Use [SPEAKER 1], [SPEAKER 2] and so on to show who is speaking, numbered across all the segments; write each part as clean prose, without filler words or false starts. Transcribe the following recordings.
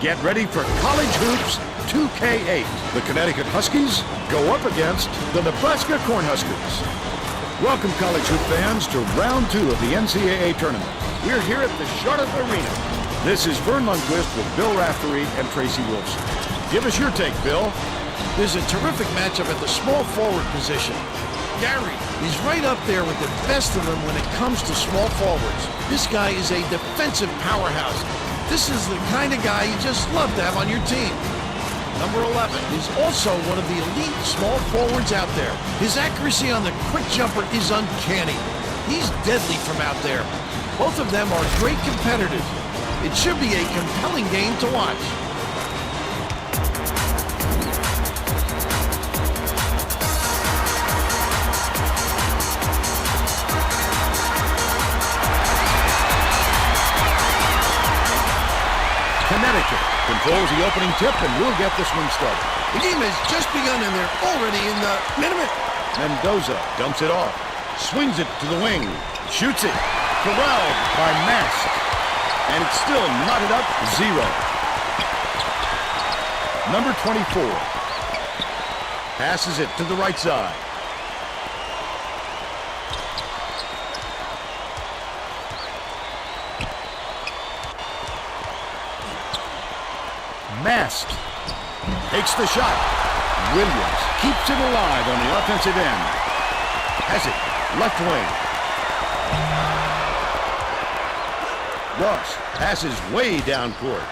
[SPEAKER 1] Get ready for College Hoops 2K8. The Connecticut Huskies go up against the Nebraska Cornhuskers. Welcome, college hoop fans, to round 2 of the NCAA tournament. We're here at the Charlotte Arena. This is Vern Lundquist with Bill Raftery and Tracy Wolfson. Give us your take, Bill.
[SPEAKER 2] There's a terrific matchup at the small forward position. Gary, he's right up there with the best of them when it comes to small forwards. This guy is a defensive powerhouse. This is the kind of guy you just love to have on your team. Number 11 is also one of the elite small forwards out there. His accuracy on the quick jumper is uncanny. He's deadly from out there. Both of them are great competitors. It should be a compelling game to watch.
[SPEAKER 1] Connecticut controls the opening tip, and we'll get this one started.
[SPEAKER 2] The game has just begun, and they're already in the minute.
[SPEAKER 1] Mendoza dumps it off, swings it to the wing, shoots it, corralled by Mast, and it's still knotted up 0. Number 24 passes it to the right side. Mast takes the shot. Williams keeps it alive on the offensive end. Has it left wing. Ross passes way down court.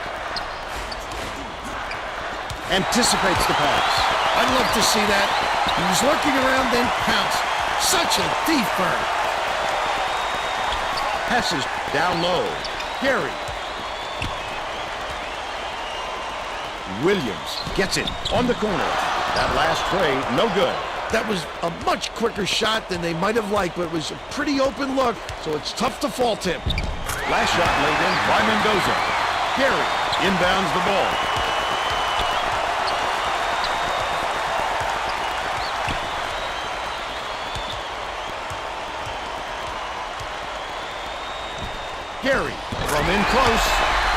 [SPEAKER 1] Anticipates the pass.
[SPEAKER 2] I'd love to see that. He was lurking around, then pounced. Such a defense.
[SPEAKER 1] Passes down low. Gary. Williams gets it on the corner. That last tray, no good.
[SPEAKER 2] That was a much quicker shot than they might have liked, but it was a pretty open look, so it's tough to fault him.
[SPEAKER 1] Last shot laid in by Mendoza. Gary inbounds the ball. Gary from in close.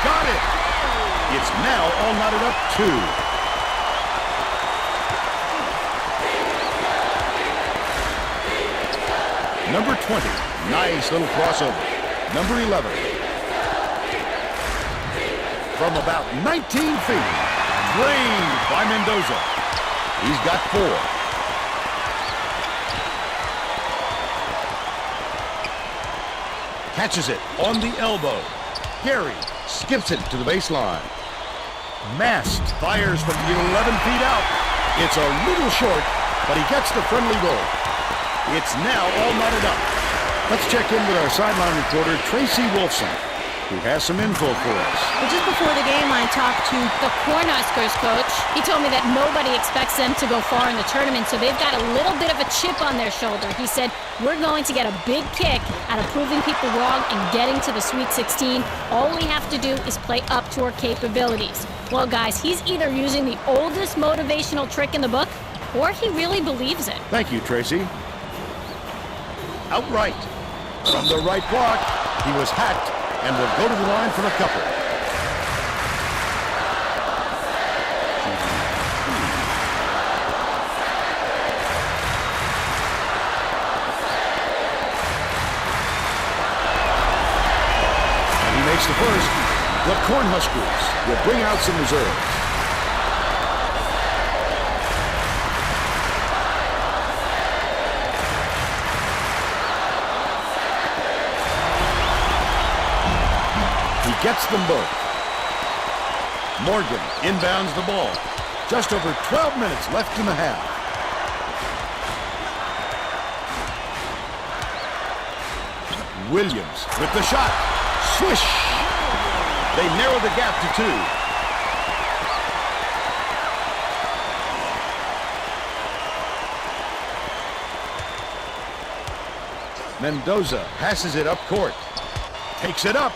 [SPEAKER 1] Got it. It's now all knotted up 2. Number 20, nice little crossover. Number 11, from about 19 feet, drained by Mendoza. He's got 4. Catches it on the elbow. Gary skips it to the baseline. Mast fires from 11 feet out. It's a little short, but he gets the friendly goal. It's now all knotted up. Let's check in with our sideline reporter, Tracy Wolfson, who has some info for us.
[SPEAKER 3] Well, just before the game, I talked to the Cornhuskers coach. He told me that nobody expects them to go far in the tournament, so they've got a little bit of a chip on their shoulder. He said, we're going to get a big kick out of proving people wrong and getting to the Sweet 16. All we have to do is play up to our capabilities. Well, guys, he's either using the oldest motivational trick in the book, or he really believes it.
[SPEAKER 1] Thank you, Tracy. Outright. From the right block, he was hacked and will go to the line for a couple. And he makes the first. The Cornhuskers will bring out some reserves. Gets them both. Morgan inbounds the ball. Just over 12 minutes left in the half. Williams with the shot. Swish! They narrow the gap to 2. Mendoza passes it up court. Takes it up.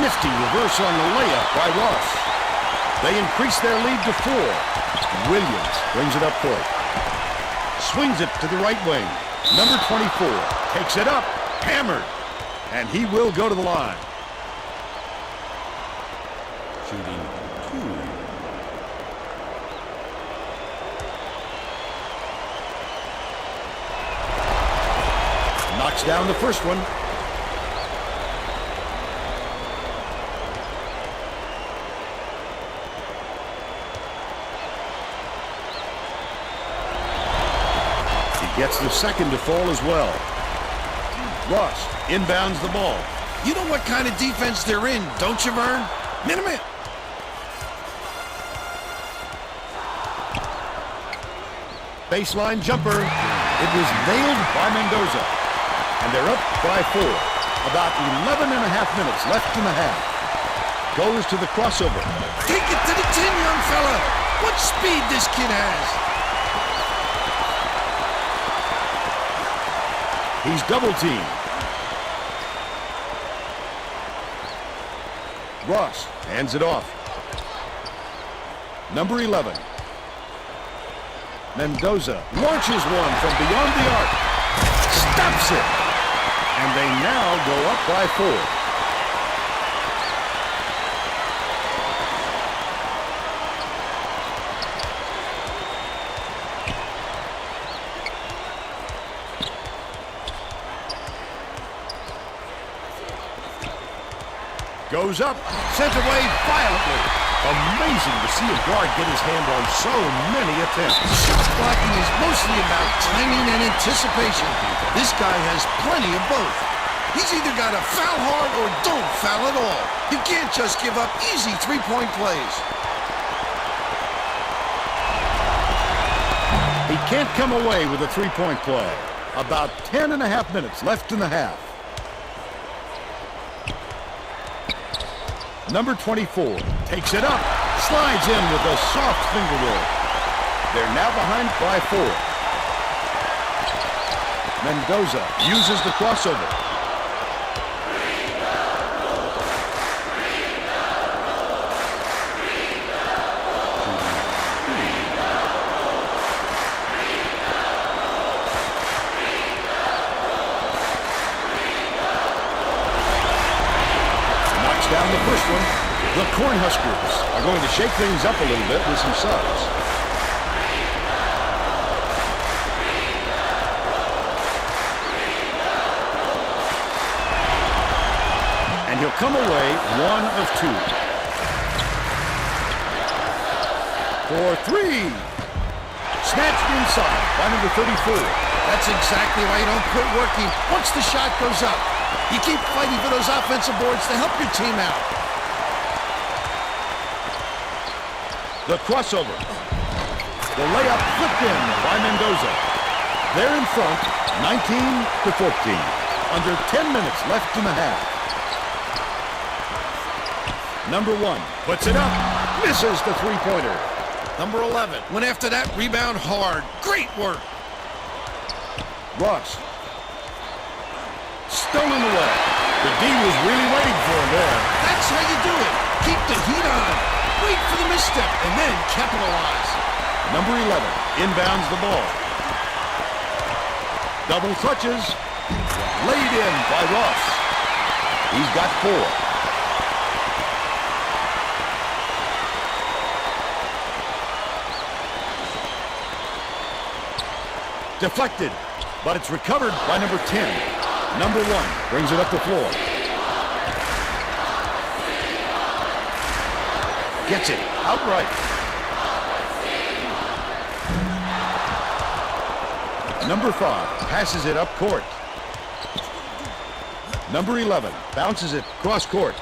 [SPEAKER 1] Nifty reverse on the layup by Ross. They increase their lead to 4. Williams brings it up court. Swings it to the right wing. Number 24 takes it up. Hammered. And he will go to the line. Shooting Knocks down the first one. He gets the second to fall as well. Ross inbounds the ball.
[SPEAKER 2] You know what kind of defense they're in, don't you, Vern? Minute.
[SPEAKER 1] Baseline jumper. It was nailed by Mendoza. And they're up by 4. About 11 and a half minutes left in the half. Goes to the crossover.
[SPEAKER 2] Take it to the 10, young fella. What speed this kid has.
[SPEAKER 1] He's double teamed. Ross hands it off. Number 11. Mendoza launches one from beyond the arc. Stops it. And they now go up by 4. Goes up, sent away violently. Amazing to see a guard get his hand on so many attempts.
[SPEAKER 2] Shot blocking is mostly about timing and anticipation. This guy has plenty of both. He's either got to foul hard or don't foul at all. You can't just give up easy three-point plays.
[SPEAKER 1] He can't come away with a three-point play. About 10 and a half minutes left in the half. Number 24 takes it up, slides in with a soft finger roll. They're now behind by 4. Mendoza uses the crossover. Down the first one. The Cornhuskers are going to shake things up a little bit with some subs. And he'll come away 1 of 2. For 3. Snatched inside by number 34.
[SPEAKER 2] That's exactly why you don't quit working once the shot goes up. You keep fighting for those offensive boards to help your team out.
[SPEAKER 1] The crossover. The layup flipped in by Mendoza. They're in front, 19-14. Under 10 minutes left in the half. Number 1 puts it up. Misses the three-pointer.
[SPEAKER 2] Number 11 went after that rebound hard. Great work.
[SPEAKER 1] Ross. Stolen away. The D was really waiting for him there.
[SPEAKER 2] That's how you do it. Keep the heat on. Wait for the misstep and then capitalize.
[SPEAKER 1] Number 11 inbounds the ball. Double clutches. Laid in by Ross. He's got 4. Deflected, but it's recovered by number 10. Number 1 brings it up the floor. Gets it outright. Number 5 passes it up court. Number 11 bounces it cross court.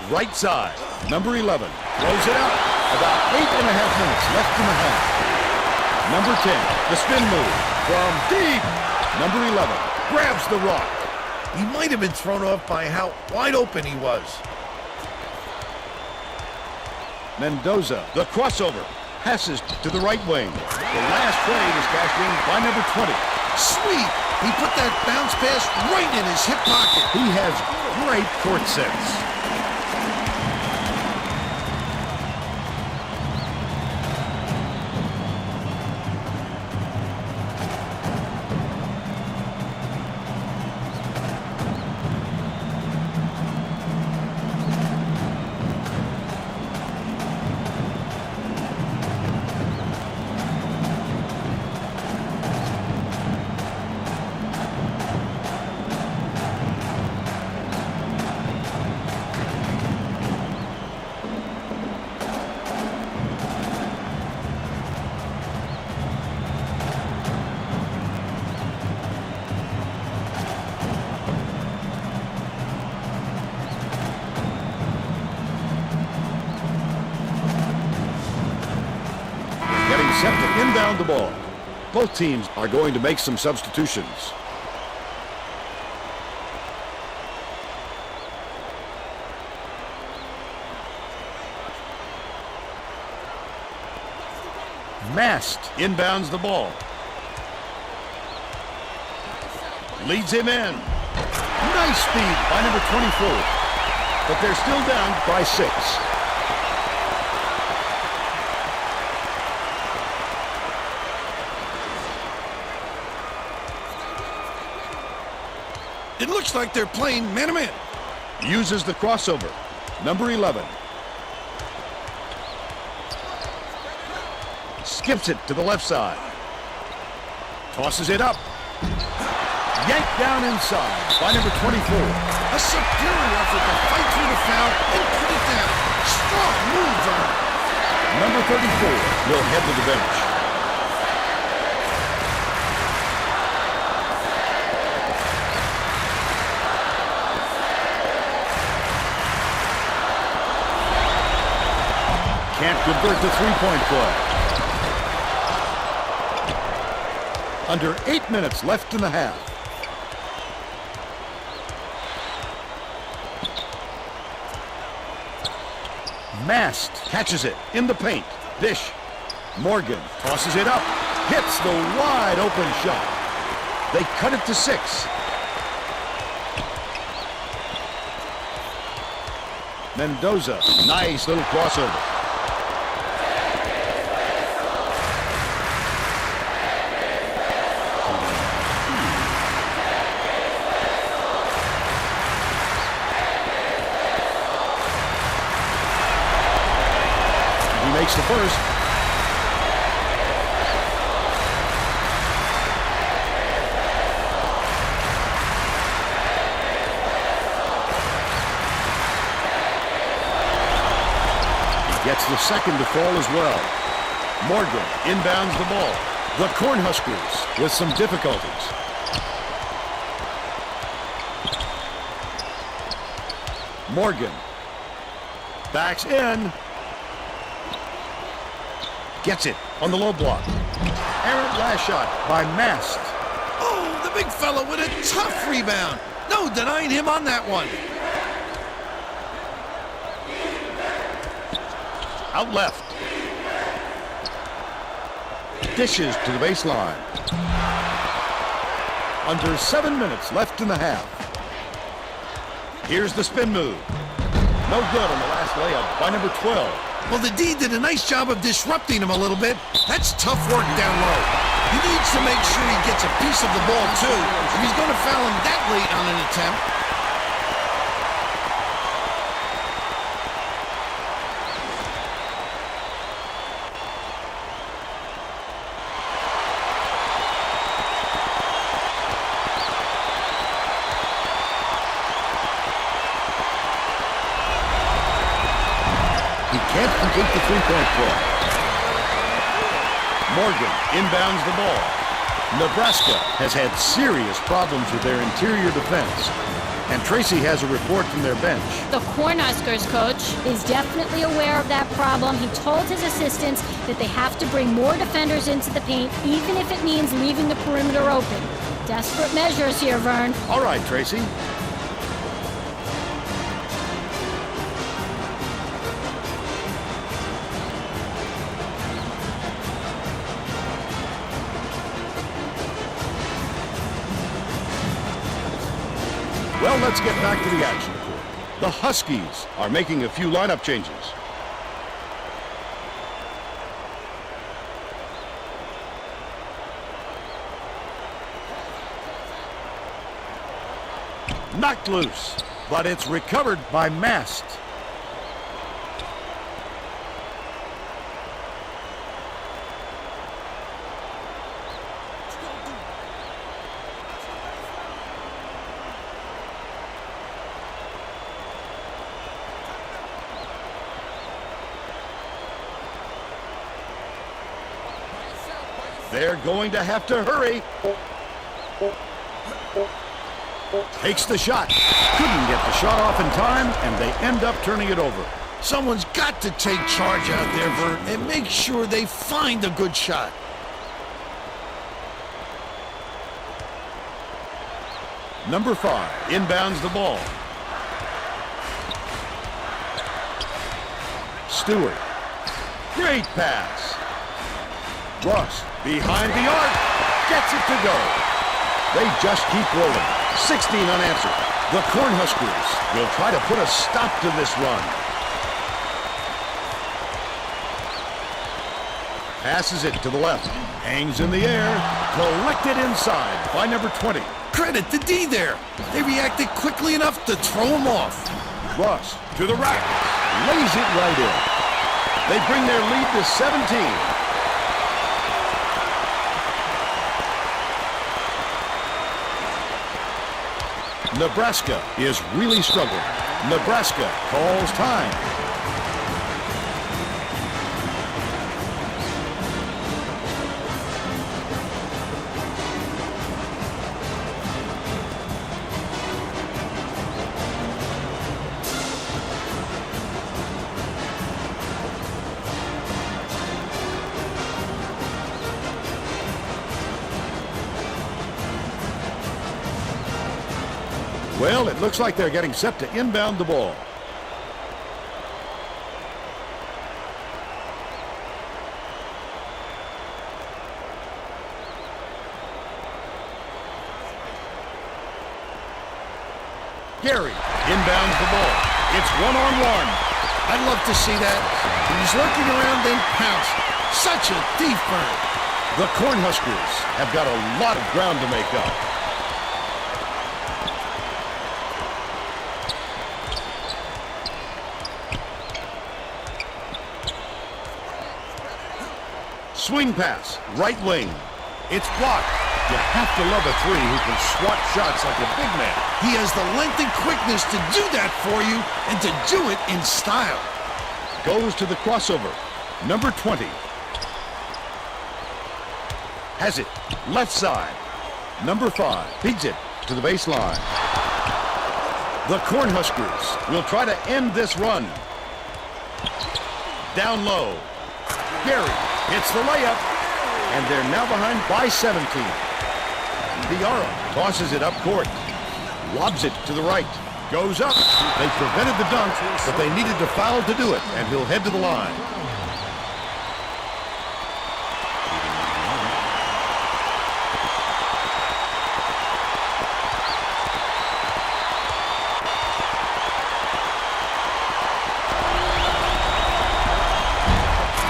[SPEAKER 1] Right side. Number 11 throws it out. About 8 and a half minutes left in the half. Number 10, the spin move from deep. Number 11 grabs the rock.
[SPEAKER 2] He might have been thrown off by how wide open he was.
[SPEAKER 1] Mendoza, the crossover, passes to the right wing. The last trade is cashed in by number 20.
[SPEAKER 2] Sweet! He put that bounce pass right in his hip pocket.
[SPEAKER 1] He has great court sense. to inbound the ball. Both teams are going to make some substitutions. Mast inbounds the ball. Leads him in. Nice speed by number 24. But they're still down by 6.
[SPEAKER 2] It looks like they're playing man-to-man.
[SPEAKER 1] Uses the crossover. Number 11. Skips it to the left side. Tosses it up. Yanked down inside by number 24.
[SPEAKER 2] A superior effort to fight through the foul and put it down. Strong move, Vern.
[SPEAKER 1] Number 34 will head to the bench. Can't convert the three-point play. Under 8 minutes left in the half. Mast catches it in the paint. Dish. Morgan tosses it up. Hits the wide open shot. They cut it to 6. Mendoza. Nice little crossover. Makes the first. He gets the second to fall as well. Morgan inbounds the ball. The Cornhuskers with some difficulties. Morgan backs in. Gets it on the low block. Errant last shot by Mast.
[SPEAKER 2] Oh, the big fella with a tough rebound. No denying him on that one.
[SPEAKER 1] Out left. Dishes to the baseline. Under 7 minutes left in the half. Here's the spin move. No good on the last layup by number 12.
[SPEAKER 2] Well, the D did a nice job of disrupting him a little bit. That's tough work down low. He needs to make sure he gets a piece of the ball, too, if he's going to foul him that late on an attempt.
[SPEAKER 1] Can't complete the three-point play. Morgan inbounds the ball. Nebraska has had serious problems with their interior defense. And Tracy has a report from their bench.
[SPEAKER 3] The Cornhuskers coach is definitely aware of that problem. He told his assistants that they have to bring more defenders into the paint, even if it means leaving the perimeter open. Desperate measures here, Vern.
[SPEAKER 1] All right, Tracy. Well, let's get back to the action. The Huskies are making a few lineup changes. Knocked loose, but it's recovered by Mast. They're going to have to hurry. Takes the shot. Couldn't get the shot off in time, and they end up turning it over.
[SPEAKER 2] Someone's got to take charge out there, Vern, and make sure they find a good shot.
[SPEAKER 1] Number 5 inbounds the ball. Stewart. Great pass. Russ behind the arc. Gets it to go. They just keep rolling. 16 unanswered. The Cornhuskers will try to put a stop to this run. Passes it to the left. Hangs in the air. Collected inside by number 20.
[SPEAKER 2] Credit to D there. They reacted quickly enough to throw him off.
[SPEAKER 1] Russ to the rack. Lays it right in. They bring their lead to 17. Nebraska is really struggling. Nebraska calls time. Well, it looks like they're getting set to inbound the ball. Gary inbounds the ball. It's one-on-one.
[SPEAKER 2] I'd love to see that. He's lurking around, then pounce. Such a thief, Vern.
[SPEAKER 1] The Cornhuskers have got a lot of ground to make up. Swing pass, right wing. It's blocked. You have to love a 3 who can swat shots like a big man.
[SPEAKER 2] He has the length and quickness to do that for you and to do it in style.
[SPEAKER 1] Goes to the crossover. Number 20. Has it. Left side. Number 5 feeds it to the baseline. The Cornhuskers will try to end this run. Down low. Gary hits the layup, and they're now behind by 17. Diarra tosses it up court. Lobs it to the right. Goes up. They prevented the dunk, but they needed to foul to do it, and he'll head to the line.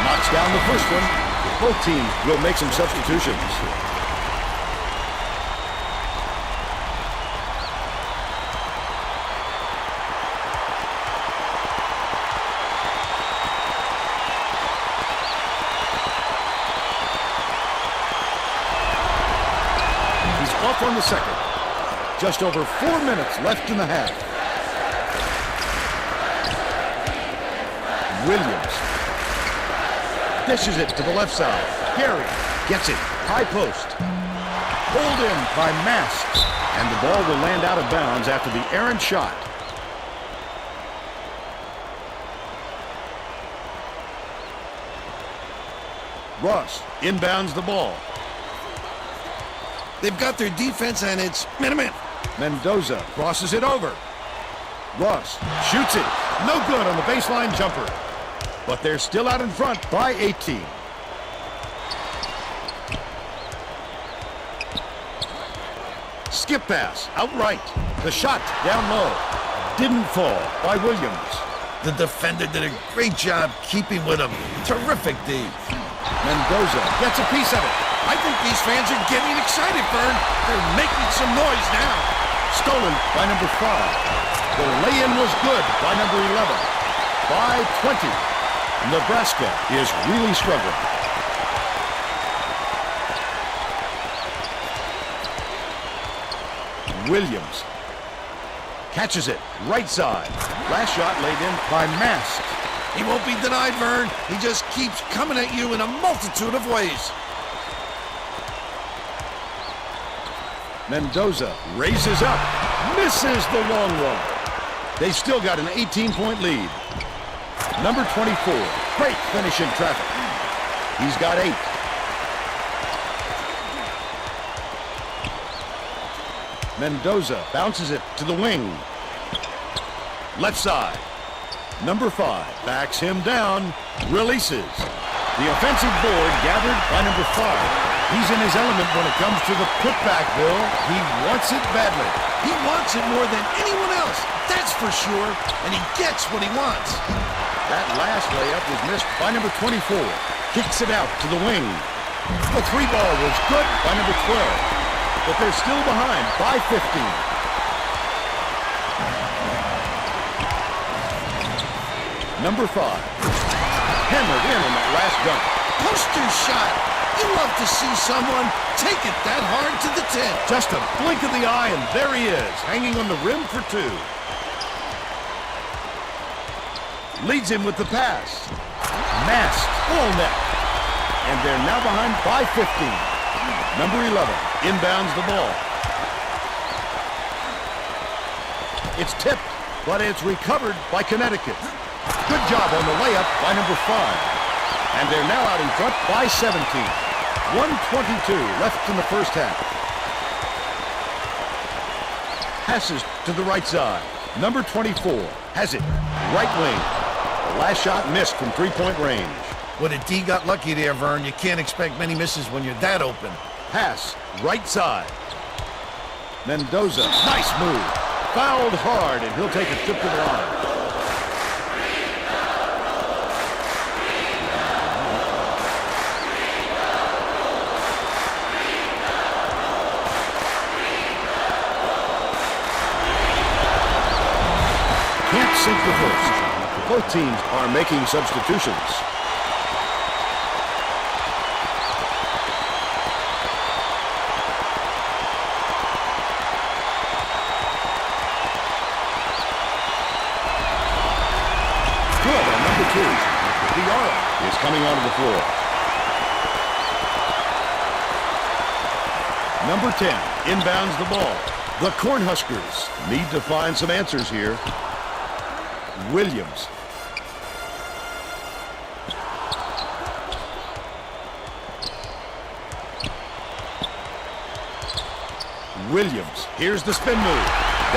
[SPEAKER 1] Knocks down the first one. Both teams will make some substitutions. He's off on the second. Just over 4 minutes left in the half. Williams dishes it to the left side. Gary gets it. High post. Pulled in by Masks. And the ball will land out of bounds after the errant shot. Ross inbounds the ball.
[SPEAKER 2] They've got their defense, and it's man-to-man.
[SPEAKER 1] Mendoza crosses it over. Ross shoots it. No good on the baseline jumper. But they're still out in front by 18. Skip pass, outright. The shot down low. Didn't fall by Williams.
[SPEAKER 2] The defender did a great job keeping with him. Terrific D.
[SPEAKER 1] Mendoza gets a piece of it.
[SPEAKER 2] I think these fans are getting excited, Vern. They're making some noise now.
[SPEAKER 1] Stolen by number 5. The lay-in was good by number 11. By 20. Nebraska is really struggling. Williams catches it right side. Last shot laid in by Mask.
[SPEAKER 2] He won't be denied, Vern. He just keeps coming at you in a multitude of ways.
[SPEAKER 1] Mendoza raises up. Misses the long one. They've still got an 18-point lead. Number 24. Great finish in traffic. He's got 8. Mendoza bounces it to the wing. Left side. Number 5 backs him down, releases. The offensive board gathered by number 5. He's in his element when it comes to the putback, Bill. He wants it badly.
[SPEAKER 2] He wants it more than anyone else, that's for sure, and he gets what he wants.
[SPEAKER 1] That last layup was missed by number 24. Kicks it out to the wing. The 3-ball was good by number 12, but they're still behind by 15. Number 5. Hammered in on that last dunk.
[SPEAKER 2] Poster shot. You love to see someone take it that hard to the tip.
[SPEAKER 1] Just a blink of the eye, and there he is, hanging on the rim for 2. Leads him with the pass. Masked, all net. And they're now behind by 15. Number 11 inbounds the ball. It's tipped, but it's recovered by Connecticut. Good job on the layup by number 5. And they're now out in front by 17. 1:22 left in the first half. Passes to the right side. Number 24 has it. Right wing. The last shot missed from 3-point range.
[SPEAKER 2] Well, the D got lucky there, Vern. You can't expect many misses when you're that open.
[SPEAKER 1] Pass, right side. Mendoza, nice move. Fouled hard, and he'll take a trip to the line. Can't sink the first. Both teams are making substitutions. Good on number 2. Diarra is coming onto the floor. Number 10 inbounds the ball. The Cornhuskers need to find some answers here. Williams. Williams. Here's the spin move.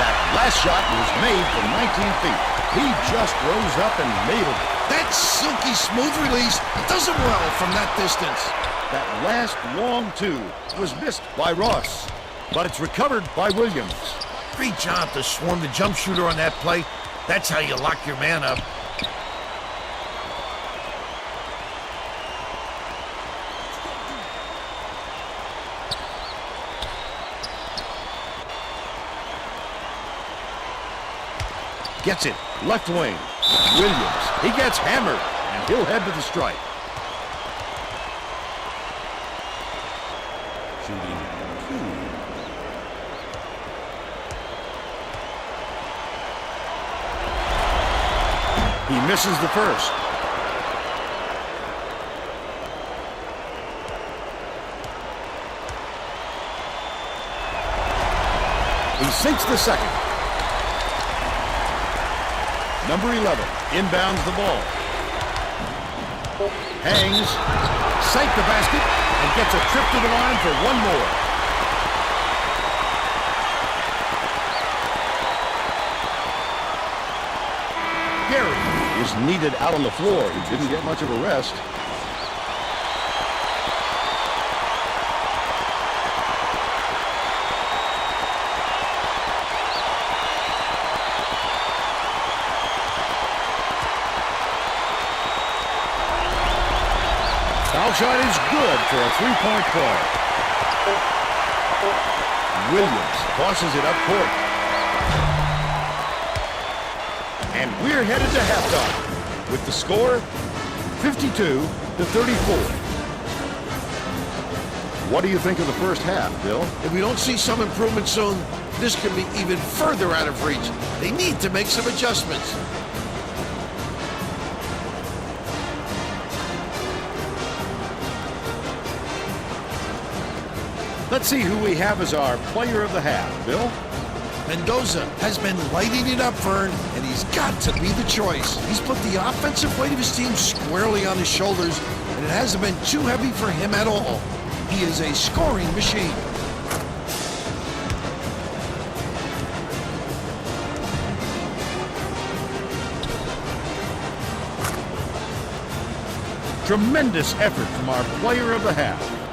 [SPEAKER 1] That last shot was made from 19 feet. He just rose up and nailed it.
[SPEAKER 2] That silky smooth release does it well from that distance.
[SPEAKER 1] That last long 2 was missed by Ross, but it's recovered by Williams.
[SPEAKER 2] Great job to swarm the jump shooter on that play. That's how you lock your man up.
[SPEAKER 1] Gets it. Left wing. Williams. He gets hammered, and he'll head to the stripe. Shooting 2. He misses the first. He sinks the second. Number 11 inbounds the ball. Hangs, sank the basket, and gets a trip to the line for one more. Gary is needed out on the floor. He didn't get much of a rest. Foul shot is good for a 3-point play. Williams tosses it up court. And we're headed to halftime with the score 52-34. What do you think of the first half, Bill?
[SPEAKER 2] If we don't see some improvement soon, this could be even further out of reach. They need to make some adjustments.
[SPEAKER 1] Let's see who we have as our player of the half, Bill.
[SPEAKER 2] Mendoza has been lighting it up, Vern, and he's got to be the choice. He's put the offensive weight of his team squarely on his shoulders, and it hasn't been too heavy for him at all. He is a scoring machine.
[SPEAKER 1] Tremendous effort from our player of the half.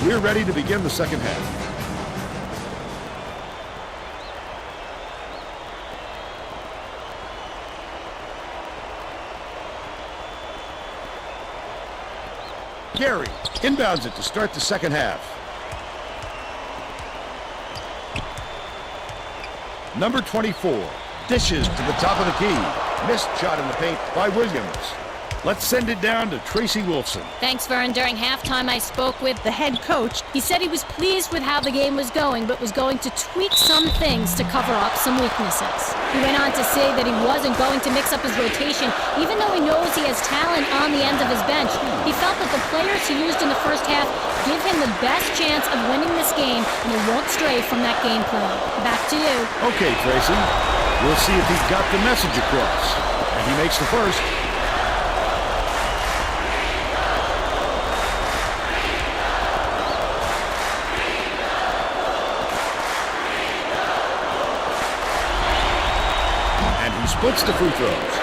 [SPEAKER 1] We're ready to begin the second half. Gary inbounds it to start the second half. Number 24 dishes to the top of the key. Missed shot in the paint by Williams. Let's send it down to Tracy Wolfson.
[SPEAKER 3] Thanks, Vern. During halftime, I spoke with the head coach. He said he was pleased with how the game was going, but was going to tweak some things to cover up some weaknesses. He went on to say that he wasn't going to mix up his rotation, even though he knows he has talent on the end of his bench. He felt that the players he used in the first half give him the best chance of winning this game, and he won't stray from that game plan. Back to you.
[SPEAKER 1] Okay, Tracy. We'll see if he's got the message across. And he makes the first. Splits the free throws.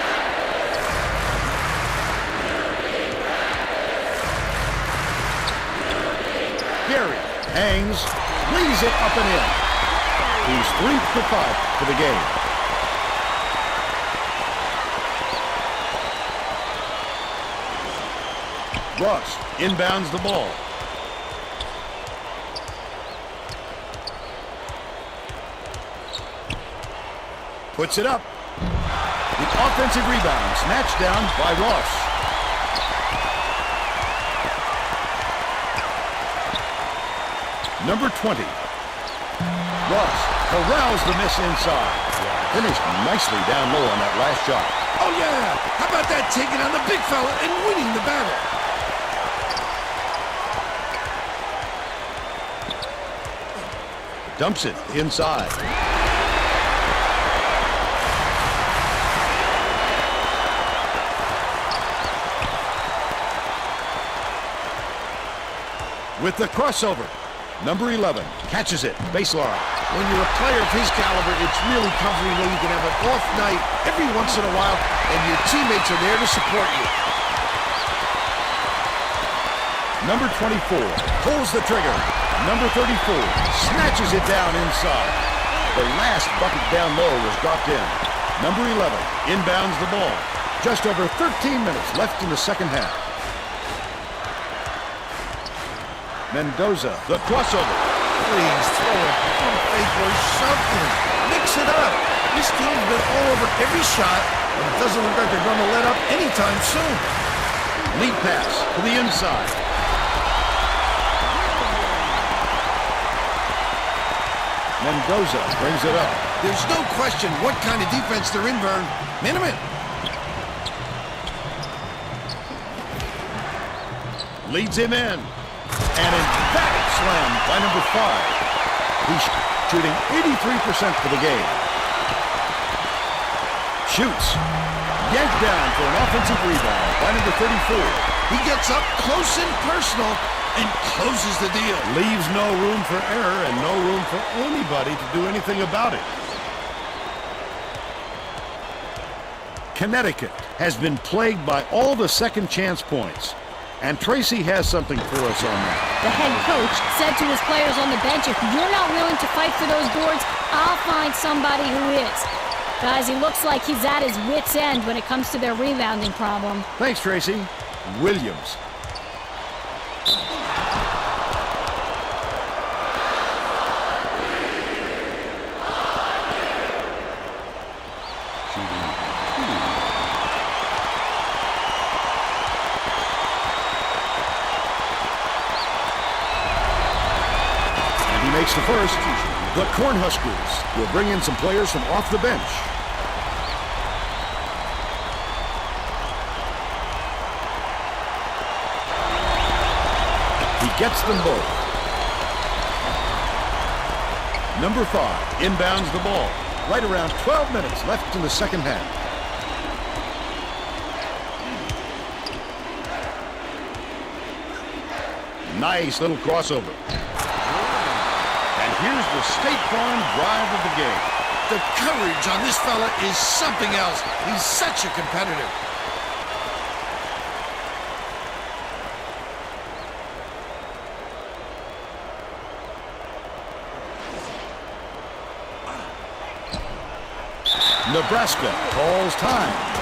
[SPEAKER 1] Gary hangs, lays it up and in. He's 3 for 5 for the game. Ross inbounds the ball. Puts it up. The offensive rebound snatched down by Ross. Number 20. Ross corrals the miss inside. Finished nicely down low on that last shot.
[SPEAKER 2] Oh, yeah. How about that taking on the big fella and winning the battle?
[SPEAKER 1] Dumps it inside. With the crossover, number 11 catches it, baseline.
[SPEAKER 2] When you're a player of his caliber, it's really comforting when you can have an off night every once in a while, and your teammates are there to support you.
[SPEAKER 1] Number 24 pulls the trigger. Number 34 snatches it down inside. The last bucket down low was dropped in. Number 11 inbounds the ball. Just over 13 minutes left in the second half. Mendoza, the crossover.
[SPEAKER 2] Please throw a pump fake or something. Mix it up. This team's been all over every shot, and it doesn't look like they're going to let up anytime soon.
[SPEAKER 1] Lead pass to the inside. Mendoza brings it up.
[SPEAKER 2] There's no question what kind of defense they're in, Vern. Man-to-man.
[SPEAKER 1] Leads him in. And emphatic slam by number 5. He's shooting 83% for the game. Shoots. Yanked down for an offensive rebound by number 34.
[SPEAKER 2] He gets up close and personal and closes the deal.
[SPEAKER 1] Leaves no room for error and no room for anybody to do anything about it. Connecticut has been plagued by all the second chance points. And Tracy has something for us on that.
[SPEAKER 3] The head coach said to his players on the bench, if you're not willing to fight for those boards, I'll find somebody who is. Guys, he looks like he's at his wit's end when it comes to their rebounding problem.
[SPEAKER 1] Thanks, Tracy. Williams. Makes the first. The Cornhuskers will bring in some players from off the bench. He gets them both. Number 5 inbounds the ball. Right around 12 minutes left in the second half. Nice little crossover. Here's the State Farm drive of the game.
[SPEAKER 2] The courage on this fella is something else. He's such a competitor.
[SPEAKER 1] Nebraska calls time.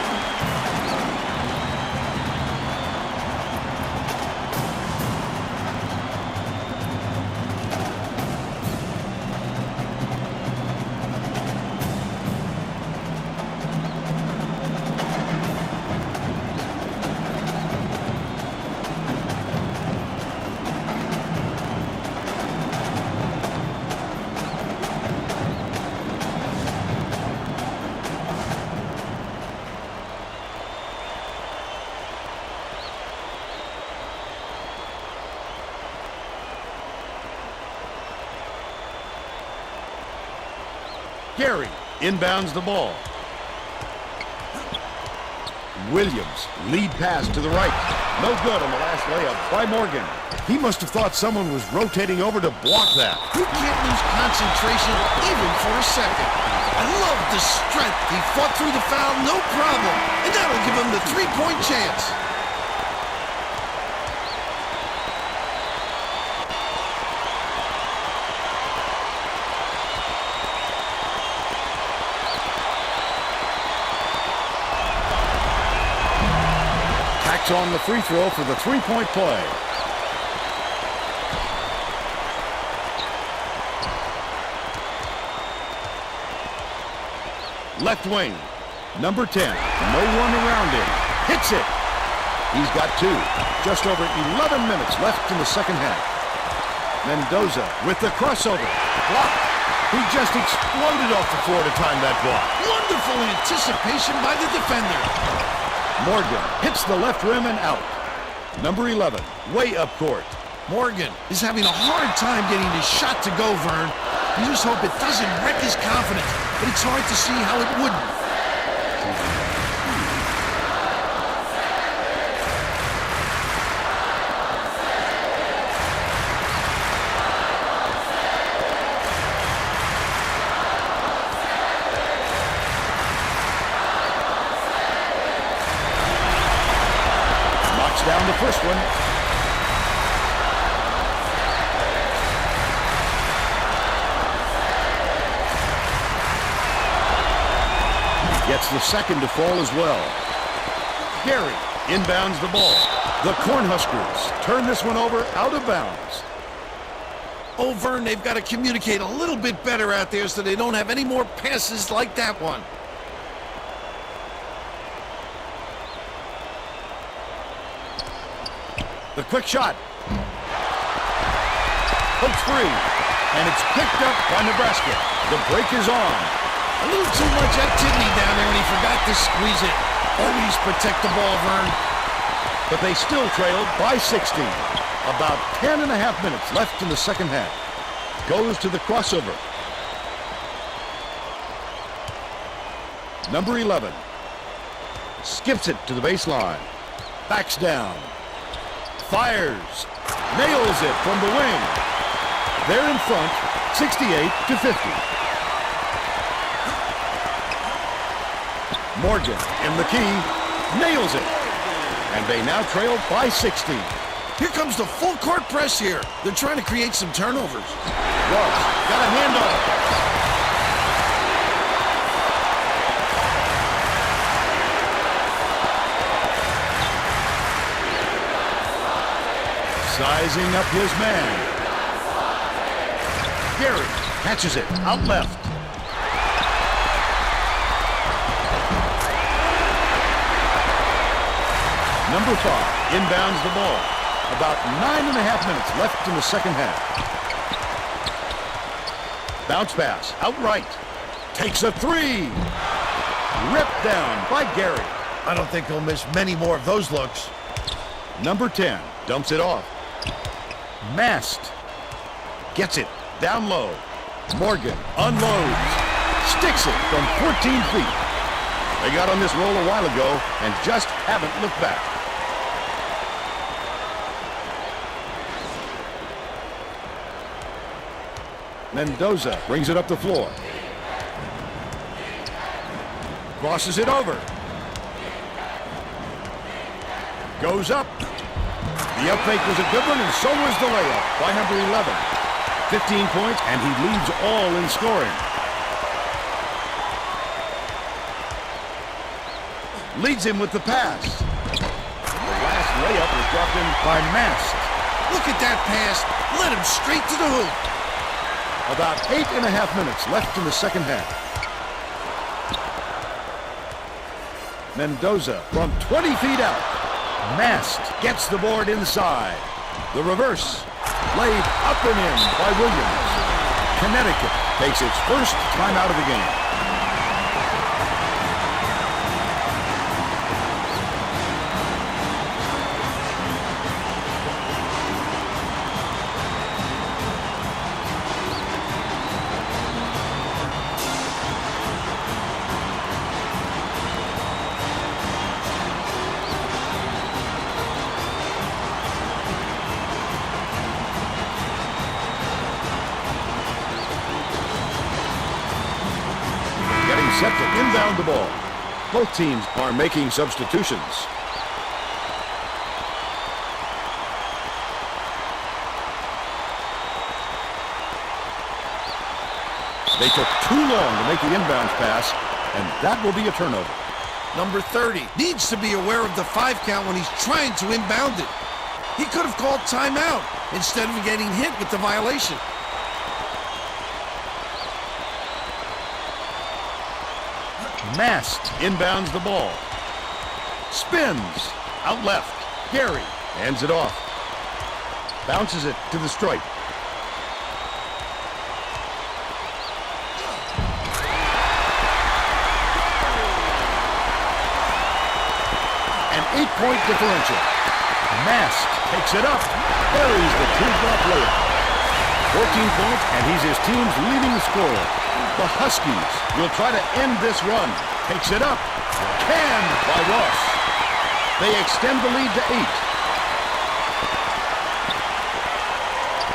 [SPEAKER 1] Gary inbounds the ball. Williams, lead pass to the right. No good on the last layup by Morgan. He must have thought someone was rotating over to block that.
[SPEAKER 2] You can't lose concentration even for a second. I love the strength. He fought through the foul, no problem. And that'll give him the three-point chance.
[SPEAKER 1] On the free throw for the three-point play. Left wing, number 10. No one around him. Hits it. He's got two. Just over 11 minutes left in the second half. Mendoza with the crossover. Block. He just exploded off the floor to time that block.
[SPEAKER 2] Wonderful anticipation by the defender.
[SPEAKER 1] Morgan hits the left rim and out. Number 11, way up court.
[SPEAKER 2] Morgan is having a hard time getting his shot to go, Vern. You just hope it doesn't wreck his confidence, but it's hard to see how it wouldn't.
[SPEAKER 1] Down the first one. Gets the second to fall as well. Gary inbounds the ball. The Cornhuskers turn this one over out of bounds.
[SPEAKER 2] Oh, Vern, they've got to communicate a little bit better out there so they don't have any more passes like that one.
[SPEAKER 1] The quick shot. Hooks free. And it's picked up by Nebraska. The break is on.
[SPEAKER 2] A little too much activity down there, and he forgot to squeeze it. Always protect the ball, Vern.
[SPEAKER 1] But they still trailed by 16. About 10 and a half minutes left in the second half. Goes to the crossover. Number 11. Skips it to the baseline. Backs down. Fires. Nails it from the wing. They're in front, 68-50. Morgan in the key. Nails it. And they now trail by 16.
[SPEAKER 2] Here comes the full court press here. They're trying to create some turnovers.
[SPEAKER 1] Ross got a handoff. Sizing up his man. Gary catches it out left. Number 5 inbounds the ball. About 9.5 minutes left in the second half. Bounce pass outright. Takes a three. Ripped down by Gary.
[SPEAKER 2] I don't think he'll miss many more of those looks.
[SPEAKER 1] Number 10 dumps it off. Mast gets it down low. Morgan unloads. Sticks it from 14 feet. They got on this roll a while ago and just haven't looked back. Mendoza brings it up the floor. Crosses it over. Goes up. The up fake was a good one, and so was the layup by number 11. 15 points, and he leads all in scoring. leads him with the pass. The last layup was dropped in by Mast.
[SPEAKER 2] Look at that pass. Led him straight to the hoop.
[SPEAKER 1] About 8.5 minutes left in the second half. Mendoza from 20 feet out. Mast gets the board inside. The reverse. Laid up and in by Williams. Connecticut takes its first timeout of the game. Set to inbound the ball. Both teams are making substitutions. They took too long to make the inbounds pass, and that will be a turnover.
[SPEAKER 2] Number 30 needs to be aware of the 5 count when he's trying to inbound it. He could have called timeout instead of getting hit with the violation.
[SPEAKER 1] Mast inbounds the ball. Spins. Out left. Gary hands it off. Bounces it to the stripe. An 8-point differential. Mast takes it up. Buries the two-drop layup. 14 points, and he's his team's leading scorer. The Huskies will try to end this run. Takes it up. Canned by Ross. They extend the lead to 8.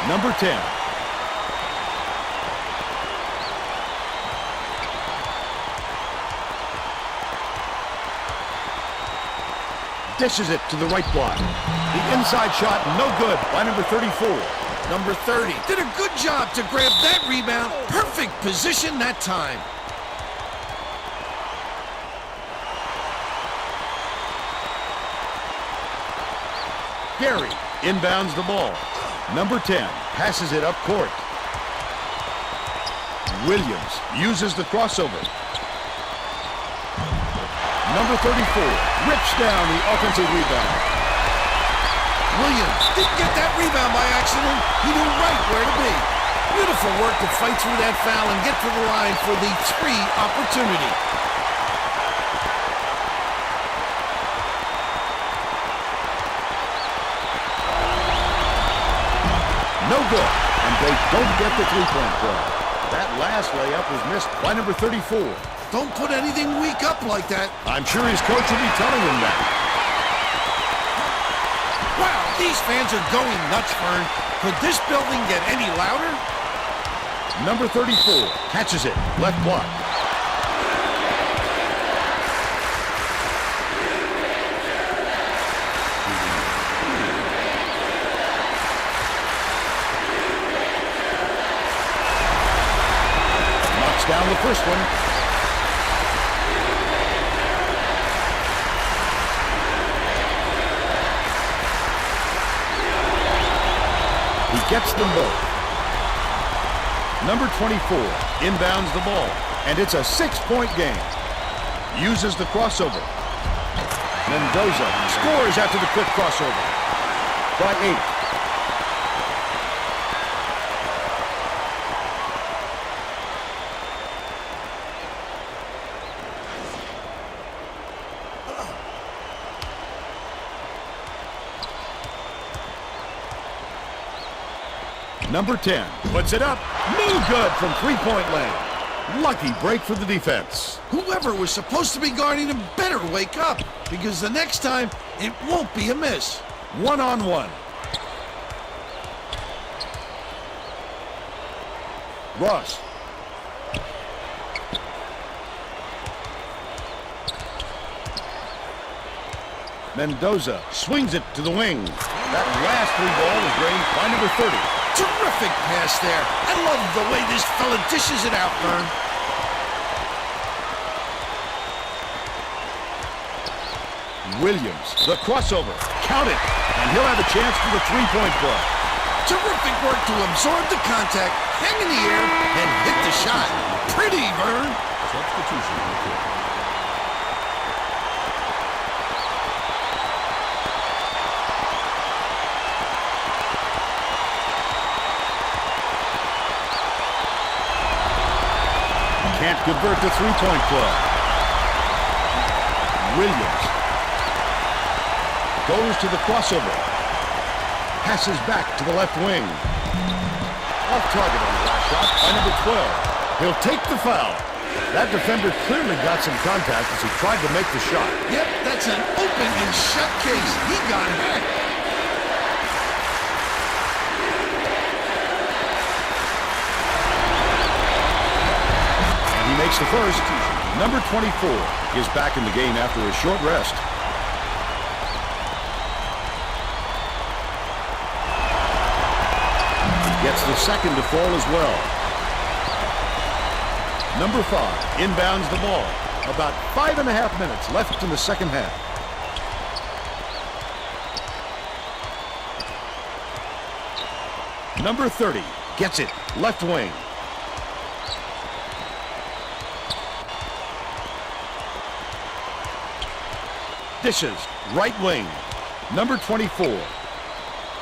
[SPEAKER 1] Number 10. Dishes it to the right block. The inside shot, no good by number 34.
[SPEAKER 2] Number 30 did a good job to grab that rebound. Perfect position that time.
[SPEAKER 1] Gary inbounds the ball. Number 10 passes it up court. Williams uses the crossover. Number 34 rips down the offensive rebound.
[SPEAKER 2] Williams didn't get that rebound by accident. He knew right where to be. Beautiful work to fight through that foul and get to the line for the 3 opportunity.
[SPEAKER 1] No good, and they don't get the 3-point play. That last layup was missed by number 34.
[SPEAKER 2] Don't put anything weak up like that.
[SPEAKER 1] I'm sure his coach will be telling him that.
[SPEAKER 2] Wow, these fans are going nuts, Fern. Could this building get any louder?
[SPEAKER 1] Number 34 catches it, left block. Knocks down the first one. Gets them both. Number 24 inbounds the ball, and it's a 6-point game. Uses the crossover. Mendoza scores after the quick crossover. By 8. Number 10 puts it up. No good from 3-point land. Lucky break for the defense.
[SPEAKER 2] Whoever was supposed to be guarding him better wake up, because the next time it won't be a miss.
[SPEAKER 1] 1-on-1. Ross. Mendoza swings it to the wing. That last 3 ball was drained by number 30.
[SPEAKER 2] Terrific pass there. I love the way this fella dishes it out, Vern.
[SPEAKER 1] Williams, the crossover. Count it. And he'll have a chance for the three-point play.
[SPEAKER 2] Terrific work to absorb the contact, hang in the air, and hit the shot. Pretty, Vern.
[SPEAKER 4] Substitution on the court.
[SPEAKER 1] Can't convert the three-point play. Williams goes to the crossover. Passes back to the left wing. Off target on the last shot by number 12. He'll take the foul. That defender clearly got some contact as he tried to make the shot.
[SPEAKER 2] Yep, that's an open and shut case. He got hacked.
[SPEAKER 1] And he makes the first. Number 24 is back in the game after a short rest. Gets the second to fall as well. Number 5 inbounds the ball. About 5.5 minutes left in the second half. Number 30 gets it, left wing. Dishes, right wing. Number 24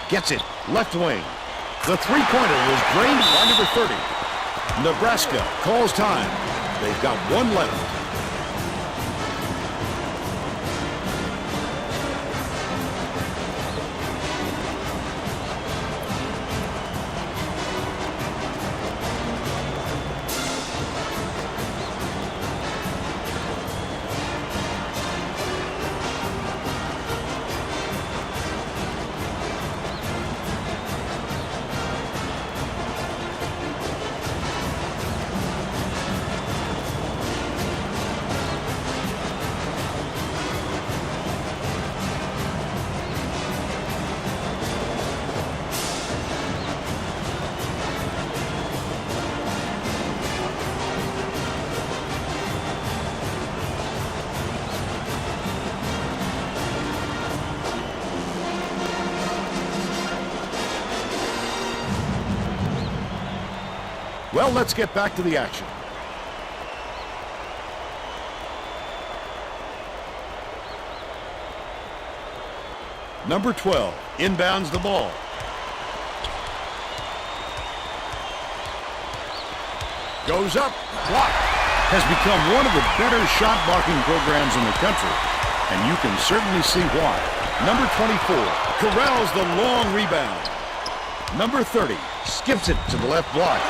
[SPEAKER 1] gets it, left wing. The three-pointer was drained by number 30. Nebraska calls time. They've got one left. Well, let's get back to the action. Number 12 inbounds the ball. Goes up, blocked. Has become one of the better shot blocking programs in the country, and you can certainly see why. Number 24 corrals the long rebound. Number 30 skips it to the left block.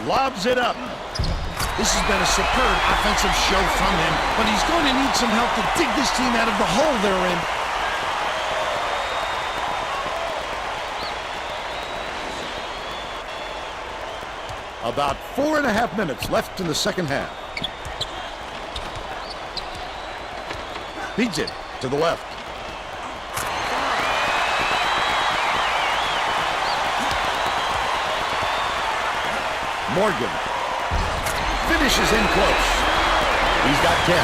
[SPEAKER 1] Lobs it up.
[SPEAKER 2] This has been a superb offensive show from him, but he's going to need some help to dig this team out of the hole they're in.
[SPEAKER 1] About 4.5 minutes left in the second half. Feeds it to the left. Morgan finishes in close. He's got 10.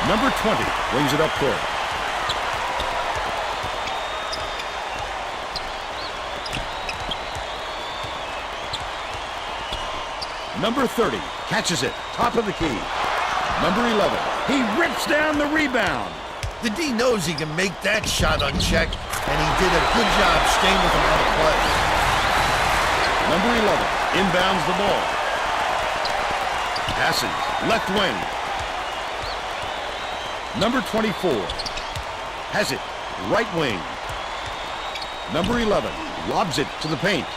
[SPEAKER 1] Number 20 brings it up court. Number 30 catches it, top of the key. Number 11, he rips down the rebound.
[SPEAKER 2] The D knows he can make that shot unchecked, and he did a good job staying with him on the play.
[SPEAKER 1] Number 11 inbounds the ball. Passes, left wing. Number 24 has it, right wing. Number 11 lobs it to the paint.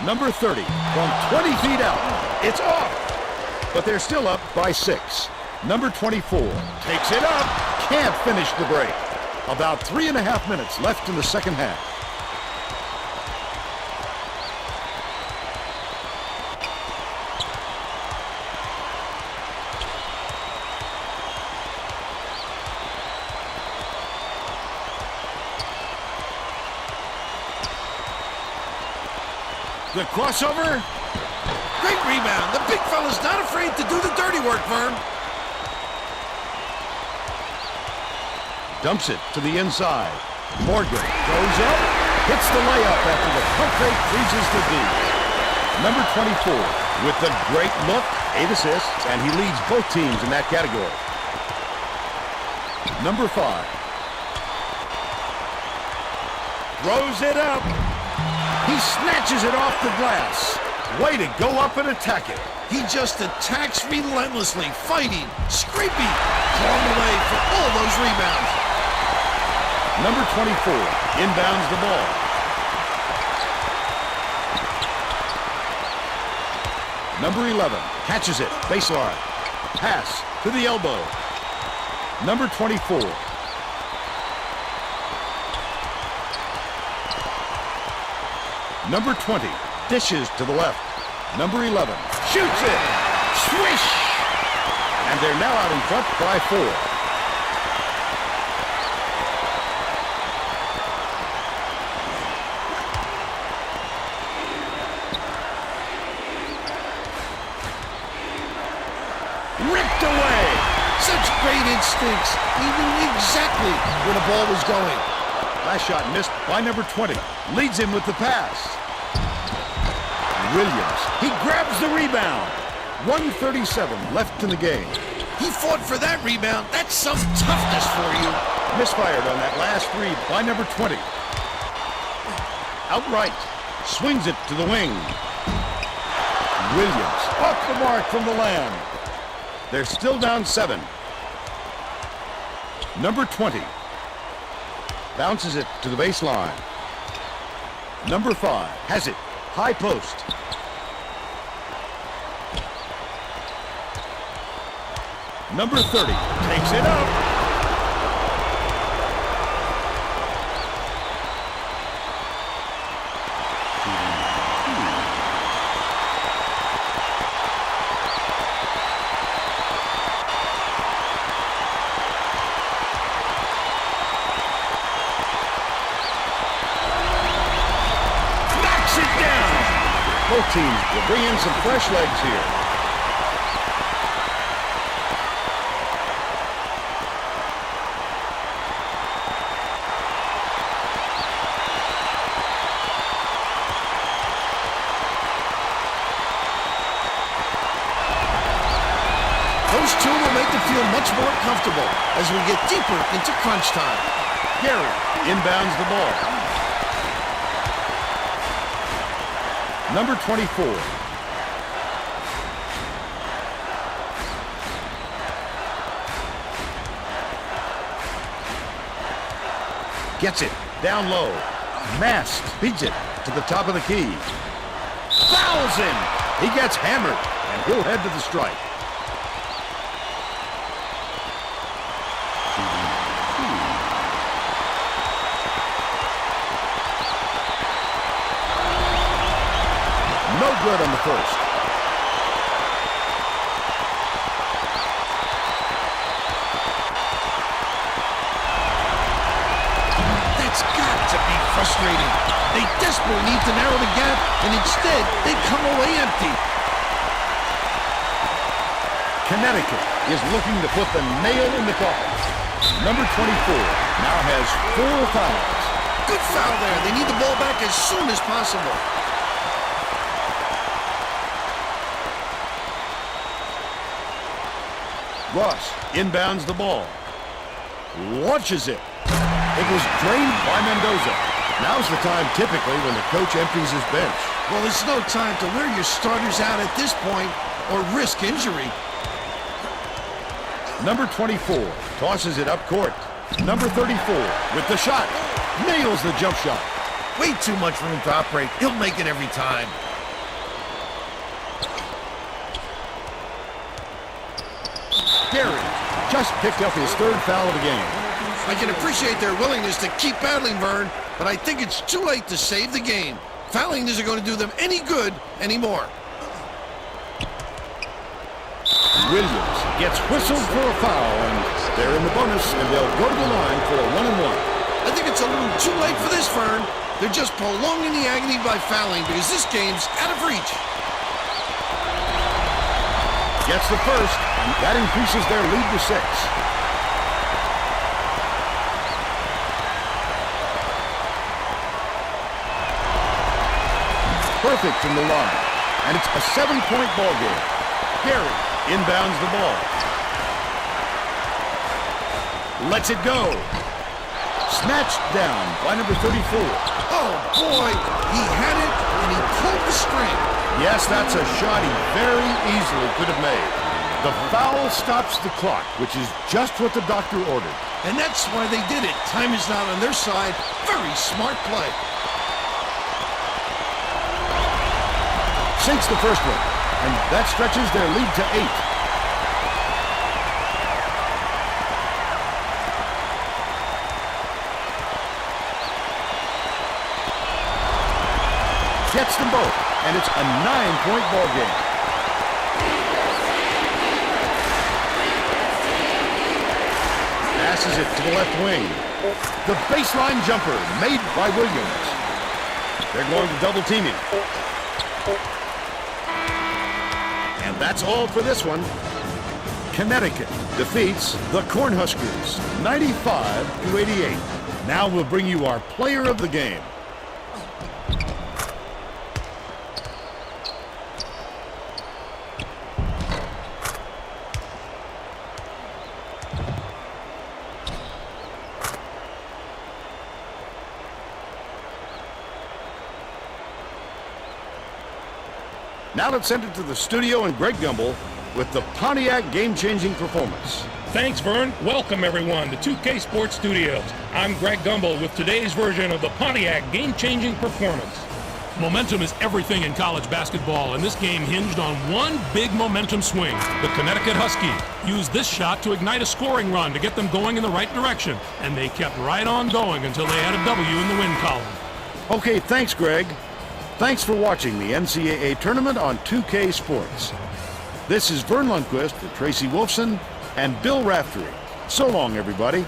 [SPEAKER 1] Number 30 from 20 feet out. It's off, but they're still up by 6. Number 24 takes it up, can't finish the break. About 3.5 minutes left in the second half. The crossover,
[SPEAKER 2] Great rebound. The big fella's not afraid to do the dirty work, Vern.
[SPEAKER 1] Dumps it to the inside. Morgan goes up, hits the layup after the pump fake freezes the D. Number 24 with the great look, 8 assists, and he leads both teams in that category. Number 5. Throws it up. He snatches it off the glass. Way to go up and attack it.
[SPEAKER 2] He just attacks relentlessly, fighting, scraping, clawing away for all those rebounds.
[SPEAKER 1] Number 24 inbounds the ball. Number 11 catches it, baseline. Pass to the elbow. Number 24. Number 20 dishes to the left. Number 11 shoots it. Swish! And they're now out in front by 4. Ripped away.
[SPEAKER 2] Such great instincts. He knew exactly where the ball was going.
[SPEAKER 1] Last shot missed by number 20. Leads him with the pass. Williams. He grabs the rebound. 1:37 left in the game.
[SPEAKER 2] He fought for that rebound. That's some toughness for you.
[SPEAKER 1] Misfired on that last three by number 20. Outright. Swings it to the wing. Williams. Off the mark from the land. They're still down 7. Number 20 bounces it to the baseline. Number 5 has it. High post. Number 30 takes it up. Both teams will bring in some fresh legs here.
[SPEAKER 2] Those two will make it feel much more comfortable as we get deeper into crunch time.
[SPEAKER 1] Gary inbounds the ball. Number 24. Gets it down low. Mast beats it to the top of the key. Fouls him. He gets hammered, and he'll head to the strike. No good on the first.
[SPEAKER 2] That's got to be frustrating. They desperately need to narrow the gap, and instead, they come away empty.
[SPEAKER 1] Connecticut is looking to put the nail in the coffin. Number 24 now has 4 fouls.
[SPEAKER 2] Good foul there. They need the ball back as soon as possible.
[SPEAKER 1] Ross inbounds the ball. Launches it. It was drained by Mendoza. Now's the time typically when the coach empties his bench.
[SPEAKER 2] Well, it's no time to wear your starters out at this point or risk injury.
[SPEAKER 1] Number 24 tosses it up court. Number 34 with the shot. Nails the jump shot.
[SPEAKER 2] Way too much room to operate. He'll make it every time.
[SPEAKER 1] Gary just picked up his 3rd foul of the game.
[SPEAKER 2] I can appreciate their willingness to keep battling, Vern, but I think it's too late to save the game. Fouling isn't going to do them any good anymore.
[SPEAKER 1] Williams gets whistled for a foul, and they're in the bonus, and they'll go to the line for a 1-and-1.
[SPEAKER 2] I think it's a little too late for this, Vern. They're just prolonging the agony by fouling because this game's out of reach.
[SPEAKER 1] Gets the first, and that increases their lead to 6. Perfect from the line, and it's a 7-point ball game. Gary inbounds the ball. Lets it go. Snatched down by number 34.
[SPEAKER 2] Oh, boy, he had it, and he pulled the string.
[SPEAKER 1] Yes, that's a shot he very easily could have made. The foul stops the clock, which is just what the doctor ordered.
[SPEAKER 2] And that's why they did it. Time is not on their side. Very smart play.
[SPEAKER 1] Sinks the first one, and that stretches their lead to 8. Gets them both, and it's a 9-point ball game. Passes it to the left wing. The baseline jumper made by Williams. They're going to double team him. And that's all for this one. Connecticut defeats the Cornhuskers 95-88. Now we'll bring you our player of the game. Now let's send it to the studio and Greg Gumbel with the Pontiac game-changing performance.
[SPEAKER 5] Thanks, Vern. Welcome, everyone, to 2K Sports Studios. I'm Greg Gumbel with today's version of the Pontiac game-changing performance.
[SPEAKER 4] Momentum is everything in college basketball, and this game hinged on one big momentum swing. The Connecticut Huskies used this shot to ignite a scoring run to get them going in the right direction, and they kept right on going until they had a W in the win column.
[SPEAKER 1] Okay, thanks, Greg. Thanks for watching the NCAA tournament on 2K Sports. This is Vern Lundquist for Tracy Wolfson and Bill Raftery. So long, everybody.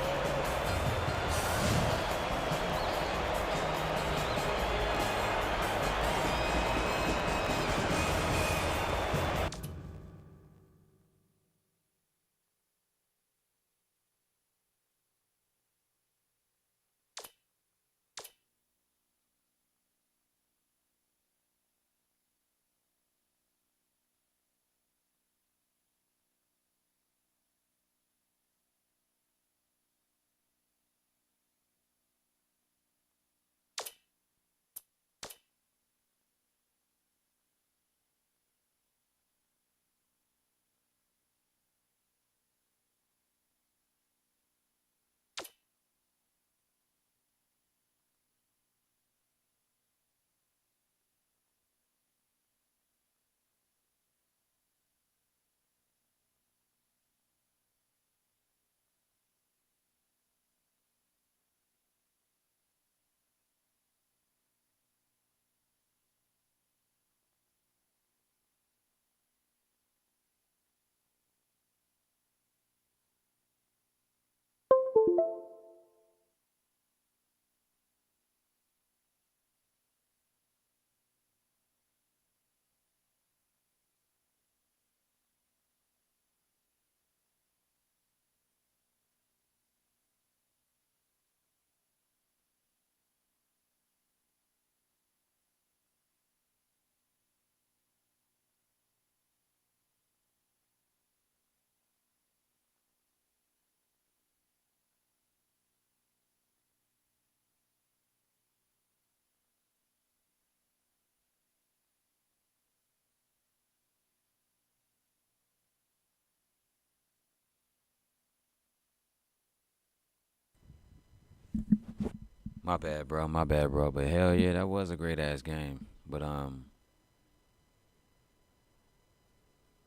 [SPEAKER 6] My bad, bro. My bad, bro. But hell yeah, that was a great ass game. But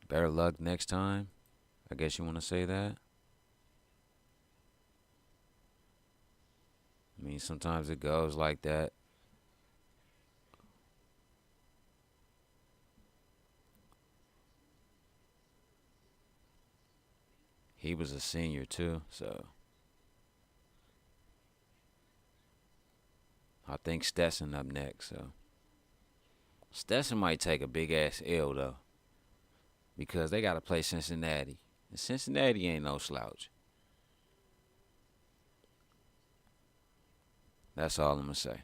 [SPEAKER 6] better luck next time. I guess you want to say that. I mean, sometimes it goes like that. He was a senior too, so I think Stetson up next. So Stetson might take a big ass L though. because they got to play Cincinnati. And Cincinnati ain't no slouch. That's all I'm going to say.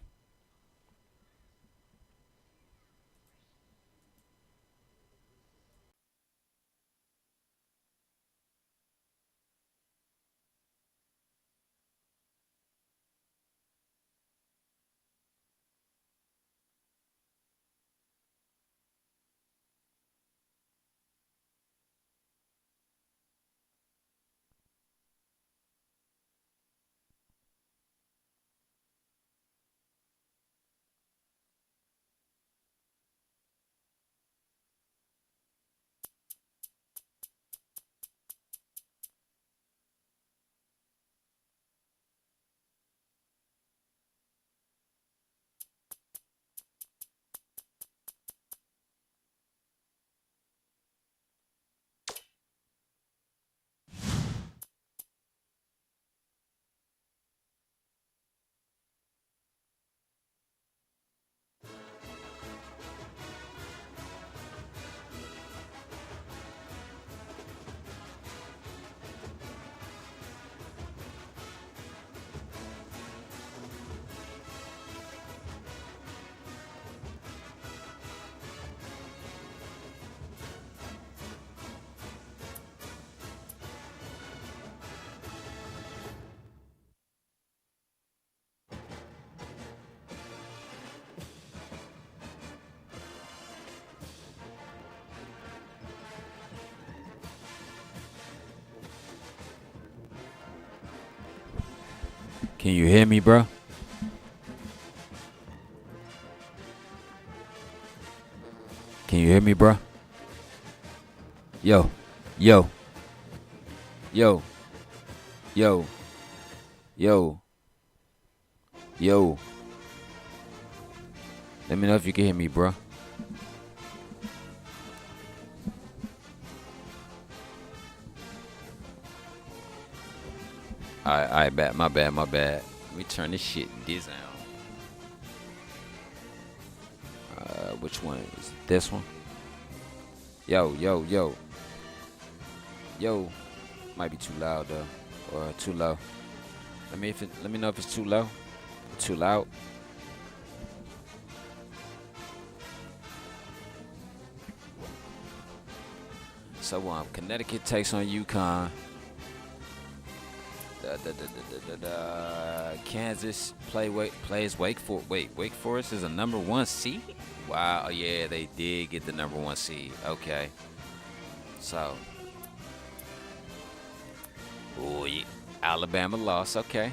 [SPEAKER 6] Can you hear me, bro? Can you hear me, bro? Yo, yo, yo, yo, yo, yo. Let me know if you can hear me, bro. Alright, my bad. Let me turn this shit down. Which one is it? This one? Yo. Might be too loud though, or too low. Let me know if it's too low, too loud. So Connecticut takes on UConn. Kansas plays Wake Forest. Wake Forest is a number 1 seed? Wow, yeah, they did get the number 1 seed. Okay. So, yeah. Alabama lost. Okay.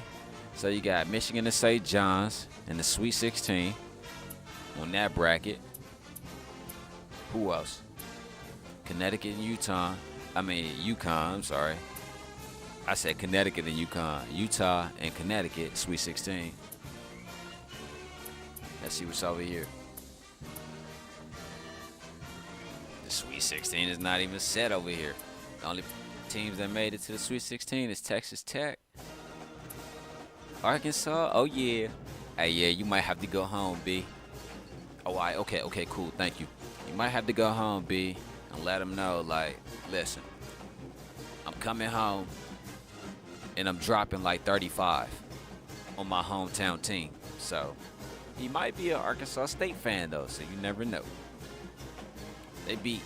[SPEAKER 6] So you got Michigan and St. John's in the Sweet 16 on that bracket. Who else? Connecticut and UConn. I'm sorry. I said Connecticut and UConn. Utah and Connecticut, Sweet 16. Let's see what's over here. The Sweet 16 is not even set over here. The only teams that made it to the Sweet 16 is Texas Tech, Arkansas. Oh, yeah. Hey, yeah, you might have to go home, B. Oh, okay, cool. Thank you. You might have to go home, B, and let them know, like, listen, I'm coming home. And I'm dropping like 35 on my hometown team. So he might be an Arkansas State fan though, so you never know. They beat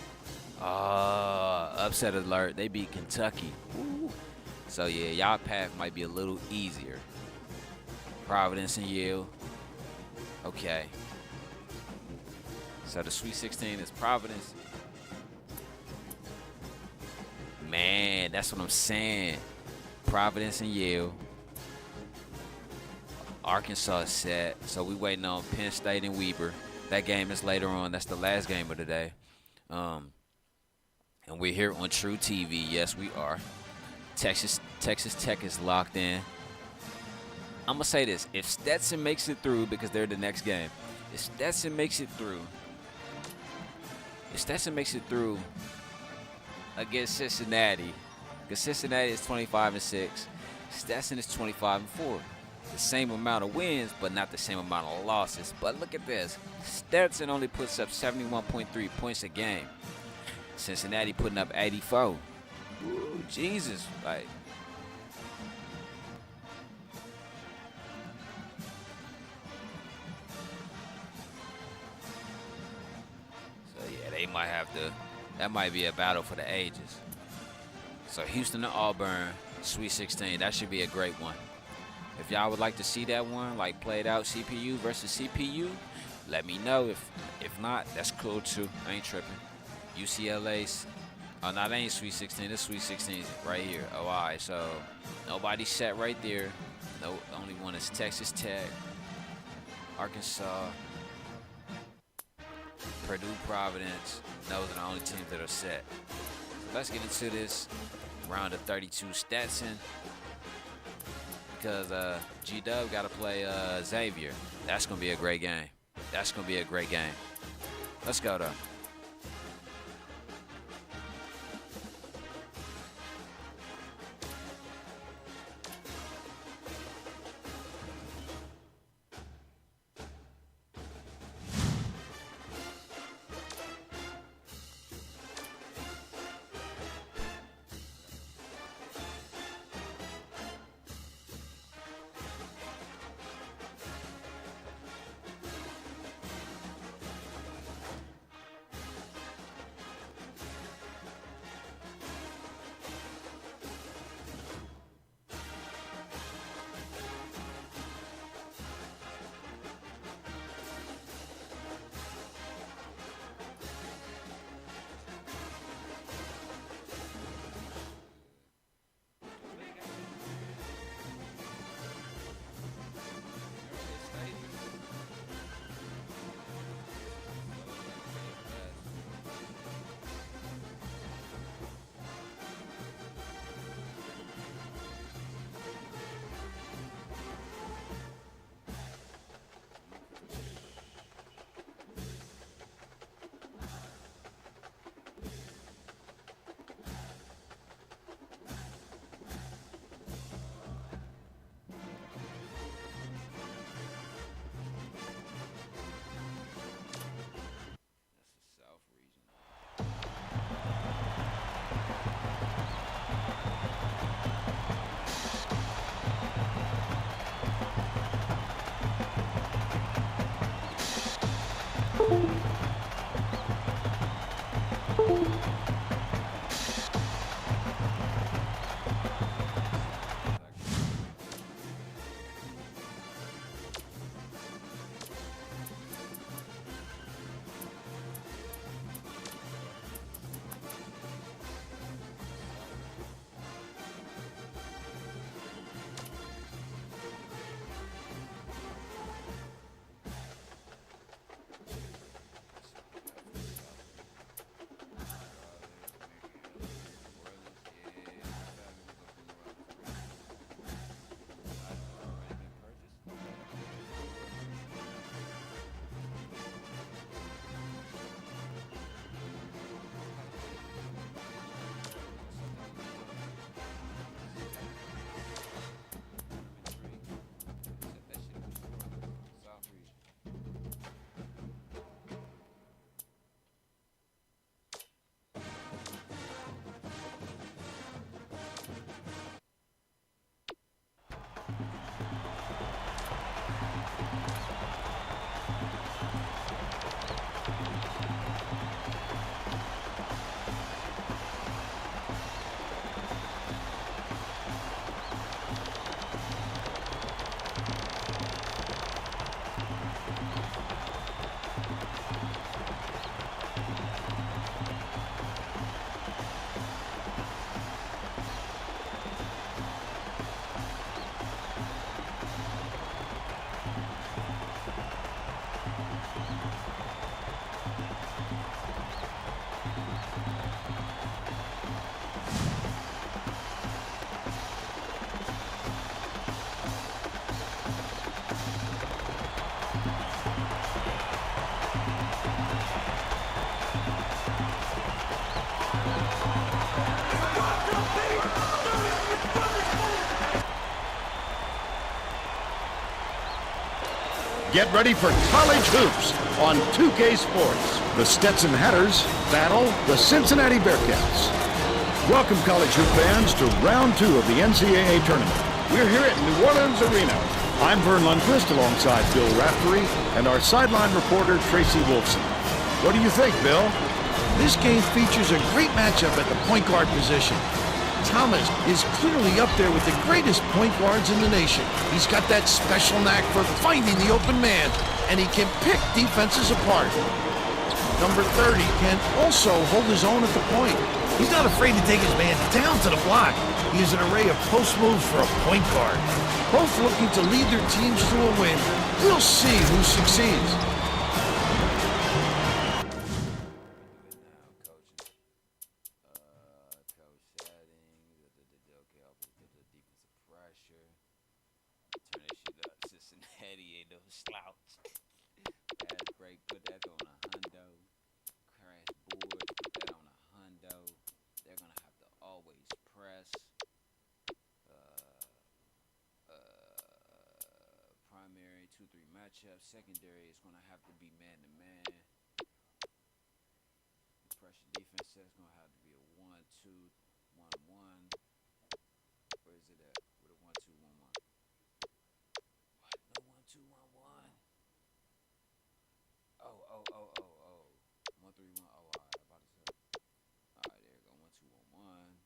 [SPEAKER 6] upset alert. They beat Kentucky. Woo. So yeah, y'all path might be a little easier. Providence and Yale. Okay. So the Sweet 16 is Providence. Man, that's what I'm saying. Providence and Yale. Arkansas is set. So we waiting on Penn State and Weber. That game is later on. That's the last game of the day. And we're here on TruTV. Yes, we are. Texas Tech is locked in. I'm going to say this. If Stetson makes it through, because they're the next game. If Stetson makes it through against Cincinnati, because Cincinnati is 25-6, Stetson is 25-4. The same amount of wins, but not the same amount of losses. But look at this. Stetson only puts up 71.3 points a game. Cincinnati putting up 84. Ooh, Jesus, like. So yeah, they might have to. That might be a battle for the ages. So Houston and Auburn, Sweet 16. That should be a great one. If y'all would like to see that one, like played out CPU versus CPU, let me know. If not, that's cool too. I ain't tripping. UCLA's, oh, no, that ain't Sweet 16. This Sweet 16 is right here. Oh, all right. So nobody's set right there. No, only one is Texas Tech, Arkansas, Purdue, Providence. Those are the only teams that are set. So let's get into this round of 32 Stetson. Because G-Dub got to play Xavier. That's going to be a great game. That's going to be a great game. Let's go, though.
[SPEAKER 1] Get ready for college hoops on 2K Sports. The Stetson Hatters battle the Cincinnati Bearcats. Welcome, college hoop fans, to round 2 of the NCAA tournament. We're here at New Orleans Arena. I'm Vern Lundquist alongside Bill Raftery and our sideline reporter, Tracy Wolfson. What do you think, Bill?
[SPEAKER 2] This game features a great matchup at the point guard position. Thomas is clearly up there with the greatest point guards in the nation. He's got that special knack for finding the open man, and he can pick defenses apart. Number 30 can also hold his own at the point. He's not afraid to take his man down to the block. He has an array of post moves for a point guard. Both looking to lead their teams to a win. We'll see who succeeds.
[SPEAKER 6] Primary 2-3 matchup. Secondary is going to have to be man-to-man. Pressure defense is going to have to be a 1-2, 1-1. Where is it at? With a 1-2, 1-1. What? No 1-2, 1-1. Oh. 1-3, 1. Oh, all right. About to say. All right, there you go. 1-2, 1-1.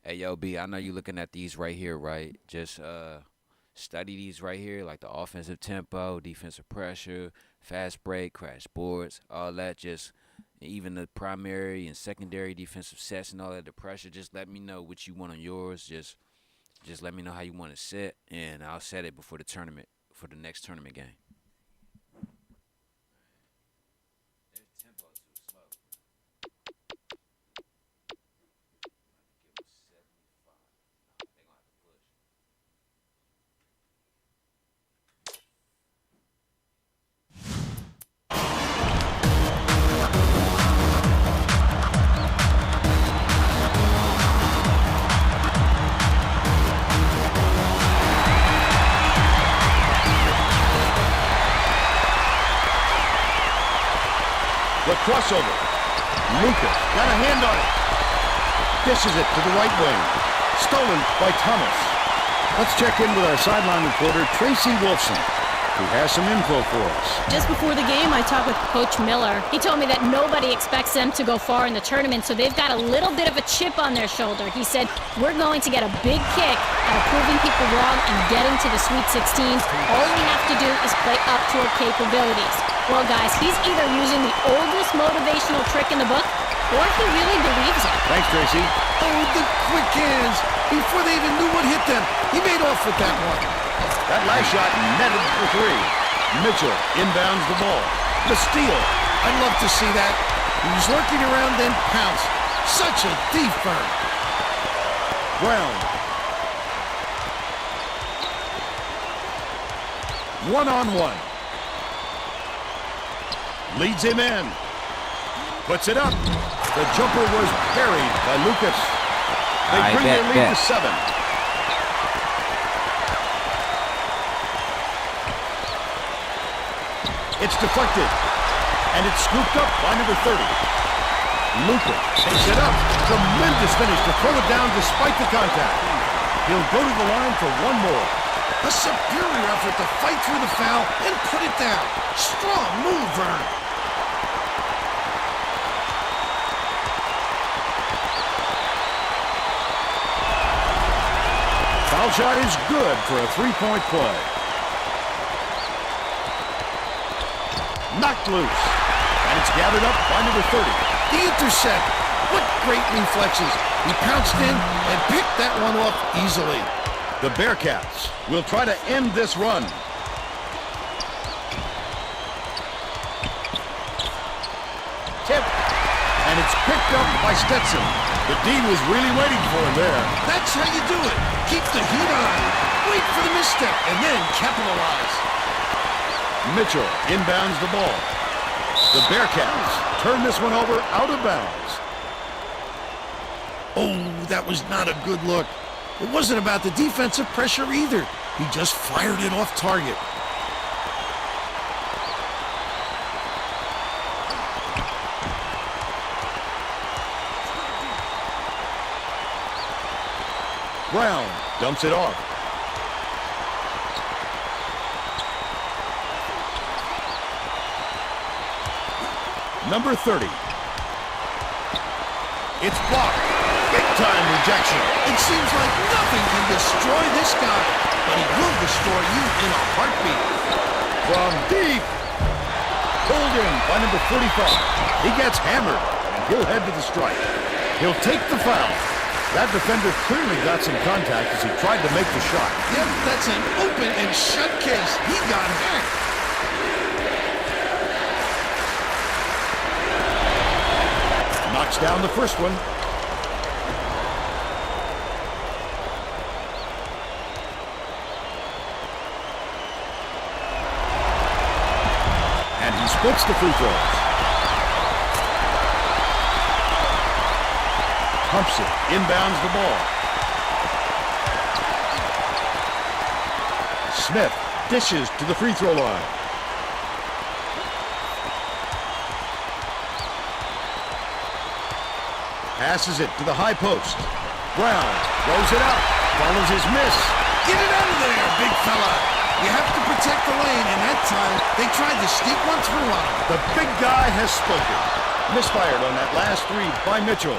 [SPEAKER 6] Hey, yo, B, I know you looking at these right here, right? Just study these right here, like the offensive tempo, defensive pressure, fast break, crash boards, all that. Just even the primary and secondary defensive sets and all that, the pressure. Just let me know what you want on yours. Just let me know how you want to set, and I'll set it before the tournament, for the next tournament game.
[SPEAKER 1] The crossover. Lucas got a hand on it. Dishes it to the right wing. Stolen by Thomas. Let's check in with our sideline reporter, Tracy Wolfson, who has some info for us.
[SPEAKER 3] Just before the game, I talked with Coach Miller. He told me that nobody expects them to go far in the tournament, so they've got a little bit of a chip on their shoulder. He said, we're going to get a big kick out of proving people wrong and getting to the Sweet 16s. All we have to do is play up to our capabilities. Well, guys, he's either using the oldest motivational trick in the book, or he really believes it.
[SPEAKER 1] Thanks, Tracy.
[SPEAKER 2] Oh, the quick hands. Before they even knew what hit them, he made off with that one.
[SPEAKER 1] That last shot netted for 3. Mitchell inbounds the ball.
[SPEAKER 2] The steal. I'd love to see that. He was lurking around, then pounced. Such a defense.
[SPEAKER 1] Brown. One-on-one. Leads him in. Puts it up. The jumper was buried by Lucas. They bring their lead to 7. It's deflected. And it's scooped up by number 30. Lucas takes it up. Tremendous finish to throw it down despite the contact. He'll go to the line for one more.
[SPEAKER 2] A superior effort to fight through the foul and put it down. Strong move, Vern.
[SPEAKER 1] Foul shot is good for a 3-point play. Knocked loose. And it's gathered up by number 30.
[SPEAKER 2] The intercept. What great reflexes. He pounced in and picked that one off easily.
[SPEAKER 1] The Bearcats will try to end this run. Tip. And it's picked up by Stetson. The D was really waiting for him there.
[SPEAKER 2] That's how you do it. Keep the heat on. Wait for the misstep and then capitalize.
[SPEAKER 1] Mitchell inbounds the ball. The Bearcats turn this one over out of bounds.
[SPEAKER 2] Oh, that was not a good look. It wasn't about the defensive pressure either. He just fired it off target.
[SPEAKER 1] Brown dumps it off. Number 30. It's blocked. Big-time rejection.
[SPEAKER 2] It seems like nothing can destroy this guy, but he will destroy you in a heartbeat.
[SPEAKER 1] From deep. Pulled in by number 45. He gets hammered, and he'll head to the strike. He'll take the foul. That defender clearly got some contact as he tried to make the shot.
[SPEAKER 2] Yep, that's an open and shut case. He got hacked.
[SPEAKER 1] Knocks down the first one. And he splits the free throws. Pumps it, inbounds the ball. Smith dishes to the free throw line. Passes it to the high post. Brown throws it out, follows his miss.
[SPEAKER 2] Get it out of there, big fella. You have to protect the lane, and that time they tried to sneak one through on him.
[SPEAKER 1] The big guy has spoken. Misfired on that last three by Mitchell.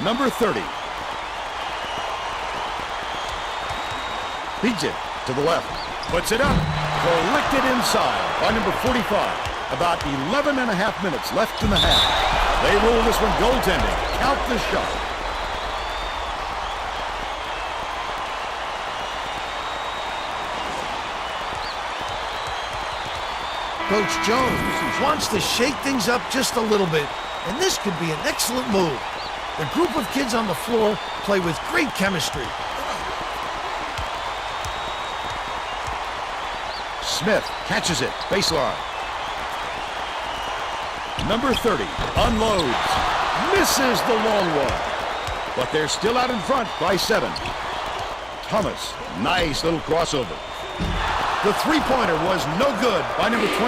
[SPEAKER 1] Number 30. Feeds it to the left. Puts it up. Collected inside by number 45. About 11 and a half minutes left in the half. They rule this one goaltending. Count the shot.
[SPEAKER 2] Coach Jones wants to shake things up just a little bit, and this could be an excellent move. The group of kids on the floor play with great chemistry.
[SPEAKER 1] Smith catches it, baseline. Number 30 unloads, misses the long one, but they're still out in front by 7. Thomas, nice little crossover. The three-pointer was no good by number 24.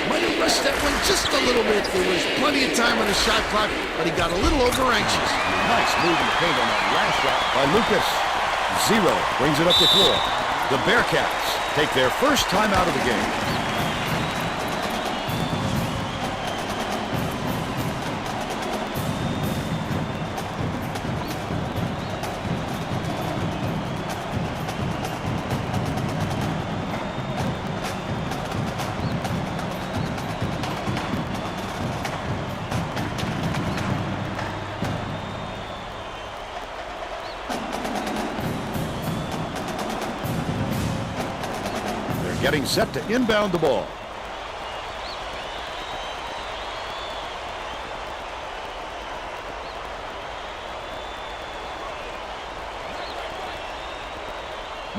[SPEAKER 2] Might have rushed that one just a little bit. There was plenty of time on the shot clock, but he got a little over-anxious.
[SPEAKER 1] Nice move in the paint on that last shot by Lucas. 0 brings it up the floor. The Bearcats take their first time out of the game. Getting set to inbound the ball.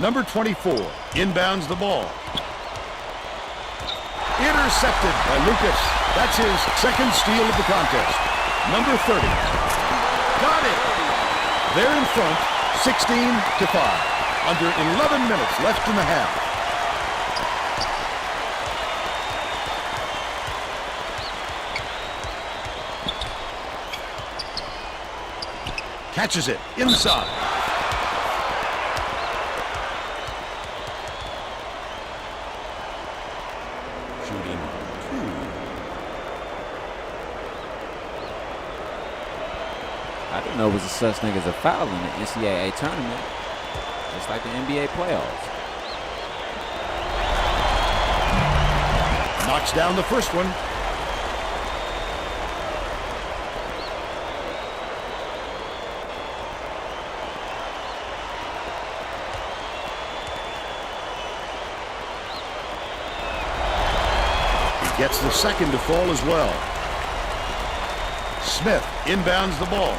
[SPEAKER 1] Number 24 inbounds the ball. Intercepted by Lucas. That's his second steal of the contest. Number 30. Got it. They're in front, 16-5. Under 11 minutes left in the half. Catches it inside. Shooting 2.
[SPEAKER 6] I didn't know it was a such thing as a foul in the NCAA tournament. Just like the NBA playoffs.
[SPEAKER 1] Knocks down the first one. Gets the second to fall as well. Smith inbounds the ball.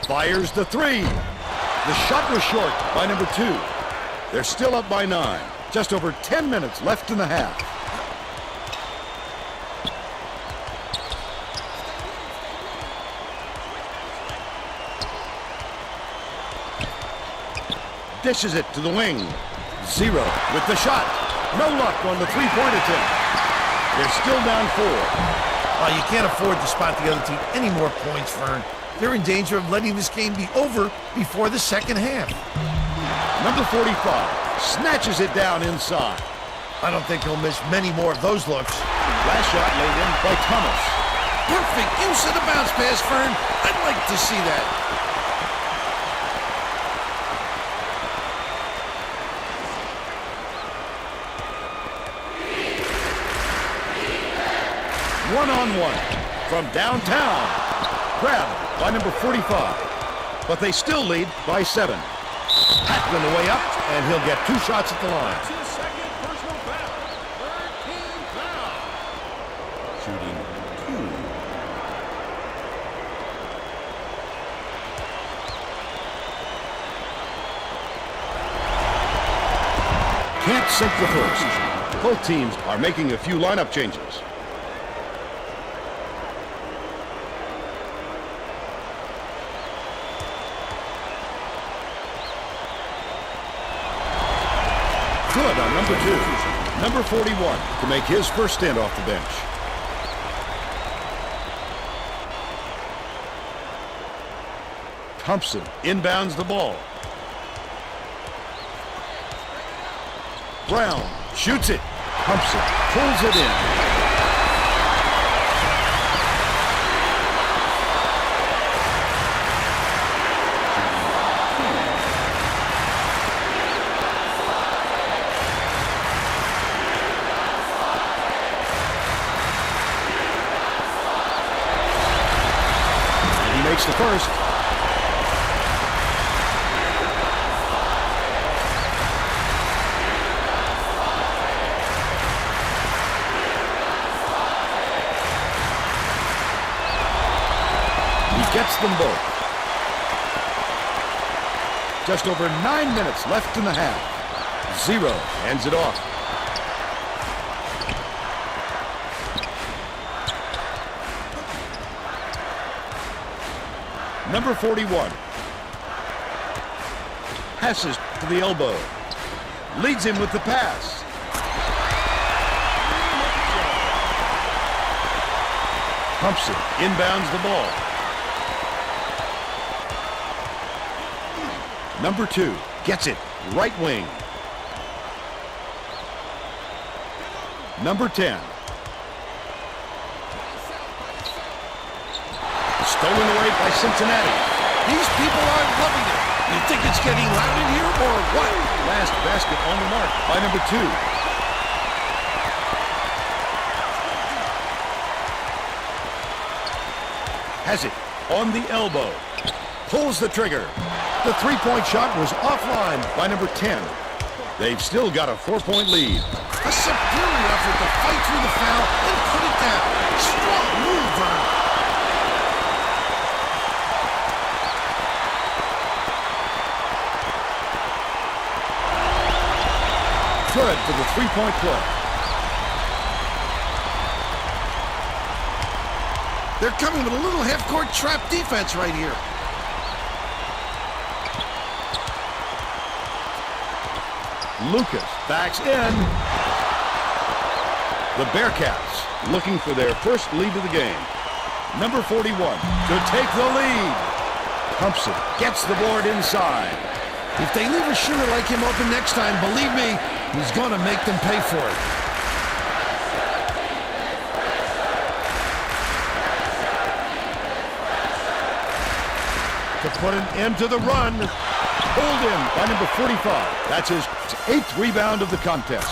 [SPEAKER 1] Fires the 3. The shot was short by number 2. They're still up by 9. Just over 10 minutes left in the half. Dishes it to the wing. 0 with the shot. No luck on the three-point attempt. They're still down 4.
[SPEAKER 2] You can't afford to spot the other team any more points, Vern. They're in danger of letting this game be over before the second half.
[SPEAKER 1] Number 45 snatches it down inside.
[SPEAKER 2] I don't think he'll miss many more of those looks.
[SPEAKER 1] Last shot laid in by Thomas.
[SPEAKER 2] Perfect use of the bounce pass, Vern. I'd like to see that.
[SPEAKER 1] One-on-one from downtown. Grabbed by number 45. But they still lead by 7. Hackman the way up, and he'll get 2 shots at the line.
[SPEAKER 5] Second personal foul. Third team foul.
[SPEAKER 1] Shooting 2. Can't sink the first. Both teams are making a few lineup changes. Good on number 2. Number 41 to make his first stand off the bench. Thompson inbounds the ball. Brown shoots it. Thompson pulls it in. Makes the first. He gets them both. Just over 9 minutes left in the half. 0 ends it off. Number 41 passes to the elbow, leads him with the pass. Thompson inbounds the ball. Number 2 gets it, right wing. Number 10. Stolen away by Cincinnati.
[SPEAKER 2] These people are loving it. You think it's getting loud in here or what?
[SPEAKER 1] Last basket on the mark by number 2. Has it on the elbow. Pulls the trigger. The three-point shot was offline by number 10. They've still got a 4-point lead.
[SPEAKER 2] A superior effort to fight through the foul and put it down. Strong move, Vern.
[SPEAKER 1] Good for the three-point play.
[SPEAKER 2] They're coming with a little half-court trap defense right here.
[SPEAKER 1] Lucas backs in. The Bearcats looking for their first lead of the game. Number 41 to take the lead. Thompson gets the board inside.
[SPEAKER 2] If they leave a shooter like him open next time, believe me, he's going to make them pay for it.
[SPEAKER 1] To put an end to the run. Pulled in by number 45. That's his 8th rebound of the contest.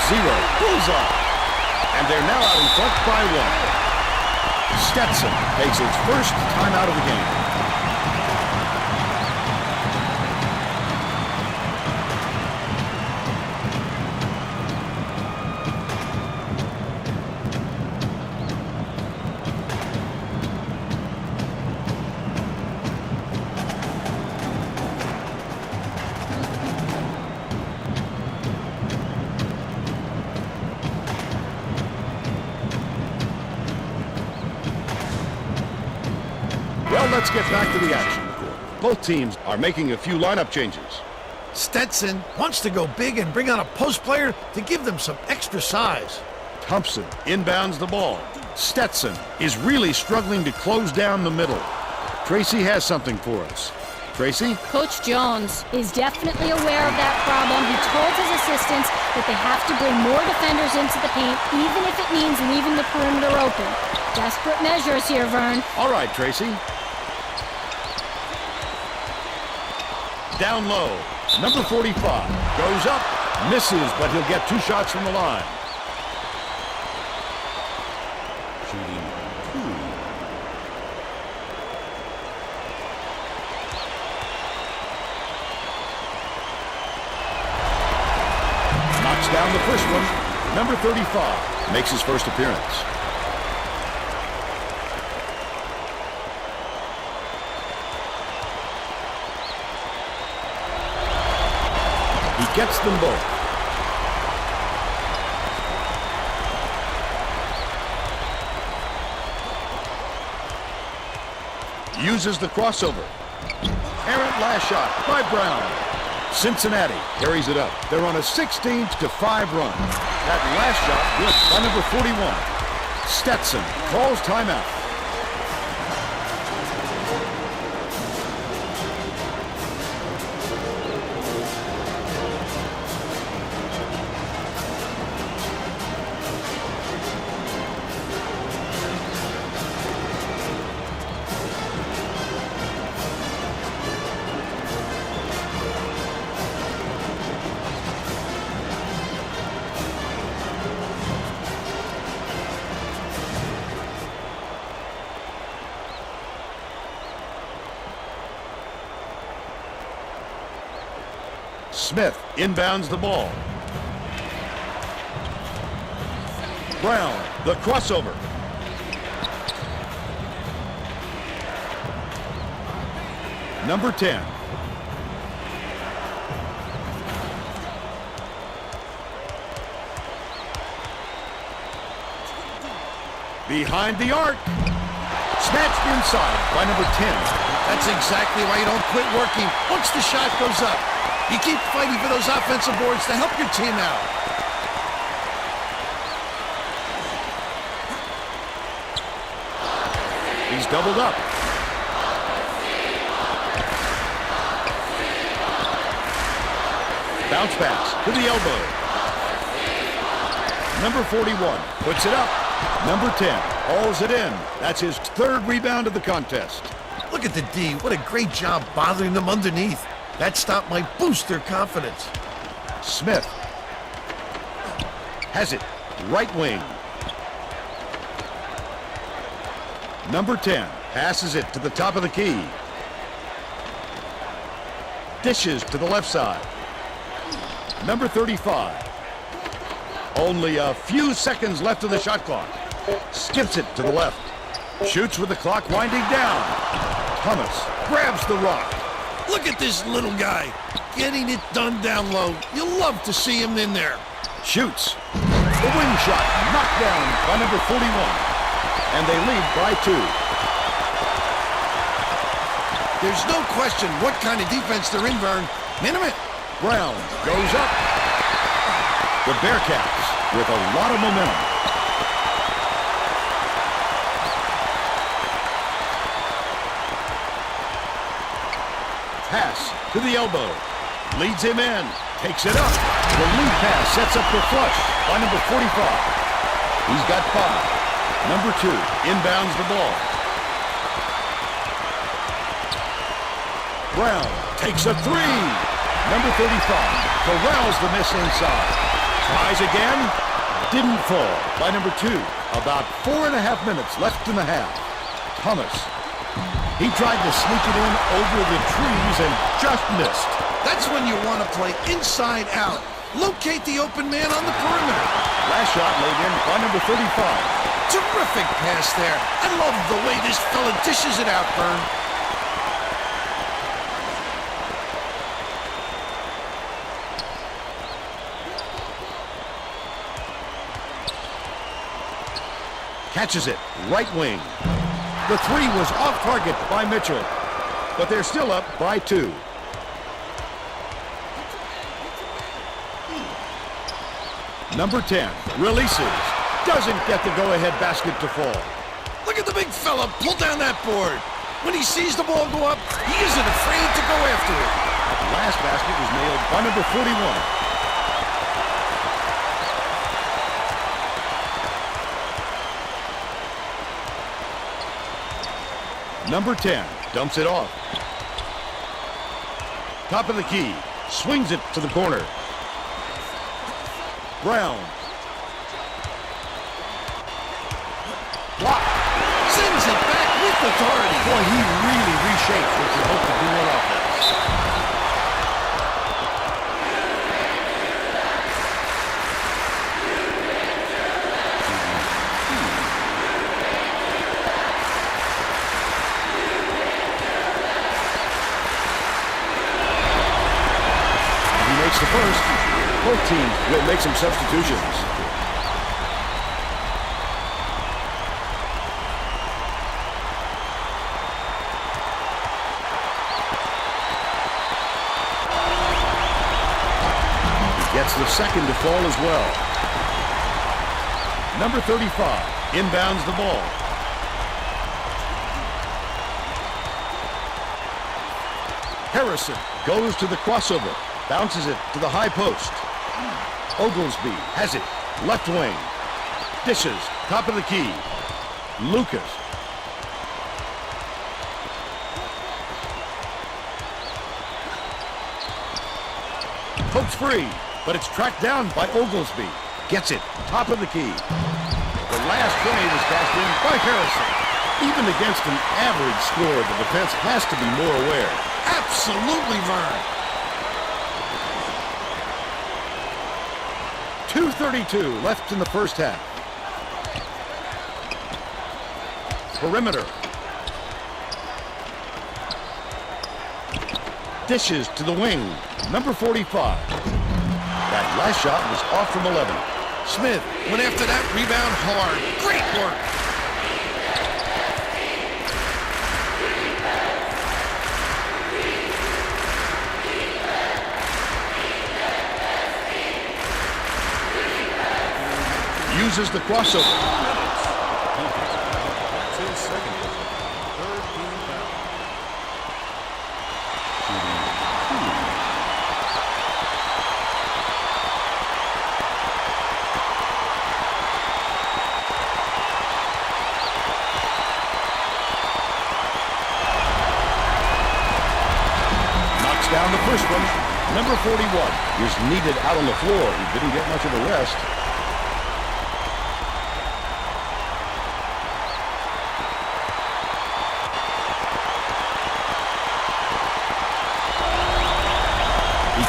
[SPEAKER 1] 0 bullseye. And they're now out in front by 1. Stetson takes his first timeout of the game. Well, let's get back to the action. Both teams are making a few lineup changes.
[SPEAKER 2] Stetson wants to go big and bring on a post player to give them some extra size.
[SPEAKER 1] Thompson inbounds the ball. Stetson is really struggling to close down the middle. Tracy has something for us. Tracy?
[SPEAKER 3] Coach Jones is definitely aware of that problem. He told his assistants that they have to bring more defenders into the paint, even if it means leaving the perimeter open. Desperate measures here, Vern.
[SPEAKER 1] All right, Tracy. Down low. Number 45 goes up, misses, but he'll get 2 shots from the line. Shooting 2. Knocks down the first one. Number 35 makes his first appearance. He gets them both. Uses the crossover. Errant last shot by Brown. Cincinnati carries it up. They're on a 16-5 run. That last shot good by number 41. Stetson calls timeout. Smith inbounds the ball. Brown, the crossover. Number 10. Behind the arc. Snatched inside by number 10.
[SPEAKER 2] That's exactly why you don't quit working once the shot goes up. You keep fighting for those offensive boards to help your team out.
[SPEAKER 1] He's doubled up. Bounce pass to the elbow. Number 41 puts it up. Number 10 hauls it in. That's his 3rd rebound of the contest.
[SPEAKER 2] Look at the D. What a great job bothering them underneath. That stop might boost their confidence.
[SPEAKER 1] Smith has it. Right wing. Number 10 passes it to the top of the key. Dishes to the left side. Number 35. Only a few seconds left of the shot clock. Skips it to the left. Shoots with the clock winding down. Thomas grabs the rock.
[SPEAKER 2] Look at this little guy, getting it done down low. You'll love to see him in there.
[SPEAKER 1] Shoots. The wing shot knocked down by number 41. And they lead by 2.
[SPEAKER 2] There's no question what kind of defense they're in, Vern. Minute.
[SPEAKER 1] Brown goes up. The Bearcats with a lot of momentum. Pass to the elbow. Leads him in. Takes it up. The lead pass sets up the flush by number 45. He's got 5. Number 2 inbounds the ball. Brown takes a 3. Number 35 corrals the miss inside. Tries again. Didn't fall by number 2. About 4.5 minutes left in the half. Thomas. He tried to sneak it in over the trees and just missed.
[SPEAKER 2] That's when you want to play inside out. Locate the open man on the perimeter.
[SPEAKER 1] Last shot laid in by number 35.
[SPEAKER 2] Terrific pass there. I love the way this fella dishes it out, Vern.
[SPEAKER 1] Catches it. Right wing. The 3 was off target by Mitchell. But they're still up by 2. Number 10 releases. Doesn't get the go-ahead basket to fall.
[SPEAKER 2] Look at the big fella pull down that board. When he sees the ball go up, he isn't afraid to go after it.
[SPEAKER 1] The last basket was nailed by number 41. Number 10 dumps it off. Top of the key. Swings it to the corner. Brown. Block.
[SPEAKER 2] Sends it back with authority.
[SPEAKER 1] Boy, he really reshapes what you hope to do on offense. He makes the first. Both teams will make some substitutions. Gets the second to fall as well. Number 35 inbounds the ball. Harrison goes to the crossover. Bounces it to the high post. Oglesby has it. Left wing. Dishes. Top of the key. Lucas. Pokes free, but it's tracked down by Oglesby. Gets it. Top of the key. The last play was cashed in by Harrison. Even against an average score, the defense has to be more aware.
[SPEAKER 2] Absolutely, Vern.
[SPEAKER 1] 2:32 left in the first half. Perimeter. Dishes to the wing. Number 45. That last shot was off from 11.
[SPEAKER 2] Smith went after that rebound hard. Great work.
[SPEAKER 1] Uses the crossover. Knocks down the first one. Number 41 is needed out on the floor. He didn't get much of a rest.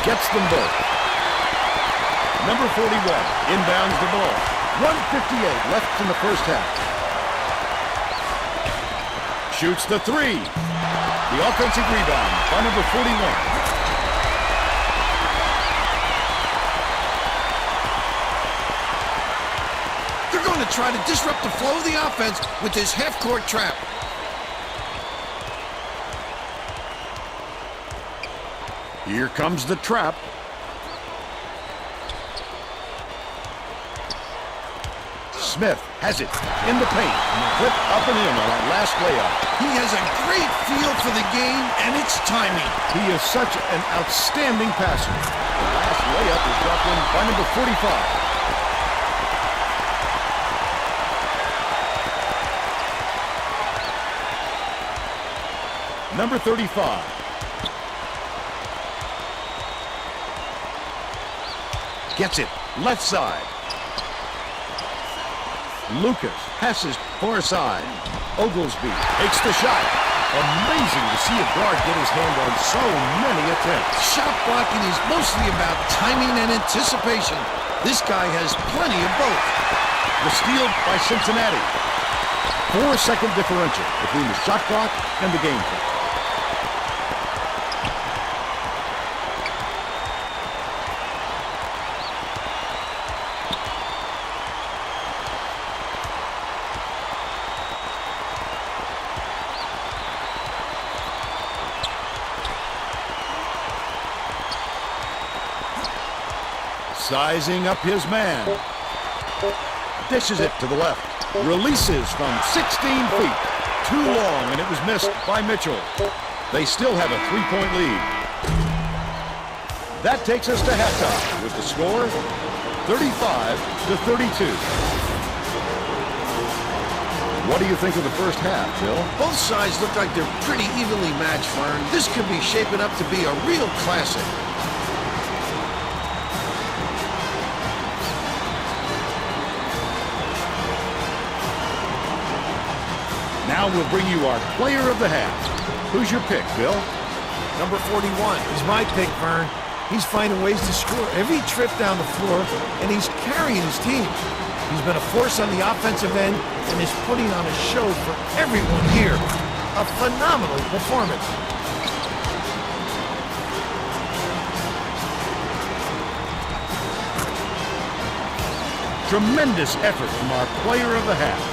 [SPEAKER 1] Gets them both. Number 41 inbounds the ball. 1:58 left in the first half. Shoots the three. The offensive rebound by number 41.
[SPEAKER 2] They're going to try to disrupt the flow of the offense with this half-court trap.
[SPEAKER 1] Here comes the trap. Smith has it in the paint. Flip up and in on that last layup.
[SPEAKER 2] He has a great feel for the game and its timing.
[SPEAKER 1] He is such an outstanding passer. The last layup is dropped in by number 45. Number 35. Gets it. Left side. Lucas passes far side. Oglesby takes the shot. Amazing to see a guard get his hand on so many attempts.
[SPEAKER 2] Shot blocking is mostly about timing and anticipation. This guy has plenty of both.
[SPEAKER 1] The steal by Cincinnati. 4-second differential between the shot clock and the game clock. Sizing up his man. Dishes it to the left. Releases from 16 feet. Too long, and it was missed by Mitchell. They still have a 3-point lead. That takes us to halftime with the score 35-32. What do you think of the first half, Bill?
[SPEAKER 2] Both sides look like they're pretty evenly matched, Vern. This could be shaping up to be a real classic.
[SPEAKER 1] Now we'll bring you our player of the half. Who's your pick, Bill?
[SPEAKER 2] Number 41 is my pick, Vern. He's finding ways to score every trip down the floor, and he's carrying his team. He's been a force on the offensive end and is putting on a show for everyone here. A phenomenal performance.
[SPEAKER 1] Tremendous effort from our player of the half.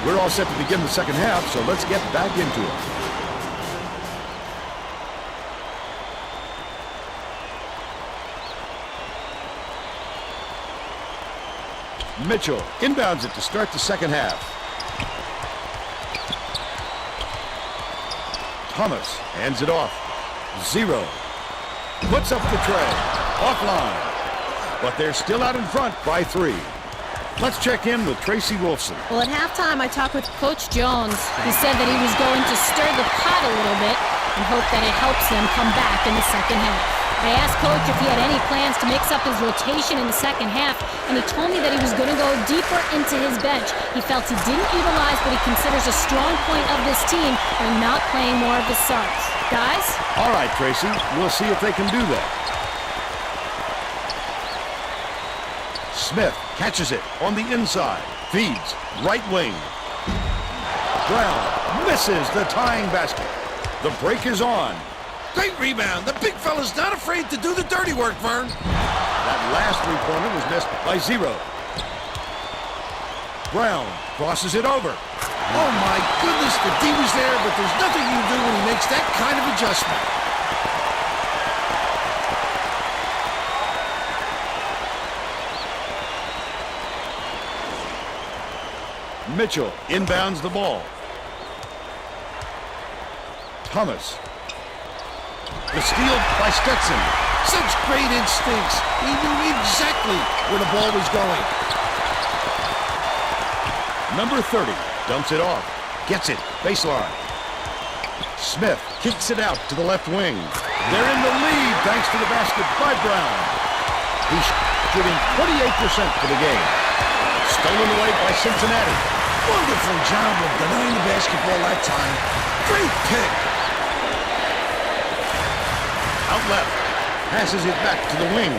[SPEAKER 1] We're all set to begin the second half, so let's get back into it. Mitchell inbounds it to start the second half. Thomas hands it off. Zero. Puts up the tray. Offline. But they're still out in front by 3. Let's check in with Tracy Wolfson.
[SPEAKER 3] Well, at halftime, I talked with Coach Jones. He said that he was going to stir the pot a little bit and hope that it helps them come back in the second half. I asked Coach if he had any plans to mix up his rotation in the second half, and he told me that he was going to go deeper into his bench. He felt he didn't utilize what he considers a strong point of this team by not playing more of his starts. Guys?
[SPEAKER 1] All right, Tracy. We'll see if they can do that. Smith catches it on the inside. Feeds right wing. Brown misses the tying basket. The break is on.
[SPEAKER 2] Great rebound. The big fella's not afraid to do the dirty work, Vern.
[SPEAKER 1] That last three-pointer was missed by 0. Brown crosses it over.
[SPEAKER 2] Oh, my goodness, the D was there, but there's nothing you can do when he makes that kind of adjustment.
[SPEAKER 1] Mitchell inbounds the ball. Thomas
[SPEAKER 2] The steal by Stetson. Such great instincts. He knew exactly where the ball was going.
[SPEAKER 1] Number 30 dumps it off. Gets it. Baseline. Smith kicks it out to the left wing. They're in the lead thanks to the basket by Brown. He's shooting 28% for the game. Stolen away by Cincinnati.
[SPEAKER 2] Wonderful job of denying the basketball that time. Great pick.
[SPEAKER 1] Out left. Passes it back to the wing.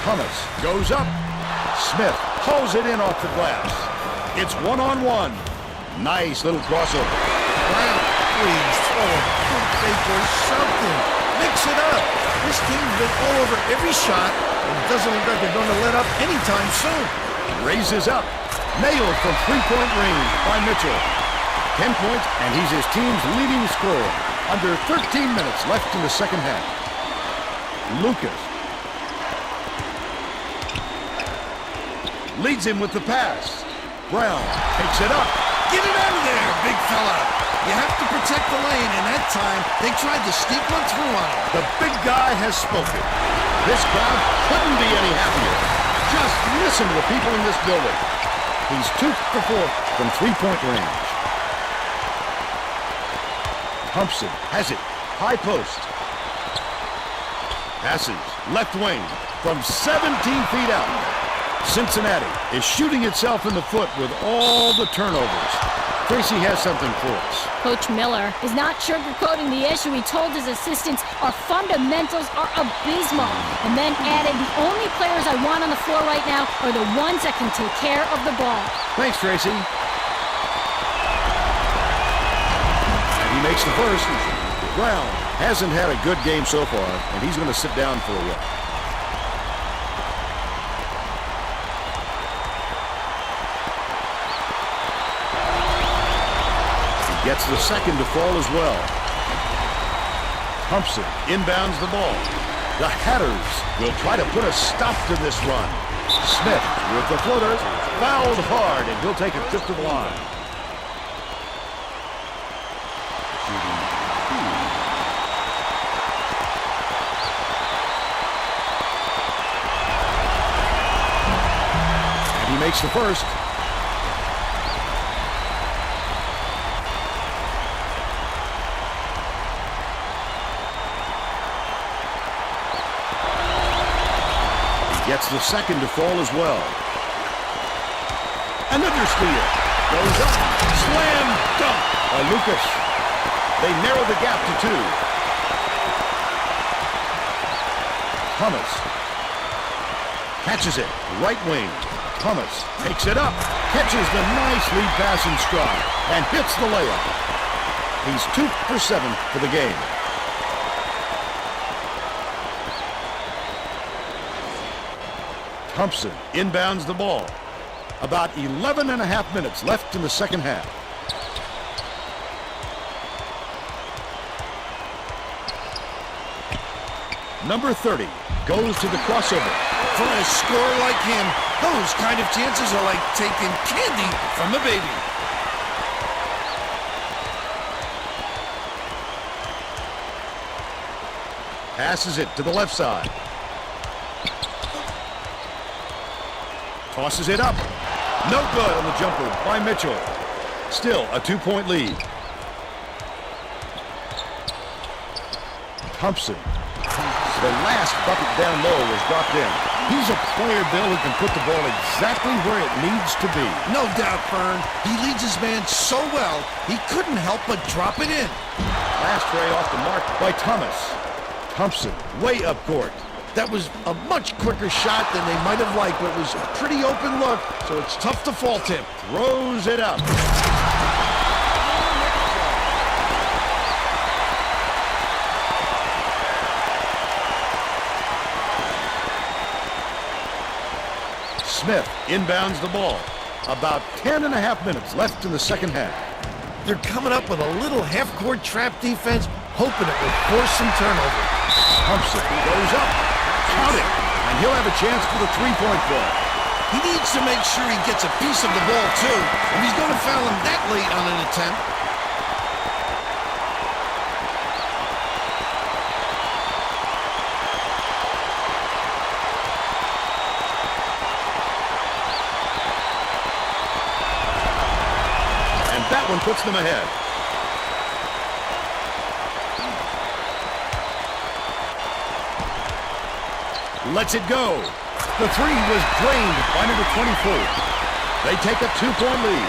[SPEAKER 1] Thomas goes up. Smith pulls it in off the glass. It's one-on-one. Nice little crossover.
[SPEAKER 2] Brown, please throw a pump fake or something. Mix it up. This team's been all over every shot, and it doesn't look like they're going to let up anytime soon.
[SPEAKER 1] Raises up. Nailed from three-point range by Mitchell. 10 points, and he's his team's leading scorer. Under 13 minutes left in the second half. Lucas leads him with the pass. Brown takes it up.
[SPEAKER 2] Get it out of there, big fella. You have to protect the lane, and that time they tried to sneak one through on him.
[SPEAKER 1] The big guy has spoken. This crowd couldn't be any happier. Just listen to the people in this building. He's 2 for 4 from three-point range. Thompson has it. High post. Passes left wing from 17 feet out. Cincinnati is shooting itself in the foot with all the turnovers. Tracy has something for us.
[SPEAKER 3] Coach Miller is not sugarcoating the issue. He told his assistants, our fundamentals are abysmal. And then added, the only players I want on the floor right now are the ones that can take care of the ball.
[SPEAKER 1] Thanks, Tracy. And he makes the first. Brown hasn't had a good game so far, and he's going to sit down for a while. Gets the second to fall as well. Thompson inbounds the ball. The Hatters will try to put a stop to this run. Smith with the floater, fouled hard, and he'll take a trip to the line. And he makes the first. Gets the second to fall as well. Another steal. Goes up. Slam dunk by Lucas. They narrow the gap to 2. Thomas catches it. Right wing. Thomas takes it up. Catches the nice lead pass in stride and hits the layup. He's 2 for 7 for the game. Thompson inbounds the ball. About 11 and a half minutes left in the second half. Number 30 goes to the crossover.
[SPEAKER 2] For a scorer like him, those kind of chances are like taking candy from a baby.
[SPEAKER 1] Passes it to the left side. Tosses it up. No good on the jumper by Mitchell. Still a 2-point lead. Thompson. The last bucket down low was dropped in. He's a player, Bill, who can put the ball exactly where it needs to be.
[SPEAKER 2] No doubt, Fern. He leads his man so well, he couldn't help but drop it in.
[SPEAKER 1] Last tray off the mark by Thomas. Thompson way up court.
[SPEAKER 2] That was a much quicker shot than they might have liked, but it was a pretty open look, so it's tough to fault him.
[SPEAKER 1] Throws it up. Smith inbounds the ball. About 10 and a half minutes left in the second half.
[SPEAKER 2] They're coming up with a little half-court trap defense, hoping it will force some turnover.
[SPEAKER 1] Thompson goes up. Count it, and he'll have a chance for the three-point ball.
[SPEAKER 2] He needs to make sure he gets a piece of the ball, too, if he's going to foul him that late on an attempt.
[SPEAKER 1] That one puts them ahead. Lets it go. The three was drained by number 24. They take a 2-point lead.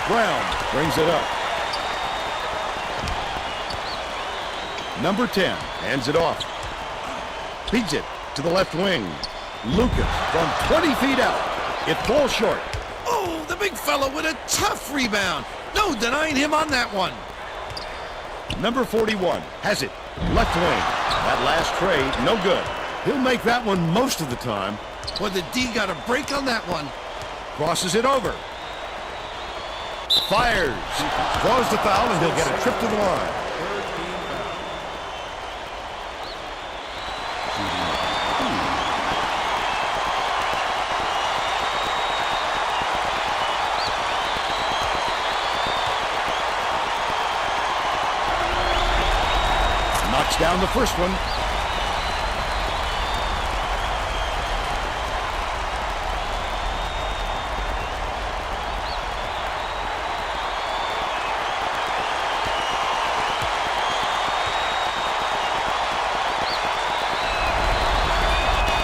[SPEAKER 1] Brown brings it up. Number 10 hands it off. Feeds it to the left wing. Lucas from 20 feet out. It falls short.
[SPEAKER 2] Oh, the big fella with a tough rebound. No denying him on that one.
[SPEAKER 1] Number 41 has it. Left wing. That last tray, no good. He'll make that one most of the time.
[SPEAKER 2] Well, the D got a break on that one.
[SPEAKER 1] Crosses it over. Fires. Draws the foul, and he'll get a trip to the line. Knocks down the first one.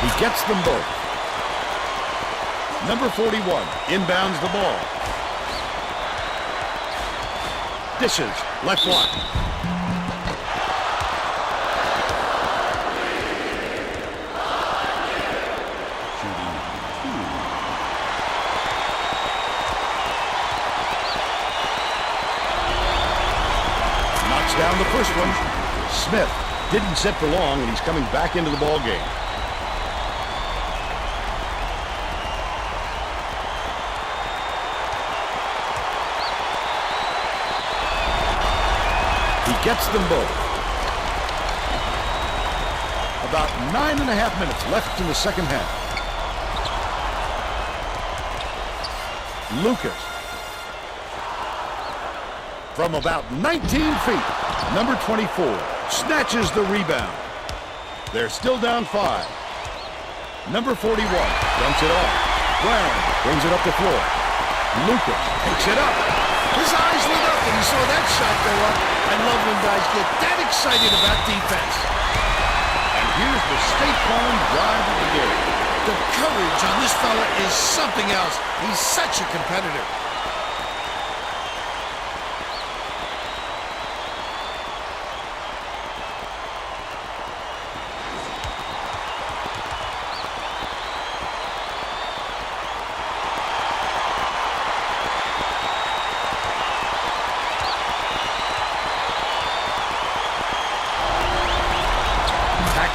[SPEAKER 1] He gets them both. Number 41 inbounds the ball. Dishes, left block. Knocks down the first one. Smith didn't sit for long, and he's coming back into the ball game. Gets them both. About 9.5 minutes left in the second half. Lucas. From about 19 feet, number 24 snatches the rebound. They're still down 5. Number 41 dumps it off. Brown brings it up the floor. Lucas takes it up.
[SPEAKER 2] His eyes lit up when he saw that shot go up. I love when guys get that excited about defense.
[SPEAKER 1] And here's the State Farm drive of the game.
[SPEAKER 2] The courage on this fella is something else. He's such a competitor.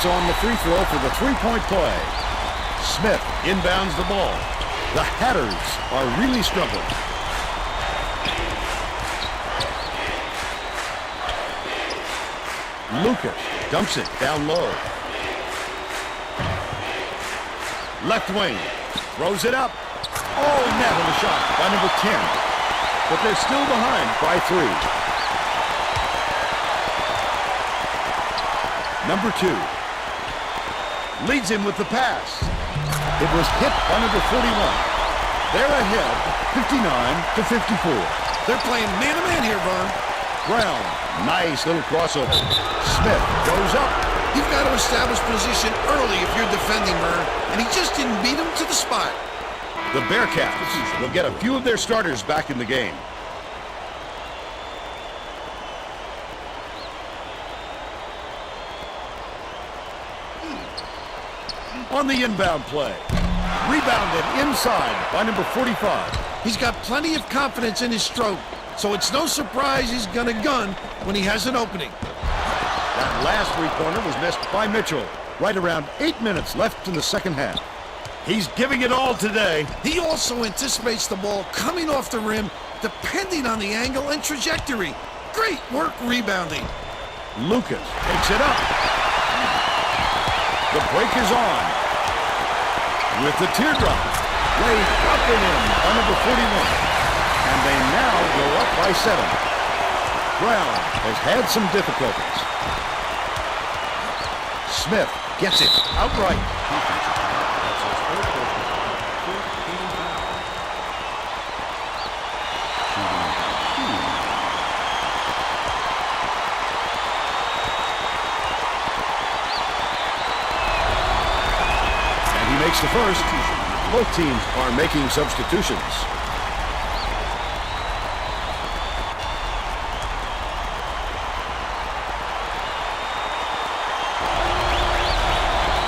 [SPEAKER 1] On the free throw for the three-point play. Smith inbounds the ball. The Hatters are really struggling. Lucas dumps it down low. Left wing. Throws it up. Oh, net on the shot by number 10. But they're still behind by 3. Number 2. Leads him with the pass. It was hit by number 41. They're ahead, 59-54.
[SPEAKER 2] They're playing man-to-man here, Vern.
[SPEAKER 1] Brown, nice little crossover. Smith goes up.
[SPEAKER 2] You've got to establish position early if you're defending, Vern, and he just didn't beat him to the spot.
[SPEAKER 1] The Bearcats will get a few of their starters back in the game. On the inbound play. Rebounded inside by number 45.
[SPEAKER 2] He's got plenty of confidence in his stroke, so it's no surprise he's gonna gun when he has an opening.
[SPEAKER 1] That last three-pointer was missed by Mitchell. Right around 8 minutes left in the second half. He's giving it all today.
[SPEAKER 2] He also anticipates the ball coming off the rim, depending on the angle and trajectory. Great work rebounding.
[SPEAKER 1] Lucas takes it up. The break is on. With the teardrop, laid up and in on number 41. And they now go up by 7. Brown has had some difficulties. Smith gets it outright. to first. Both teams are making substitutions.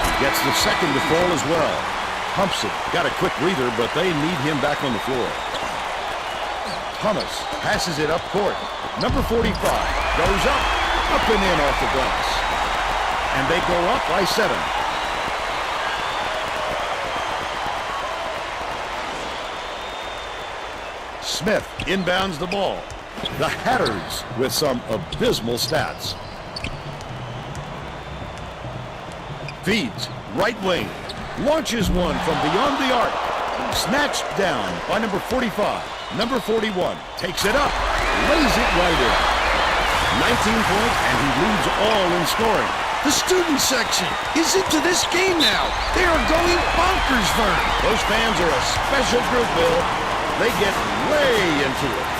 [SPEAKER 1] He gets the second to fall as well. Pumps it. Got a quick breather, but they need him back on the floor. Thomas passes it up court. Number 45 goes up and in off the glass. And they go up by 7. Smith inbounds the ball. The Hatters with some abysmal stats. Feeds right wing. Launches one from beyond the arc. Snatched down by number 45. Number 41 takes it up. Lays it right in. 19 points, and he leads all in scoring.
[SPEAKER 2] The student section is into this game now. They are going bonkers, Vern.
[SPEAKER 1] Those fans are a special group, Bill. They get way into it.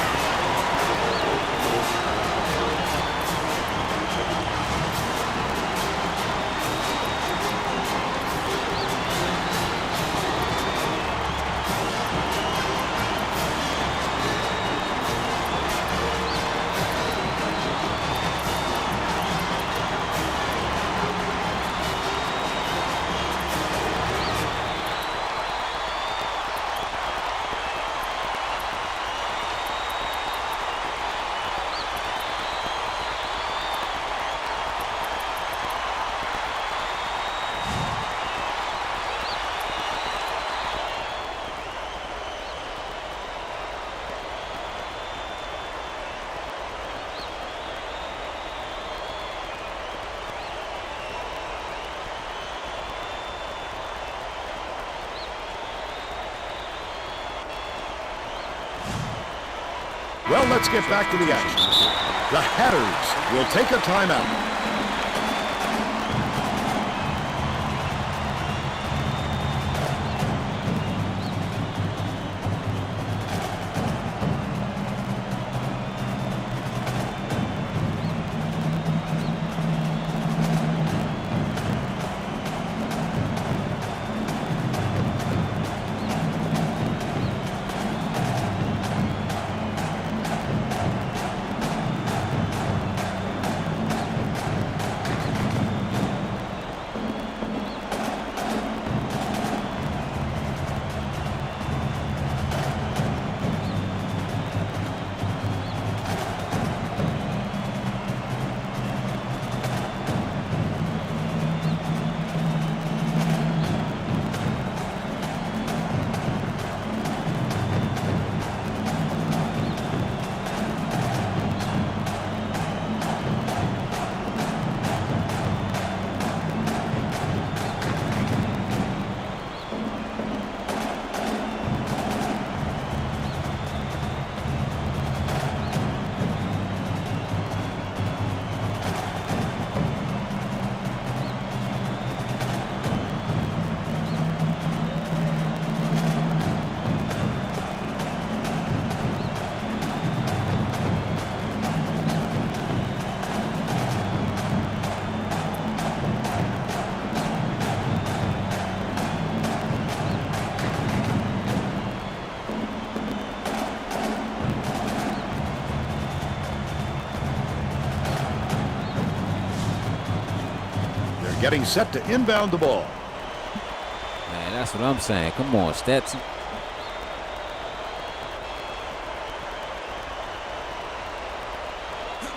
[SPEAKER 1] Well, let's get back to the action. The Hatters will take a timeout. Getting set to inbound the ball.
[SPEAKER 7] Man, that's what I'm saying. Come on, Stetson.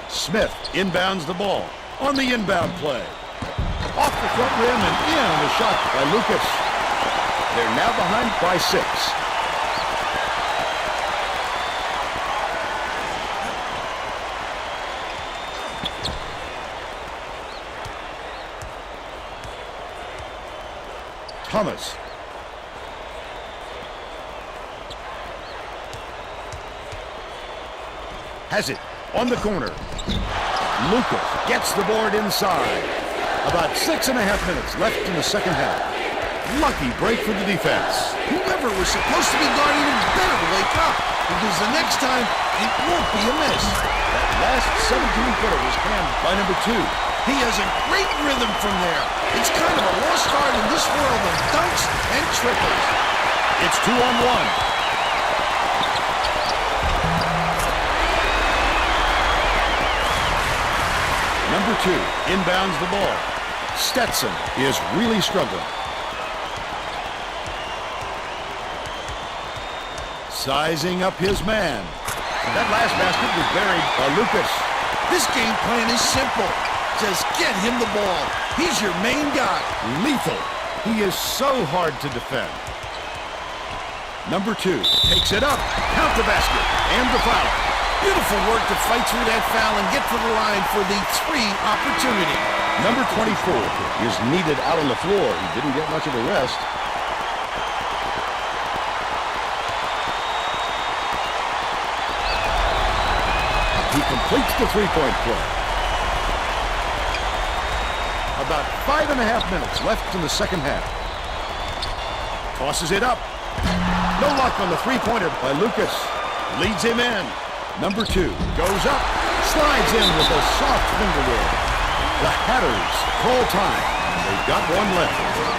[SPEAKER 1] Smith inbounds the ball on the inbound play. Off the front rim and in on the shot by Lucas. They're now behind by 6. Thomas. Has it on the corner. Lucas gets the board inside. About 6.5 minutes left in the second half. Lucky break for the defense.
[SPEAKER 2] Whoever was supposed to be guarding him better wake up, because the next time it won't be a miss.
[SPEAKER 1] That last 17-footer was canned by number 2.
[SPEAKER 2] He has a great rhythm from there. It's kind of a lost art in this world of dunks and triples.
[SPEAKER 1] It's 2-on-1. Number 2 inbounds the ball. Stetson is really struggling. Sizing up his man. That last basket was buried by Lucas.
[SPEAKER 2] This game plan is simple. Just get him the ball. He's your main guy.
[SPEAKER 1] Lethal. He is so hard to defend. Number 2 takes it up. Count the basket and the foul.
[SPEAKER 2] Beautiful work to fight through that foul and get to the line for the 3 opportunity.
[SPEAKER 1] Number 24 is needed out on the floor. He didn't get much of a rest. He completes the three-point play. About 5.5 minutes left in the second half. Tosses it up. No luck on the three-pointer by Lucas. Leads him in. Number 2 goes up. Slides in with a soft finger roll. The Hatters call time. They've got one left.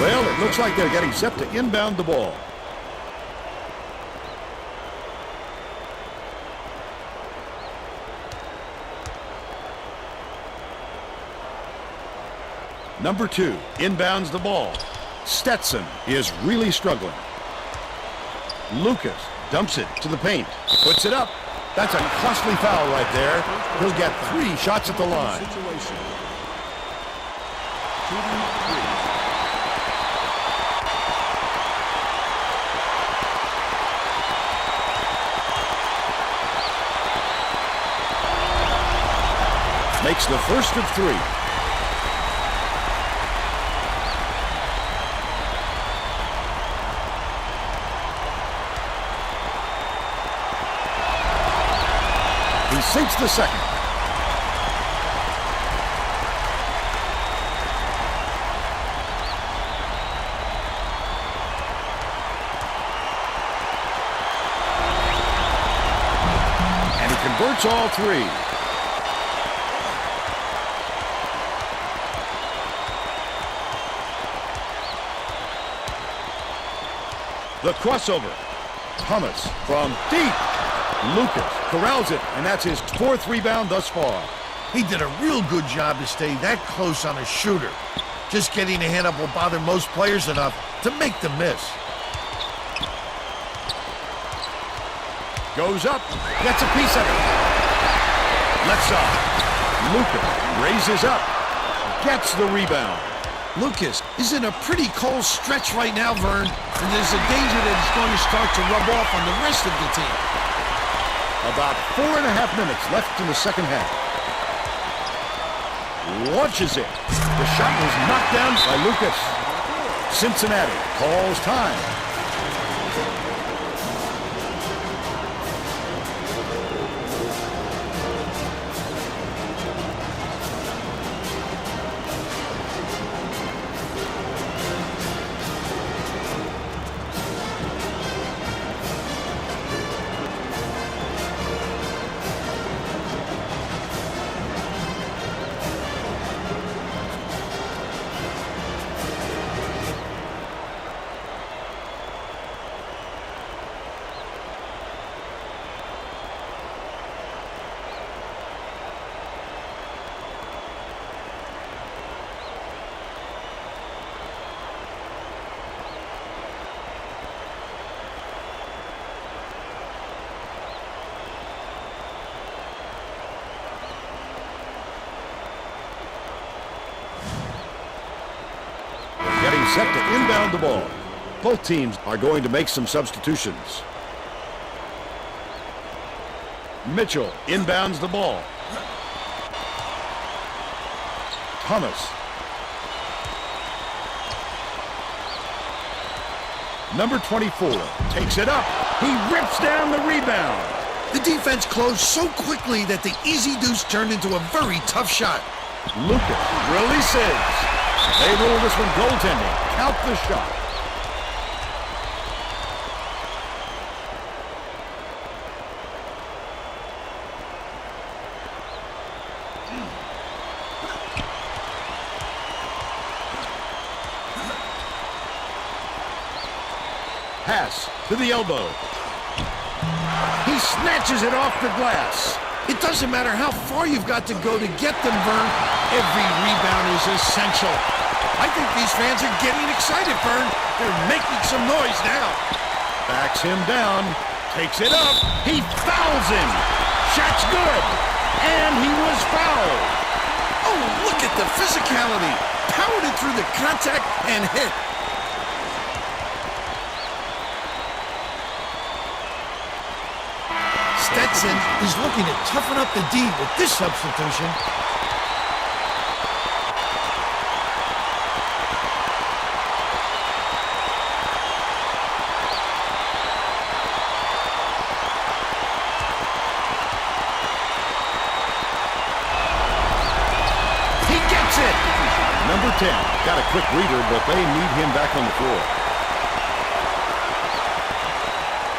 [SPEAKER 1] Well, it looks like they're getting set to inbound the ball. Number 2 inbounds the ball. Stetson is really struggling. Lucas dumps it to the paint. Puts it up. That's a costly foul right there. He'll get 3 shots at the line. Makes the first of 3. He sinks the second. And he converts all 3. The crossover. Thomas from deep. Lucas corrals it, and that's his 4th rebound thus far.
[SPEAKER 2] He did a real good job to stay that close on a shooter. Just getting a hand up will bother most players enough to make them miss.
[SPEAKER 1] Goes up, gets a piece of it. Left side. Lucas raises up, gets the rebound.
[SPEAKER 2] Lucas is in a pretty cold stretch right now, Vern, and there's a danger that it's going to start to rub off on the rest of the team.
[SPEAKER 1] About 4.5 minutes left in the second half. Launches it. The shot was knocked down by Lucas. Cincinnati calls time. set to inbound the ball. Both teams are going to make some substitutions. Mitchell inbounds the ball. Thomas. Number 24 takes it up. He rips down the rebound.
[SPEAKER 2] The defense closed so quickly that the easy deuce turned into a very tough shot.
[SPEAKER 1] Lucas releases. They rule this one goaltending. Count the shot. Pass to the elbow. He snatches it off the glass.
[SPEAKER 2] It doesn't matter how far you've got to go to get them, Vern. Every rebound is essential. I think these fans are getting excited, Vern. They're making some noise now.
[SPEAKER 1] Backs him down. Takes it up. He fouls him. Shot's good. And he was fouled.
[SPEAKER 2] Oh, look at the physicality. Powered it through the contact and hit. Stetson is looking to toughen up the D with this substitution.
[SPEAKER 1] He gets it! Number 10 got a quick reader, but they need him back on the floor.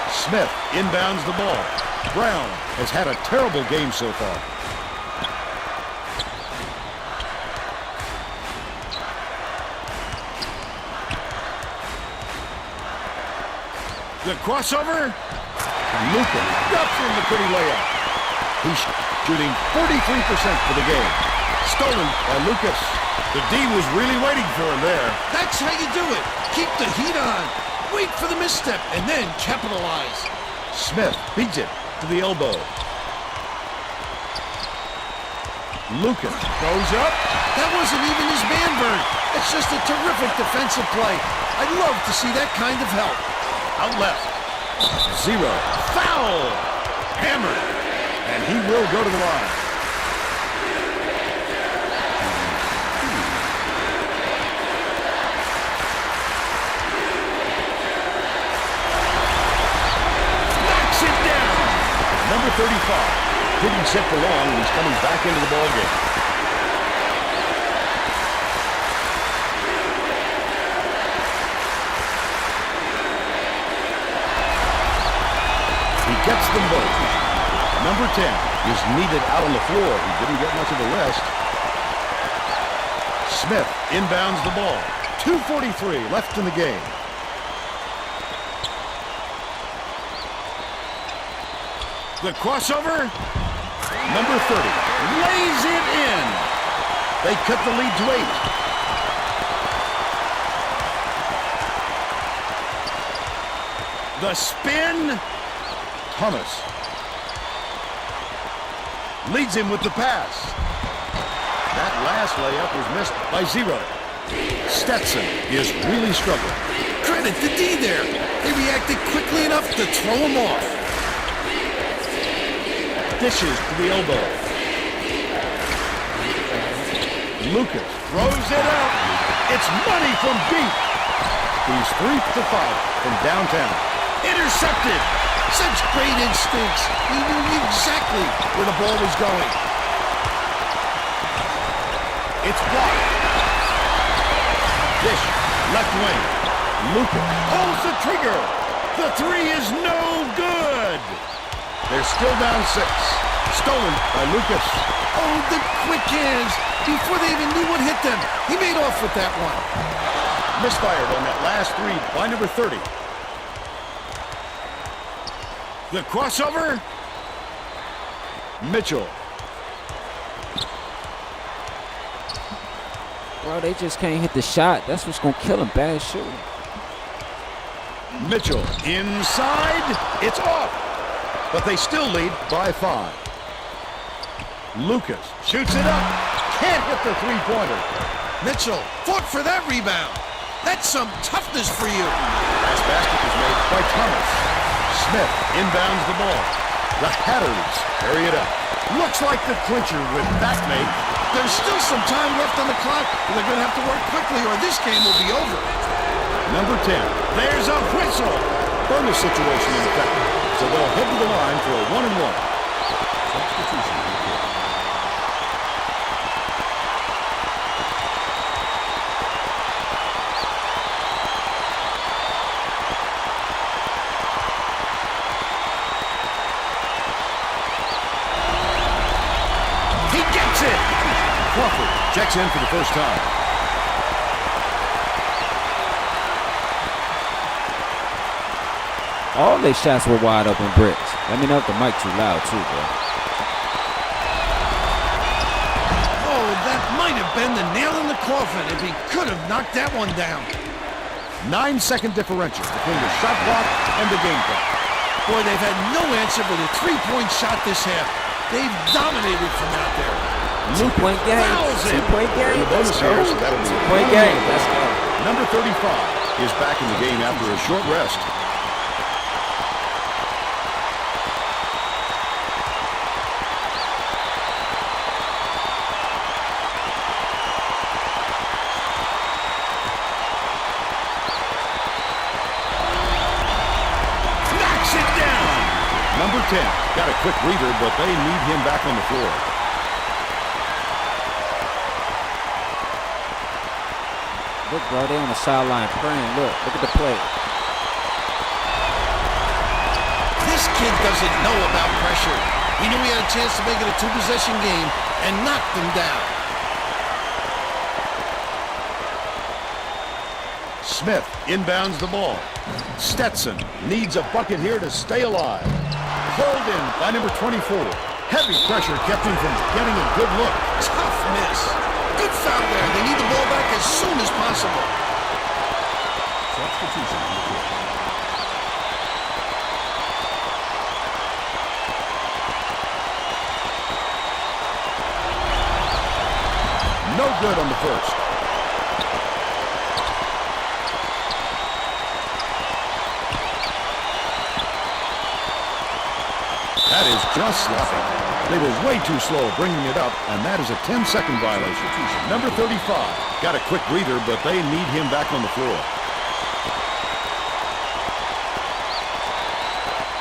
[SPEAKER 1] Smith inbounds the ball. Brown has had a terrible game so far. The crossover. Luka ducks in the pretty layup. He's shooting 43% for the game. Stolen by Lucas. The D was really waiting for him there.
[SPEAKER 2] That's how you do it. Keep the heat on. Wait for the misstep and then capitalize.
[SPEAKER 1] Smith beats it to the elbow. Lucas goes up.
[SPEAKER 2] That wasn't even his man, Vern. It's just a terrific defensive play. I'd love to see that kind of help.
[SPEAKER 1] Out left. Zero. Foul. Hammered. And he will go to the line. Knocks it down. Number 35. Didn't sit for long and he's coming back into the ballgame. He gets them both. Number 10 is needed out on the floor. He didn't get much of a rest. Smith inbounds the ball. 2:43 left in the game. The crossover. Number 30 lays it in. They cut the lead to 8. The spin. Thomas leads him with the pass. That last layup was missed by Zero. Stetson is really struggling.
[SPEAKER 2] Credit the D there. They reacted quickly enough to throw him off.
[SPEAKER 1] Dishes to the elbow. Lucas throws it up. It's money from deep. He's 3 for 5 from downtown. Intercepted.
[SPEAKER 2] Such great instincts. He knew exactly where the ball was going.
[SPEAKER 1] It's blocked. Dish, left wing. Lucas pulls the trigger. The three is no good. They're still down 6. Stolen by Lucas.
[SPEAKER 2] Oh, the quick hands. Before they even knew what hit them, he made off with that one.
[SPEAKER 1] Misfired on that last 3 by number 30. The crossover. Mitchell.
[SPEAKER 7] Bro, they just can't hit the shot. That's what's going to kill them. Bad shooting.
[SPEAKER 1] Mitchell inside. It's off. But they still lead by 5. Lucas shoots it up. Can't hit the three-pointer.
[SPEAKER 2] Mitchell fought for that rebound. That's some toughness for you.
[SPEAKER 1] Pass basket is made by Thomas. Smith inbounds the ball. The Hatters carry it up. Looks like the clincher with that make.
[SPEAKER 2] There's still some time left on the clock, and they're going to have to work quickly or this game will be over.
[SPEAKER 1] Number 10. There's a whistle. Bonus situation in effect. So they'll head to the line for a 1-and-1. Substitution. Crawford checks in for the first time.
[SPEAKER 7] All their shots were wide open bricks. Let me know if the mic too loud too, bro.
[SPEAKER 2] Oh, that might have been the nail in the coffin if he could have knocked that one down.
[SPEAKER 1] 9-second differential between the shot clock and the game clock.
[SPEAKER 2] Boy, they've had no answer for the three-point shot this half. They've dominated from out there.
[SPEAKER 7] 2-point game. 2-point game.
[SPEAKER 1] Let's go.
[SPEAKER 7] 2-point game. Let's go.
[SPEAKER 1] Number 35 is back in the game after a short rest. Knocks it down. Number 10 got a quick breather, but they need him back on the floor.
[SPEAKER 7] Look, bro, they on the sideline praying. Look at the play.
[SPEAKER 2] This kid doesn't know about pressure. He knew he had a chance to make it a two-possession game and knocked them down.
[SPEAKER 1] Smith inbounds the ball. Stetson needs a bucket here to stay alive. Pulled in by number 24. Heavy pressure kept him from getting a good look.
[SPEAKER 2] Tough miss. Good foul there. They need the ball back as soon as possible.
[SPEAKER 1] Substitution. No good on the first. That is just sloppy. They were way too slow bringing it up, and that is a 10-second violation. Number 35 got a quick breather, but they need him back on the floor.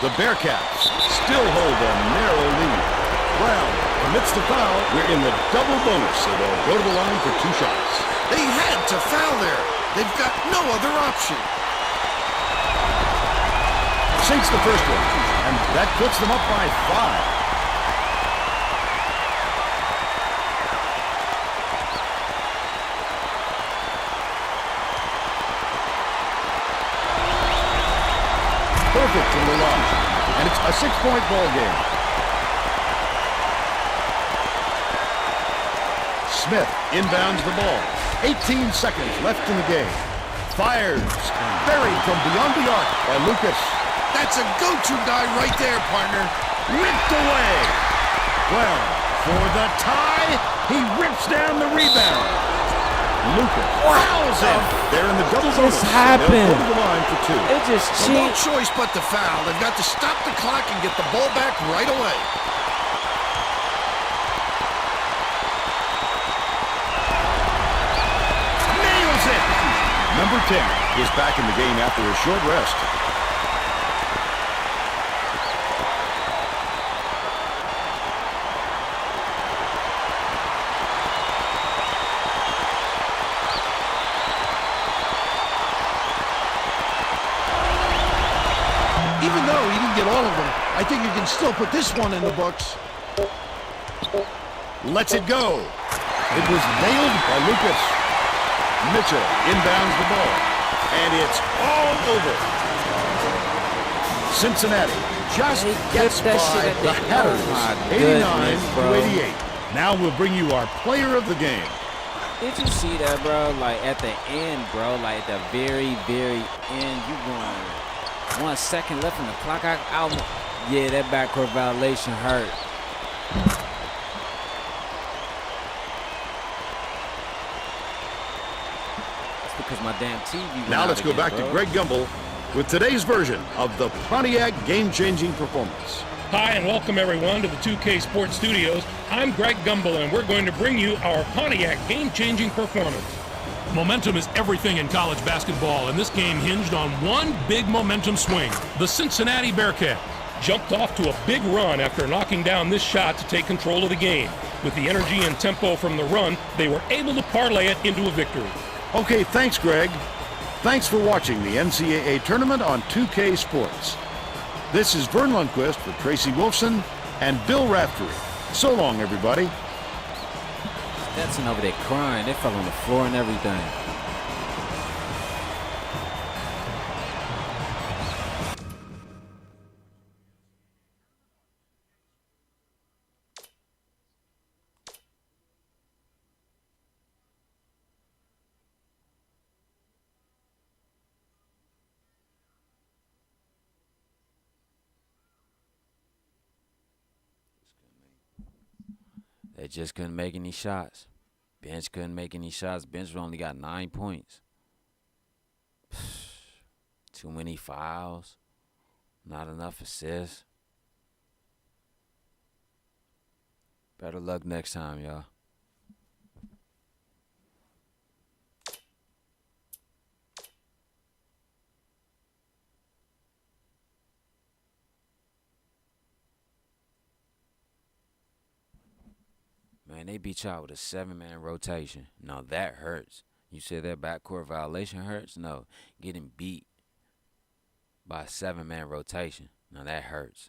[SPEAKER 1] The Bearcats still hold a narrow lead. Brown commits the foul. We're in the double bonus, so they'll go to the line for 2 shots.
[SPEAKER 2] They had to foul there. They've got no other option.
[SPEAKER 1] Sinks the first one, and that puts them up by 5. Perfect from the line, and it's a 6-point ball game. Smith inbounds the ball. 18 seconds left in the game. Fires. Buried from beyond the arc by Lucas.
[SPEAKER 2] That's a go-to guy right there, partner.
[SPEAKER 1] Ripped away. Well, for the tie, he rips down the rebound. Lucas fouls him. They're in the double bonus.
[SPEAKER 7] This happened.
[SPEAKER 1] They'll go to the line for 2.
[SPEAKER 7] It just
[SPEAKER 2] No
[SPEAKER 7] cheat.
[SPEAKER 2] choice but to foul. They've got to stop the clock and get the ball back right away.
[SPEAKER 1] Nails it. Number 10 is back in the game after a short rest.
[SPEAKER 2] Even though he didn't get all of them, I think you can still put this one in the books.
[SPEAKER 1] Lets it go. It was nailed by Lucas. Mitchell inbounds the ball. And it's all over. Cincinnati just gets by the Hatters, 89-88. Now we'll bring you our player of the game.
[SPEAKER 7] Did you see that, bro? Like at the end, bro. Like the very, very end. You going 1 second left on the clock. Yeah, that backcourt violation hurt. It's the because my damn TV went
[SPEAKER 1] Now
[SPEAKER 7] out
[SPEAKER 1] let's go
[SPEAKER 7] again,
[SPEAKER 1] back
[SPEAKER 7] bro.
[SPEAKER 1] to Greg Gumbel with today's version of the Pontiac game-changing performance.
[SPEAKER 5] Hi, and welcome everyone to the 2K Sports Studios. I'm Greg Gumbel, and we're going to bring you our Pontiac game-changing performance.
[SPEAKER 4] Momentum is everything in college basketball, and this game hinged on one big momentum swing. The Cincinnati Bearcats
[SPEAKER 5] Jumped off to a big run after knocking down this shot to take control of the game. With the energy and tempo from the run, they were able to parlay it into a victory.
[SPEAKER 1] Okay, thanks, Greg. Thanks for watching the NCAA tournament on 2K Sports. This is Vern Lundquist for Tracy Wolfson and Bill Raftery. So long, everybody.
[SPEAKER 7] Stetson over there crying. They fell on the floor and everything. They just couldn't make any shots. Bench couldn't make any shots. Bench only got 9 points. Too many fouls. Not enough assists. Better luck next time, y'all. Man, they beat y'all with a 7-man rotation. Now that hurts. You said that backcourt violation hurts? No. Getting beat by a 7-man rotation. Now that hurts.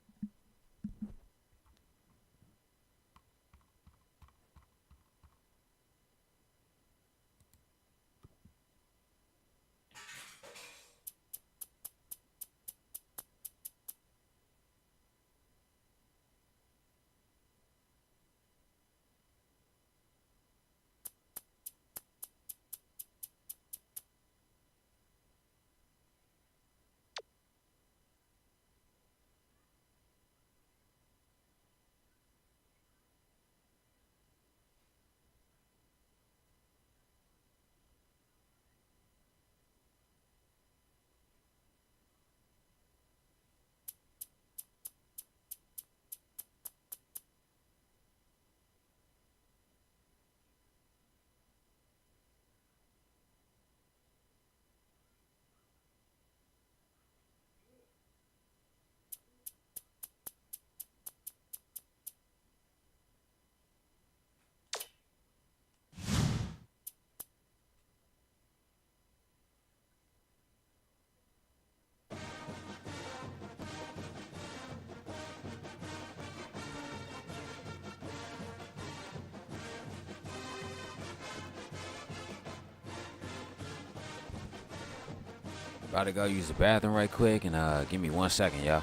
[SPEAKER 7] About to go use the bathroom right quick and give me 1 second, y'all.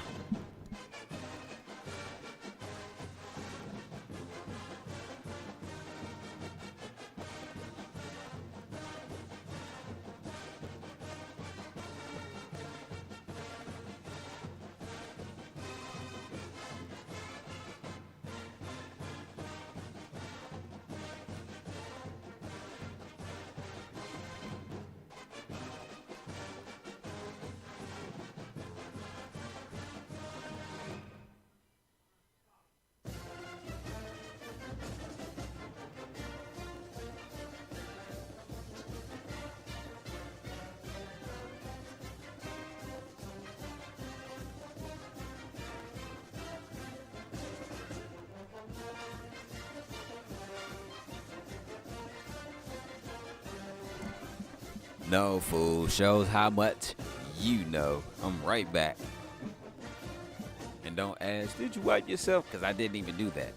[SPEAKER 7] No, fool. Shows how much you know. I'm right back. And don't ask, did you wipe yourself? Because I didn't even do that.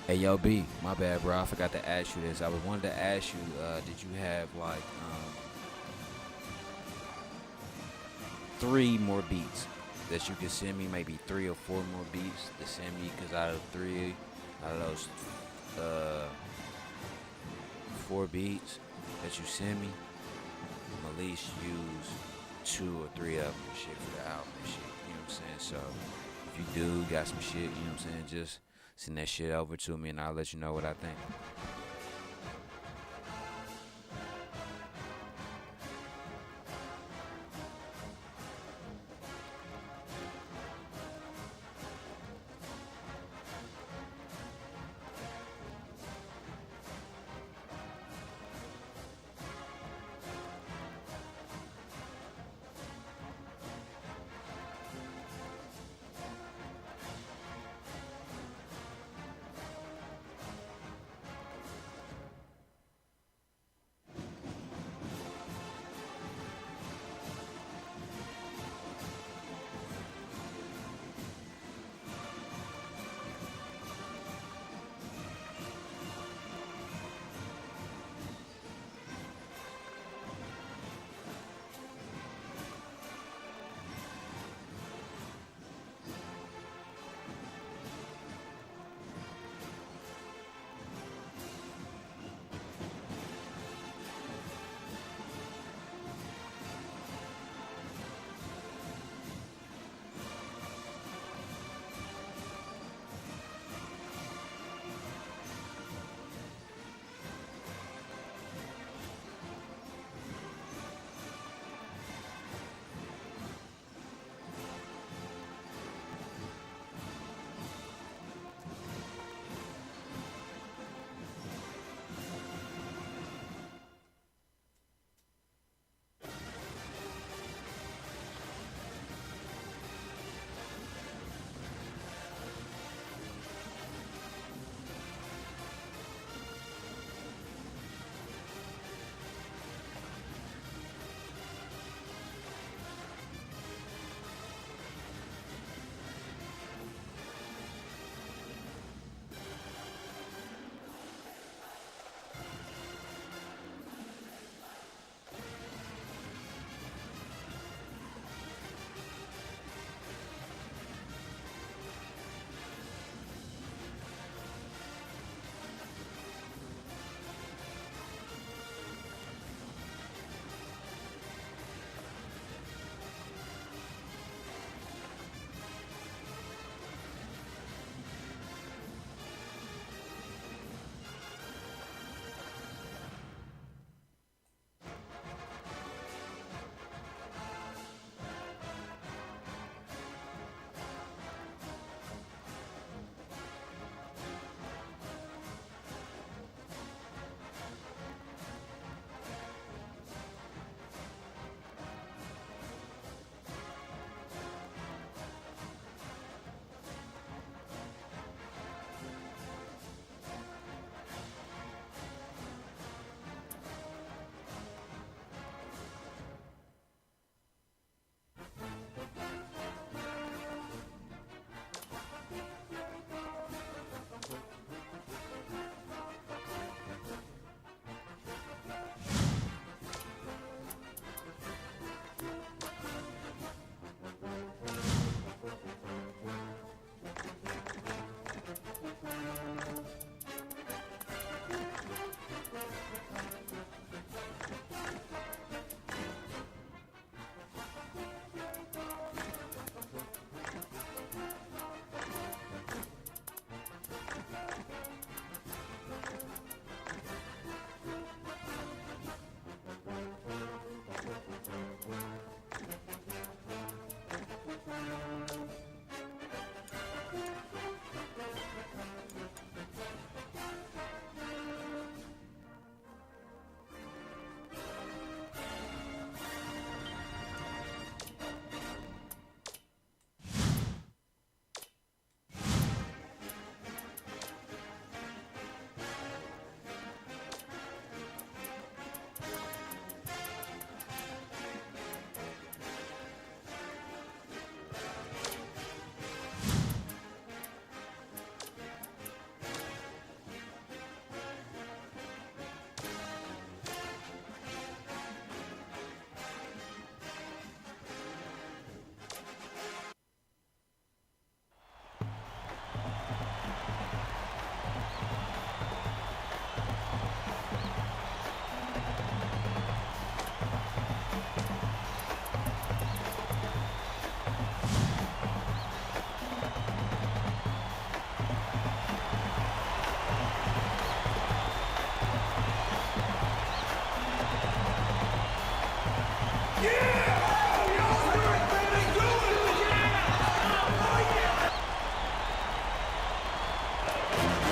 [SPEAKER 7] Hey, yo, B, my bad, bro. I forgot to ask you this. I wanted to ask you, did you have, like, 3 more beats that you could send me? Maybe 3 or 4 more beats to send me? Because out of those 4 beats that you send me, I'm at least use 2 or 3 of them and shit for the album and shit. You know what I'm saying? So, if you do got some shit, you know what I'm saying, just send that shit over to me and I'll let you know what I think.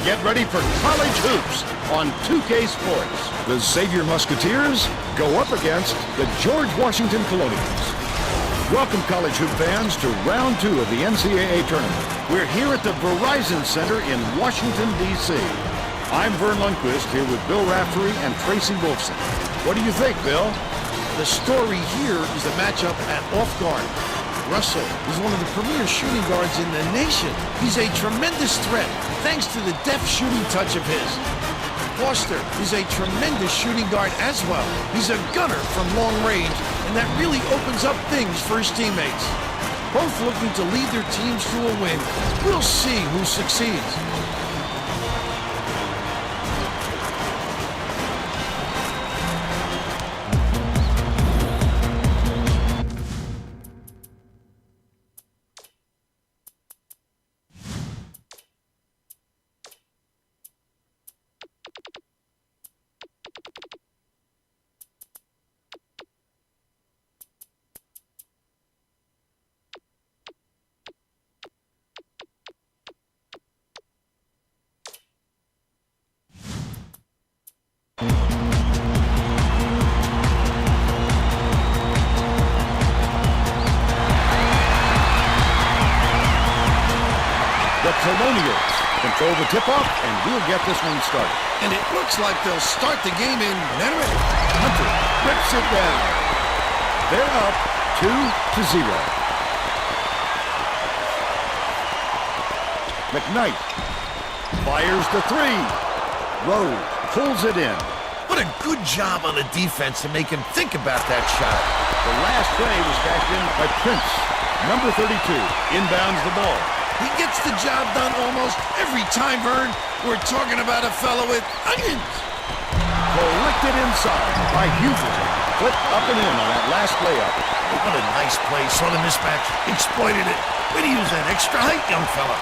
[SPEAKER 1] Get ready for college hoops on 2K Sports. The Xavier Musketeers go up against the George Washington Colonials. Welcome, college hoop fans, to round 2 of the NCAA tournament. We're here at the Verizon Center in Washington, D.C. I'm Vern Lundquist here with Bill Raftery and Tracy Wolfson. What do you think, Bill?
[SPEAKER 2] The story here is the matchup at off guard. Russell is one of the premier shooting guards in the nation. He's a tremendous threat, thanks to the deft shooting touch of his. Foster is a tremendous shooting guard as well. He's a gunner from long range, and that really opens up things for his teammates. Both looking to lead their teams to a win. We'll see who succeeds.
[SPEAKER 1] The Colonials control the tip-off, and we'll get this one started.
[SPEAKER 2] And it looks like they'll start the game in minute.
[SPEAKER 1] Hunter rips it down. They're up 2-0. McKnight fires the 3. Rose pulls it in.
[SPEAKER 2] What a good job on the defense to make him think about that shot.
[SPEAKER 1] The last play was cashed in by Prince. Number 32 inbounds the ball.
[SPEAKER 2] He gets the job done almost every time, Vern. We're talking about a fellow with onions.
[SPEAKER 1] Collected inside by Hughes. Flipped up and in on that last layup.
[SPEAKER 2] What a nice play. Saw the mismatch. Exploited it. Way to use that extra height, young fella.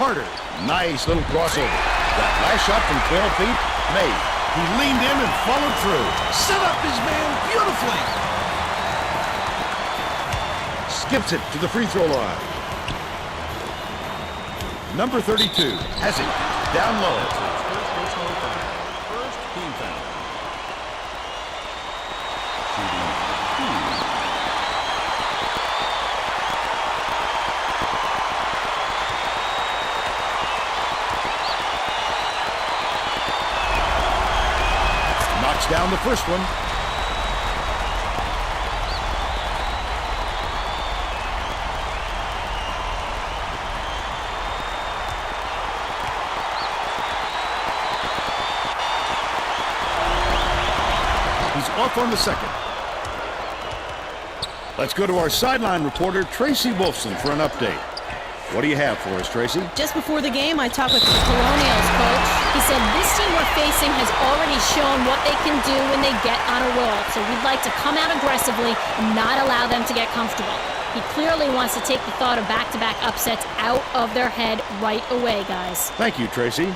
[SPEAKER 1] Carter, nice little crossover. That last shot from 12 feet, made. He leaned in and followed through.
[SPEAKER 2] Set up his man beautifully.
[SPEAKER 1] Skips it to the free throw line. Number 32 has it down low.
[SPEAKER 8] First team foul.
[SPEAKER 1] Knocks down the first one. Off on the second. Let's go to our sideline reporter, Tracy Wolfson, for an update. What do you have for us, Tracy?
[SPEAKER 3] Just before the game, I talked with the Colonials coach. He said this team we're facing has already shown what they can do when they get on a roll. So we'd like to come out aggressively and not allow them to get comfortable. He clearly wants to take the thought of back-to-back upsets out of their head right away, guys.
[SPEAKER 1] Thank you, Tracy.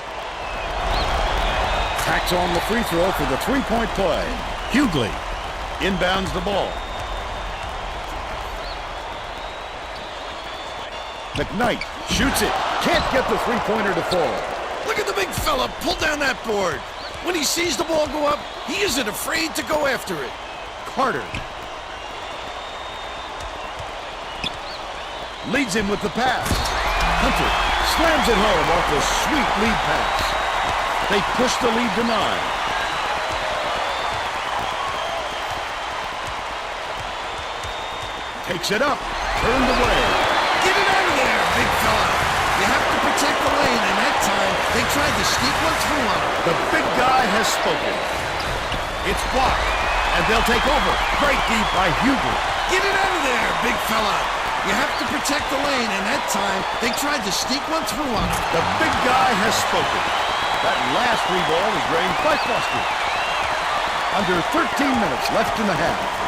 [SPEAKER 1] Tacks on the free throw for the three-point play. Hughley inbounds the ball. McKnight shoots it. Can't get the three-pointer to fall.
[SPEAKER 2] Look at the big fella pull down that board. When he sees the ball go up, he isn't afraid to go after it.
[SPEAKER 1] Carter leads him with the pass. Hunter slams it home off the sweet lead pass. They push the lead to 9. Takes it up, turned away.
[SPEAKER 2] Get it out of there, big fella. You have to protect the lane, and that time they tried to sneak one through on him.
[SPEAKER 1] The big guy has spoken. It's blocked, and they'll take over. Great deep by Hughley.
[SPEAKER 2] Get it out of there, big fella. You have to protect the lane, and that time they tried to sneak one through on him.
[SPEAKER 1] The big guy has spoken. That last free ball was drained by Foster. Under 13 minutes left in the half.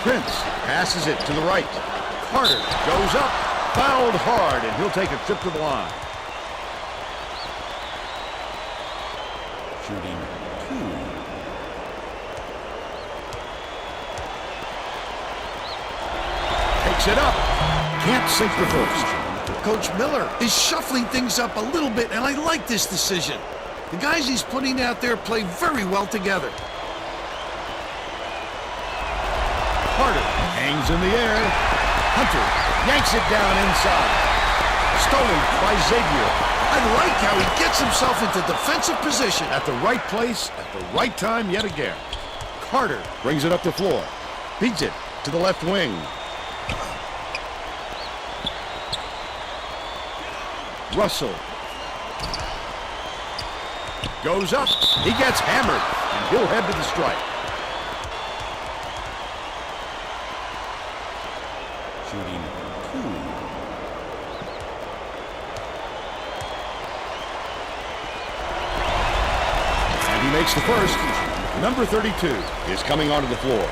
[SPEAKER 1] Prince passes it to the right. Carter goes up, fouled hard, and he'll take a trip to the line.
[SPEAKER 8] Shooting 2.
[SPEAKER 1] Picks it up. Can't sink the first.
[SPEAKER 2] Coach Miller is shuffling things up a little bit, and I like this decision. The guys he's putting out there play very well together.
[SPEAKER 1] Carter hangs in the air. Hunter yanks it down inside. Stolen by Xavier.
[SPEAKER 2] I like how he gets himself into defensive position.
[SPEAKER 1] At the right place, at the right time yet again. Carter brings it up the floor. Beats it to the left wing. Russell. Goes up. He gets hammered, and he'll head to the strike. Shooting 2. And he makes the first. Number 32 is coming onto the floor.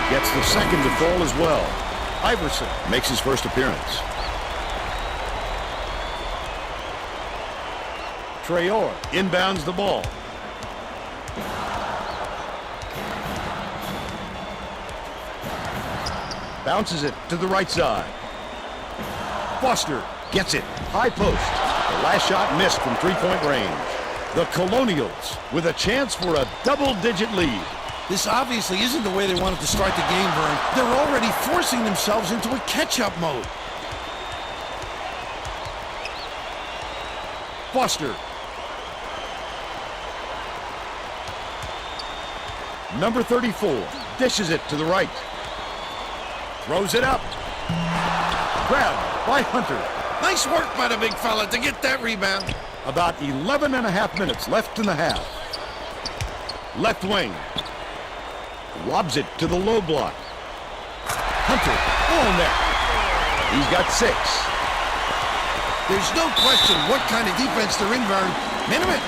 [SPEAKER 1] Gets the second to fall as well. Iverson makes his first appearance. Traore inbounds the ball. Bounces it to the right side. Foster gets it. High post. The last shot missed from three-point range. The Colonials with a chance for a double-digit lead.
[SPEAKER 2] This obviously isn't the way they wanted to start the game, Vern. They're already forcing themselves into a catch-up mode.
[SPEAKER 1] Foster. Number 34 dishes it to the right. Throws it up. Grabbed by Hunter.
[SPEAKER 2] Nice work by the big fella to get that rebound.
[SPEAKER 1] About 11 and a half minutes left in the half. Left wing. Lobs it to the low block. Hunter on net. He's got 6.
[SPEAKER 2] There's no question what kind of defense they're in, Vern. Minute.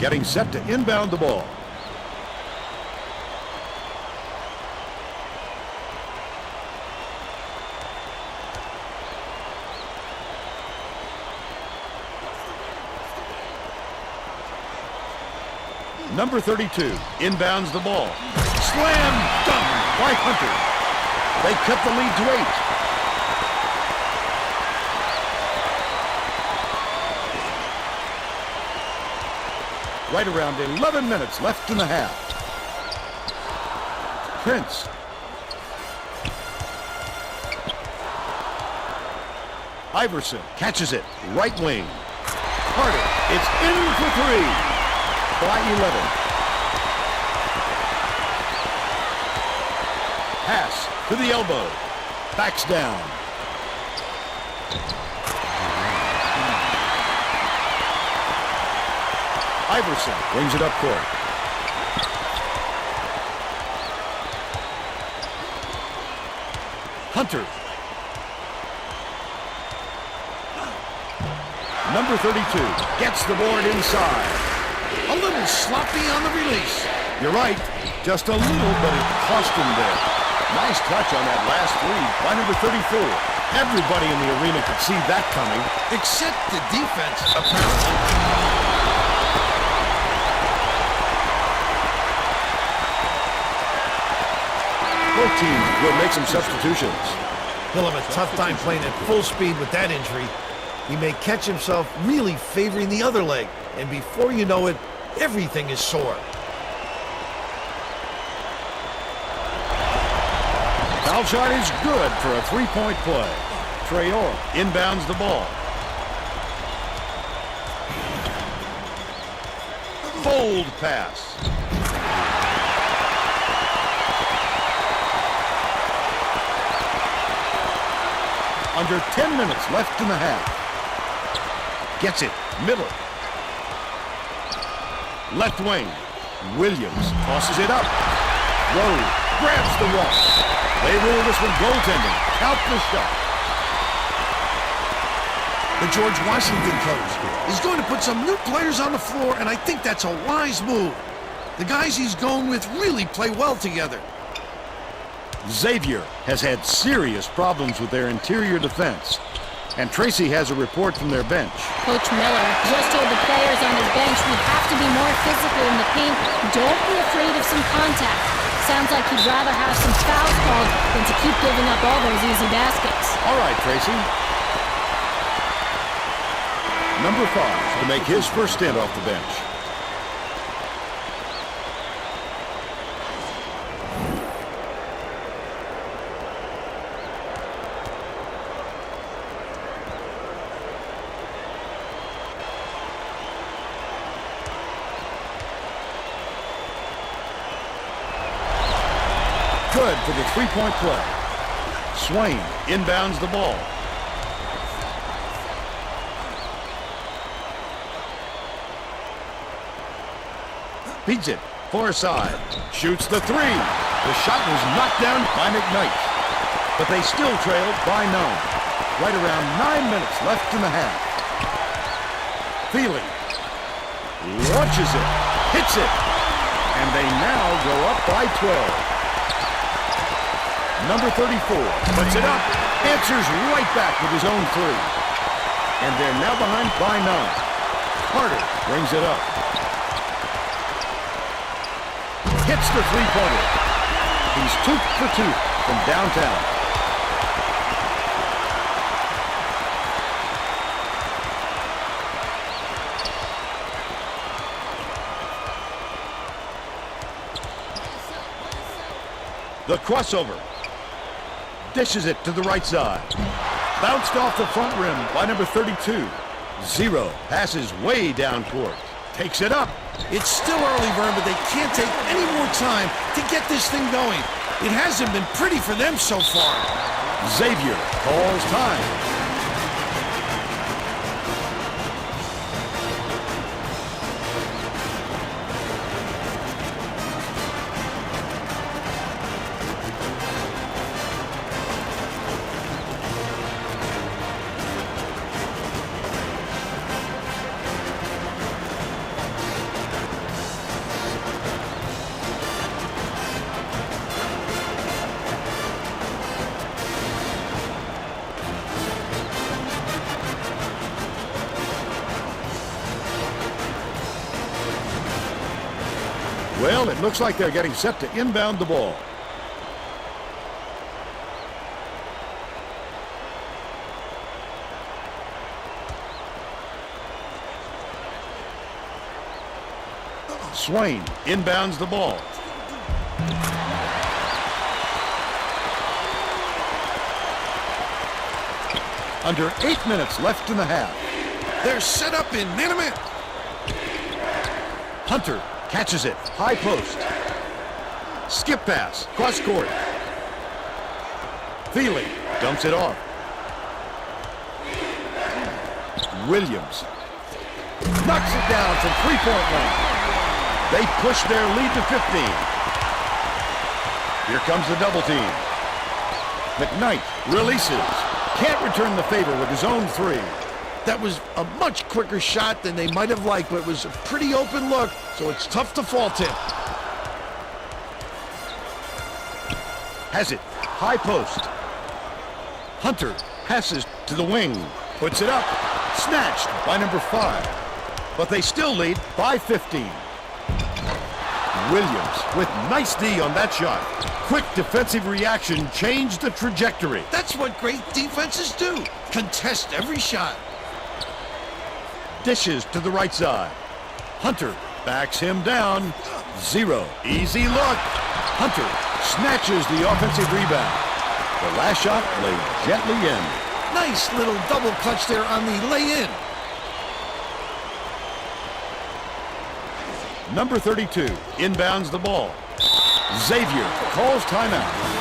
[SPEAKER 1] Getting set to inbound the ball. Number 32 inbounds the ball. Slam dunk by Hunter. They cut the lead to 8. Right around 11 minutes left in the half. Prince. Iverson catches it. Right wing. Carter. It's in for 3. By 11. Pass to the elbow. Backs down. Iverson brings it up court. Hunter. Number 32 gets the board inside.
[SPEAKER 2] A little sloppy on the release.
[SPEAKER 1] You're right. Just a little, but it cost him there. Nice touch on that last three by number 34. Everybody in the arena could see that coming.
[SPEAKER 2] Except the defense, apparently.
[SPEAKER 1] Both teams will make some substitutions.
[SPEAKER 2] He'll have a tough time playing at full speed with that injury. He may catch himself really favoring the other leg, and before you know it, everything is sore.
[SPEAKER 1] Foul shot is good for a three-point play. Traore inbounds the ball. Bold pass. Under 10 minutes left in the half. Gets it. Middle. Left wing. Williams tosses it up. Rowe grabs the wall. They rule this one goaltending. Count the shot.
[SPEAKER 2] The George Washington coach is going to put some new players on the floor, and I think that's a wise move. The guys he's going with really play well together.
[SPEAKER 1] Xavier has had serious problems with their interior defense. And Tracy has a report from their bench.
[SPEAKER 3] Coach Miller just told the players on his bench, we have to be more physical in the paint. Don't be afraid of some contact. Sounds like he'd rather have some fouls called than to keep giving up all those easy baskets.
[SPEAKER 1] All right, Tracy. Number 5 to make his first stint off the bench. Good for the three-point play. Swain inbounds the ball. Beats it, far side. Shoots the three. The shot was knocked down by McKnight. But they still trailed by 9. Right around 9 minutes left in the half. Thielen launches it, hits it, and they now go up by 12. Number 34 puts it up, answers right back with his own 3. And they're now behind by 9. Carter brings it up. Hits the three-pointer. He's 2 for 2 from downtown. The crossover. Dishes it to the right side. Bounced off the front rim by number 32. Zero passes way down court. Takes it up.
[SPEAKER 2] It's still early, Vern, but they can't take any more time to get this thing going. It hasn't been pretty for them so far.
[SPEAKER 1] Xavier calls time. Well, it looks like they're getting set to inbound the ball. Swain inbounds the ball. Under 8 minutes left in the half.
[SPEAKER 2] They're set up in minute.
[SPEAKER 1] Hunter catches it, high post. Skip pass, cross court. Thielen dumps it off. Williams knocks it down from three-point line. They push their lead to 15. Here comes the double team. McKnight releases. Can't return the favor with his own 3.
[SPEAKER 2] That was a much quicker shot than they might have liked, but it was a pretty open look, so it's tough to fault him.
[SPEAKER 1] Has it, high post. Hunter passes to the wing, puts it up, snatched by number 5. But they still lead by 15. Williams with nice D on that shot. Quick defensive reaction changed the trajectory.
[SPEAKER 2] That's what great defenses do. Contest every shot.
[SPEAKER 1] Dishes to the right side. Hunter backs him down. Zero. Easy look. Hunter snatches the offensive rebound. The last shot laid gently in.
[SPEAKER 2] Nice little double clutch there on the lay-in.
[SPEAKER 1] Number 32 inbounds the ball. Xavier calls timeout.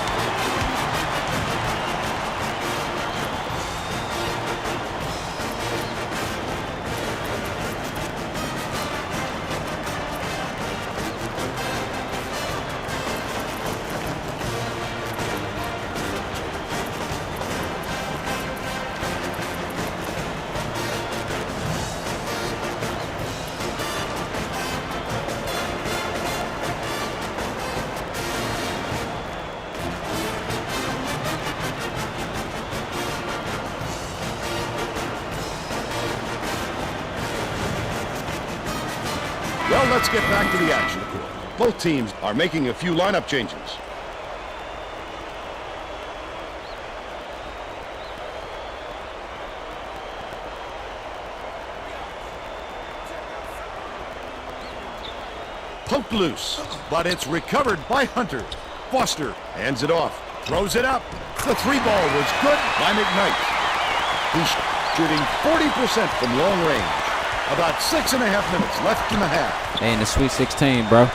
[SPEAKER 1] Well, let's get back to the action. Both teams are making a few lineup changes. Poked loose, but it's recovered by Hunter. Foster hands it off, throws it up. The three ball was good by McKnight. He's shooting 40% from long range. About 6.5 minutes left in the half.
[SPEAKER 7] Hey, in the Sweet 16, bro.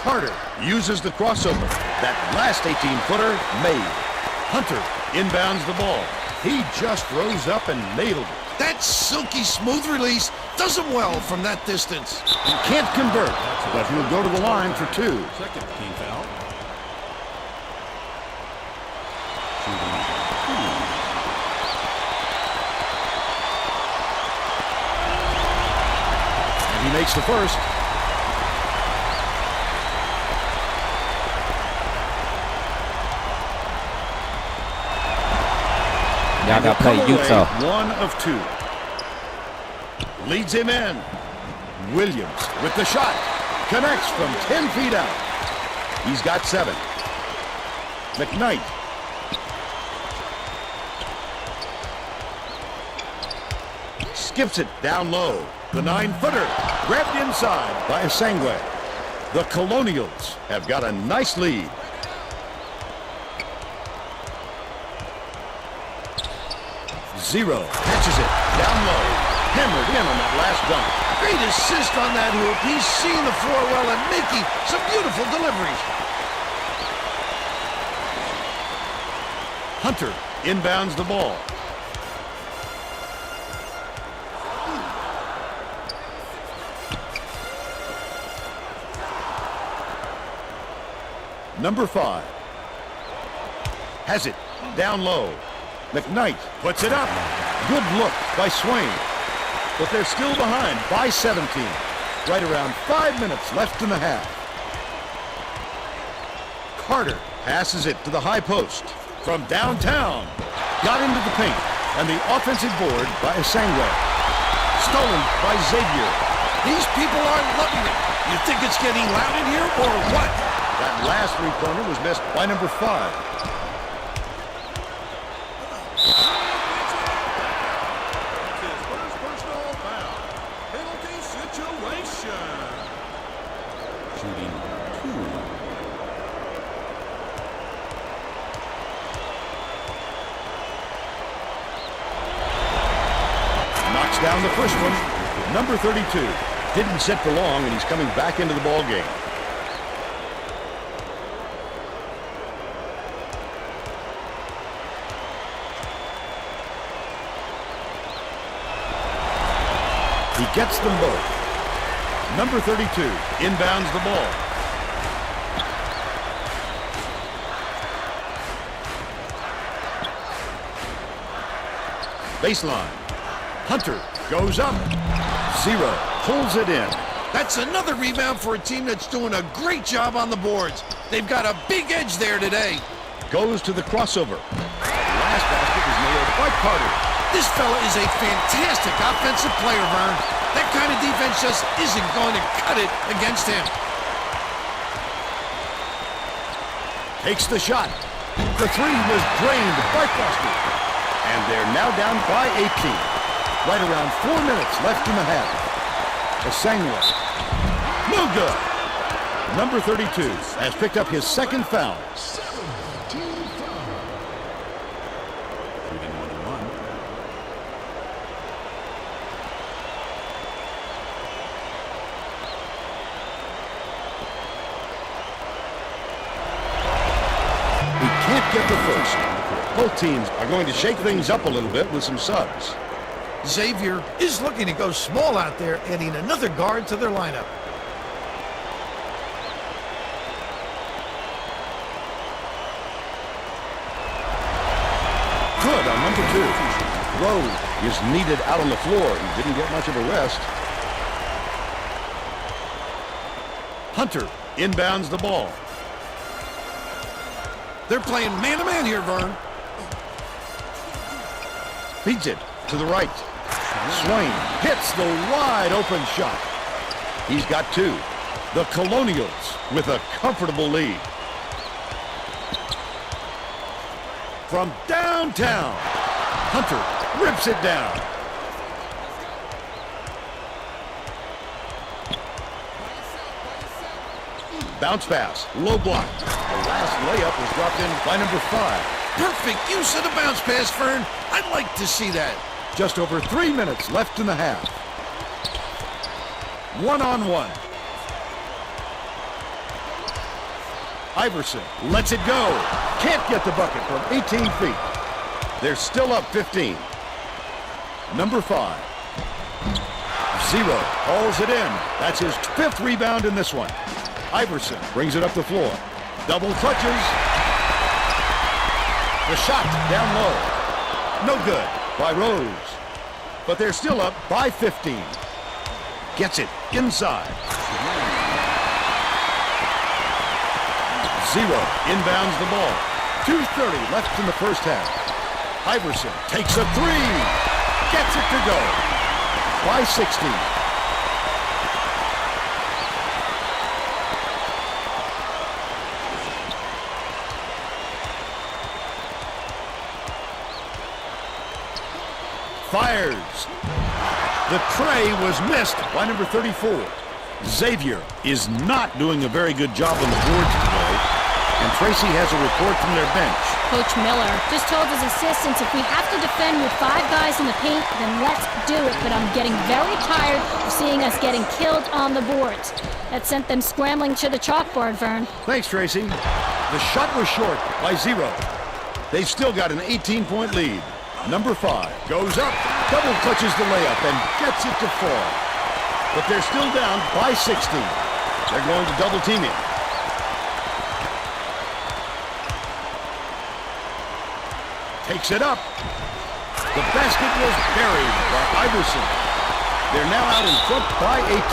[SPEAKER 1] Carter uses the crossover. That last 18-footer made. Hunter inbounds the ball. He just rose up and nailed it.
[SPEAKER 2] That silky smooth release does him well from that distance.
[SPEAKER 1] He can't convert, but he'll go to the line for two.
[SPEAKER 5] Second team foul.
[SPEAKER 1] And he makes the first.
[SPEAKER 7] Y'all got to play Utah.
[SPEAKER 1] One of two. Leads him in. Williams with the shot. Connects from 10 feet out. He's got 7. McKnight. Skips it down low. The 9-footer grabbed inside by Asangwe. The Colonials have got a nice lead. Zero catches it down low, hammered in on that last dunk.
[SPEAKER 2] Great assist on that hoop. He's seeing the floor well and making some beautiful deliveries.
[SPEAKER 1] Hunter inbounds the ball. Number 5 has it down low. McKnight puts it up. Good look by Swain. But they're still behind by 17. Right around 5 minutes left in the half. Carter passes it to the high post. From downtown. Got into the paint. And the offensive board by Asangwe. Stolen by Xavier.
[SPEAKER 2] These people are loving it. You think it's getting loud in here or what?
[SPEAKER 1] That last three-pointer was missed by number 5. Down the first one. Number 32 didn't sit for long, and he's coming back into the ball game. He gets them both. Number 32 inbounds the ball. Baseline. Hunter goes up. 0. Pulls it in.
[SPEAKER 2] That's another rebound for a team that's doing a great job on the boards. They've got a big edge there today.
[SPEAKER 1] Goes to the crossover. Last basket is nailed by Carter.
[SPEAKER 2] This fella is a fantastic offensive player, Vern. That kind of defense just isn't going to cut it against him.
[SPEAKER 1] Takes the shot. The three was drained by Foster. And they're now down by 18. Right around 4 minutes left in the half. Asangwe. No good. Number 32 has picked up his second foul. He can't get the first. Both teams are going to shake things up a little bit with some subs.
[SPEAKER 2] Xavier is looking to go small out there, adding another guard to their lineup.
[SPEAKER 1] Good on number 2. Rowe is needed out on the floor. He didn't get much of a rest. Hunter inbounds the ball.
[SPEAKER 2] They're playing man-to-man here, Vern.
[SPEAKER 1] Feeds it to the right. Swain hits the wide open shot. He's got two. The Colonials with a comfortable lead. From downtown, Hunter rips it down. Bounce pass, low block. The last layup was dropped in by number 5.
[SPEAKER 2] Perfect use of the bounce pass, Vern. I'd like to see that.
[SPEAKER 1] Just over 3 minutes left in the half. One-on-one. Iverson lets it go. Can't get the bucket from 18 feet. They're still up 15. Number 5. Zero hauls it in. That's his 5th rebound in this one. Iverson brings it up the floor. Double clutches. The shot down low. No good by Rose. But they're still up by 15. Gets it inside. Zero inbounds the ball. 2:30 left in the first half. Iverson takes a 3. Gets it to go. By 16. Fires. The tray was missed by number 34. Xavier is not doing a very good job on the boards today, and Tracy has a report from their bench.
[SPEAKER 3] Coach Miller just told his assistants if we have to defend with 5 guys in the paint, then let's do it. But I'm getting very tired of seeing us getting killed on the boards. That sent them scrambling to the chalkboard, Vern.
[SPEAKER 1] Thanks, Tracy. The shot was short by 0. They've still got an 18-point lead. Number 5 goes up, double clutches the layup, and gets it to fall. But they're still down by 16. They're going to double team him. Takes it up. The basket was buried by Iverson. They're now out in front by 18.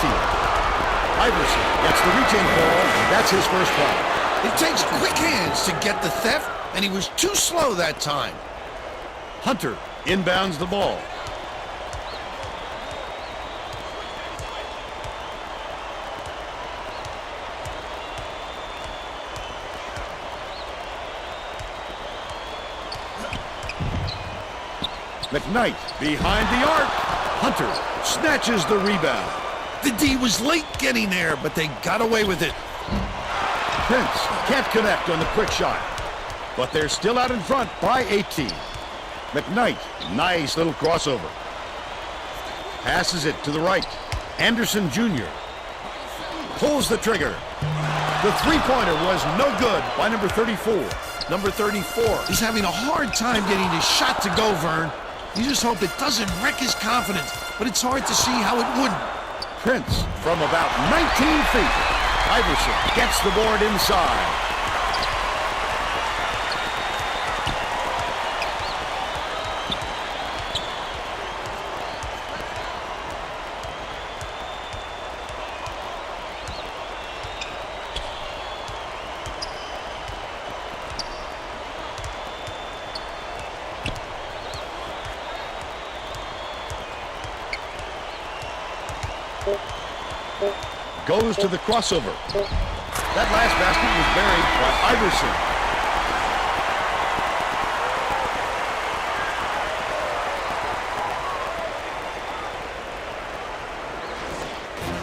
[SPEAKER 1] Iverson gets the reach-in ball. That's his first foul.
[SPEAKER 2] It takes quick hands to get the theft, and he was too slow that time.
[SPEAKER 1] Hunter inbounds the ball. McKnight behind the arc. Hunter snatches the rebound.
[SPEAKER 2] The D was late getting there, but they got away with it.
[SPEAKER 1] Prince can't connect on the quick shot, but they're still out in front by 18. McKnight, nice little crossover. Passes it to the right. Anderson Jr. pulls the trigger. The three-pointer was no good by number 34.
[SPEAKER 2] Number 34 is having a hard time getting his shot to go, Vern. You just hope it doesn't wreck his confidence, but it's hard to see how it wouldn't.
[SPEAKER 1] Prince from about 19 feet. Iverson gets the board inside. Goes to the crossover. That last basket was buried by Iverson.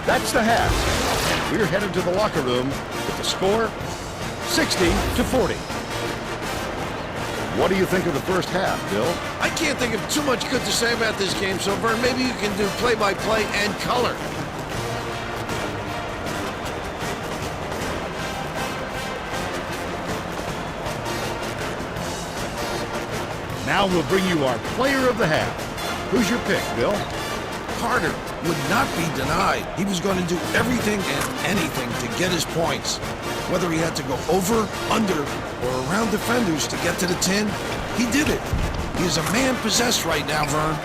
[SPEAKER 1] That's the half. We're headed to the locker room with the score 60-40. What do you think of the first half, Bill?
[SPEAKER 2] I can't think of too much good to say about this game, so Vern, maybe you can do play-by-play and color.
[SPEAKER 1] Now we'll bring you our player of the half. Who's your pick, Bill?
[SPEAKER 2] Carter would not be denied. He was going to do everything and anything to get his points. Whether he had to go over, under, or around defenders to get to the 10, he did it. He is a man possessed right now, Vern.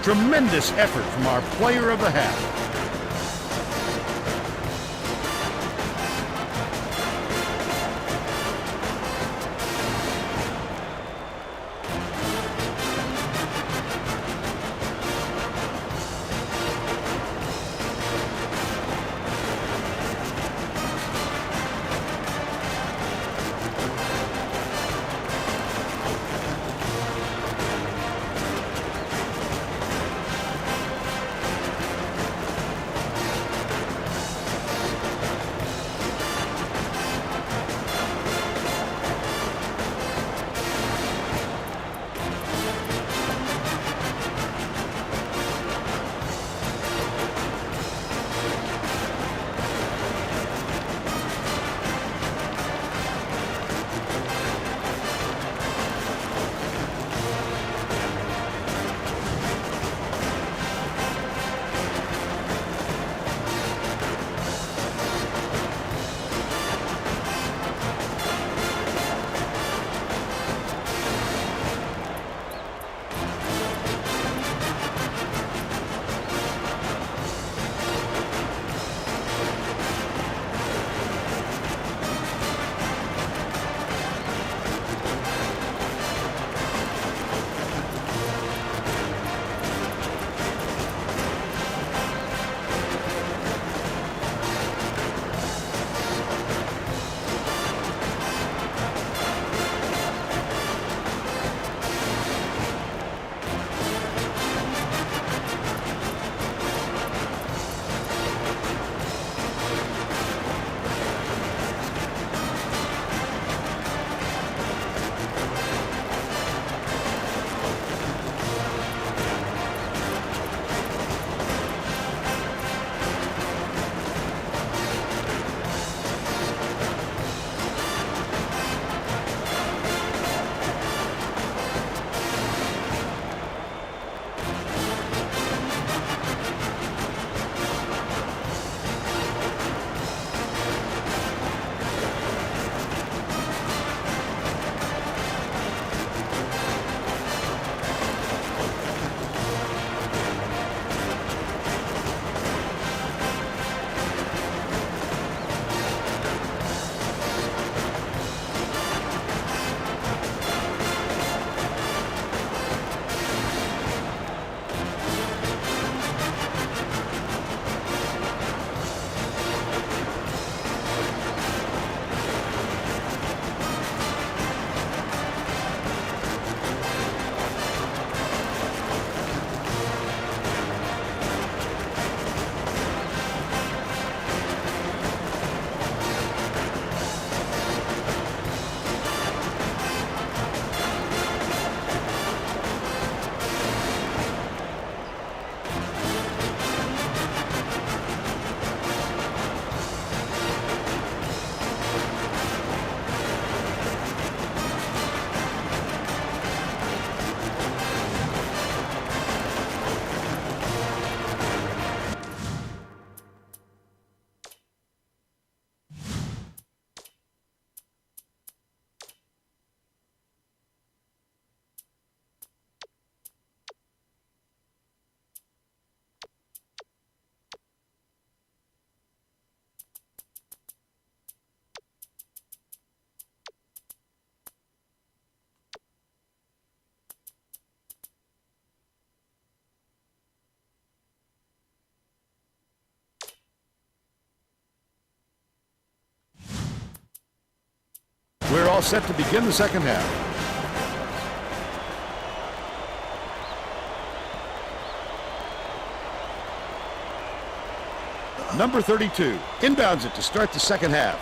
[SPEAKER 1] Tremendous effort from our player of the half. all set to begin the second half. Number 32 inbounds it to start the second half.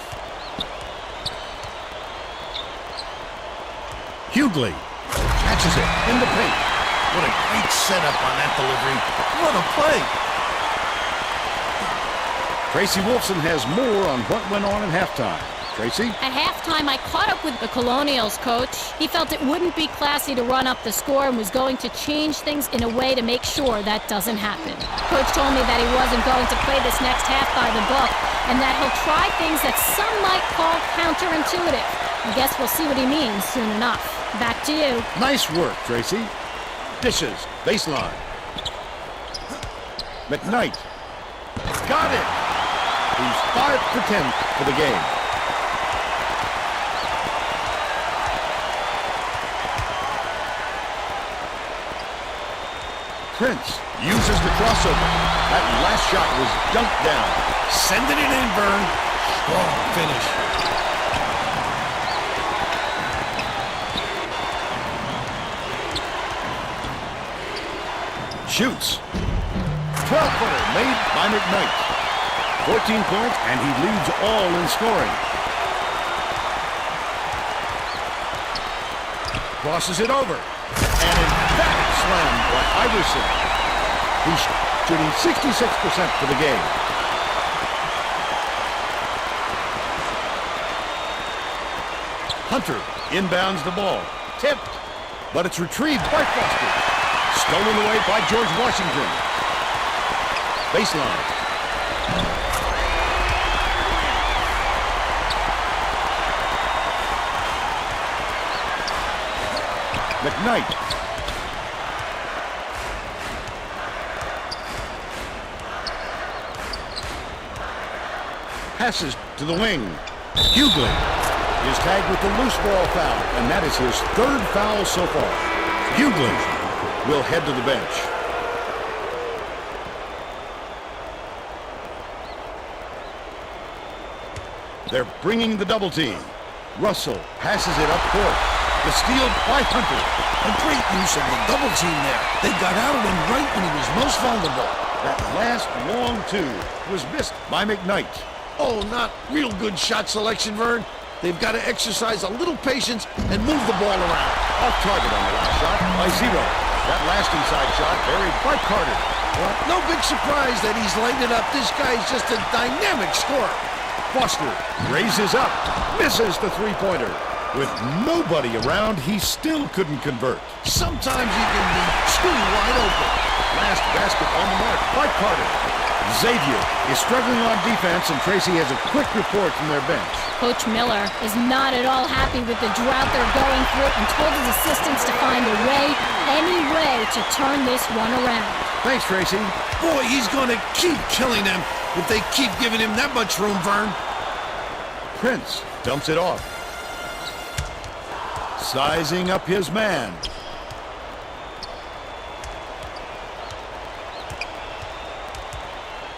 [SPEAKER 1] Hughley catches it in the paint.
[SPEAKER 2] What a great setup on that delivery. What a play.
[SPEAKER 1] Tracy Wolfson has more on what went on at halftime. Tracy?
[SPEAKER 3] At halftime, I caught up with the Colonials coach. He felt it wouldn't be classy to run up the score and was going to change things in a way to make sure that doesn't happen. Coach told me that he wasn't going to play this next half by the book and that he'll try things that some might call counterintuitive. I guess we'll see what he means soon enough. Back to you.
[SPEAKER 1] Nice work, Tracy. Dishes, baseline. McKnight. Got it. He's 5 for 10 for the game. Prince uses the crossover. That last shot was dunked down.
[SPEAKER 2] Sending it in, Vern. Strong finish.
[SPEAKER 1] Shoots. 12-footer made by McKnight. 14 points, and he leads all in scoring. Crosses it over. And in fact, slammed by Iverson. He's shooting 66% for the game. Hunter inbounds the ball. Tipped. But it's retrieved by Foster. Stolen away by George Washington. Baseline. McKnight. Passes to the wing. Hughley is tagged with the loose ball foul, and that is his 3rd foul so far. Hughley will head to the bench. They're bringing the double team. Russell passes it up court. The steal by Hunter.
[SPEAKER 2] A great use of the double team there. They got out of him right when he was most vulnerable.
[SPEAKER 1] That last long two was missed by McKnight.
[SPEAKER 2] Oh, not real good shot selection, Vern. They've got to exercise a little patience and move the ball around.
[SPEAKER 1] Off target on the last shot by Zero. That last inside shot buried by Carter.
[SPEAKER 2] Well, no big surprise that he's lighted up. This guy's just a dynamic scorer.
[SPEAKER 1] Foster raises up, misses the three-pointer. With nobody around, he still couldn't convert.
[SPEAKER 2] Sometimes you can be too wide open.
[SPEAKER 1] Last basket on the mark by Carter. Xavier is struggling on defense, and Tracy has a quick report from their bench.
[SPEAKER 3] Coach Miller is not at all happy with the drought they're going through and told his assistants to find a way, any way, to turn this one around.
[SPEAKER 1] Thanks, Tracy.
[SPEAKER 2] Boy, he's going to keep killing them if they keep giving him that much room, Vern.
[SPEAKER 1] Prince dumps it off. Sizing up his man.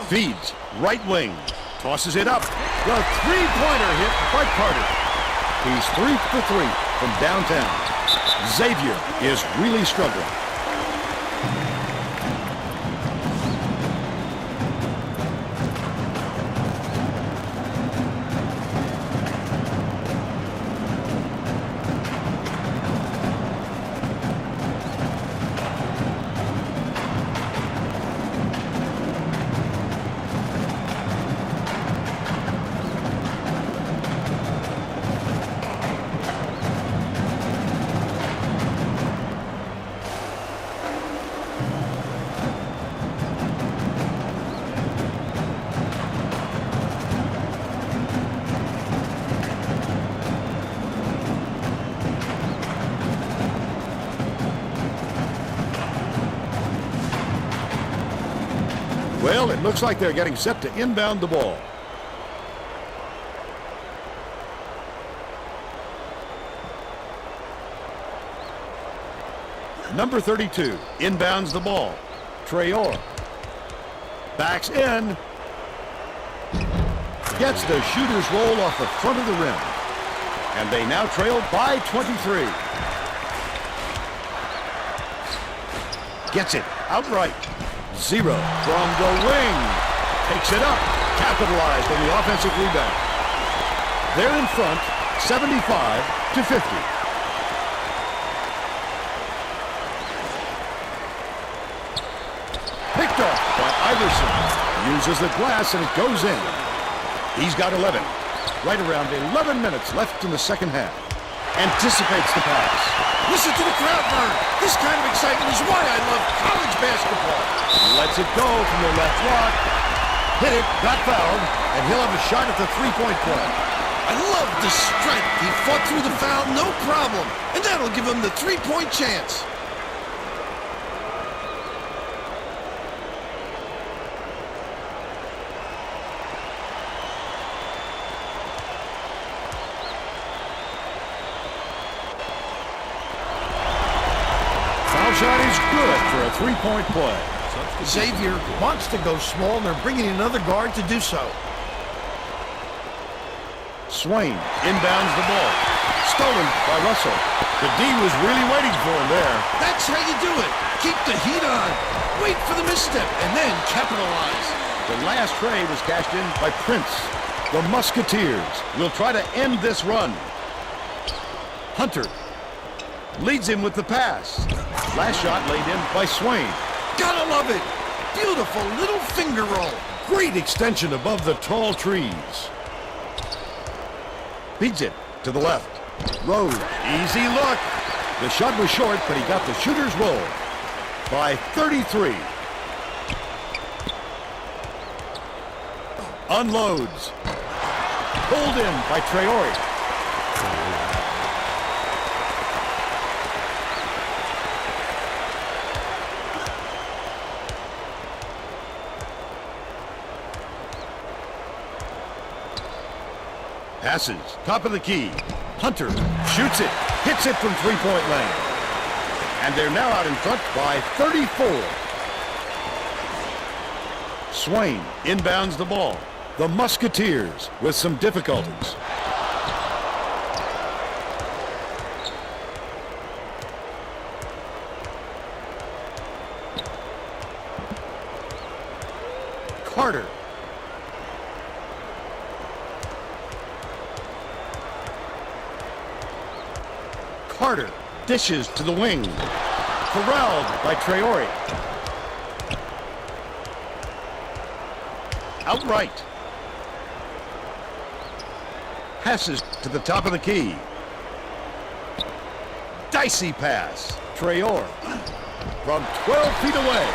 [SPEAKER 1] Feeds right wing. Tosses it up. The three-pointer hit by Carter. He's 3 for 3 from downtown. Xavier is really struggling. Well, it looks like they're getting set to inbound the ball. Number 32 inbounds the ball. Traore backs in. Gets the shooter's roll off the front of the rim. And they now trail by 23. Gets it outright. 0 from the wing. Takes it up. Capitalized on the offensive rebound. They're in front, 75-50. Picked off by Iverson. Uses the glass and it goes in. He's got 11. Right around 11 minutes left in the second half. Anticipates the pass.
[SPEAKER 2] Listen to the crowd burn. This kind of excitement is why I love college basketball.
[SPEAKER 1] Lets it go from the left block. Hit it, got fouled, and he'll have a shot at the three-point play.
[SPEAKER 2] I love the strength. He fought through the foul, no problem. And that'll give him the three-point chance.
[SPEAKER 1] Shot is good for a three-point play.
[SPEAKER 2] Xavier wants to go small, and they're bringing another guard to do so.
[SPEAKER 1] Swain inbounds the ball. Stolen by Russell. The D was really waiting for him there.
[SPEAKER 2] That's how you do it. Keep the heat on. Wait for the misstep, and then capitalize.
[SPEAKER 1] The last tray was cashed in by Prince. The Musketeers will try to end this run. Hunter leads him with the pass. Last shot laid in by Swain.
[SPEAKER 2] Gotta love it. Beautiful little finger roll.
[SPEAKER 1] Great extension above the tall trees. Feeds it to the left. Rose, easy look. The shot was short, but he got the shooter's roll by 33. Unloads. Pulled in by Traore. Passes, top of the key. Hunter shoots it, hits it from three-point lane. And they're now out in front by 34. Swain inbounds the ball. The Musketeers with some difficulties. Carter. Carter dishes to the wing. Corralled by Traore. Outright. Passes to the top of the key. Dicey pass. Traore from 12 feet away.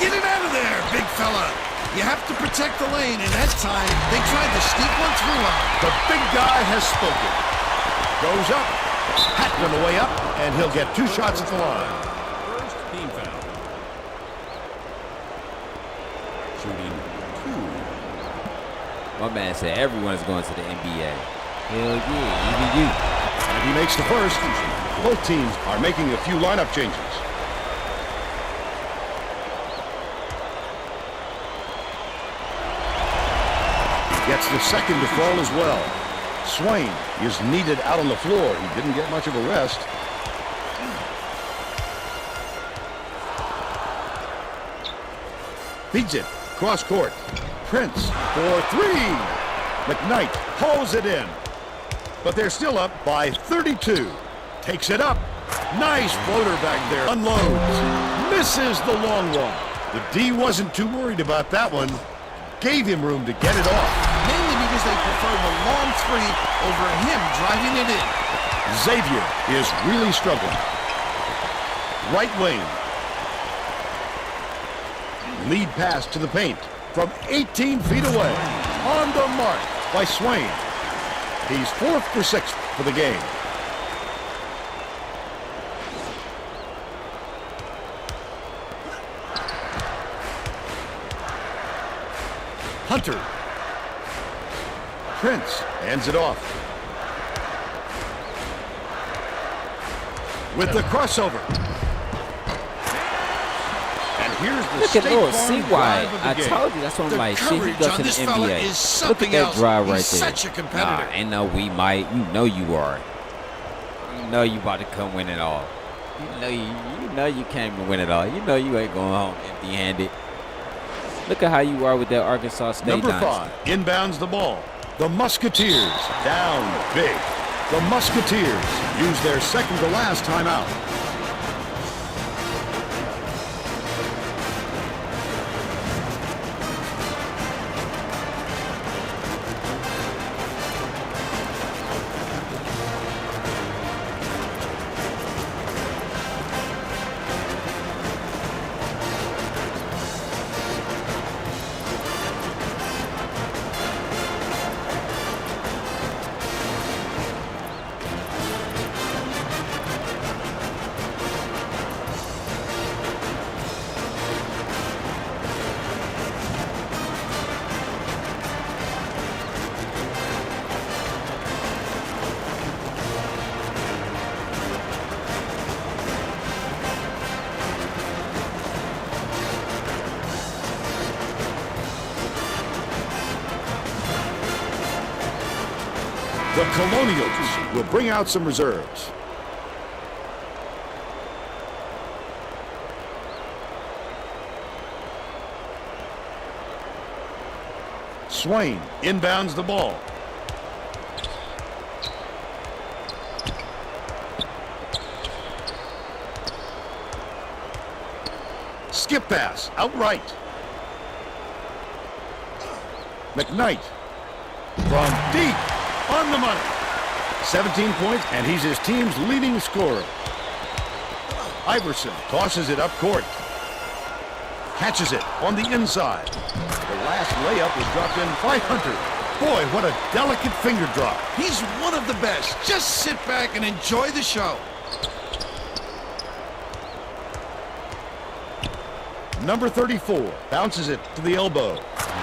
[SPEAKER 2] Get it out of there, big fella. You have to protect the lane, and that time they tried to sneak one through on him.
[SPEAKER 1] The big guy has spoken. Goes up. Hatton on the way up, and he'll get 2 shots at the line.
[SPEAKER 5] First team foul. Shooting 2.
[SPEAKER 7] My man said everyone's going to the NBA. Hell yeah, even you.
[SPEAKER 1] And he makes the first. Both teams are making a few lineup changes. Gets the second to fall as well. Swain is needed out on the floor. He didn't get much of a rest. Feeds it. Cross court. Prince for 3. McKnight pulls it in. But they're still up by 32. Takes it up. Nice floater back there. Unloads. Misses the long one. The D wasn't too worried about that one. Gave him room to get it off.
[SPEAKER 2] Mainly because they prefer the long three over him driving it in.
[SPEAKER 1] Xavier is really struggling. Right wing. Lead pass to the paint from 18 feet away. On the mark by Swain. He's 4th for 6th for the game. Hunter. Prince hands it off. With the crossover. And Here's the
[SPEAKER 7] Look at
[SPEAKER 1] State
[SPEAKER 7] Lord,
[SPEAKER 1] Farm
[SPEAKER 7] see why
[SPEAKER 1] drive of the
[SPEAKER 7] I
[SPEAKER 1] game.
[SPEAKER 7] told you. That's what I'm
[SPEAKER 2] The
[SPEAKER 7] like. Shit, he
[SPEAKER 2] coverage
[SPEAKER 7] go
[SPEAKER 2] on
[SPEAKER 7] to the
[SPEAKER 2] this fella
[SPEAKER 7] NBA.
[SPEAKER 2] is
[SPEAKER 7] Look at
[SPEAKER 2] something
[SPEAKER 7] that
[SPEAKER 2] else.
[SPEAKER 7] drive right
[SPEAKER 2] He's
[SPEAKER 7] there.
[SPEAKER 2] such a competitor.
[SPEAKER 7] Nah, ain't no we might. You know you are. You know you about to come win it all. You know you can't even win it all. You know you ain't going home empty-handed. Look at how you are with that Arkansas State
[SPEAKER 1] Number
[SPEAKER 7] Dynasty.
[SPEAKER 1] 5 inbounds the ball. The Musketeers down big. The Musketeers use their second to last timeout. The Colonials will bring out some reserves. Swain inbounds the ball. Skip pass, outright. McKnight from deep. On the money. 17 points, and he's his team's leading scorer. Iverson tosses it up court. Catches it on the inside. The last layup was dropped in by Hunter. Boy, what a delicate finger drop.
[SPEAKER 2] He's one of the best. Just sit back and enjoy the show.
[SPEAKER 1] Number 34 bounces it to the elbow.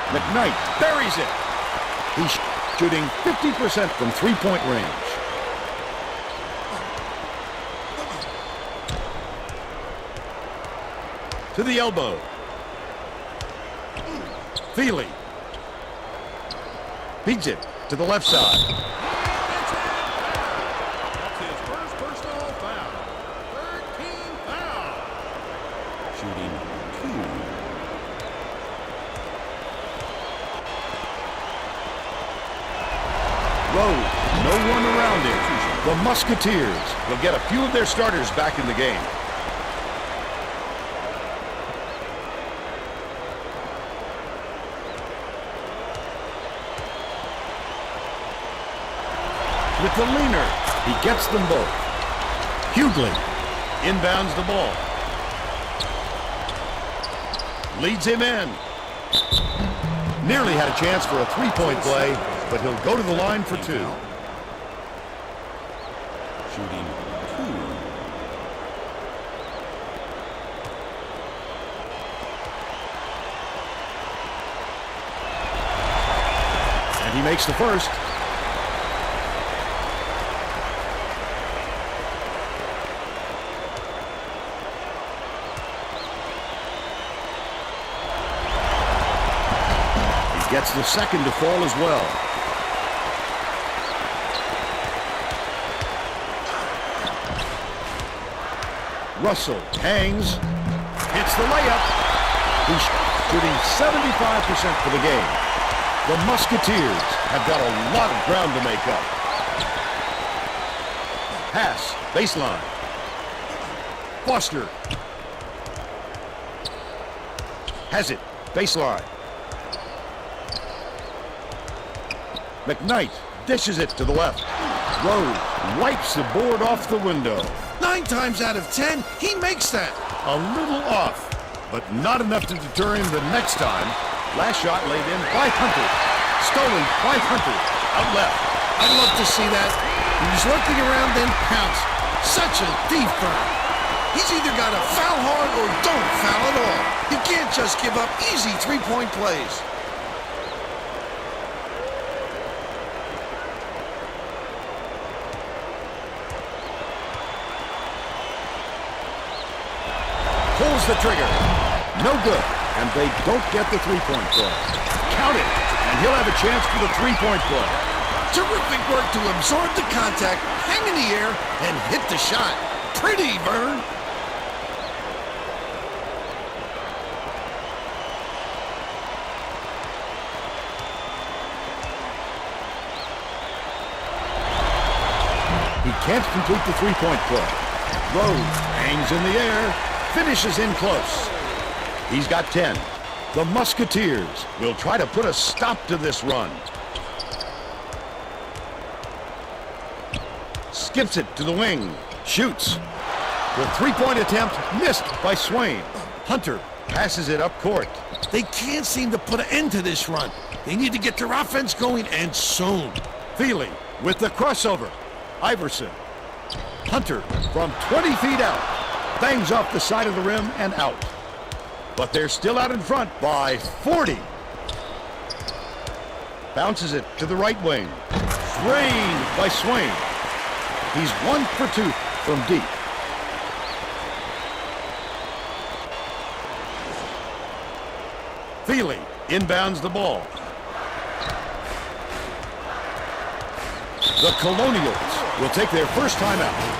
[SPEAKER 1] McKnight buries it. He's shooting 50% from three-point range. To the elbow. Feely. Feeds it to the left side.
[SPEAKER 2] That's his first personal foul. 13 foul.
[SPEAKER 1] Shooting 2. Rowe, no one around him. The Musketeers will get a few of their starters back in the game. With the leaner, he gets them both. Hughley inbounds the ball. Leads him in. Nearly had a chance for a three-point play, but he'll go to the line for 2. Shooting 2. And he makes the first. Gets the second to fall as well. Russell hangs, hits the layup. He's shooting 75% for the game. The Musketeers have got a lot of ground to make up. Pass, baseline. Foster has it, baseline. McKnight dishes it to the left. Rose wipes the board off the window.
[SPEAKER 2] 9 times out of 10, he makes that.
[SPEAKER 1] A little off, but not enough to deter him the next time. Last shot laid in by Hunter. Stolen by Hunter. Out left.
[SPEAKER 2] I'd love to see that. He was looking around, then pounced. Such a defense. He's either got to foul hard or don't foul at all. You can't just give up easy three-point plays.
[SPEAKER 1] Pulls the trigger. No good, and they don't get the three-point play. Count it, and he'll have a chance for the three-point play.
[SPEAKER 2] Terrific work to absorb the contact, hang in the air, and hit the shot. Pretty, Vern.
[SPEAKER 1] He can't complete the three-point play. Rose hangs in the air, finishes in close. He's got 10. The Musketeers will try to put a stop to this run. Skips it to the wing. Shoots. The three-point attempt missed by Swain. Hunter passes it up court.
[SPEAKER 2] They can't seem to put an end to this run. They need to get their offense going, and soon.
[SPEAKER 1] Feely with the crossover. Iverson. Hunter from 20 feet out. Bangs off the side of the rim and out. But they're still out in front by 40. Bounces it to the right wing. Drained by Swain. He's 1 for 2 from deep. Feely inbounds the ball. The Colonials will take their first time out.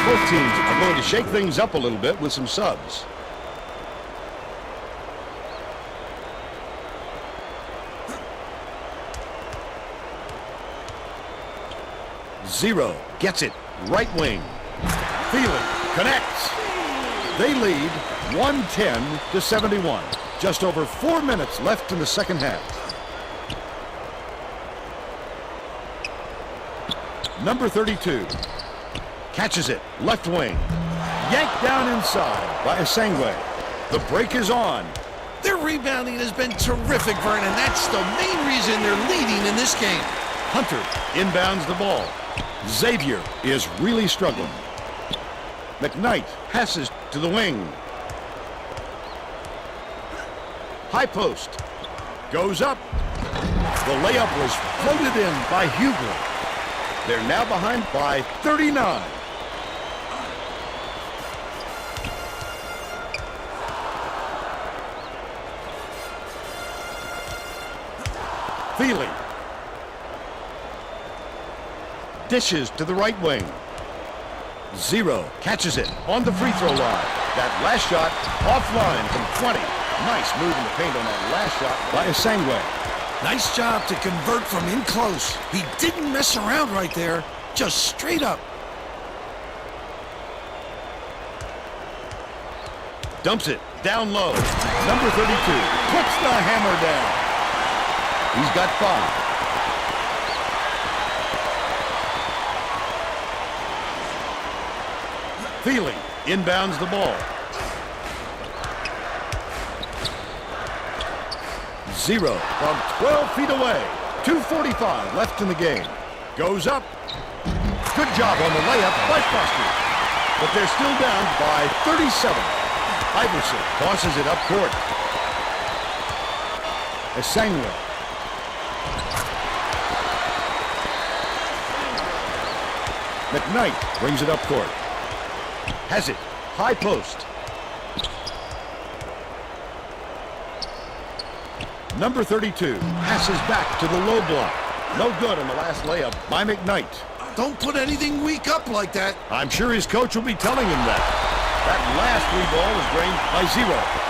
[SPEAKER 1] Both teams are going to shake things up a little bit with some subs. Zero gets it. Right wing. Feely connects. They lead 110-71. Just over 4 minutes left in the second half. Number 32. Catches it, left wing. Yanked down inside by Asangwe. The break is on.
[SPEAKER 2] Their rebounding has been terrific, Vern, and that's the main reason they're leading in this game.
[SPEAKER 1] Hunter inbounds the ball. Xavier is really struggling. McKnight passes to the wing. High post. Goes up. The layup was floated in by Hugler. They're now behind by 39. Feely. Dishes to the right wing. Zero catches it on the free throw line. That last shot offline from 20. Nice move in the paint on that last shot by Asangwe.
[SPEAKER 2] Nice job to convert from in close. He didn't mess around right there. Just straight up.
[SPEAKER 1] Dumps it down low. Number 32 puts the hammer down. He's got 5. Feely inbounds the ball. Zero from 12 feet away. 2:45 left in the game. Goes up. Good job on the layup by Foster. But they're still down by 37. Iverson tosses it up court. Asangwe. McKnight brings it up court. Has it. High post. Number 32 passes back to the low block. No good on the last layup by McKnight.
[SPEAKER 2] Don't put anything weak up like that.
[SPEAKER 1] I'm sure his coach will be telling him that. That last three ball was drained by 0.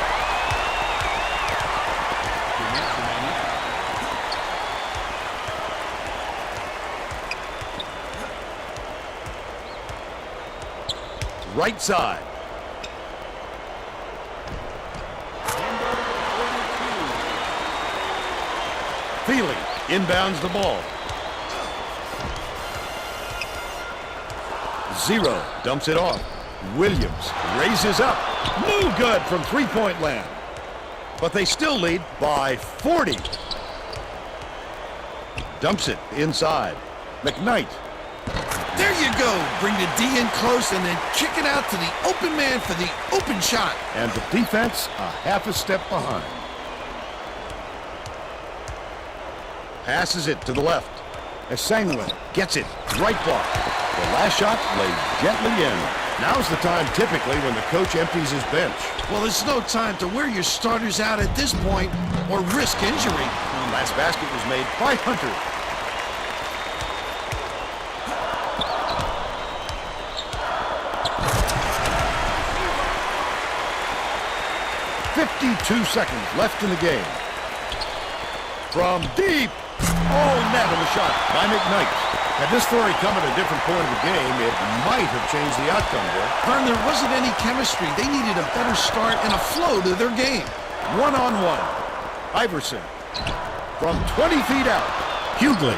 [SPEAKER 1] Right side. Feely inbounds the ball. 0 dumps it off. Williams raises up. No good from three-point land. But they still lead by 40. Dumps it inside. McKnight.
[SPEAKER 2] There you go. Bring the D in close and then kick it out to the open man for the open shot.
[SPEAKER 1] And the defense a half a step behind. Passes it to the left. Esangwin gets it. Right block. The last shot laid gently in. Now's the time typically when the coach empties his bench.
[SPEAKER 2] Well, there's no time to wear your starters out at this point or risk injury.
[SPEAKER 1] The last basket was made by Hunter. .52 seconds left in the game. From deep. Oh, net on the shot by McKnight. Had this story come at a different point of the game, it might have changed the outcome there.
[SPEAKER 2] Vern, there wasn't any chemistry. They needed a better start and a flow to their game.
[SPEAKER 1] One-on-one. Iverson. From 20 feet out. Hughley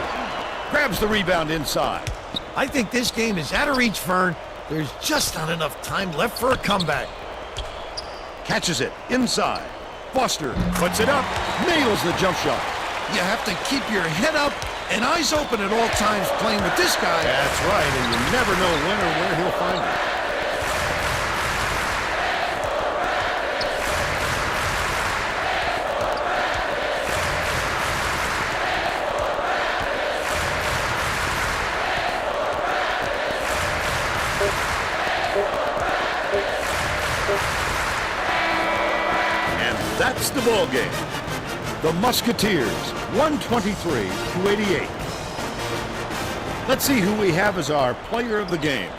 [SPEAKER 1] grabs the rebound inside.
[SPEAKER 2] I think this game is out of reach, Vern. There's just not enough time left for a comeback.
[SPEAKER 1] Catches it inside. Foster puts it up. Nails the jump shot.
[SPEAKER 2] You have to keep your head up and eyes open at all times playing with this guy.
[SPEAKER 1] That's right, and you never know when or where he'll find you. And that's the ball game. The Musketeers, 123-88. Let's see who we have as our player of the game.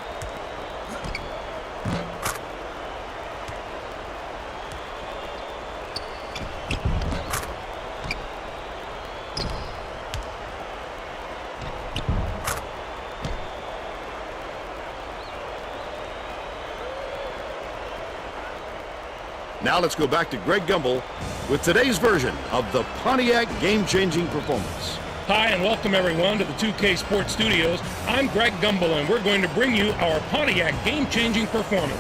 [SPEAKER 1] Now let's go back to Greg Gumbel with today's version of the Pontiac game-changing performance.
[SPEAKER 5] Hi, and welcome everyone to the 2K Sports Studios. I'm Greg Gumbel, and we're going to bring you our Pontiac game-changing performance.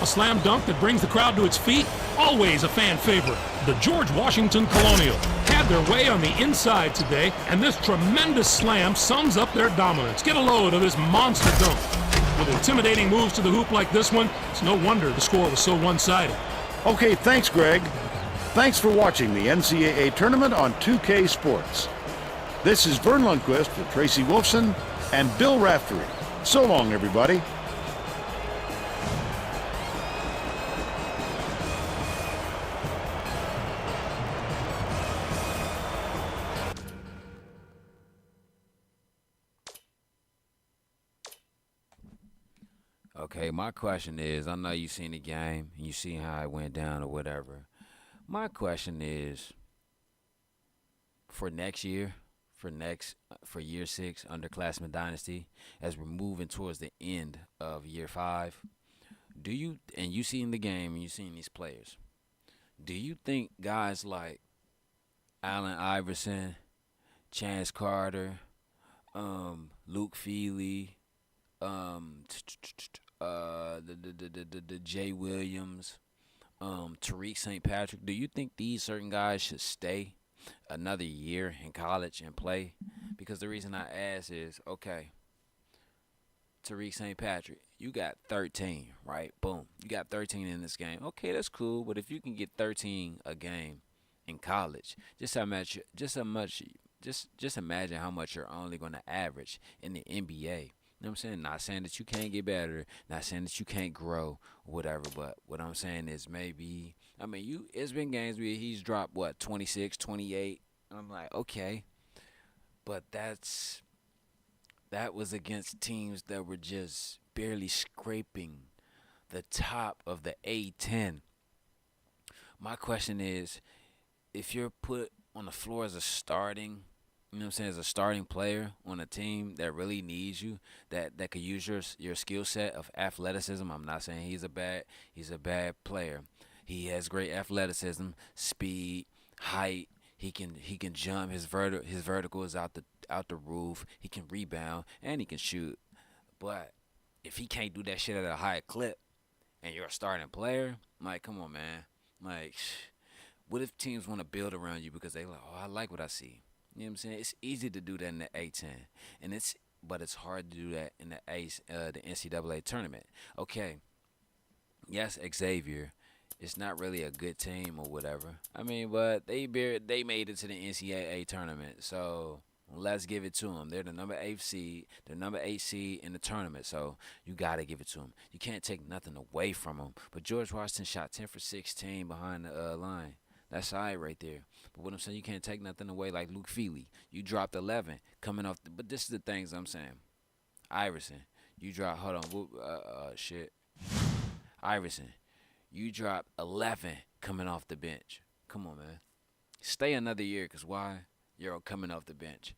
[SPEAKER 4] A slam dunk that brings the crowd to its feet, always a fan favorite. The George Washington Colonial had their way on the inside today, and this tremendous slam sums up their dominance. Get a load of this monster dunk. With intimidating moves to the hoop like this one, it's no wonder the score was so one-sided.
[SPEAKER 1] Okay, thanks, Greg. Thanks for watching the NCAA tournament on 2K Sports. This is Vern Lundquist for Tracy Wolfson and Bill Raftery. So long, everybody.
[SPEAKER 7] Okay, my question is, I know you seen the game and you seen how it went down or whatever. My question is, for next year, for year 6, Underclassmen Dynasty, as we're moving towards the end of year 5, do you, and you seen the game and you seen these players, do you think guys like Allen Iverson, Chance Carter, Luke Feely, the Jay Williams, Tariq St. Patrick, do you think these certain guys should stay another year in college and play? Because the reason I ask is, okay, Tariq St. Patrick, you got 13, right? Boom, you got 13 in this game. Okay, that's cool, but if you can get 13 a game in college, just imagine how much you're only going to average in the NBA. You know what I'm saying? Not saying that you can't get better, not saying that you can't grow, whatever, but what I'm saying is maybe, it's been games where he's dropped, 26, 28. I'm like, okay, but that was against teams that were just barely scraping the top of the A10. My question is, if you're put on the floor as a starting, you know what I'm saying, as a starting player on a team that really needs you, that could use your skill set of athleticism. I'm not saying he's a bad player. He has great athleticism, speed, height. He can jump. His vertical is out the roof. He can rebound and he can shoot. But if he can't do that shit at a high clip, and you're a starting player, like, come on, man. Like, what if teams want to build around you because they like, oh, I like what I see. You know what I'm saying? It's easy to do that in the A10, and but it's hard to do that in the NCAA tournament. Okay, yes, Xavier, it's not really a good team or whatever. I mean, but they made it to the NCAA tournament, so let's give it to them. They're the number 8 seed. They're number 8 seed in the tournament, so you got to give it to them. You can't take nothing away from them. But George Washington shot 10 for 16 behind the line. That's all right right there. But what I'm saying, you can't take nothing away like Luke Feely. You dropped 11 coming off. But this is the things I'm saying. Iverson, you dropped. Hold on. Shit. Iverson, you dropped 11 coming off the bench. Come on, man. Stay another year, because why? You're coming off the bench.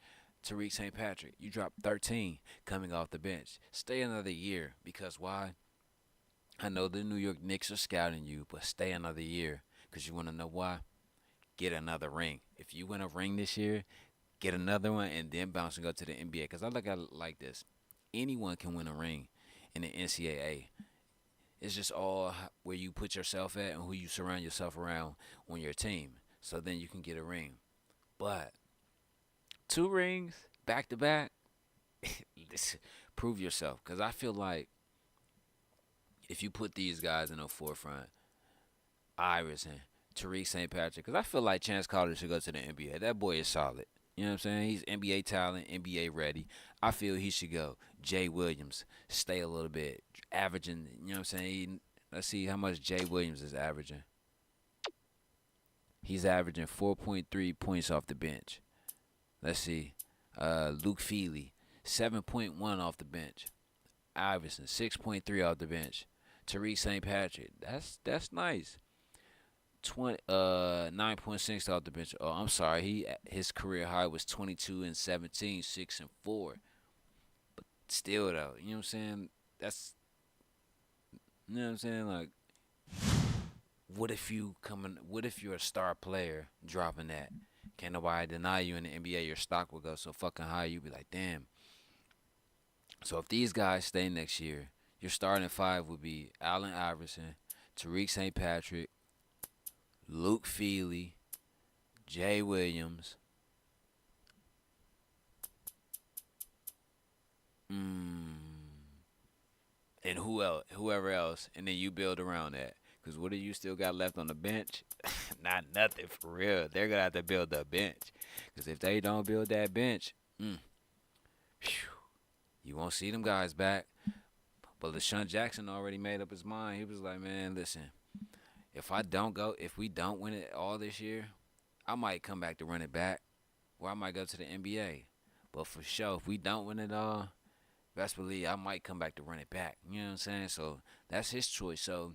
[SPEAKER 7] Tariq St. Patrick, you dropped 13 coming off the bench. Stay another year, because why? I know the New York Knicks are scouting you, but stay another year, because you want to know why? Get another ring. If you win a ring this year, get another one, and then bounce and go to the NBA. Because I look at it like this. Anyone can win a ring in the NCAA. It's just all where you put yourself at and who you surround yourself around on your team. So then you can get a ring. But 2 rings back to back, prove yourself. Because I feel like if you put these guys in the forefront, Iverson, Tariq St. Patrick, because I feel like Chance Carter should go to the NBA. That boy is solid. You know what I'm saying? He's NBA talent, NBA ready. I feel he should go. Jay Williams, stay a little bit. Averaging, you know what I'm saying? Let's see how much Jay Williams is averaging. He's averaging 4.3 points off the bench. Let's see. Luke Feely, 7.1 off the bench. Iverson, 6.3 off the bench. Tariq St. Patrick, that's nice. 9.6 off the bench. Oh, I'm sorry. His career high was 22 and 17, 6 and 4. But still though, you know what I'm saying? That's, you know what I'm saying? Like, what if you're a star player dropping that? Can't nobody deny you in the NBA. Your stock will go so fucking high. You be like, damn. So if these guys stay next year, your starting 5 would be Allen Iverson, Tariq St. Patrick, Luke Feely, Jay Williams, and whoever else, and then you build around that. Because what do you still got left on the bench? Not nothing, for real. They're going to have to build the bench. Because if they don't build that bench, you won't see them guys back. But LaShawn Jackson already made up his mind. He was like, man, listen, if we don't win it all this year, I might come back to run it back, or I might go to the NBA. But for sure, if we don't win it all, best believe I might come back to run it back. You know what I'm saying? So that's his choice. So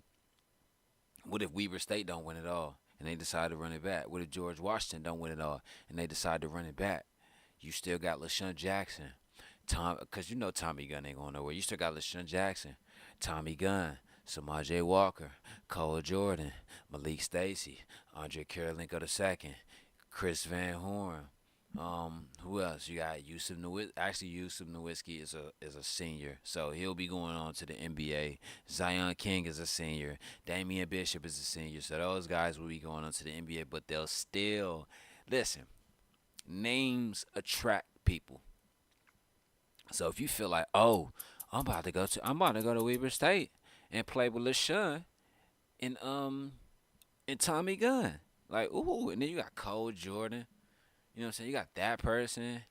[SPEAKER 7] what if Weber State don't win it all and they decide to run it back? What if George Washington don't win it all and they decide to run it back? You still got LaShawn Jackson, because you know Tommy Gunn ain't going nowhere. You still got LaShawn Jackson, Tommy Gunn, Samaje Walker, Cole Jordan, Malik Stacy, Andre Karolinko II, Chris Van Horn. Who else? You got Yusuf Nowitzki. Actually, Yusuf Nowitzki is a senior, so he'll be going on to the NBA. Zion King is a senior. Damian Bishop is a senior. So those guys will be going on to the NBA, but they'll still listen. Names attract people. So if you feel like, oh, I'm about to go to Weber State and play with LaShawn and Tommy Gunn, like, ooh, and then you got Cole Jordan. You know what I'm saying? You got that person.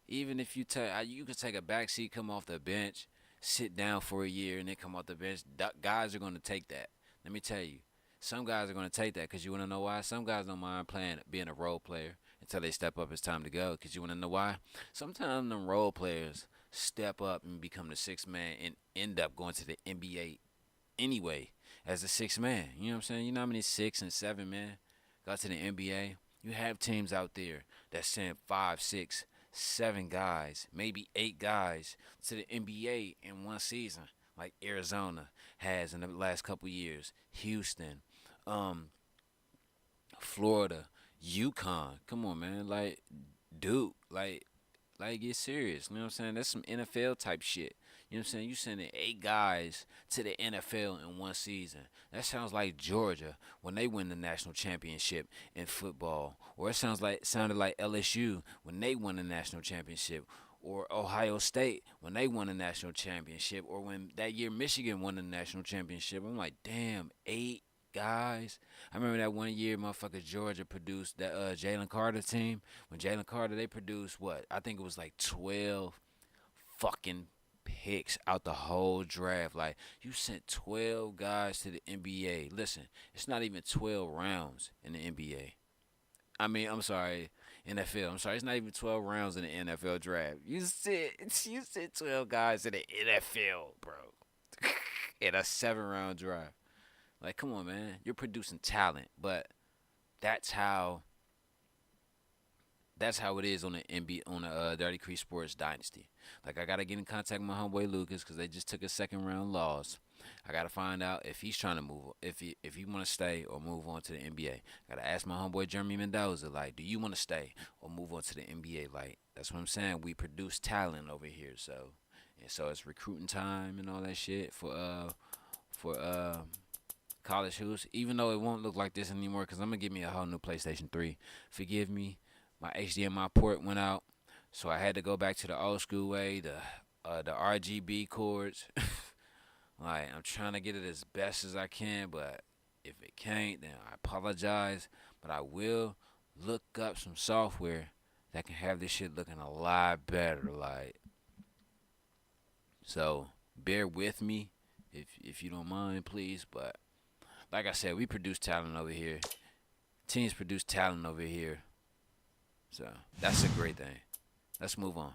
[SPEAKER 7] Even if you could take a backseat, come off the bench, sit down for a year, and then come off the bench. Guys are going to take that. Let me tell you. Some guys are going to take that because you want to know why? Some guys don't mind being a role player until they step up. It's time to go, because you want to know why? Sometimes them role players step up and become the 6th man and end up going to the NBA anyway as a 6th man. You know what I'm saying? You know how many 6 and 7 men got to the NBA? You have teams out there that send 5, 6, 7 guys, maybe 8 guys to the NBA in one season, like Arizona has in the last couple years. Houston, Florida, UConn. Come on, man. Like Duke. Like Like, get serious. You know what I'm saying? That's some NFL type shit. You know what I'm saying? You sending 8 guys to the NFL in one season. That sounds like Georgia when they win the national championship in football. Or it sounded like LSU when they won the national championship. Or Ohio State when they won the national championship. Or when that year Michigan won the national championship. I'm like, damn, 8 guys. I remember that one year motherfucker Georgia produced that Jalen Carter team. When Jalen Carter, they produced what? I think it was like 12 fucking picks out the whole draft. Like, you sent 12 guys to the NBA. Listen, it's not even 12 rounds in the NBA. I mean, I'm sorry, NFL. I'm sorry, it's not even 12 rounds in the NFL draft. You sent 12 guys to the NFL, bro. In a 7-round draft. Like, come on, man. You're producing talent, but that's how it is on the Dirty Creek Sports Dynasty. Like, I gotta get in contact with my homeboy Lucas because they just took a 2nd-round loss. I gotta find out if he's trying to move, if he want to stay or move on to the NBA. I gotta ask my homeboy Jeremy Mendoza, like, do you want to stay or move on to the NBA? Like, that's what I'm saying. We produce talent over here, so it's recruiting time and all that shit for college hoops, even though it won't look like this anymore because I'm going to get me a whole new PlayStation 3. Forgive me, my HDMI port went out, so I had to go back to the old school way, the RGB cords. Like, I'm trying to get it as best as I can, but if it can't, then I apologize. But I will look up some software that can have this shit looking a lot better. Like, so bear with me if you don't mind, please, but like I said, we produce talent over here. Teams produce talent over here. So that's a great thing. Let's move on.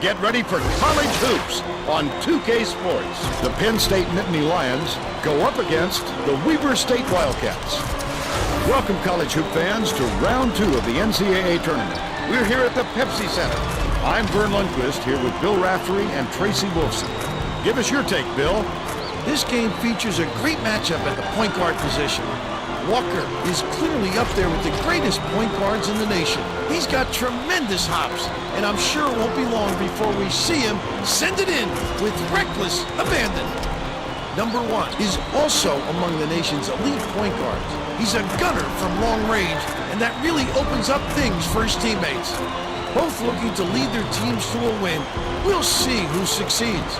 [SPEAKER 1] Get ready for college hoops on 2K Sports. The Penn State Nittany Lions go up against the Weber State Wildcats. Welcome, college hoop fans, to round 2 of the NCAA tournament. We're here at the Pepsi Center. I'm Vern Lundquist here with Bill Raftery and Tracy Wolfson. Give us your take, Bill.
[SPEAKER 2] This game features a great matchup at the point guard position. Walker is clearly up there with the greatest point guards in the nation. He's got tremendous hops, and I'm sure it won't be long before we see him send it in with reckless abandon. Number 1 is also among the nation's elite point guards. He's a gunner from long range, and that really opens up things for his teammates. Both looking to lead their teams to a win. We'll see who succeeds.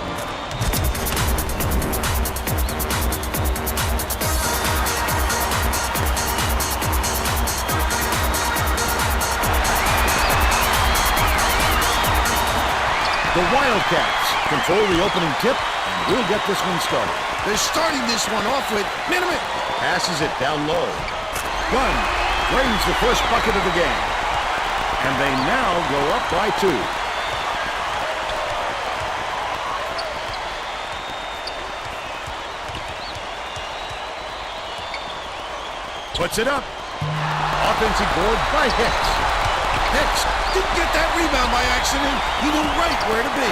[SPEAKER 1] The Wildcats control the opening tip, and we'll get this one started.
[SPEAKER 2] They're starting this one off with minimum.
[SPEAKER 1] Passes it down low. Gunn drains the first bucket of the game. And they now go up by 2. Puts it up. Offensive board by Hicks.
[SPEAKER 2] Hicks didn't get that rebound by accident. He knew right where to be.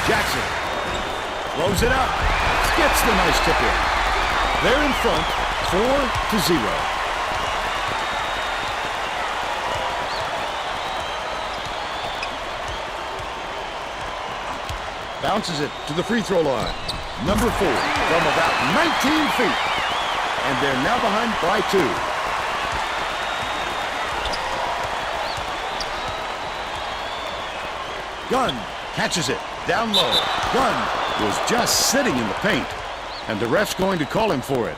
[SPEAKER 1] Jackson blows it up. Gets the nice tip in. They're in front, 4-0. Bounces it to the free throw line. Number 4 from about 19 feet. And they're now behind by 2. Gunn catches it down low. Gunn was just sitting in the paint. And the ref's going to call him for it.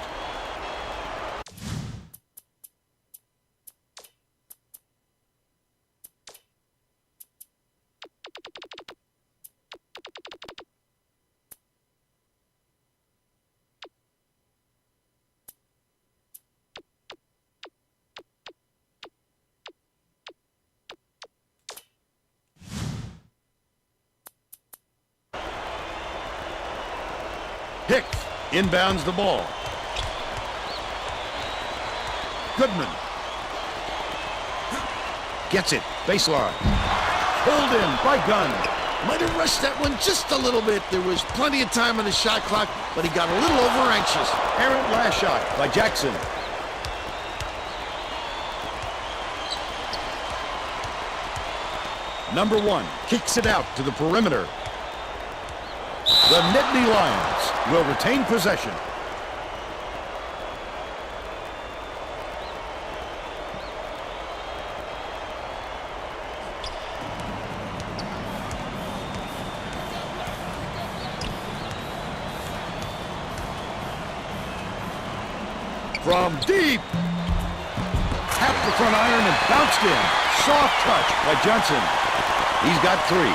[SPEAKER 1] Hicks inbounds the ball. Goodman gets it, baseline. Pulled in by Gunn.
[SPEAKER 2] Might have rushed that one just a little bit. There was plenty of time on the shot clock, but he got a little over anxious.
[SPEAKER 1] Errant last shot by Jackson. Number 1 kicks it out to the perimeter. The Nittany Lions will retain possession. From deep. Tapped the front iron and bounced in. Soft touch by Johnson. He's got 3.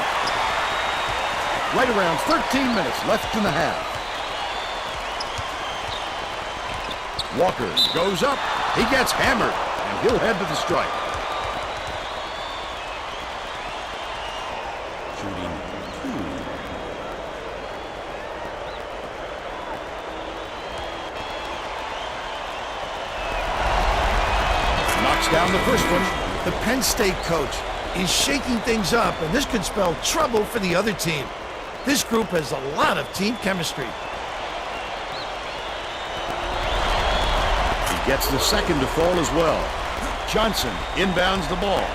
[SPEAKER 1] Right around 13 minutes left in the half. Walker goes up. He gets hammered, and he'll head to the strike. Shooting 2. Knocks down the first one.
[SPEAKER 2] The Penn State coach is shaking things up, and this could spell trouble for the other team. This group has a lot of team chemistry.
[SPEAKER 1] He gets the second to fall as well. Johnson inbounds the ball.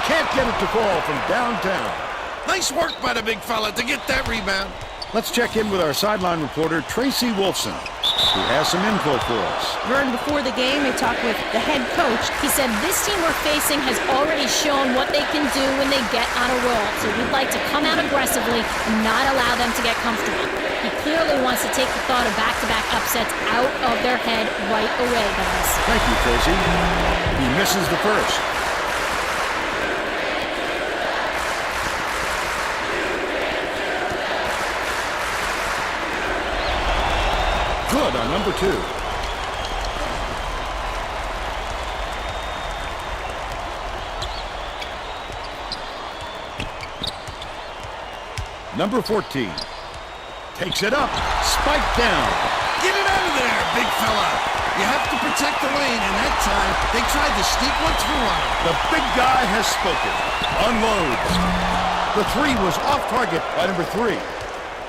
[SPEAKER 1] Can't get it to fall from downtown.
[SPEAKER 2] Nice work by the big fella to get that rebound.
[SPEAKER 1] Let's check in with our sideline reporter, Tracy Wolfson, who has some info for us.
[SPEAKER 3] Vern, before the game, they talked with the head coach. He said this team we're facing has already shown what they can do when they get on a roll. So we'd like to come out aggressively and not allow them to get comfortable. He clearly wants to take the thought of back-to-back upsets out of their head right away, guys.
[SPEAKER 1] Thank you, Tracy. He misses the first. number 2. Number 14 takes it up, spike down.
[SPEAKER 2] Get it out of there, big fella. You have to protect the lane, and that time they tried to sneak one through on him.
[SPEAKER 1] The big guy has spoken. Unloads. The 3 was off target by number 3.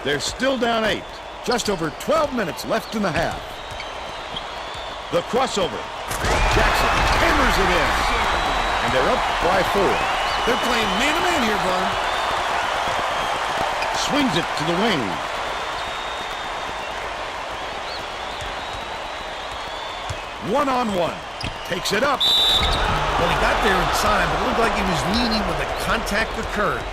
[SPEAKER 1] They're still down 8. Just over 12 minutes left in the half. The crossover. Jackson hammers it in. And they're up by 4.
[SPEAKER 2] They're playing man-to-man here, Vaughn.
[SPEAKER 1] Swings it to the wing. One-on-one. Takes it up.
[SPEAKER 2] Well, he got there in time, but it looked like he was leaning when the contact occurred.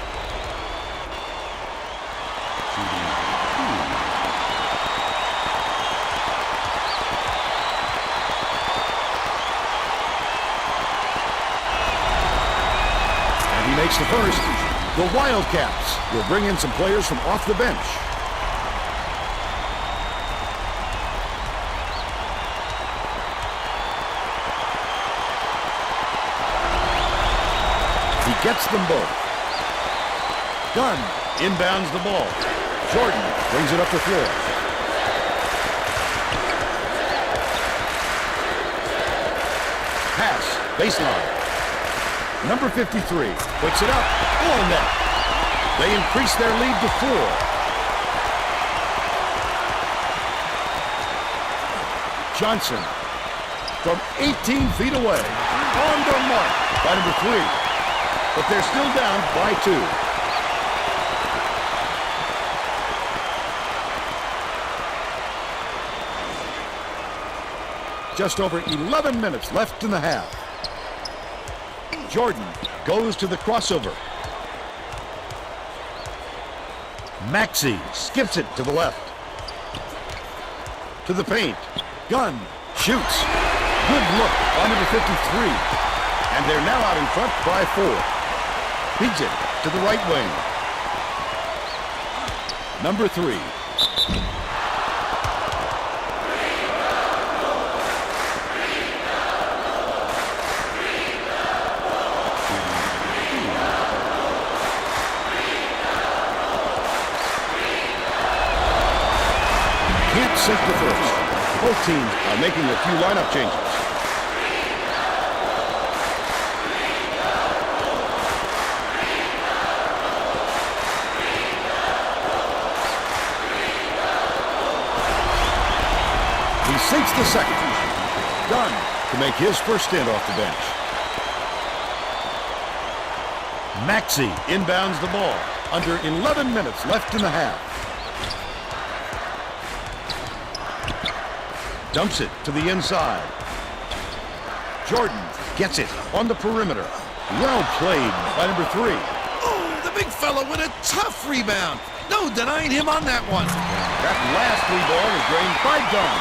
[SPEAKER 1] And he makes the first. The Wildcats will bring in some players from off the bench. He gets them both. Gunn inbounds the ball. Jordan brings it up the floor. Pass, baseline. Number 53 puts it up. All net. They increase their lead to 4. Johnson from 18 feet away. On the mark by number 3. But they're still down by 2. Just over 11 minutes left in the half. Jordan goes to the crossover. Maxey skips it to the left. To the paint. Gunn shoots. Good look on number 53. And they're now out in front by 4. Feeds it to the right wing. Number 3. Can't sink the first. Both teams are making a few lineup changes. He sinks the second. Gunn to make his first stint off the bench. Maxey inbounds the ball. Under 11 minutes left in the half. Dumps it to the inside. Jordan gets it on the perimeter. Well played by number 3.
[SPEAKER 2] Oh, the big fella with a tough rebound. No denying him on that one.
[SPEAKER 1] That last 3 ball is drained by Gunn.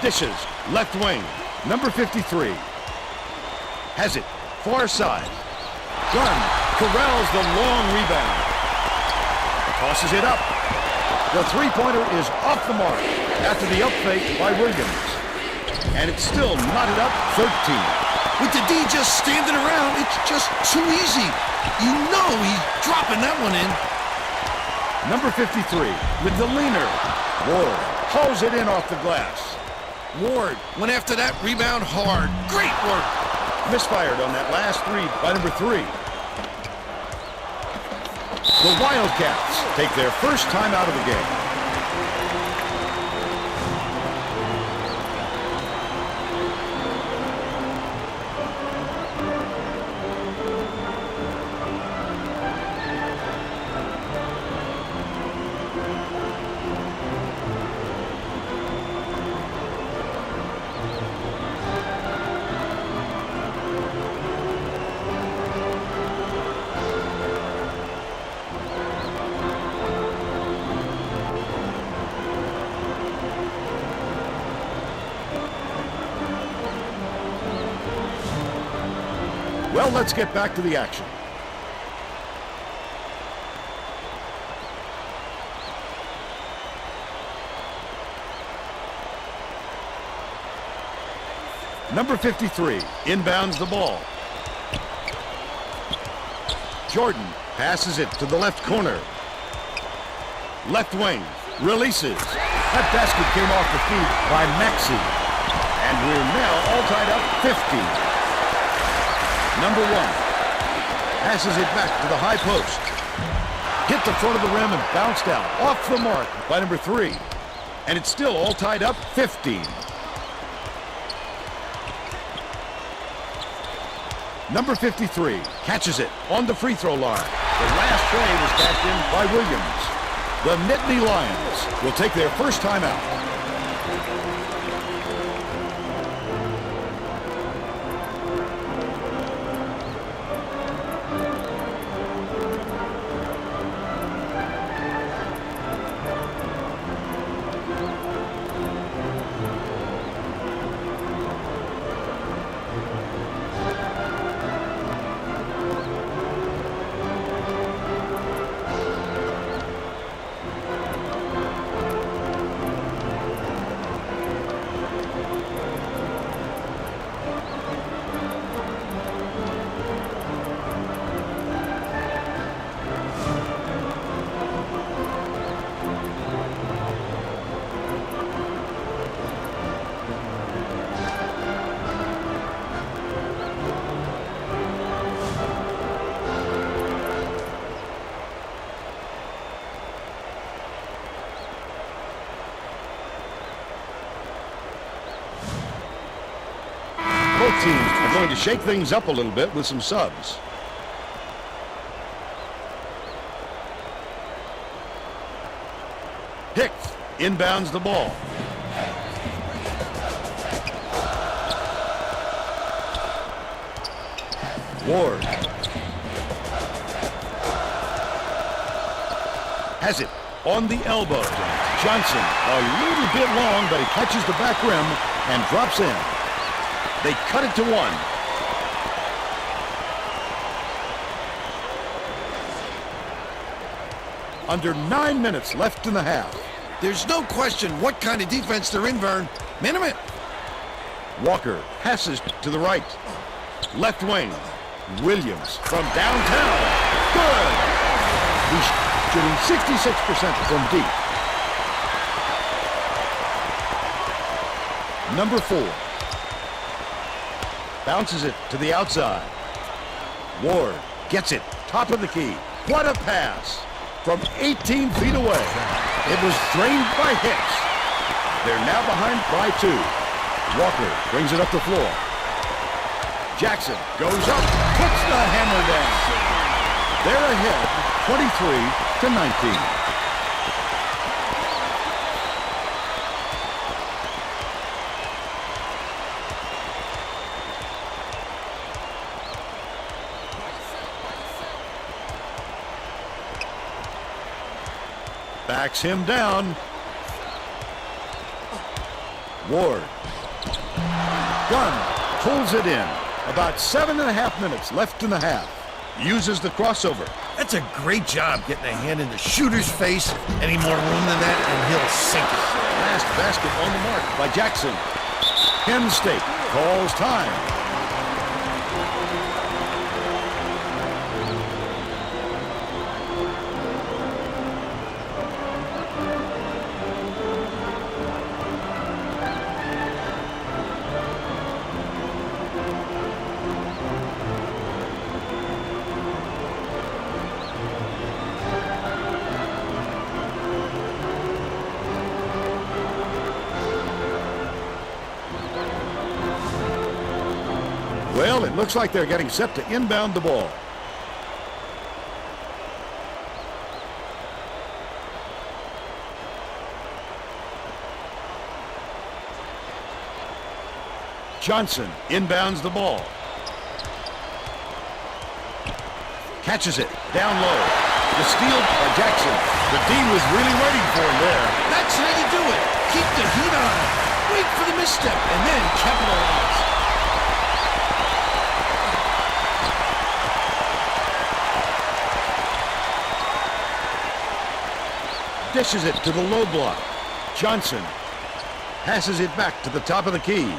[SPEAKER 1] Dishes, left wing, number 53. Has it, far side. Gunn corrals the long rebound. Tosses it up. The 3-pointer is off the mark after the up fake by Reigons. And it's still knotted up 13.
[SPEAKER 2] With the D just standing around, it's just too easy. You know he's dropping that one in.
[SPEAKER 1] Number 53 with the leaner. Ward hauls it in off the glass.
[SPEAKER 2] Ward went after that rebound hard. Great work.
[SPEAKER 1] Misfired on that last 3 by number 3. The Wildcats take their first time out of the game. Well, let's get back to the action. Number 53 inbounds the ball. Jordan passes it to the left corner. Left wing releases. That basket came off the feed by Maxey. And we're now all tied up 50. Number 1 passes it back to the high post. Hit the front of the rim and bounced out off the mark by number 3. And it's still all tied up 50. Number 53 catches it on the free throw line. The last tray was cashed in by Williams. The Nittany Lions will take their first timeout. Both teams are going to shake things up a little bit with some subs. Hicks inbounds the ball. Ward has it on the elbow. Johnson a little bit long, but he catches the back rim and drops in. They cut it to 1. Under 9 minutes left in the half.
[SPEAKER 2] There's no question what kind of defense they're in, Vern. Minimum.
[SPEAKER 1] Walker passes to the right. Left wing. Williams from downtown. Good! He's shooting 66% from deep. Number 4. Bounces it to the outside. Ward gets it. Top of the key. What a pass! From 18 feet away. It was drained by Hicks. They're now behind by 2. Walker brings it up the floor. Jackson goes up, puts the hammer down. They're ahead, 23-19. Backs him down. Ward. Gunn pulls it in. About 7.5 minutes left in the half. Uses the crossover.
[SPEAKER 2] That's a great job getting a hand in the shooter's face. Any more room than that, and he'll sink it.
[SPEAKER 1] Last basket on the mark by Jackson. Penn State calls time. Well, it looks like they're getting set to inbound the ball. Johnson inbounds the ball. Catches it down low. The steal by Jackson. The D was really waiting for him there.
[SPEAKER 2] That's how you do it. Keep the heat on. Wait for the misstep and then capitalize.
[SPEAKER 1] Dishes it to the low block. Johnson passes it back to the top of the key.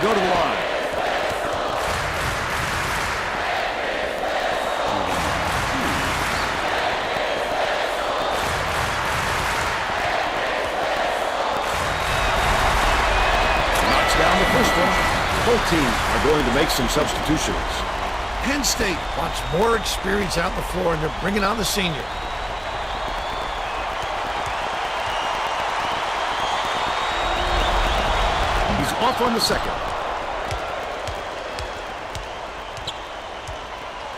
[SPEAKER 1] go to the line. Knocks down the first one. Both teams are going to make some substitutions.
[SPEAKER 2] Penn State wants more experience out the floor, and they're bringing on the senior.
[SPEAKER 1] He's off on the second.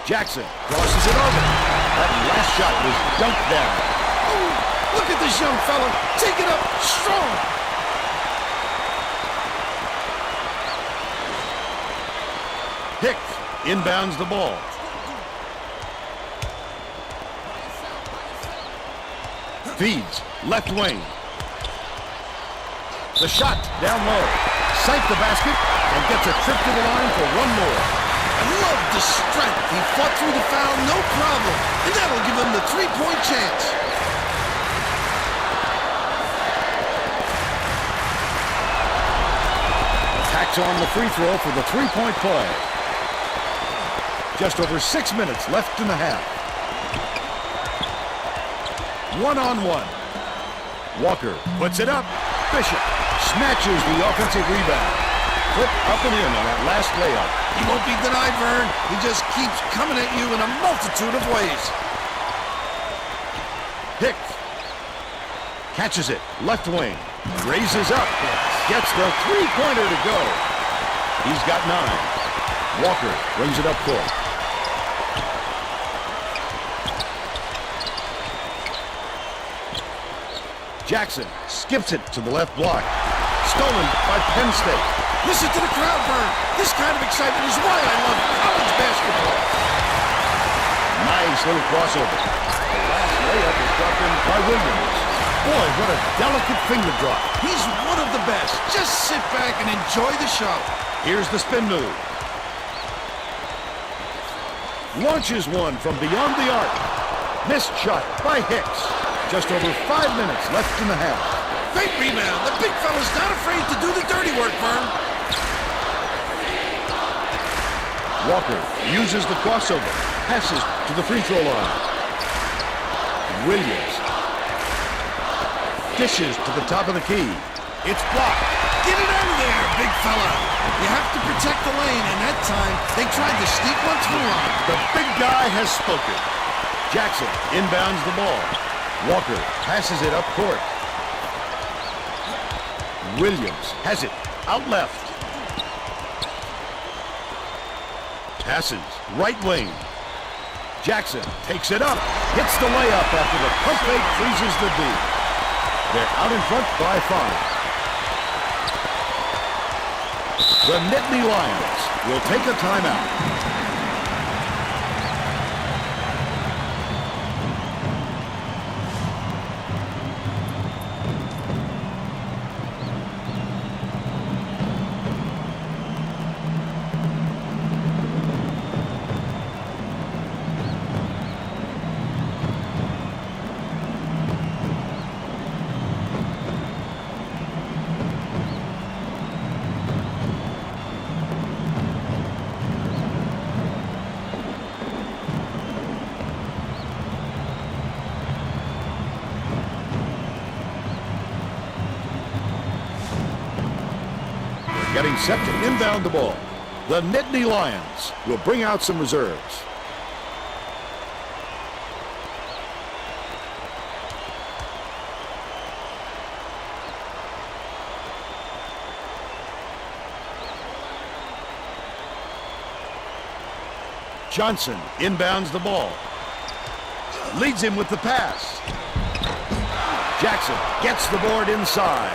[SPEAKER 1] Jackson crosses it over. That last shot was dunked down.
[SPEAKER 2] Oh, look at this young fella. Take it up strong.
[SPEAKER 1] Hicks inbounds the ball. Feeds left wing. The shot down low. Sight the basket and gets a trip to the line for one more.
[SPEAKER 2] I love the strength. He fought through the foul, no problem. And that'll give him the three-point chance.
[SPEAKER 1] Tacks on the free throw for the three-point play. Just over 6 minutes left in the half. One-on-one. Walker puts it up. Bishop snatches the offensive rebound. Put up and in on that last layup.
[SPEAKER 2] He won't be denied, Vern. He just keeps coming at you in a multitude of ways.
[SPEAKER 1] Hicks catches it. Left wing. Raises up. Gets the three-pointer to go. He's got 9. Walker brings it up court. Jackson skips it to the left block. Stolen by Penn State.
[SPEAKER 2] Listen to the crowd, Vern. This kind of excitement is why I love college basketball.
[SPEAKER 1] Nice little crossover. The last layup is dropped in by Williams. Boy, what a delicate finger drop.
[SPEAKER 2] He's one of the best. Just sit back and enjoy the shot.
[SPEAKER 1] Here's the spin move. Launches one from beyond the arc. Missed shot by Hicks. Just over 5 minutes left in the half.
[SPEAKER 2] Great rebound. The big fella's not afraid to do the dirty work, Vern.
[SPEAKER 1] Walker uses the crossover. Passes to the free throw line. Williams dishes to the top of the key. It's blocked.
[SPEAKER 2] Get it out of there, big fella. You have to protect the lane, and that time they tried to sneak one through on him.
[SPEAKER 1] The big guy has spoken. Jackson inbounds the ball. Walker passes it up court. Williams has it out left. Passes right wing. Jackson takes it up. Hits the layup after the pump fake freezes the D. They're out in front by 5. The Nittany Lions will take a timeout. Getting set to inbound the ball. The Nittany Lions will bring out some reserves. Johnson inbounds the ball. Leads him with the pass. Jackson gets the board inside.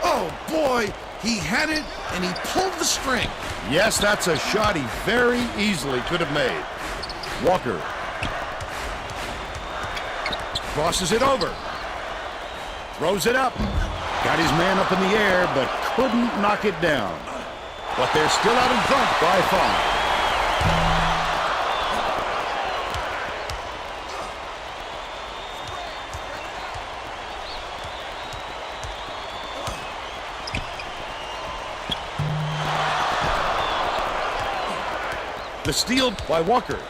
[SPEAKER 2] Oh, boy. He had it, and he pulled the string.
[SPEAKER 1] Yes, that's a shot he very easily could have made. Walker crosses it over. Throws it up. Got his man up in the air, but couldn't knock it down. But they're still out in front by 5. The steal by Walker.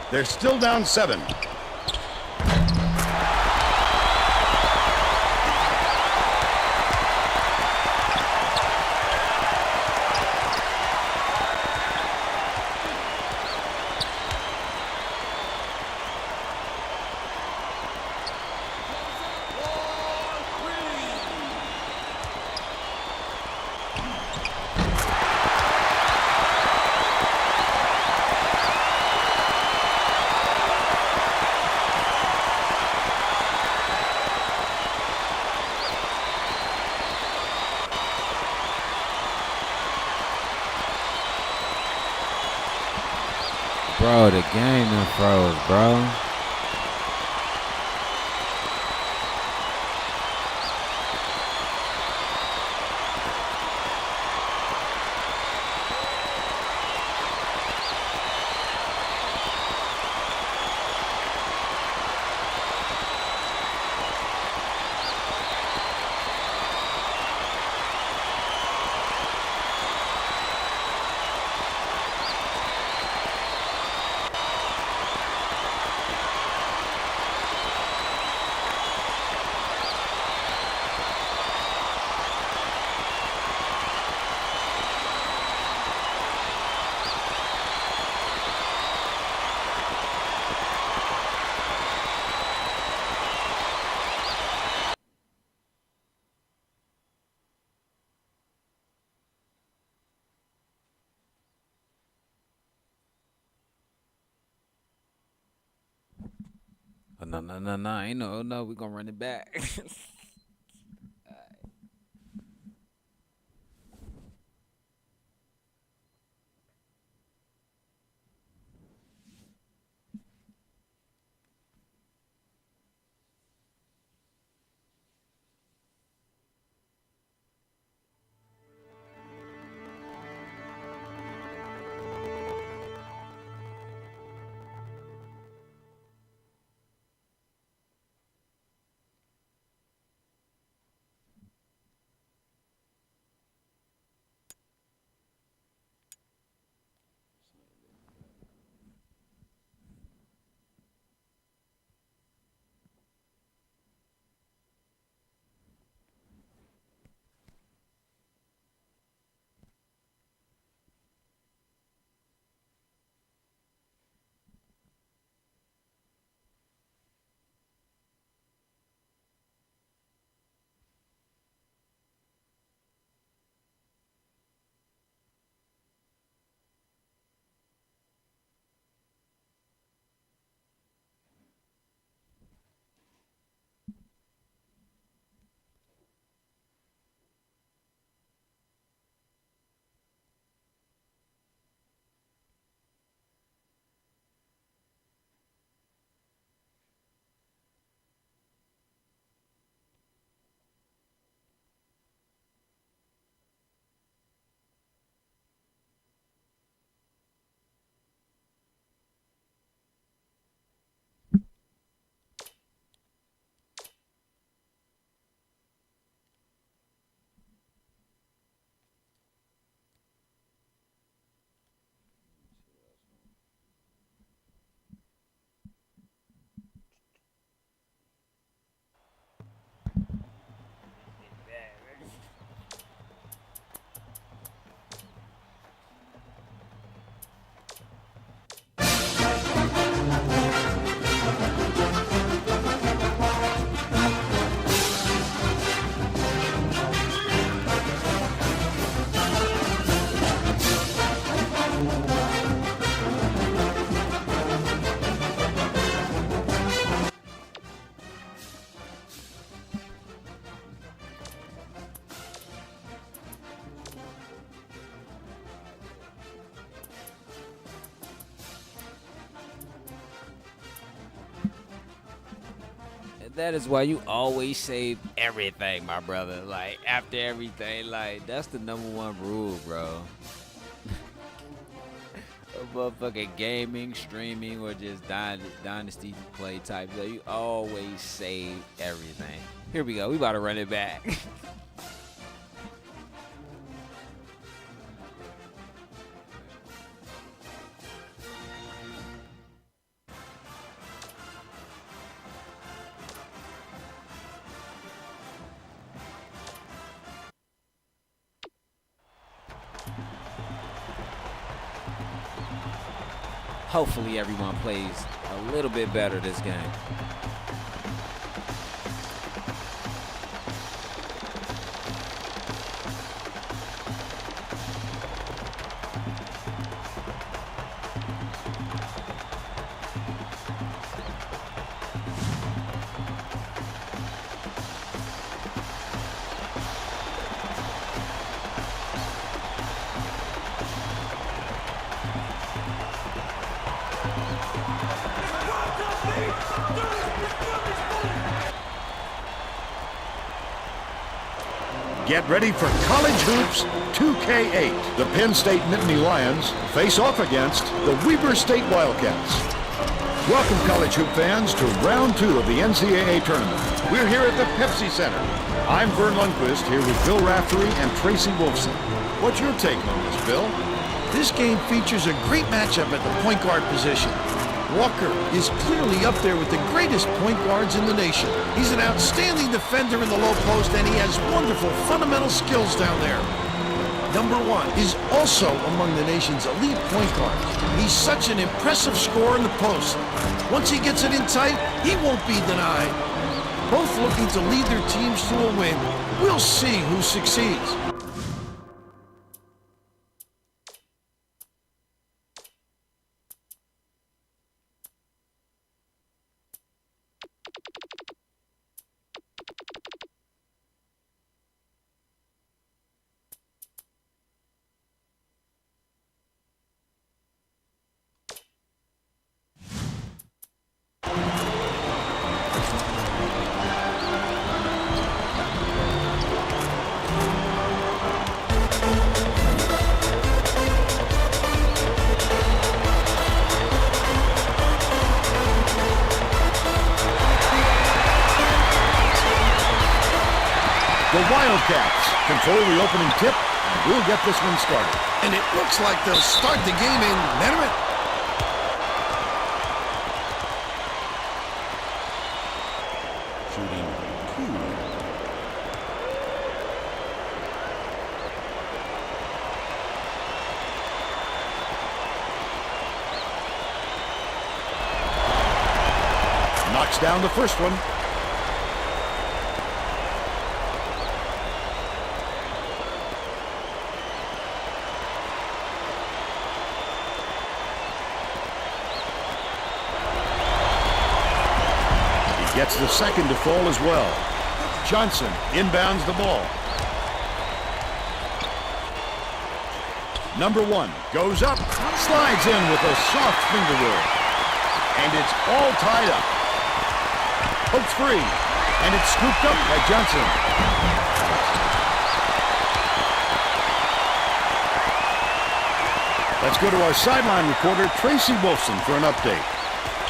[SPEAKER 1] They're still down 7.
[SPEAKER 7] Bro, the game done froze, bro. Oh, no. Ain't no, oh, no, we gonna run it back. That is why you always save everything, my brother. Like, after everything, like, that's the #1 rule, bro. Of motherfucking gaming, streaming, or just Dynasty play type. Like, you always save everything. Here we go. We about to run it back.
[SPEAKER 6] hopefully everyone plays a little bit better this game.
[SPEAKER 1] Get ready for College Hoops 2K8. The Penn State Nittany Lions face off against the Weber State Wildcats. Welcome, College Hoop fans, to round 2 of the NCAA tournament. We're here at the Pepsi Center. I'm Vern Lundquist, here with Bill Raftery and Tracy Wolfson. What's your take on this, Bill?
[SPEAKER 2] This game features a great matchup at the point guard position. Walker is clearly up there with the greatest point guards in the nation. He's an outstanding defender in the low post, and he has wonderful fundamental skills down there. Number 1 is also among the nation's elite point guards. He's such an impressive scorer in the post. Once he gets it in tight, he won't be denied. Both looking to lead their teams to a win. We'll see who succeeds.
[SPEAKER 1] The Wildcats control the opening tip, and we'll get this one started.
[SPEAKER 2] And it looks like they'll start the game in a minute.
[SPEAKER 1] Shooting 2. Knocks down the first one. Gets the second to fall as well. Johnson inbounds the ball. Number 1 goes up, slides in with a soft finger roll. And it's all tied up. Hooks free, and it's scooped up by Johnson. Let's go to our sideline reporter, Tracy Wolfson, for an update.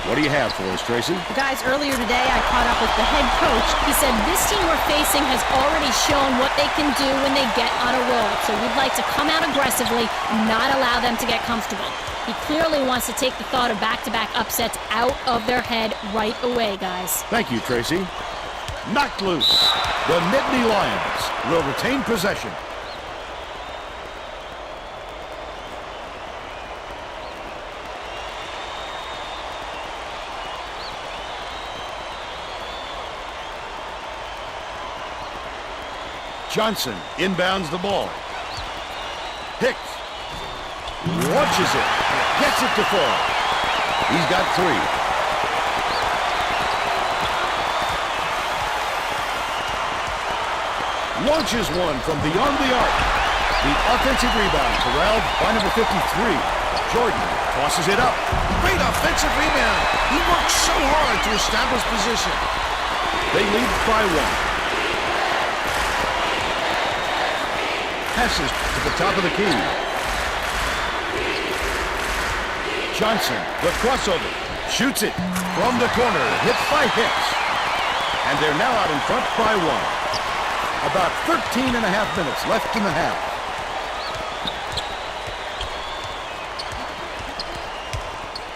[SPEAKER 1] What do you have for us, Tracy?
[SPEAKER 3] Guys, earlier today I caught up with the head coach. He said this team we're facing has already shown what they can do when they get on a roll. So we'd like to come out aggressively, not allow them to get comfortable. He clearly wants to take the thought of back-to-back upsets out of their head right away, guys.
[SPEAKER 1] Thank you, Tracy. Knocked loose. The Nittany Lions will retain possession. Johnson inbounds the ball. Hicks launches it, gets it to fall. He's got 3. Launches one from beyond the arc. The offensive rebound corralled by number 53. Jordan tosses it up.
[SPEAKER 2] Great offensive rebound. He works so hard to establish position.
[SPEAKER 1] They lead by 1. Passes to the top of the key. Johnson, the crossover, shoots it from the corner, hit by Hicks. And they're now out in front by 1. About 13 and a half minutes left in the half.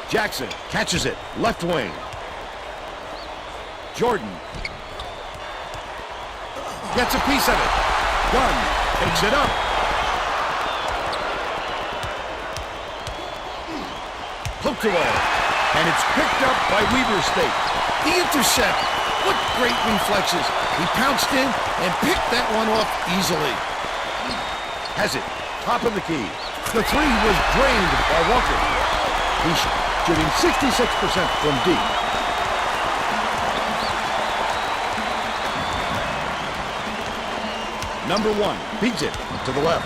[SPEAKER 1] Jackson catches it, left wing. Jordan gets a piece of it. Gunn takes it up. poked away. And it's picked up by Weber State.
[SPEAKER 2] The intercept. What great reflexes. He pounced in and picked that one off easily.
[SPEAKER 1] Has it. Top of the key. The three was drained by Walker. He's shooting 66% from deep. Number one beats it to the left.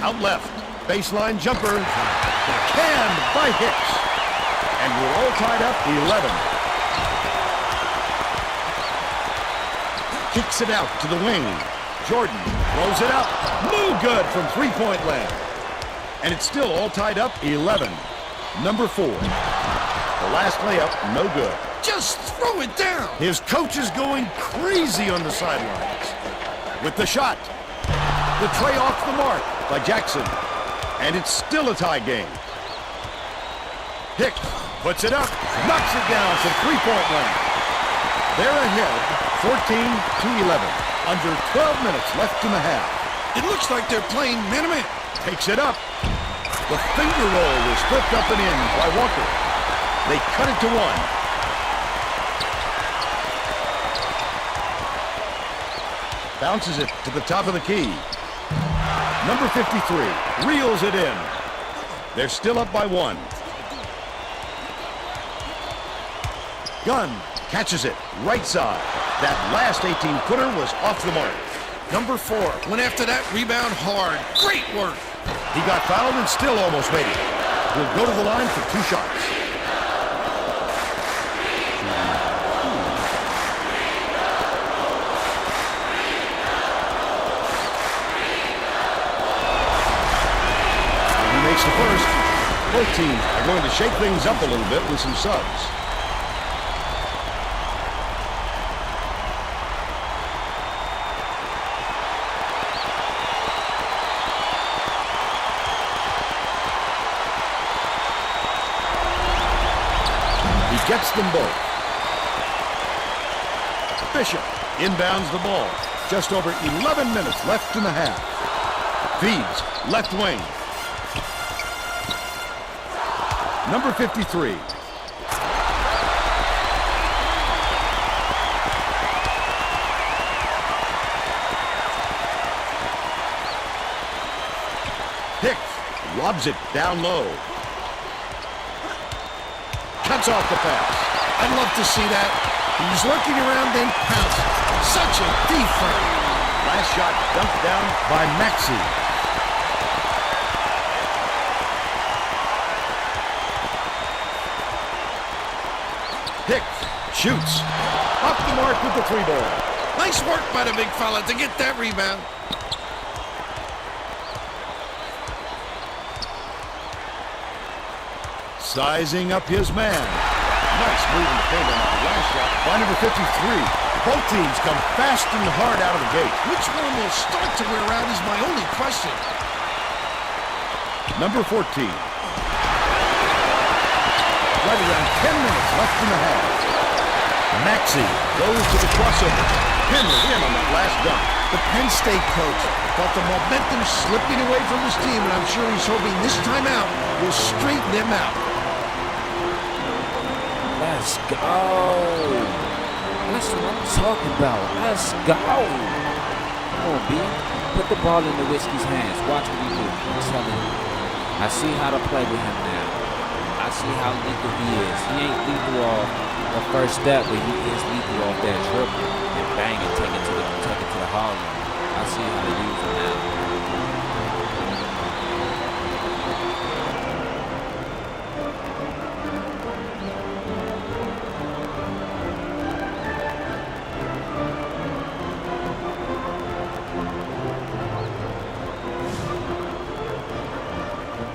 [SPEAKER 1] Out left. Baseline jumper. Canned by Hicks. And we're all tied up 11. Kicks it out to the wing. Jordan throws it up. No good from three-point land. And it's still all tied up 11. Number 4. The last layup, no good.
[SPEAKER 2] Just throw it down.
[SPEAKER 1] His coach is going crazy on the sidelines. With the shot. The tray off the mark by Jackson. And it's still a tie game. Hicks puts it up, knocks it down from three-point land. They're ahead, 14-11. Under 12 minutes left in the half.
[SPEAKER 2] It looks like they're playing man-to-man.
[SPEAKER 1] Takes it up. The finger roll was flipped up and in by Walker. They cut it to 1. Bounces it to the top of the key. Number 53 reels it in. They're still up by 1. Gunn catches it right side. That last 18-footer was off the mark.
[SPEAKER 2] Number 4 went after that rebound hard. Great work.
[SPEAKER 1] He got fouled and still almost made it. He'll go to the line for 2 shots. He makes the first. Both teams are going to shake things up a little bit with some subs. Gets them both. Bishop inbounds the ball. Just over 11 minutes left in the half. Feeds left wing. Number 53. Hicks lobs it down low. Cuts off the pass.
[SPEAKER 2] I'd love to see that. He was lurking around, then pounced. Such a defense.
[SPEAKER 1] Last shot dunked down by Maxey. Hicks shoots. Off the mark with the 3-ball.
[SPEAKER 2] Nice work by the big fella to get that rebound.
[SPEAKER 1] Sizing up his man. Nice move in the paint on that last shot by number 53. Both teams come fast and hard out of the gate.
[SPEAKER 2] Which one will start to wear out is my only question.
[SPEAKER 1] Number 14. Right around 10 minutes left in the half. Maxey goes to the crossover. Henry in on that last dunk.
[SPEAKER 2] The Penn State coach felt the momentum slipping away from his team, and I'm sure he's hoping this time out will straighten them out.
[SPEAKER 7] Let's go. That's what I'm talking about. Let's go. Come on, B. Put the ball in the Whiskey's hands. Watch what he do. I'm telling you. I see how to play with him now. I see how lethal he is. He ain't lethal off the first step, but he is lethal off that dribble and bang and take it to the hall. I see how to use him now.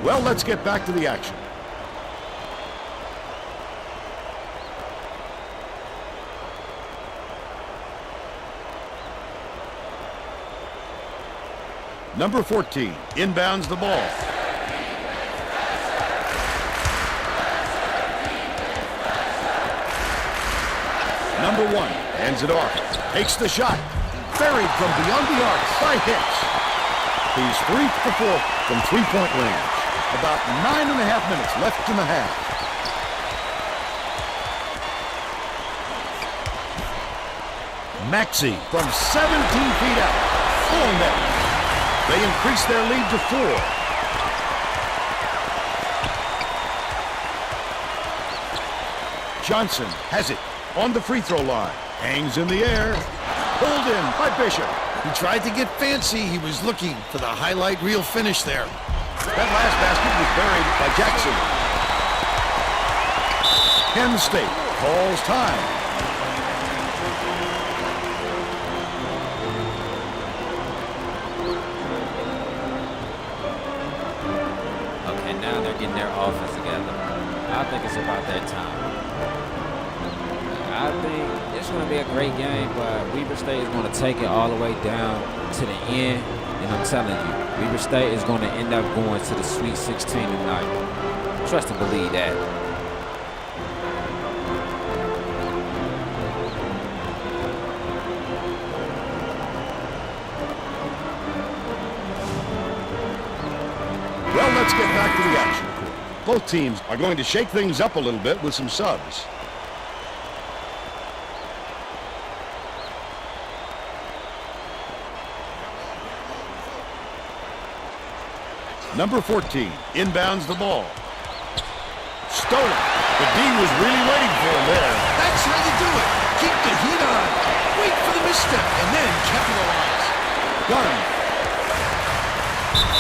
[SPEAKER 1] Well, let's get back to the action. Number 14 inbounds the ball. Number 1 hands it off. Takes the shot. Buried from beyond the arc by Hicks. He's 3 for 4 from three-point range. About 9.5 minutes left in the half. Maxey from 17 feet out. Full net. They increase their lead to 4. Johnson has it on the free throw line. Hangs in the air. Pulled in by Bishop.
[SPEAKER 2] He tried to get fancy. He was looking for the highlight reel finish there.
[SPEAKER 1] That last basket was buried by Jackson. Penn State calls time.
[SPEAKER 7] Okay, now they're getting their offense together. I think it's about that time. I think it's going to be a great game, but Weber State is going to take it all the way down to the end. And I'm telling you, Weber State is going to end up going to the Sweet 16 tonight. Trust and believe that.
[SPEAKER 1] Well, let's get back to the action. Both teams are going to shake things up a little bit with some subs. Number 14 inbounds the ball. Stolen. The D was really waiting for him there.
[SPEAKER 2] That's how you do it. Keep the heat on. Wait for the misstep and then capitalize.
[SPEAKER 1] Gunn.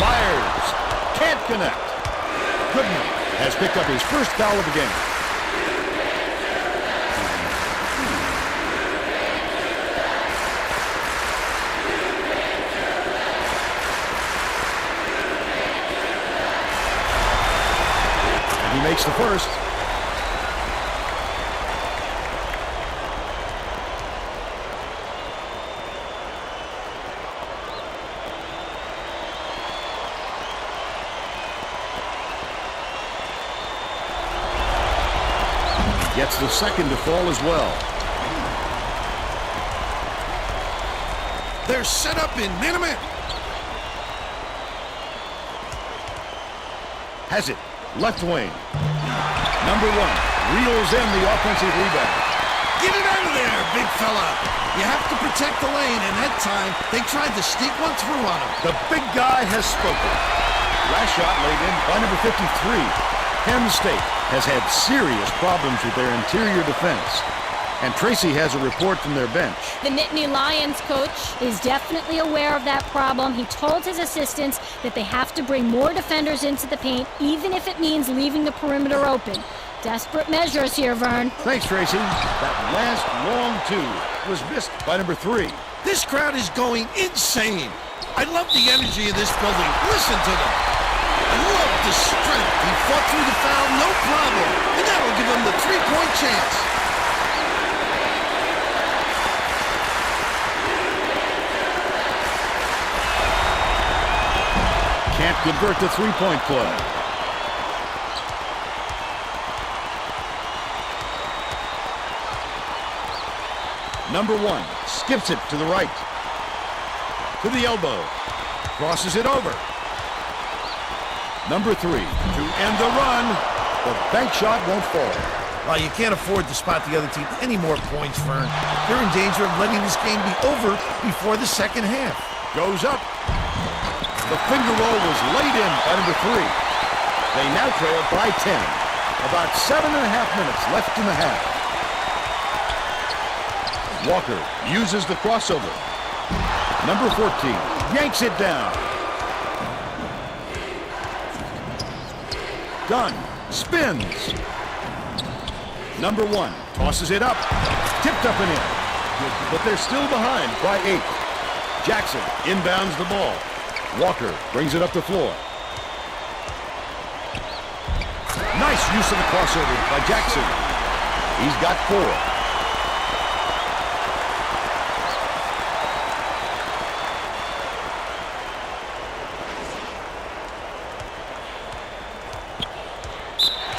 [SPEAKER 1] Fires. Can't connect. Goodman has picked up his first foul of the game. And he makes the first. Gets the second to fall as well.
[SPEAKER 2] They're set up in man-to-man.
[SPEAKER 1] Has it. Left wing. Number 1 reels in the offensive rebound.
[SPEAKER 2] Get it out of there, big fella. You have to protect the lane, and that time they tried to sneak one through on him.
[SPEAKER 1] The big guy has spoken. Last shot laid in by number 53. Penn State has had serious problems with their interior defense. And Tracy has a report from their bench.
[SPEAKER 3] The Nittany Lions coach is definitely aware of that problem. He told his assistants that they have to bring more defenders into the paint, even if it means leaving the perimeter open. Desperate measures here, Vern.
[SPEAKER 1] Thanks, Tracy. That last long two was missed by number 3.
[SPEAKER 2] This crowd is going insane. I love the energy of this building. Listen to them. I love the strength. He fought through the foul, no problem. And that'll give him the three-point chance.
[SPEAKER 1] Can't convert the three-point play. Number 1 skips it to the right. To the elbow. Crosses it over. Number 3 to end the run. The bank shot won't fall.
[SPEAKER 2] Well, you can't afford to spot the other team any more points, Vern. They're in danger of letting this game be over before the second half.
[SPEAKER 1] Goes up. The finger roll was laid in by number 3. They now trail by 10. About 7.5 minutes left in the half. Walker uses the crossover. Number 14 yanks it down. Gunn spins. Number 1 tosses it up. Tipped up and in. But they're still behind by 8. Jackson inbounds the ball. Walker brings it up the floor. Nice use of the crossover by Jackson. He's got 4.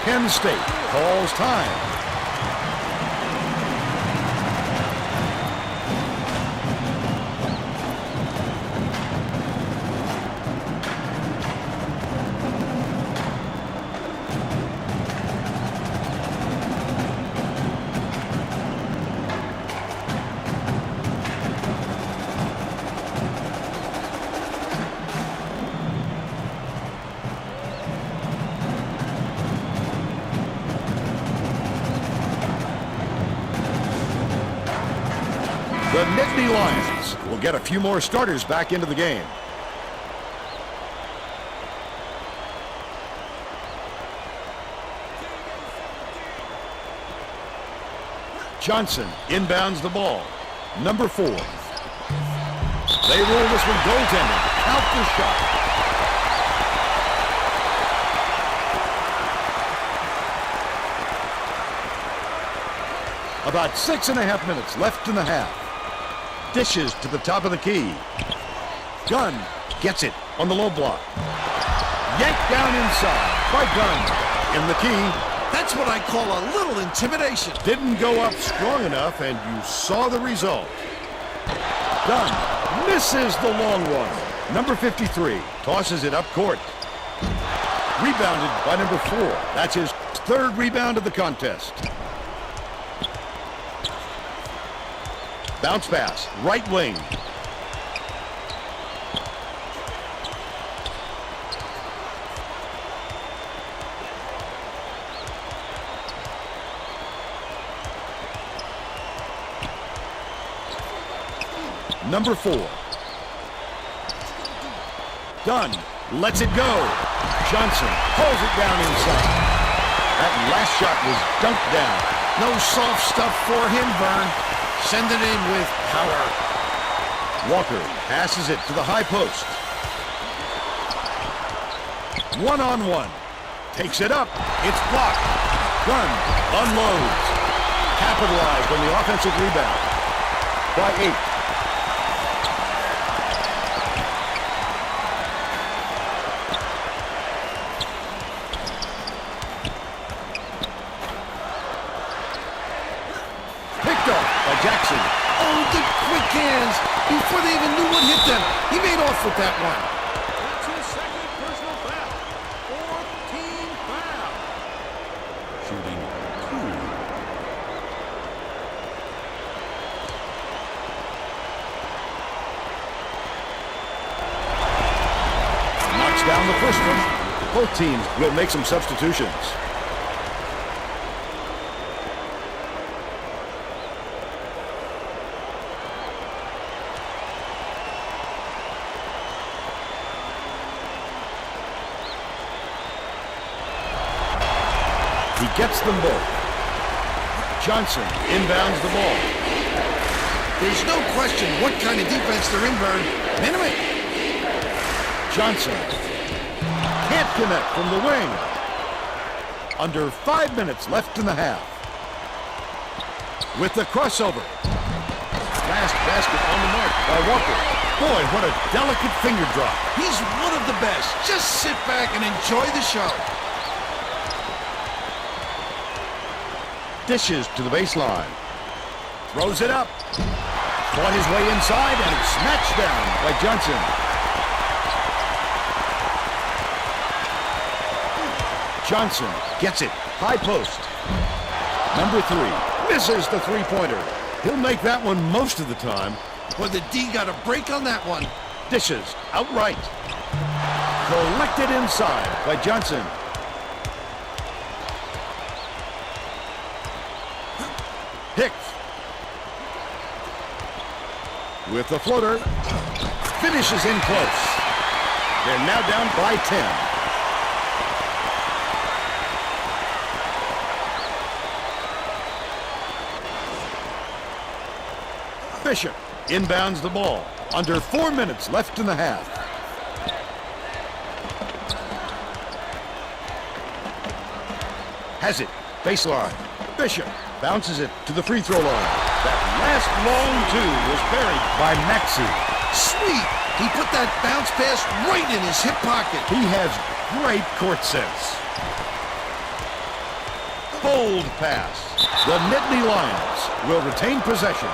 [SPEAKER 1] Penn State calls time. The Nittany Lions will get a few more starters back into the game. Johnson inbounds the ball. Number 4. They roll this one goaltending. Out the shot. About 6.5 minutes left in the half. Dishes to the top of the key. Gunn gets it on the low block. Yanked down inside by Gunn. In the key.
[SPEAKER 2] That's what I call a little intimidation.
[SPEAKER 1] Didn't go up strong enough, and you saw the result. Gunn misses the long one. Number 53 tosses it up court. Rebounded by number 4. That's his 3rd rebound of the contest. Bounce pass, right wing. Number 4. Gunn lets it go. Johnson pulls it down inside. That last shot was dunked down.
[SPEAKER 2] No soft stuff for him, Vern. Send it in with power.
[SPEAKER 1] Walker passes it to the high post. 1-on-1. Takes it up. It's blocked. Gunn unloads. Capitalized on the offensive rebound. By 8. Jackson.
[SPEAKER 2] Oh, the quick hands before they even knew what hit them. He made off with that one.
[SPEAKER 1] That's his 2nd personal foul. 4th team foul. Shooting 2. Knocks down the first one. Both teams will make some substitutions. He gets them both. Johnson inbounds the ball.
[SPEAKER 2] There's no question what kind of defense they're in, Vern. Minimum.
[SPEAKER 1] Johnson can't connect from the wing. Under 5 minutes left in the half. With the crossover. Last basket on the mark by Walker. Boy, what a delicate finger drop.
[SPEAKER 2] He's one of the best. Just sit back and enjoy the show.
[SPEAKER 1] Dishes to the baseline. Throws it up. Fought his way inside, and it's snatched down by Johnson. Johnson gets it. High post. Number 3 misses the three-pointer. He'll make that one most of the time.
[SPEAKER 2] Well, the D got a break on that one.
[SPEAKER 1] Dishes outright. Collected inside by Johnson. Hicks. With the floater. Finishes in close. They're now down by 10. Bishop inbounds the ball. Under 4 minutes left in the half. Has it. Baseline. Bishop bounces it to the free throw line. That last long 2 was buried by Maxey.
[SPEAKER 2] Sweet. He put that bounce pass right in his hip pocket.
[SPEAKER 1] He has great court sense. Bold pass. The Nittany Lions will retain possession.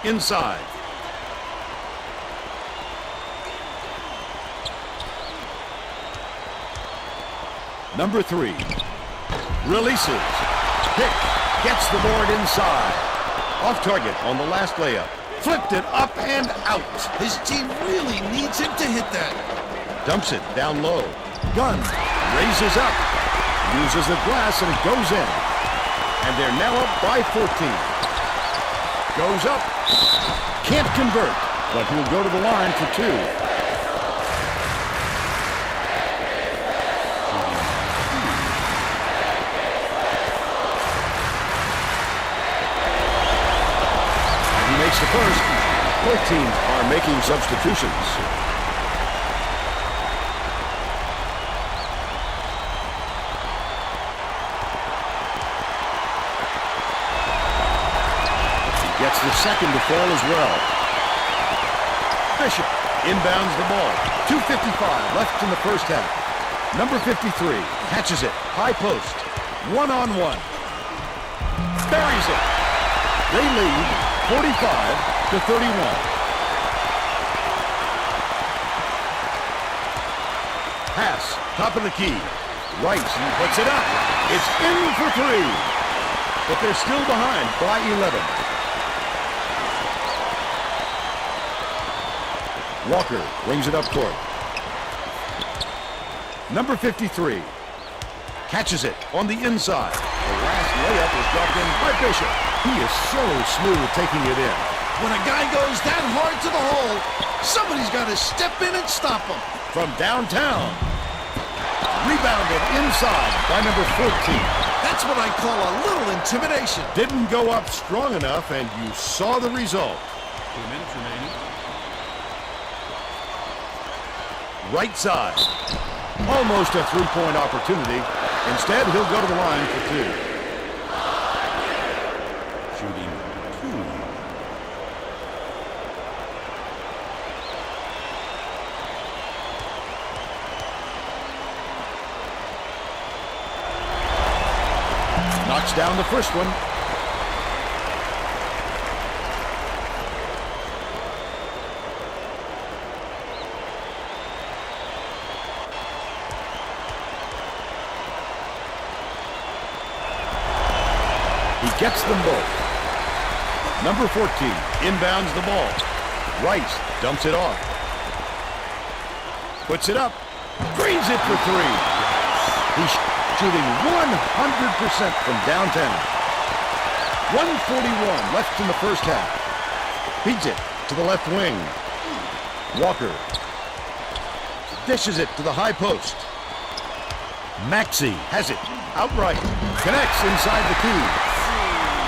[SPEAKER 1] Inside. Number 3. Releases. Pick. Gets the board inside. Off target on the last layup. Flipped it up and out.
[SPEAKER 2] His team really needs him to hit that.
[SPEAKER 1] dumps it down low. Gunn raises up, uses the glass, and it goes in. And they're now up by 14. Goes up, can't convert, but he'll go to the line for 2. Makes the first. Both teams are making substitutions. He gets the second to fall as well. Bishop inbounds the ball. 2:55 left in the first half. Number 53 catches it. High post. One-on-one. Buries it. They lead 45-31. Pass, top of the key. Rice puts it up. It's in for 3. But they're still behind by 11. Walker brings it up court. Number 53 catches it on the inside. The last layup is dropped in by Bishop. He is so smooth taking it in.
[SPEAKER 2] When a guy goes that hard to the hole, somebody's got to step in and stop him.
[SPEAKER 1] From downtown. Rebounded inside by number 14.
[SPEAKER 2] That's what I call a little intimidation.
[SPEAKER 1] Didn't go up strong enough, and you saw the result.
[SPEAKER 4] 2 minutes remaining.
[SPEAKER 1] Right side. Almost a three-point opportunity. Instead, he'll go to the line for 2. Shooting 2. Knocks down the first one. He gets them both. Number 14 inbounds the ball. Rice dumps it off. Puts it up. Drains it for 3. He's shooting 100% from downtown. 1:41 left in the first half. Feeds it to the left wing. Walker dishes it to the high post. Maxey has it outright. Connects inside the key.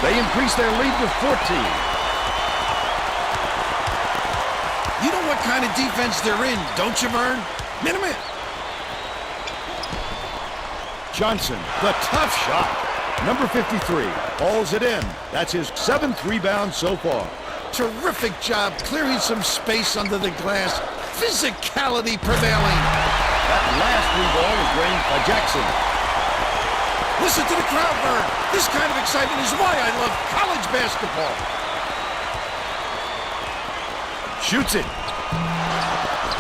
[SPEAKER 1] They increase their lead to 14.
[SPEAKER 2] You know what kind of defense they're in, don't you, Vern? Minute.
[SPEAKER 1] Johnson, the tough shot. Number 53 hauls it in. That's his 7th rebound so far.
[SPEAKER 2] Terrific job clearing some space under the glass. Physicality prevailing.
[SPEAKER 1] That last three ball was drained by Jackson.
[SPEAKER 2] Listen to the crowd, Vern. This kind of excitement is why I love college basketball.
[SPEAKER 1] Shoots it.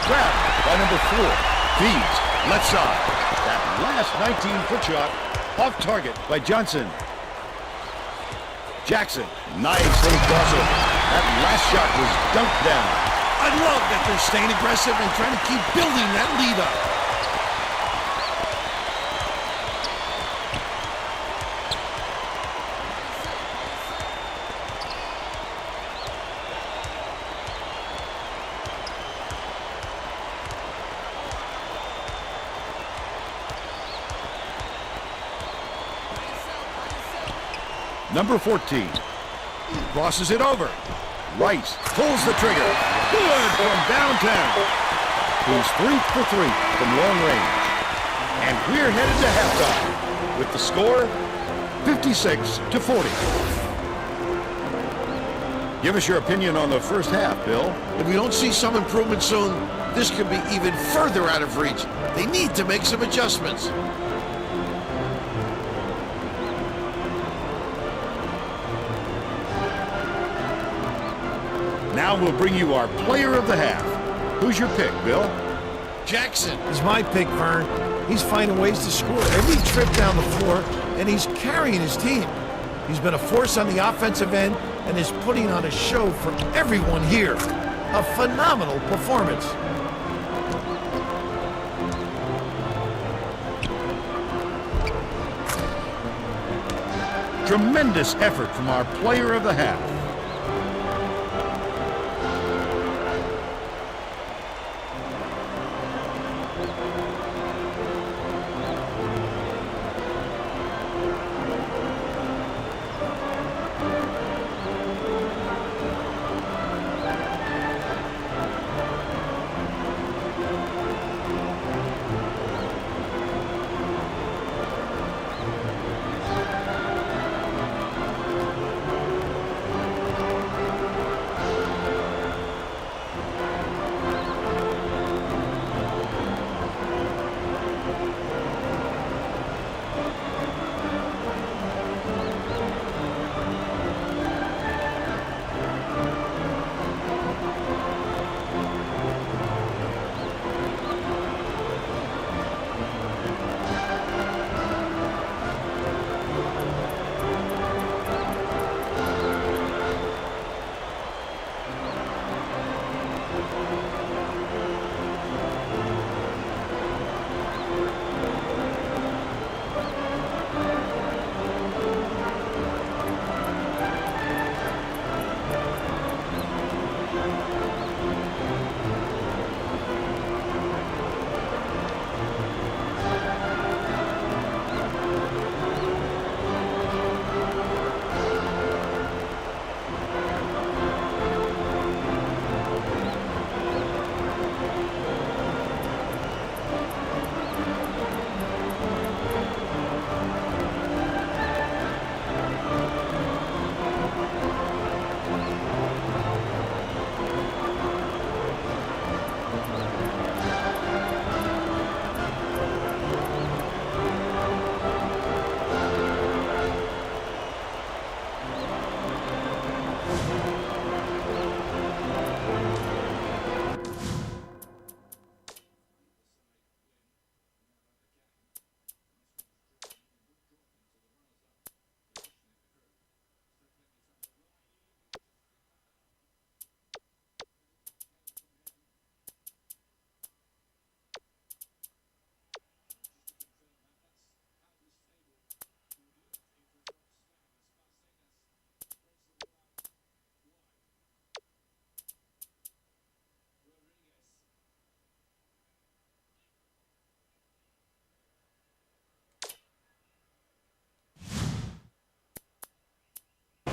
[SPEAKER 1] Grabbed by number 4. Feeds. Left side. That last 19-foot shot off target by Johnson. Jackson. Nice little crossover. That last shot was dunked down.
[SPEAKER 2] I love that they're staying aggressive and trying to keep building that lead up.
[SPEAKER 1] Number 14 crosses it over. Rice pulls the trigger. Good from downtown. He's 3 for 3 from long range. And we're headed to halftime with the score 56-40. Give us your opinion on the first half, Bill.
[SPEAKER 2] If we don't see some improvement soon, this could be even further out of reach. They need to make some adjustments.
[SPEAKER 1] Now we'll bring you our player of the half. Who's your pick, Bill?
[SPEAKER 2] Jackson.
[SPEAKER 8] He's my pick, Vern. He's finding ways to score every trip down the floor, and he's carrying his team. He's been a force on the offensive end and is putting on a show for everyone here. A phenomenal performance.
[SPEAKER 1] Tremendous effort from our player of the half.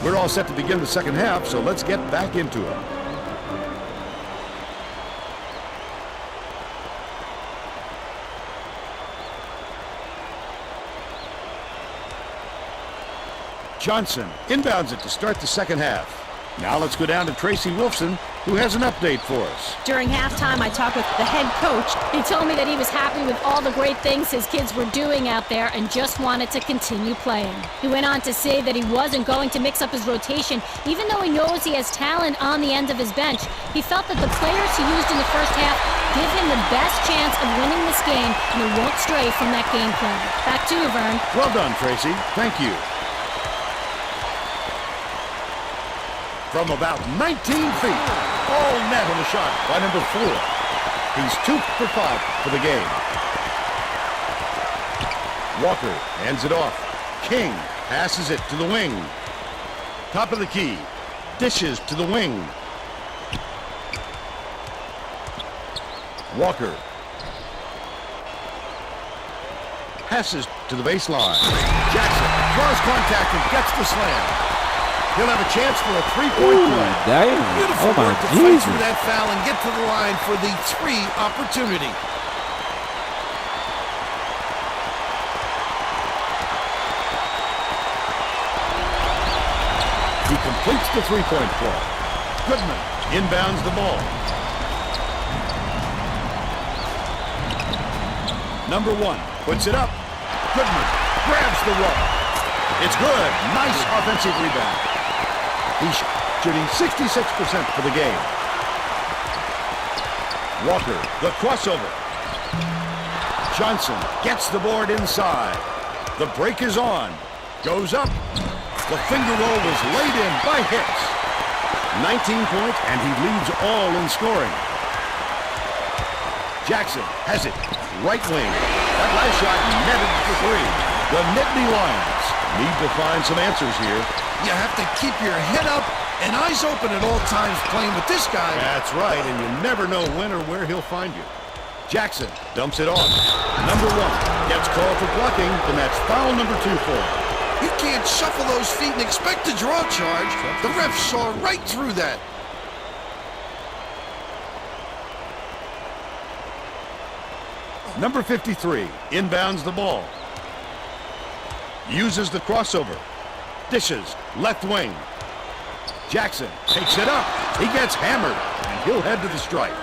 [SPEAKER 1] We're all set to begin the second half, so let's get back into it. Johnson inbounds it to start the second half. Now let's go down to Tracy Wolfson, who has an update for us.
[SPEAKER 3] During halftime, I talked with the head coach. He told me that he was happy with all the great things his kids were doing out there and just wanted to continue playing. He went on to say that he wasn't going to mix up his rotation, even though he knows he has talent on the end of his bench. He felt that the players he used in the first half give him the best chance of winning this game, and he won't stray from that game plan. Back to you, Vern.
[SPEAKER 1] Well done, Tracy. Thank you. From about 19 feet, all net on the shot by number 4. He's 2 for 5 for the game. Walker hands it off. King passes it to the wing. Top of the key, dishes to the wing. Walker passes to the baseline. Jackson draws contact and gets the slam. He'll have a chance for a three-point play.
[SPEAKER 7] Damn.
[SPEAKER 8] Beautiful
[SPEAKER 7] Oh my
[SPEAKER 8] work to fight
[SPEAKER 7] Jesus.
[SPEAKER 8] through that foul and get to the line for the 3 opportunity.
[SPEAKER 1] He completes the three-point play. Goodman inbounds the ball. Number 1 puts it up. Goodman grabs the rope. It's good. Nice offensive rebound. He's shooting 66% for the game. Walker, the crossover. Johnson gets the board inside. The break is on. Goes up. The finger roll was laid in by Hicks. 19 points, and he leads all in scoring. Jackson has it. Right wing. That last shot netted for 3. The Nittany Lions need to find some answers here.
[SPEAKER 2] You have to keep your head up and eyes open at all times playing with this guy.
[SPEAKER 1] That's right, and you never know when or where he'll find you. Jackson dumps it off. Number 1 gets called for blocking, and that's foul number 2 for him.
[SPEAKER 2] You can't shuffle those feet and expect to draw a charge. The ref saw right through that.
[SPEAKER 1] Number 53 inbounds the ball. Uses the crossover. Dishes left wing. Jackson takes it up. He gets hammered, and he'll head to the strike.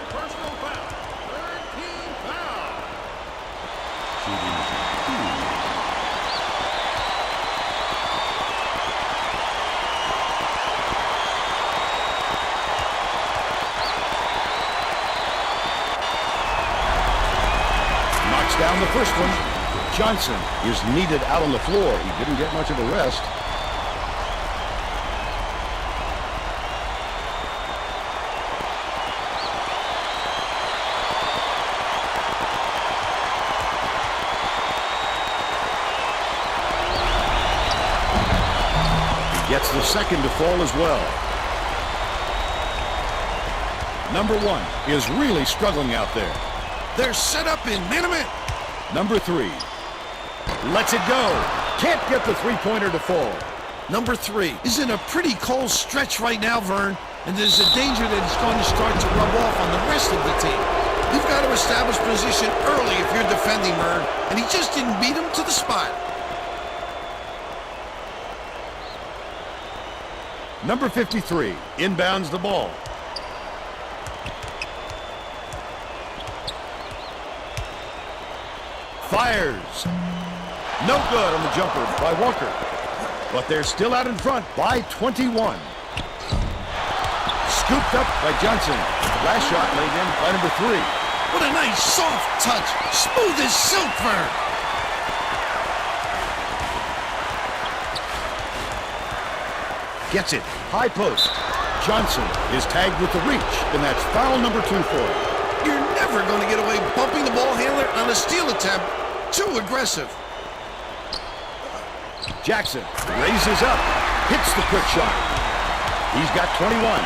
[SPEAKER 1] Knocks down the first one. Johnson is needed out on the floor. He didn't get much of a rest. Gets the second to fall as well. Number 1 is really struggling out there.
[SPEAKER 2] They're set up in man-to-man.
[SPEAKER 1] Number 3 lets it go. Can't get the three-pointer to fall.
[SPEAKER 2] Number 3 is in a pretty cold stretch right now, Vern, and there's a danger that it's going to start to rub off on the rest of the team. You've got to establish position early if you're defending, Vern, and he just didn't beat him to the spot.
[SPEAKER 1] Number 53 inbounds the ball. Fires. No good on the jumper by Walker. But they're still out in front by 21. Scooped up by Johnson. Last shot laid in by number 3.
[SPEAKER 2] What a nice soft touch. Smooth as silk, Vern.
[SPEAKER 1] Gets it. High post. Johnson is tagged with the reach, and that's foul number 2 for him.
[SPEAKER 2] You're never going to get away bumping the ball handler on a steal attempt. Too aggressive.
[SPEAKER 1] Jackson raises up, hits the quick shot. He's got 21.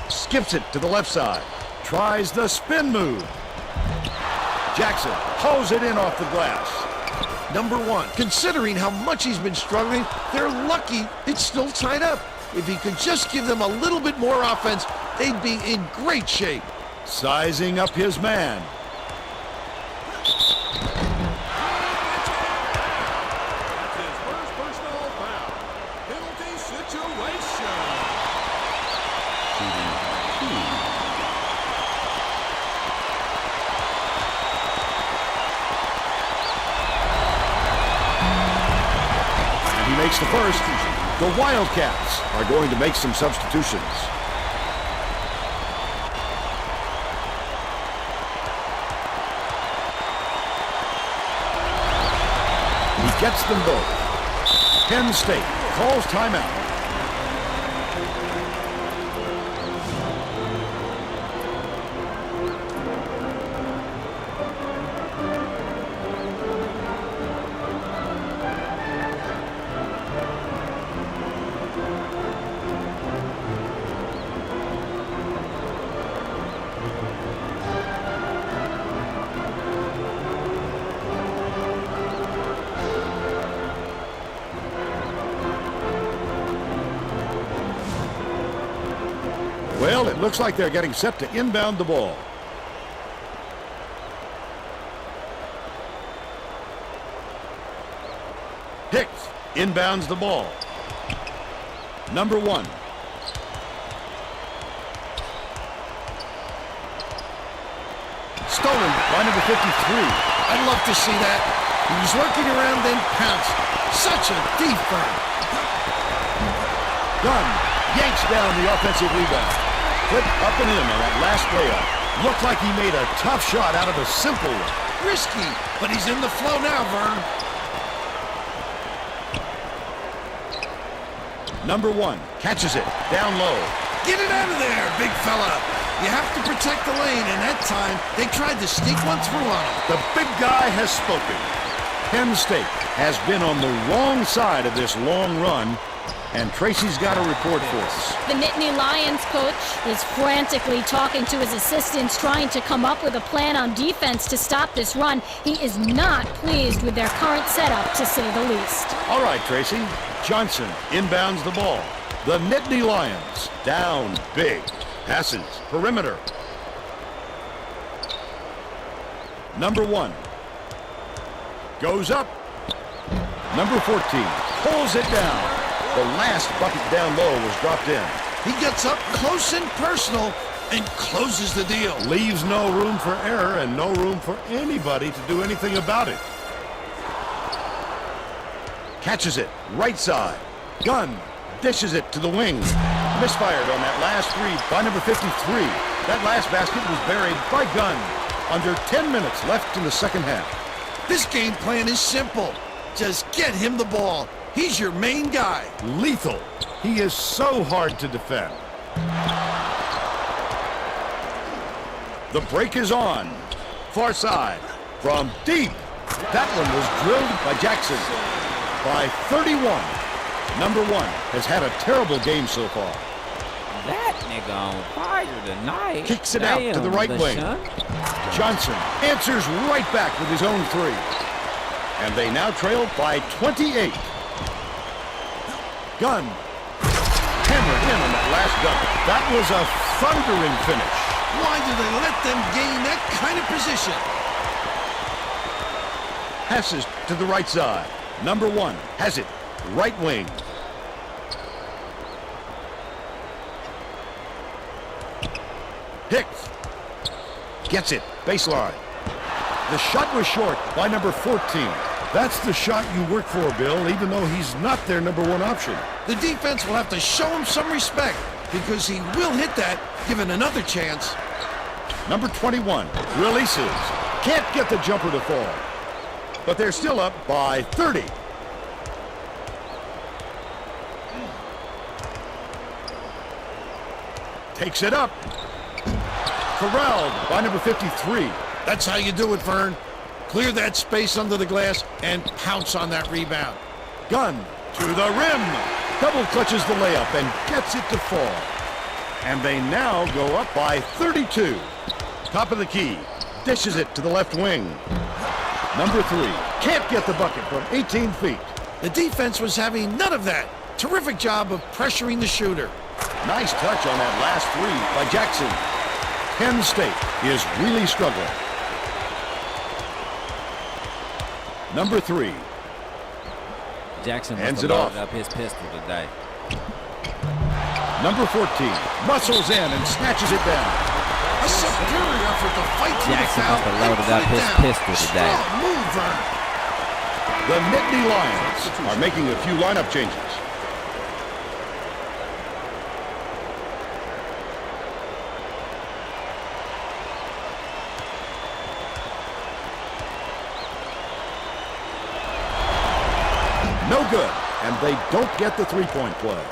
[SPEAKER 1] Skips it to the left side. Tries the spin move. Jackson pulls it in off the glass.
[SPEAKER 2] Number 1, considering how much he's been struggling, they're lucky it's still tied up. If he could just give them a little bit more offense, they'd be in great shape.
[SPEAKER 1] Sizing up his man. Makes the first. The Wildcats are going to make some substitutions. He gets them both. Penn State calls timeout. Well, it looks like they're getting set to inbound the ball. Hicks inbounds the ball. Number 1. Stolen by number 53.
[SPEAKER 2] I'd love to see that. He was lurking around, then pounced. Such a defense.
[SPEAKER 1] Gunn yanks down the offensive rebound. Flip up and in on that last layup. Looked like he made a tough shot out of a simple one.
[SPEAKER 2] Risky, but he's in the flow now, Vern.
[SPEAKER 1] Number 1 catches it down low.
[SPEAKER 2] Get it out of there, big fella. You have to protect the lane, and that time, they tried to sneak one through on him.
[SPEAKER 1] The big guy has spoken. Penn State has been on the wrong side of this long run, and Tracy's got a report for us.
[SPEAKER 3] The Nittany Lions coach is frantically talking to his assistants, trying to come up with a plan on defense to stop this run. He is not pleased with their current setup, to say the least.
[SPEAKER 1] All right, Tracy. Johnson inbounds the ball. The Nittany Lions down big. Passes perimeter. Number 1 goes up. Number 14 pulls it down. The last bucket down low was dropped in.
[SPEAKER 2] He gets up close and personal and closes the deal.
[SPEAKER 1] Leaves no room for error and no room for anybody to do anything about it. Catches it right side. Gunn dishes it to the wing. Misfired on that last three by number 53. That last basket was buried by Gunn. Under 10 minutes left in the second half.
[SPEAKER 2] This game plan is simple. Just get him the ball. He's your main guy.
[SPEAKER 1] Lethal. He is so hard to defend. The break is on. Far side. From deep. That one was drilled by Jackson. By 31. Number 1 has had a terrible game so far.
[SPEAKER 7] That nigga on fire tonight.
[SPEAKER 1] Kicks it out to the right wing. Johnson answers right back with his own 3. And they now trail by 28. Gunn hammered in on that last dunk. That was a thundering finish.
[SPEAKER 2] Why do they let them gain that kind of position?
[SPEAKER 1] Passes to the right side. Number 1 has it. Right wing. Hicks gets it. Baseline. The shot was short by number 14. That's the shot you work for, Bill, even though he's not their number 1 option.
[SPEAKER 2] The defense will have to show him some respect because he will hit that given another chance.
[SPEAKER 1] Number 21 releases. Can't get the jumper to fall. But they're still up by 30. Takes it up. Corralled by number 53.
[SPEAKER 2] That's how you do it, Vern. Clear that space under the glass and pounce on that rebound.
[SPEAKER 1] Gunn to the rim. Double clutches the layup and gets it to fall. And they now go up by 32. Top of the key. Dishes it to the left wing. Number 3 can't get the bucket from 18 feet.
[SPEAKER 2] The defense was having none of that. Terrific job of pressuring the shooter.
[SPEAKER 1] Nice touch on that last 3 by Jackson. Penn State is really struggling. Number 3.
[SPEAKER 7] Jackson
[SPEAKER 1] ends
[SPEAKER 7] must
[SPEAKER 1] it
[SPEAKER 7] have
[SPEAKER 1] off.
[SPEAKER 7] loaded up his pistol today.
[SPEAKER 1] Number 14 muscles in and snatches it down.
[SPEAKER 2] A superior effort to fight through the
[SPEAKER 7] Jackson
[SPEAKER 2] foul
[SPEAKER 7] must have
[SPEAKER 2] and
[SPEAKER 7] loaded
[SPEAKER 2] put
[SPEAKER 7] up
[SPEAKER 2] it
[SPEAKER 7] his
[SPEAKER 2] down.
[SPEAKER 7] pistol today.
[SPEAKER 2] Strong move, Vern.
[SPEAKER 1] The Nittany Lions are making a few lineup changes. No good, and they don't get the three-point play.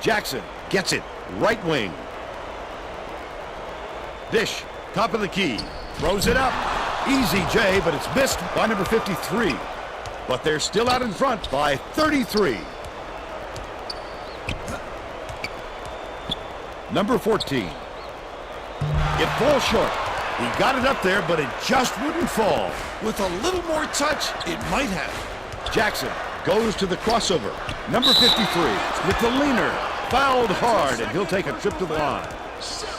[SPEAKER 1] Jackson gets it, right wing. Dish, top of the key, throws it up. Easy, Jay, but it's missed by number 53. But they're still out in front by 33. Number 14. It falls short. He got it up there, but it just wouldn't fall.
[SPEAKER 2] With a little more touch, it might have.
[SPEAKER 1] Jackson goes to the crossover. Number 53 with the leaner. Fouled hard, and he'll take a trip to the line. Shooting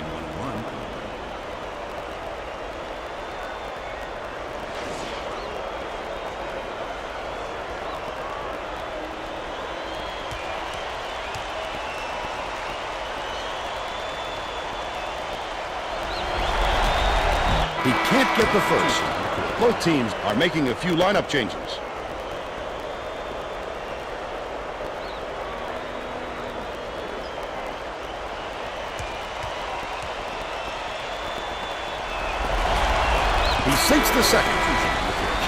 [SPEAKER 1] 1-1. He can't get the first. Both teams are making a few lineup changes. He sinks the second.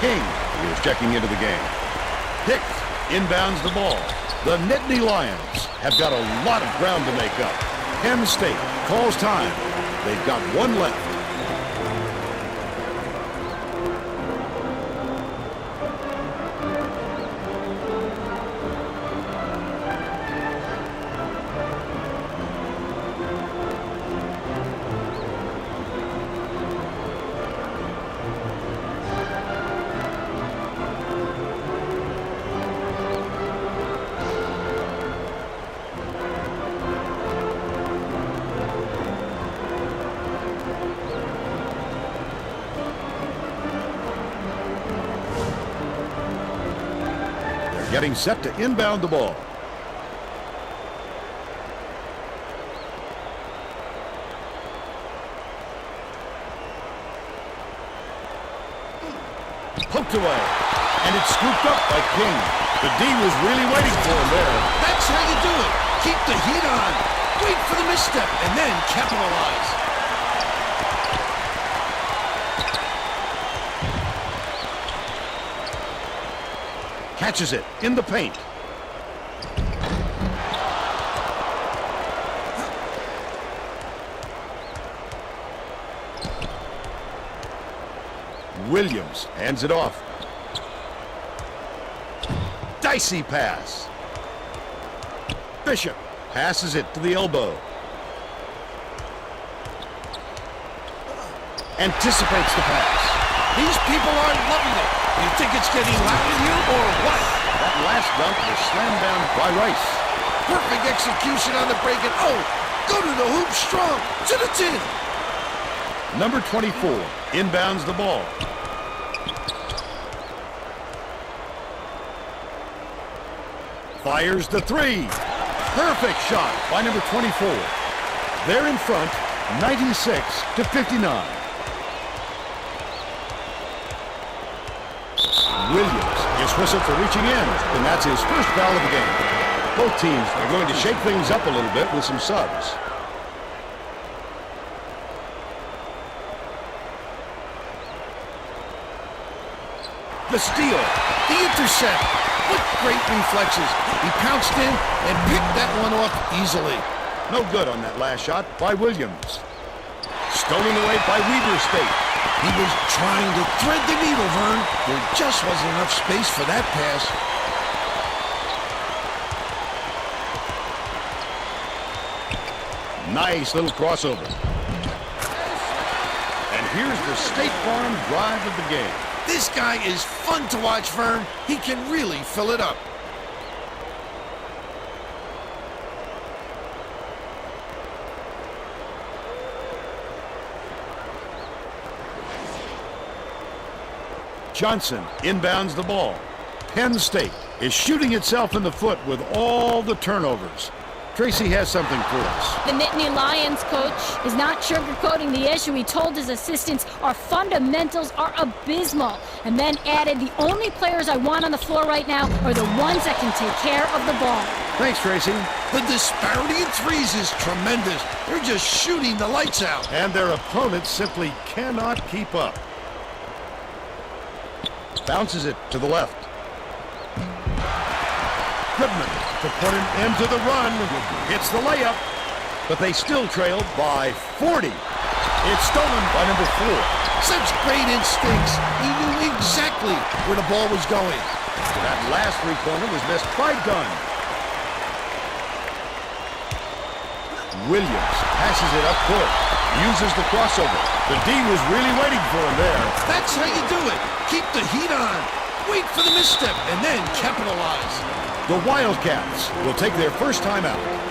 [SPEAKER 1] King is checking into the game. Hicks inbounds the ball. The Nittany Lions have got a lot of ground to make up. Penn State calls time. They've got one left. Getting set to inbound the ball. Poked away. And it's scooped up by King. The D was really waiting for him there.
[SPEAKER 2] That's how you do it. Keep the heat on. Wait for the misstep and then capitalize.
[SPEAKER 1] Catches it in the paint. Williams hands it off. Dicey pass. Bishop passes it to the elbow. Anticipates the pass.
[SPEAKER 2] These people are loving it. You think it's getting loud in here or what?
[SPEAKER 1] That last dunk was slammed down by Rice.
[SPEAKER 2] Perfect execution on the break and oh, go to the hoop strong, to the tin.
[SPEAKER 1] Number 24 inbounds the ball. Fires the three. Perfect shot by number 24. They're in front, 96-59. Williams is whistled for reaching in, and that's his first foul of the game. Both teams are going to shake things up a little bit with some subs. The steal, the intercept. What great reflexes. He pounced in and picked that one off easily. No good on that last shot by Williams. Stolen away by Weber State. He was trying to thread the needle, Vern. There just wasn't enough space for that pass. Nice little crossover. And here's the State Farm drive of the game. This guy is fun to watch, Vern. He can really fill it up. Johnson inbounds the ball. Penn State is shooting itself in the foot with all the turnovers. Tracy has something for us.
[SPEAKER 3] The Nittany Lions coach is not sugarcoating the issue. He told his assistants, our fundamentals are abysmal. And then added, the only players I want on the floor right now are the ones that can take care of the ball.
[SPEAKER 1] Thanks, Tracy.
[SPEAKER 2] The disparity in threes is tremendous. They're just shooting the lights out.
[SPEAKER 1] And their opponents simply cannot keep up. Bounces it to the left. Goodman to put an end to the run. Hits the layup, but they still trail by 40. It's stolen by number 4.
[SPEAKER 2] Such great instincts. He knew exactly where the ball was going.
[SPEAKER 1] That last three-pointer was missed by Dunn. Williams passes it up court. Uses the crossover. The D was really waiting for him there.
[SPEAKER 2] That's how you do it. Keep the heat on. Wait for the misstep and then capitalize.
[SPEAKER 1] The Wildcats will take their first time out.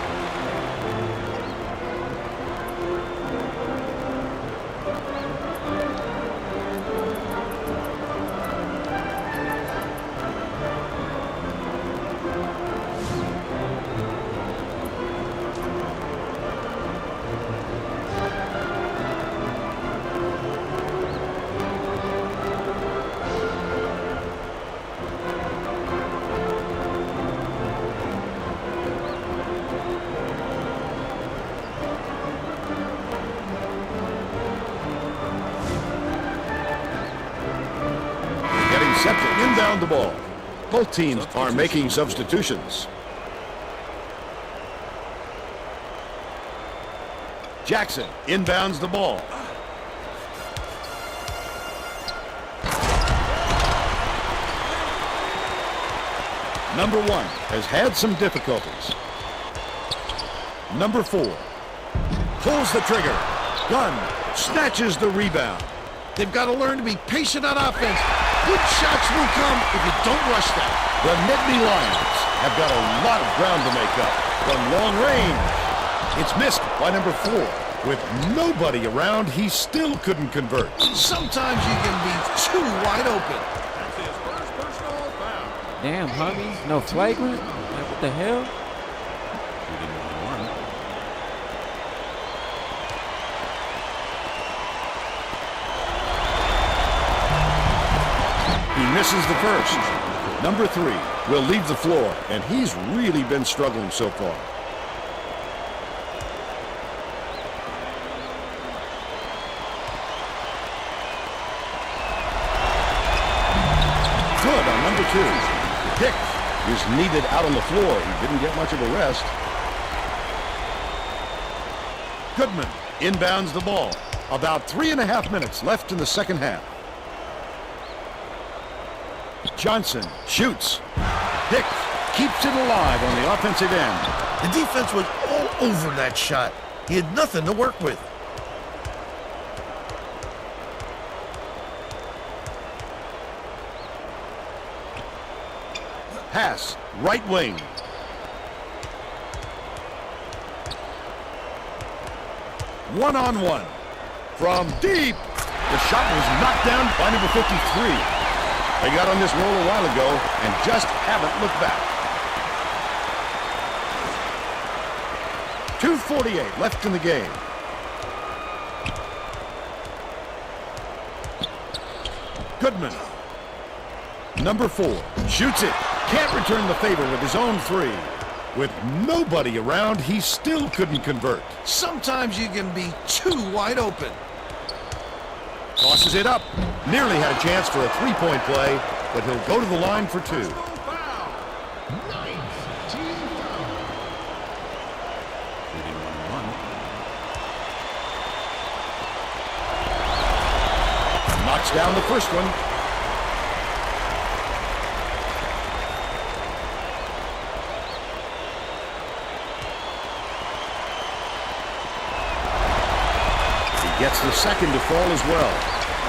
[SPEAKER 1] intercepted. Inbound the ball. Both teams are making substitutions. Jackson inbounds the ball. Number 1 has had some difficulties. Number 4 pulls the trigger. Gunn snatches the rebound.
[SPEAKER 2] They've got to learn to be patient on offense. Good shots will come if you don't rush them.
[SPEAKER 1] The Nittany Lions have got a lot of ground to make up from long range. It's missed by number 4. With nobody around, he still couldn't convert.
[SPEAKER 2] Sometimes you can be too wide open.
[SPEAKER 1] That's his first personal foul.
[SPEAKER 7] Damn, Huggies, no flagrant? Like, what the hell?
[SPEAKER 1] He misses the first. Number 3 will leave the floor, and he's really been struggling so far. Good on number 2. Dick is needed out on the floor. He didn't get much of a rest. Goodman inbounds the ball. About 3.5 minutes left in the second half. Johnson shoots. Dick keeps it alive on the offensive end.
[SPEAKER 8] The defense was all over that shot. He had nothing to work with.
[SPEAKER 1] Pass, right wing. One-on-one. From deep. The shot was knocked down by number 53. They got on this roll a while ago and just haven't looked back. 2:48 left in the game. Goodman. Number 4 shoots it. Can't return the favor with his own 3. With nobody around, he still couldn't convert.
[SPEAKER 2] Sometimes you can be too wide open.
[SPEAKER 1] Tosses it up. Nearly had a chance for a 3-point play, but he'll go to the line for 2. Knocks down the first one. Gets the second to fall as well.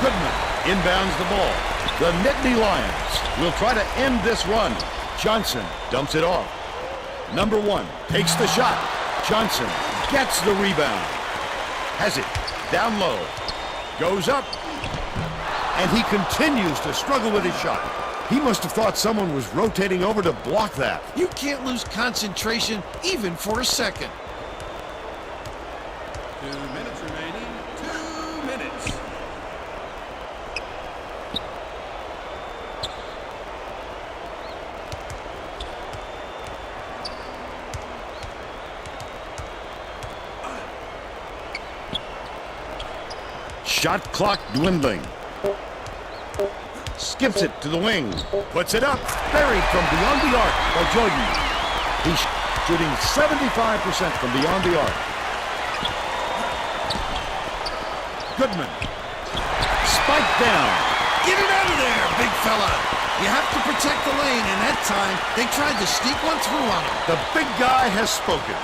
[SPEAKER 1] Goodman inbounds the ball. The Nittany Lions will try to end this run. Johnson dumps it off. Number 1 takes the shot. Johnson gets the rebound. Has it down low. Goes up. And he continues to struggle with his shot. He must have thought someone was rotating over to block that.
[SPEAKER 2] You can't lose concentration even for a second.
[SPEAKER 1] 2 minutes remaining. 2 minutes. Shot clock dwindling. Skips it to the wing. Puts it up. Buried from beyond the arc by Jordan. He's shooting 75% from beyond the arc. Goodman. Spike down.
[SPEAKER 2] Get it out of there, big fella. You have to protect the lane, and that time, they tried to sneak one through on him.
[SPEAKER 1] The big guy has spoken.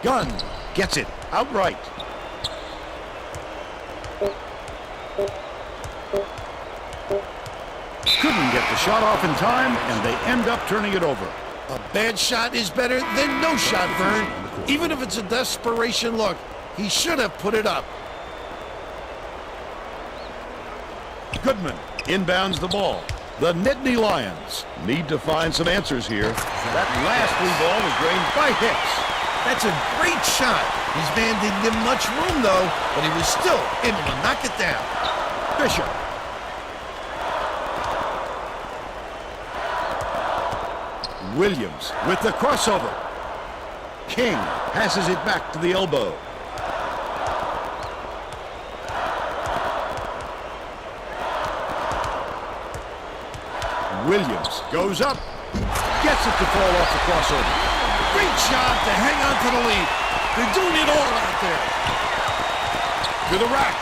[SPEAKER 1] Gunn gets it outright. Couldn't get the shot off in time, and they end up turning it over.
[SPEAKER 2] A bad shot is better than no shot, Vern. Even if it's a desperation look, he should have put it up.
[SPEAKER 1] Goodman inbounds the ball. The Nittany Lions need to find some answers here. That last blue ball was drained by Hicks.
[SPEAKER 2] That's a great shot. His man didn't give him much room, though, but he was still able to knock it down.
[SPEAKER 1] Bishop. Williams with the crossover. King passes it back to the elbow. Williams goes up, gets it to fall off the crossover.
[SPEAKER 2] Great job to hang on to the lead. They're doing it all out there.
[SPEAKER 1] To the rack.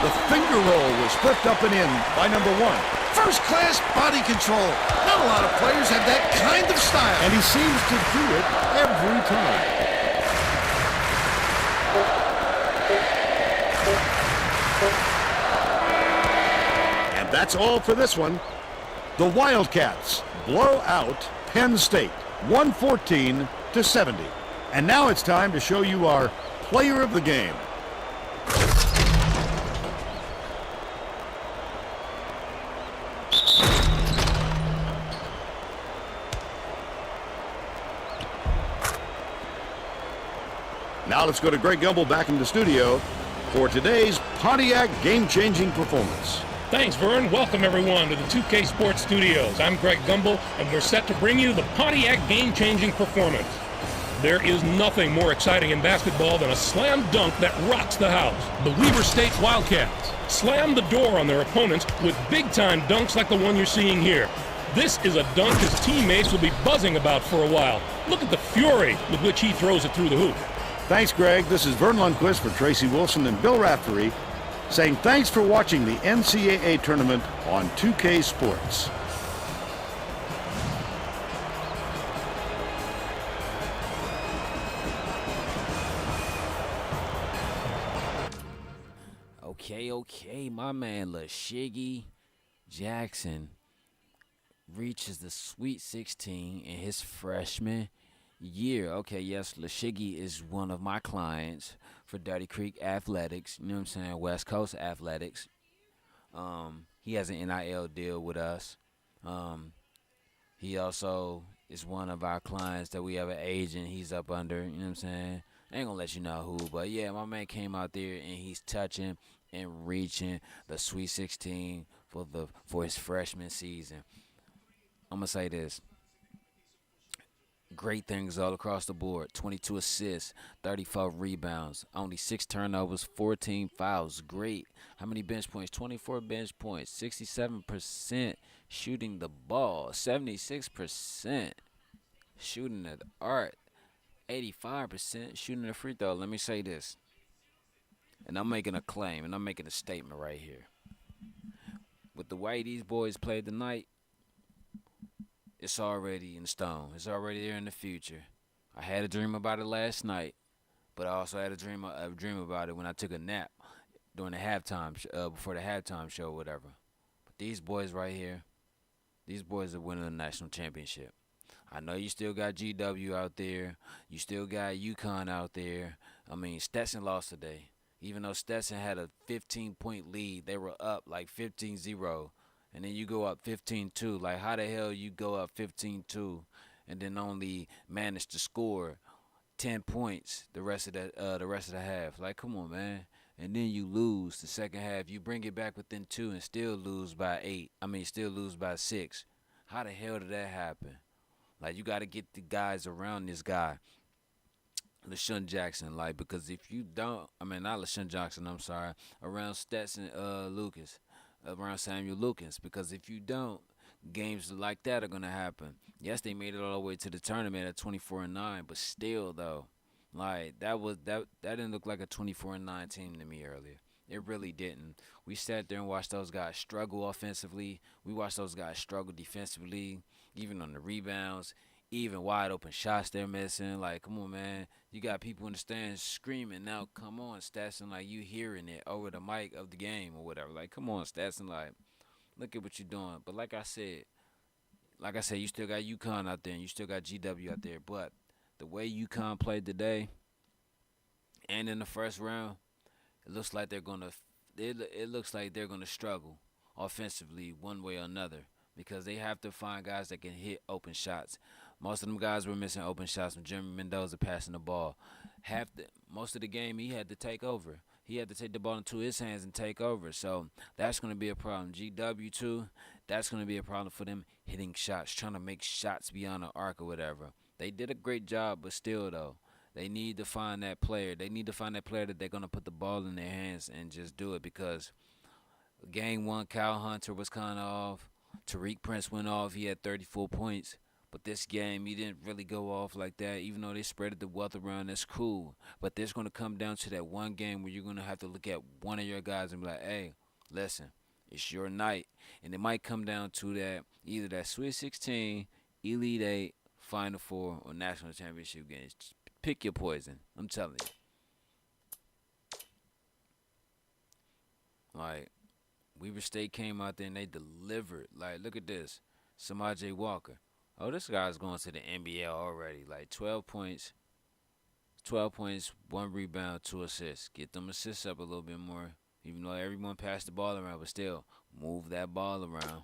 [SPEAKER 1] The finger roll was flipped up and in by number 1.
[SPEAKER 2] First-class body control. Not a lot of players have that kind of style.
[SPEAKER 1] And he seems to do it every time. And that's all for this one. The Wildcats blow out Penn State, 114-70. And now it's time to show you our player of the game. Now let's go to Greg Gumbel back in the studio for today's Pontiac game-changing performance.
[SPEAKER 5] Thanks, Vern. Welcome, everyone, to the 2K Sports Studios. I'm Greg Gumbel, and we're set to bring you the Pontiac game-changing performance. There is nothing more exciting in basketball than a slam dunk that rocks the house. The Weber State Wildcats slam the door on their opponents with big-time dunks like the one you're seeing here. This is a dunk his teammates will be buzzing about for a while. Look at the fury with which he throws it through the hoop.
[SPEAKER 1] Thanks, Greg. This is Vern Lundquist for Tracy Wilson and Bill Raftery saying thanks for watching the NCAA tournament on 2K Sports.
[SPEAKER 7] Okay, my man LaShiggy Jackson reaches the Sweet 16 in his freshman year. Okay, yes, LaShiggy is one of my clients for Dirty Creek Athletics, you know what I'm saying, West Coast Athletics. He has an NIL deal with us. He also is one of our clients that we have an agent he's up under, you know what I'm saying. I ain't gonna let you know who, but yeah, my man came out there and he's touching and reaching the Sweet 16 for his freshman season. I'm gonna say this. Great things all across the board. 22 assists, 34 rebounds, only 6 turnovers, 14 fouls. Great. How many bench points? 24 bench points, 67% shooting the ball, 76% shooting at the arc, 85% shooting the free throw. Let me say this, and I'm making a claim, and I'm making a statement right here. With the way these boys played tonight, it's already in stone. It's already there in the future. I had a dream about it last night, but I also had a dream about it when I took a nap during the halftime, before the halftime show or whatever. But these boys right here, these boys are winning the national championship. I know you still got GW out there. You still got UConn out there. I mean, Stetson lost today. Even though Stetson had a 15-point lead, they were up like 15-0. And then you go up 15-2. Like, how the hell you go up 15-2 and then only manage to score 10 points the rest of the half? Like, come on, man. And then you lose the second half. You bring it back within 2 and still lose by 8. I mean, still lose by 6. How the hell did that happen? Like, you got to get the guys around this guy, LaShawn Jackson. Like, because if you don't, I mean, not LaShawn Jackson, I'm sorry, around Stetson Lucas. Around Samuel Lucas, because if you don't, games like that are gonna happen. Yes, they made it all the way to the tournament at 24-9, but still though, like that didn't look like a 24-9 team to me earlier. It really didn't. We sat there and watched those guys struggle offensively. We watched those guys struggle defensively, even on the rebounds, even wide open shots they're missing. Like, come on, man. You got people in the stands screaming. Now, come on, Stetson, like you hearing it over the mic of the game or whatever. Like, come on, Stetson, like, look at what you're doing. But like I said, you still got UConn out there and you still got GW out there. But the way UConn played today and in the first round, it looks like they're gonna struggle offensively one way or another, because they have to find guys that can hit open shots. Most of them guys were missing open shots from Jeremy Mendoza passing the ball. Most of the game he had to take over. He had to take the ball into his hands and take over. So that's going to be a problem. GW too, That's going to be a problem for them hitting shots, trying to make shots beyond the arc or whatever. They did a great job, but still, though, they need to find that player. They need to find that player that they're going to put the ball in their hands and just do it, because game one, Kyle Hunter was kind of off. Tariq Prince went off. He had 34 points. But this game, he didn't really go off like that. Even though they spread the wealth around, that's cool. But there's going to come down to that one game where you're going to have to look at one of your guys and be like, hey, listen, it's your night. And it might come down to that, either that Sweet 16, Elite 8, Final Four, or National Championship games. Just pick your poison. I'm telling you. Like, Weber State came out there and they delivered. Like, look at this. Samaje Walker. Oh, this guy's going to the NBA already. Like 12 points, 1 rebound, 2 assists. Get them assists up a little bit more. Even though everyone passed the ball around, but still, move that ball around.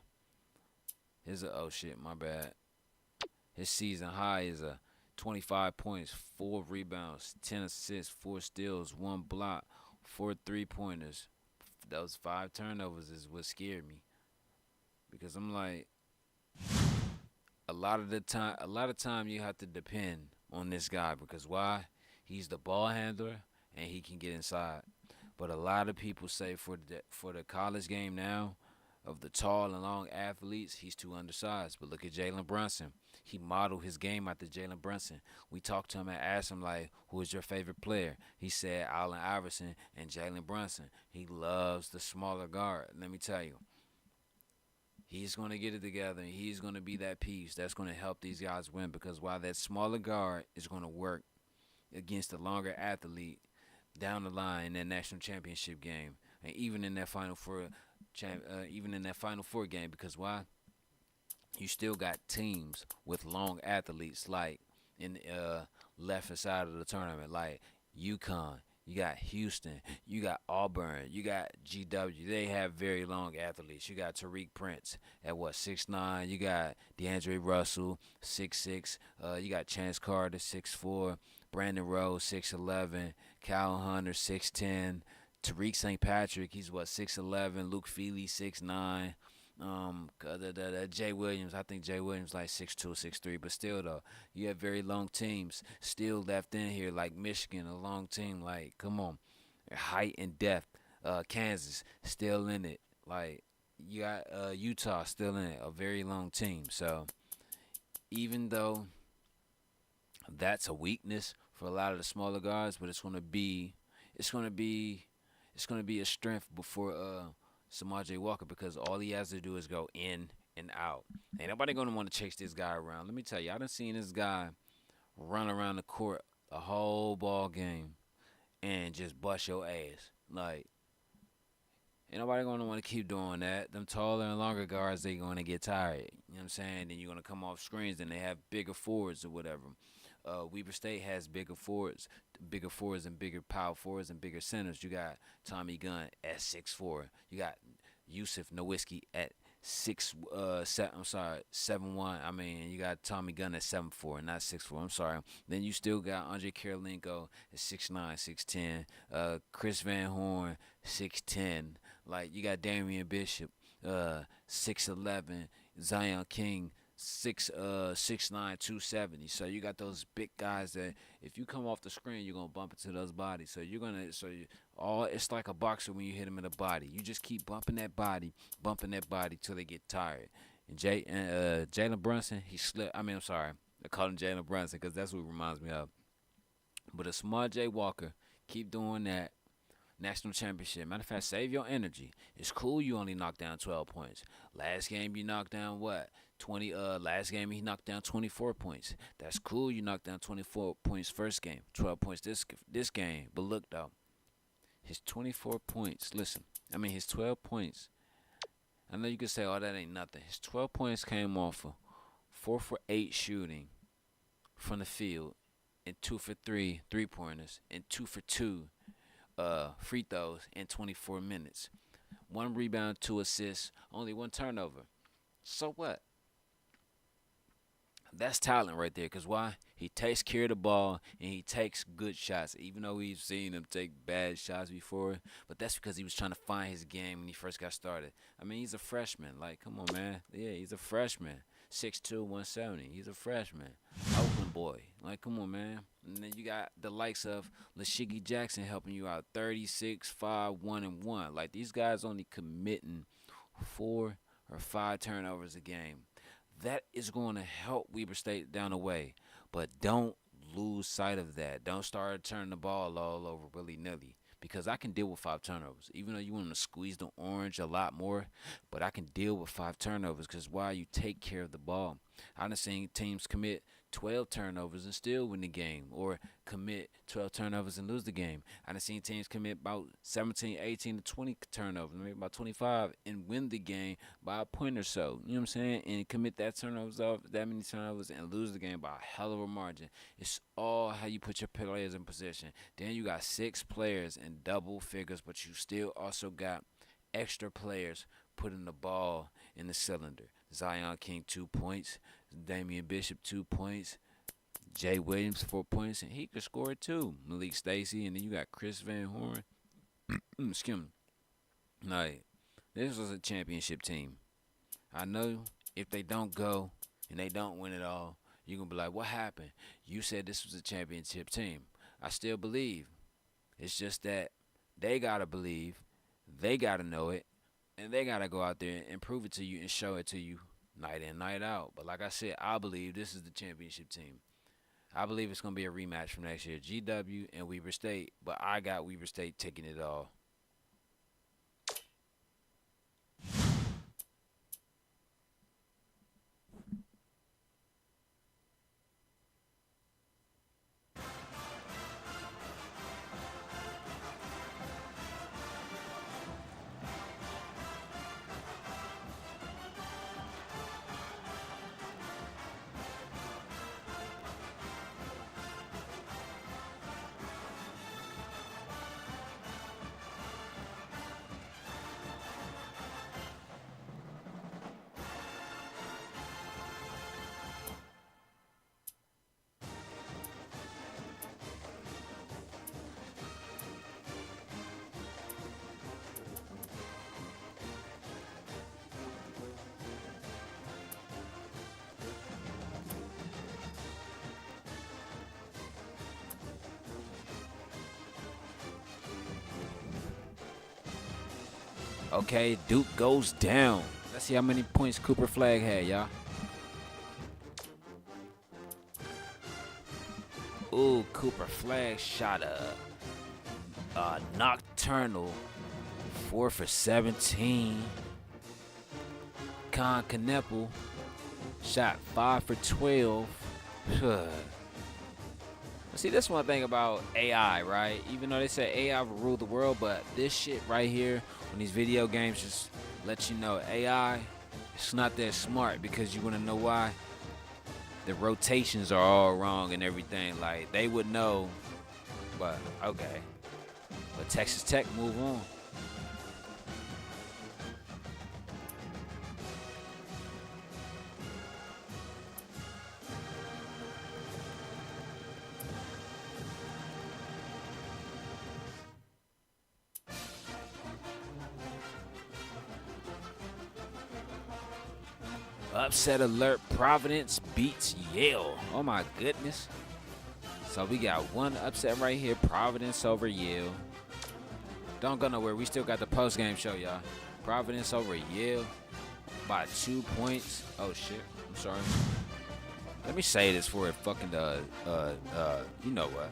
[SPEAKER 7] Oh shit, my bad. His season high is 25 points, 4 rebounds, 10 assists, 4 steals, 1 block, 4 3-pointers. Those 5 turnovers is what scared me. Because I'm like, a lot of time you have to depend on this guy, because why? He's the ball handler and he can get inside. But a lot of people say for the college game now, of the tall and long athletes, he's too undersized. But look at Jalen Brunson. He modeled his game after Jalen Brunson. We talked to him and asked him, like, who is your favorite player? He said Allen Iverson and Jalen Brunson. He loves the smaller guard. Let me tell you. He's going to get it together, and he's going to be that piece that's going to help these guys win, because while that smaller guard is going to work against the longer athlete down the line in that national championship game, and even in that Final Four game, because why? You still got teams with long athletes, like in the left side of the tournament, like UConn. You got Houston, you got Auburn, you got GW. They have very long athletes. You got Tariq Prince at 6'9". You got DeAndre Russell, 6'6". You got Chance Carter, 6'4". Brandon Rose, 6'11". Kyle Hunter, 6'10". Tariq St. Patrick, he's 6'11". Luke Feely, 6'9". Jay Williams, I think Jay Williams like 6'2", 6'3", but still though, you have very long teams still left in here, like Michigan, a long team, like, come on, height and depth. Kansas still in it, like, you got Utah still in it, a very long team. So even though that's a weakness for a lot of the smaller guards, but it's gonna be a strength before Samaje Walker, because all he has to do is go in and out. Ain't nobody gonna want to chase this guy around. Let me tell you, I done seen this guy run around the court a whole ball game and just bust your ass. Like, ain't nobody gonna want to keep doing that. Them taller and longer guards, they gonna get tired. You know what I'm saying? Then you're gonna come off screens, and they have bigger forwards or whatever. Weber State has bigger forwards and bigger power forwards and bigger centers. You got Tommy Gunn at 6'4". You got Yusuf Nowitzki at 7'1". I mean, you got Tommy Gunn at 7'4", not 6'4". I'm sorry. Then you still got Andre Kirilenko at 6'9", 6'10". Chris Van Horn, 6'10". Like, you got Damian Bishop, 6'11". Zion King, 6'9", 270. So you got those big guys that if you come off the screen, you're gonna bump into those bodies. So it's like a boxer when you hit him in the body. You just keep bumping that body till they get tired. And Jalen Brunson, he slipped. I call him Jalen Brunson because that's what it reminds me of. But a Samaje Walker, keep doing that. National championship. Matter of fact, save your energy. It's cool you only knocked down 12 points. Last game you knocked down what? 20. Last game he knocked down 24 points. That's cool. You knocked down 24 points first game. 12 points this game. But look though, his 24 points. Listen, his 12 points. I know you can say, oh, that ain't nothing. His 12 points came off of 4 for 8 shooting from the field, and 2 for 3 3-pointers, and 2 for 2 free throws in 24 minutes. 1 rebound, 2 assists, only 1 turnover. So what? That's talent right there. Because why? He takes care of the ball and he takes good shots. Even though we've seen him take bad shots before, but that's because he was trying to find his game when he first got started. I mean, he's a freshman. Like, come on, man. Yeah, he's a freshman. 6'2", 170. He's a freshman. Oakland boy. Like, come on, man. And then you got the likes of Lashigi Jackson helping you out. 36, 5, 1, and 1. Like, these guys only committing 4 or 5 turnovers a game. That is going to help Weber State down the way. But don't lose sight of that. Don't start turning the ball all over willy-nilly. Because I can deal with 5 turnovers. Even though you want to squeeze the orange a lot more. But I can deal with 5 turnovers. Because why? You take care of the ball. I've seen teams commit 12 turnovers and still win the game. Or commit 12 turnovers and lose the game. I've seen teams commit about 17, 18 to 20 turnovers. Maybe about 25 and win the game by a point or so. You know what I'm saying? And commit that many turnovers and lose the game by a hell of a margin. It's all how you put your players in position. Then you got 6 players in double figures, but you still also got extra players putting the ball in the cylinder. Zion King 2 points, Damian Bishop 2 points, Jay Williams 4 points, and he could score too. Malik Stacy, and then you got Chris Van Horn. Excuse me. Like, this was a championship team. I know if they don't go and they don't win it all, you're going to be like, what happened? You said this was a championship team. I still believe. It's just that they got to believe, they got to know it, and they got to go out there and prove it to you and show it to you night in, night out. But like I said, I believe this is the championship team. I believe it's going to be a rematch from next year. GW and Weber State, but I got Weber State taking it all. Okay, Duke goes down. Let's see how many points Cooper Flag had, y'all. Ooh, Cooper Flag shot a nocturnal 4 for 17. Con Kneppel shot 5 for 12. See, that's one thing about AI, right? Even though they say AI will rule the world, but this shit right here, when these video games just let you know AI, it's not that smart, because you want to know why? The rotations are all wrong and everything. Like, they would know, but okay. But Texas Tech move on. Upset alert, Providence beats Yale. Oh my goodness. So we got one upset right here, Providence over Yale. Don't go nowhere, we still got the post-game show, y'all. Providence over Yale by 2 points. Oh shit, I'm sorry. Let me say this for it fucking, you know what.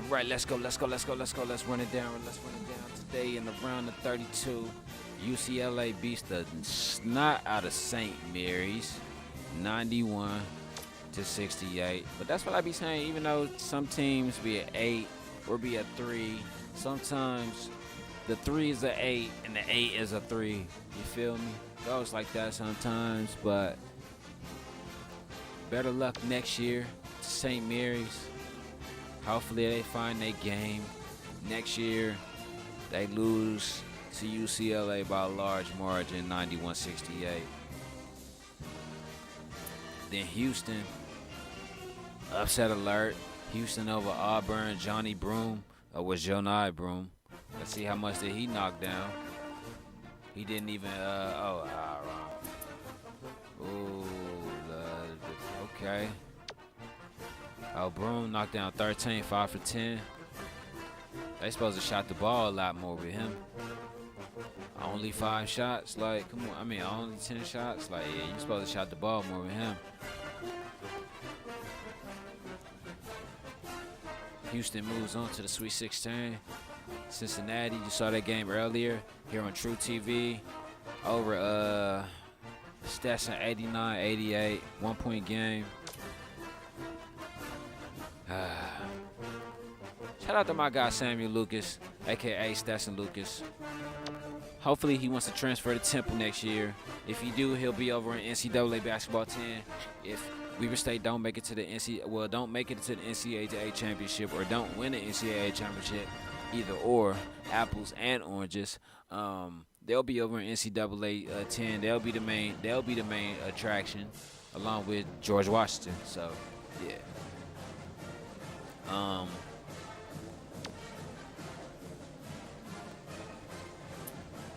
[SPEAKER 7] Right, let's go. Let's run it down. Today in the round of 32, UCLA beats the snot out of St. Mary's, 91-68. But that's what I be saying. Even though some teams be at 8 or be at 3, sometimes the 3 is an 8 and the 8 is a 3. You feel me? Goes like that sometimes, but better luck next year to St. Mary's. Hopefully they find their game. Next year, they lose to UCLA by a large margin, 91-68. Then Houston, upset alert. Houston over Auburn. Johnny Broom, was Jonai Broom. Let's see how much did he knock down. He didn't even, okay. Oh, Broom knocked down 13, 5 for 10. They supposed to shot the ball a lot more with him. Only 5 shots, like, come on. I mean, only 10 shots. Like, yeah, you supposed to shot the ball more with him. Houston moves on to the Sweet 16. Cincinnati, you saw that game earlier here on TruTV. Over Stetson 89-88, 1-point game. Shout out to my guy Samuel Lucas, aka Stetson Lucas. Hopefully he wants to transfer to Temple next year. If he do, he'll be over in NCAA basketball 10. If Weber State don't make it to the NCAA championship or don't win the NCAA championship, either or, apples and oranges, they'll be over in NCAA 10. They'll be the main attraction, along with George Washington. So, yeah.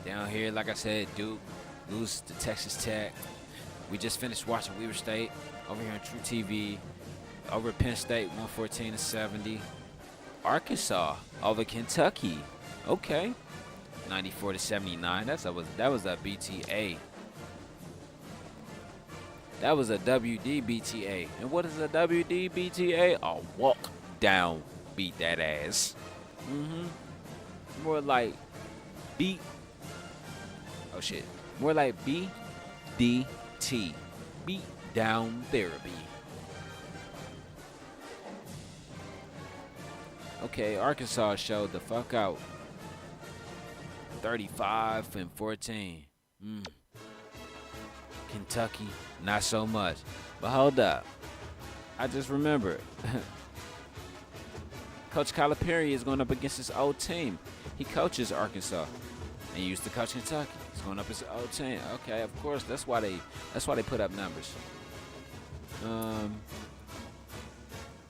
[SPEAKER 7] Down here, like I said, Duke lose to Texas Tech. We just finished watching Weber State over here on TruTV. Over Penn State, 114-70. Arkansas over Kentucky. Okay, 94-79. That was a BTA. That was a WDBTA. And what is a WDBTA? A walk down, beat that ass. More like beat. Oh shit. More like BDT. Beat down therapy. Okay, Arkansas showed the fuck out. 35-14. Kentucky, not so much. But hold up. I just remembered. Coach Calipari is going up against his old team. He coaches Arkansas and used to coach Kentucky. He's going up against his old team. Okay, of course, that's why they put up numbers.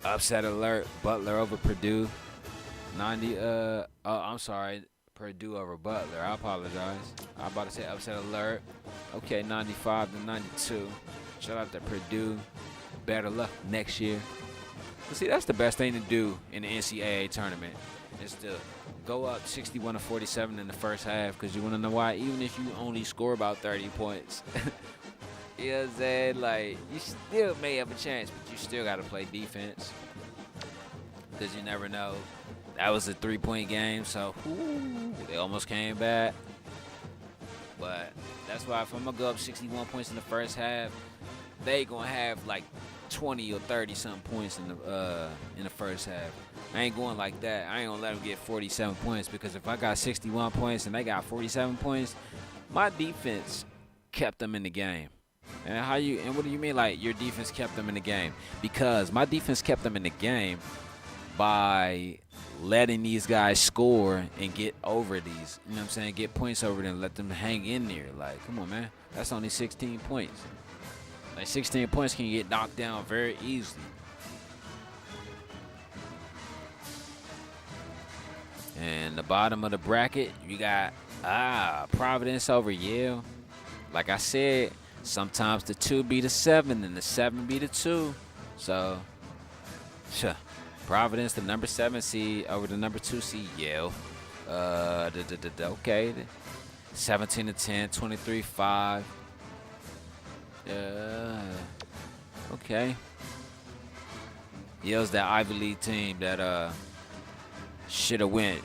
[SPEAKER 7] Upset alert. Butler over Purdue. 90. Purdue over Butler. I apologize. I'm about to say upset alert. Okay, 95-92. Shout out to Purdue. Better luck next year. But see, that's the best thing to do in the NCAA tournament, is to go up 61-47 in the first half, because you want to know why? Even if you only score about 30 points, you know what I'm saying? Like, you still may have a chance, but you still got to play defense, because you never know. That was a 3-point game, so they almost came back. But that's why if I'm going to go up 61 points in the first half, they going to have like 20 or 30-something points in the first half. I ain't going like that. I ain't going to let them get 47 points, because if I got 61 points and they got 47 points, my defense kept them in the game. And what do you mean, like, your defense kept them in the game? Because my defense kept them in the game by letting these guys score and get over these, you know what I'm saying, get points over them, let them hang in there. Like, come on, man. That's only 16 points. Like, 16 points can get knocked down very easily. And the bottom of the bracket, you got Providence over Yale. Like I said, sometimes the 2 be the 7 and the 7 be the 2. So, Providence, the number 7 seed over the number 2 seed Yale. Okay, 17-10, 23-5. Okay. Yale's that Ivy League team that should have went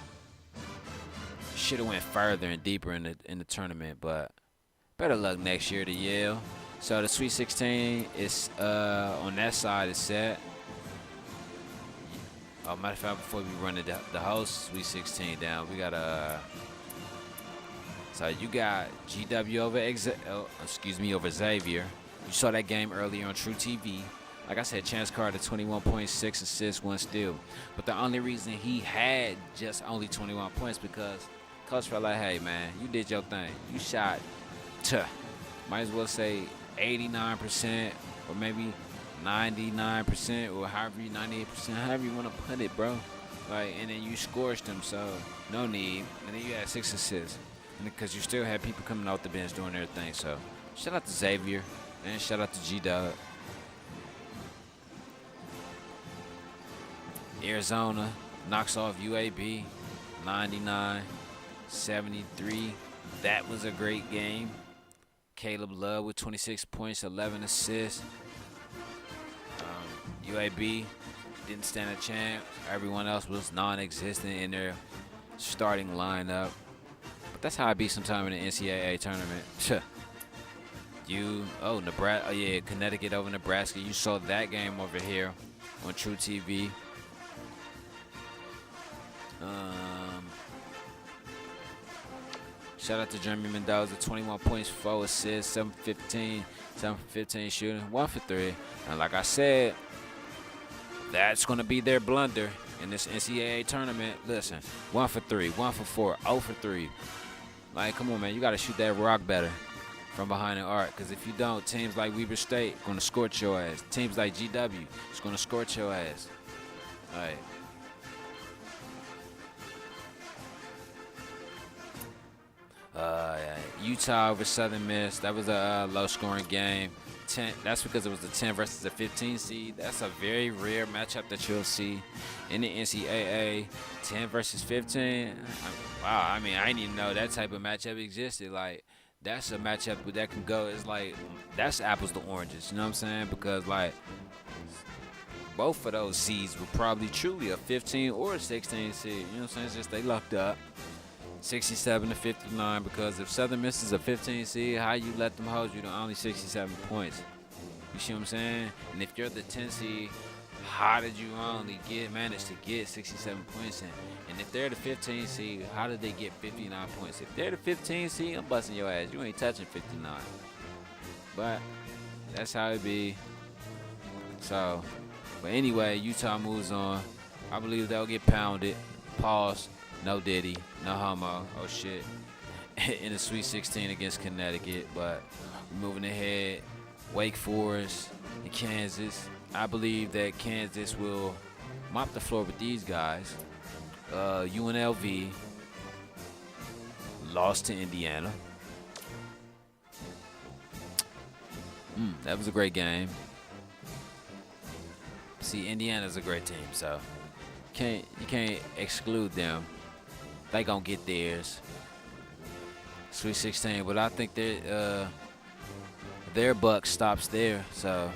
[SPEAKER 7] further and deeper in the tournament, but better luck next year to Yale. So the Sweet 16 is on that side is set. Matter of fact, before we run the whole Sweet 16 down, we got so you got GW over Xavier. You saw that game earlier on TruTV. Like I said, Chance Carter, 21.6 assists, 1 steal. But the only reason he had just only 21 points because coach felt like, hey man, you did your thing. You shot, might as well say 89% or maybe 99% or however 98%, however you want to put it, bro. Like, and then you scorched them, so no need. And then you had 6 assists, and because you still had people coming off the bench doing their thing. So shout out to Xavier and shout out to G-Dub. Arizona knocks off UAB 99-73. That was a great game. Caleb Love with 26 points, 11 assists. UAB didn't stand a chance. Everyone else was non-existent in their starting lineup. But that's how I be sometime in the NCAA tournament. Nebraska. Oh yeah, Connecticut over Nebraska. You saw that game over here on TruTV. Shout out to Jeremy Mendoza, 21 points, 4 assists, 7 for 15 shooting, 1 for 3. And like I said, that's going to be their blunder in this NCAA tournament. Listen, 1 for 3, 1 for 4, 0 for 3. Like, come on, man, you got to shoot that rock better from behind the arc. Because if you don't, teams like Weber State going to scorch your ass. Teams like GW is going to scorch your ass. All right. Utah over Southern Miss. That was a low-scoring game. That's because it was the 10 versus the 15 seed. That's a very rare matchup that you'll see in the NCAA. 10 versus 15. Wow, I mean, I didn't even know that type of matchup existed. Like, that's a matchup that can go. It's like, that's apples to oranges. You know what I'm saying? Because, like, both of those seeds were probably truly a 15 or a 16 seed. You know what I'm saying? It's just they lucked up. 67-59, because if Southern Miss is a 15 seed, how you let them hold you to only 67 points? You see what I'm saying? And if you're the 10 seed, how did you only manage to get 67 points in? And if they're the 15 seed, how did they get 59 points? If they're the 15 seed, I'm busting your ass. You ain't touching 59. But that's how it be. So, but anyway, Utah moves on. I believe they'll get pounded. Pause. No Diddy, no homo, oh shit, in the Sweet 16 against Connecticut. But we're moving ahead. Wake Forest and Kansas. I believe that Kansas will mop the floor with these guys. UNLV lost to Indiana. That was a great game. See, Indiana's a great team, so you can't exclude them. They gonna get theirs. Sweet 16, but I think their buck stops there. So,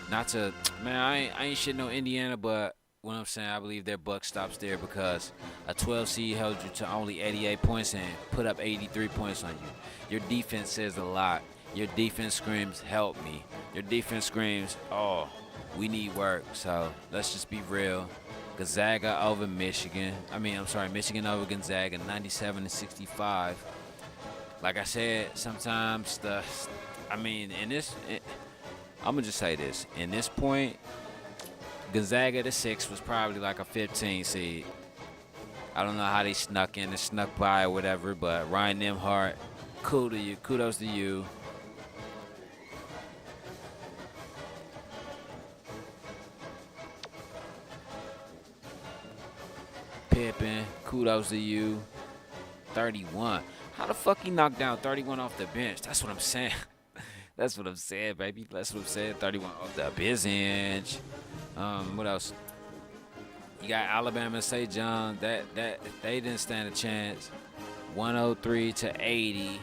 [SPEAKER 7] not to, man, I ain't shitting on Indiana, but what I'm saying, I believe their buck stops there because a 12 seed held you to only 88 points and put up 83 points on you. Your defense says a lot. Your defense screams, help me. Your defense screams, oh, we need work. So, let's just be real. Gonzaga over Michigan. Michigan over Gonzaga, 97-65. Like I said, sometimes I'm going to just say this. In this point, Gonzaga, the 6, was probably like a 15 seed. I don't know how they snuck in and snuck by or whatever, but Ryan Nembhard, kudos to you. Pippen, kudos to you. 31. How the fuck he knocked down 31 off the bench? That's what I'm saying. That's what I'm saying, baby. That's what I'm saying. 31 off the bench. What else? You got Alabama and St. John. That they didn't stand a chance. 103-80.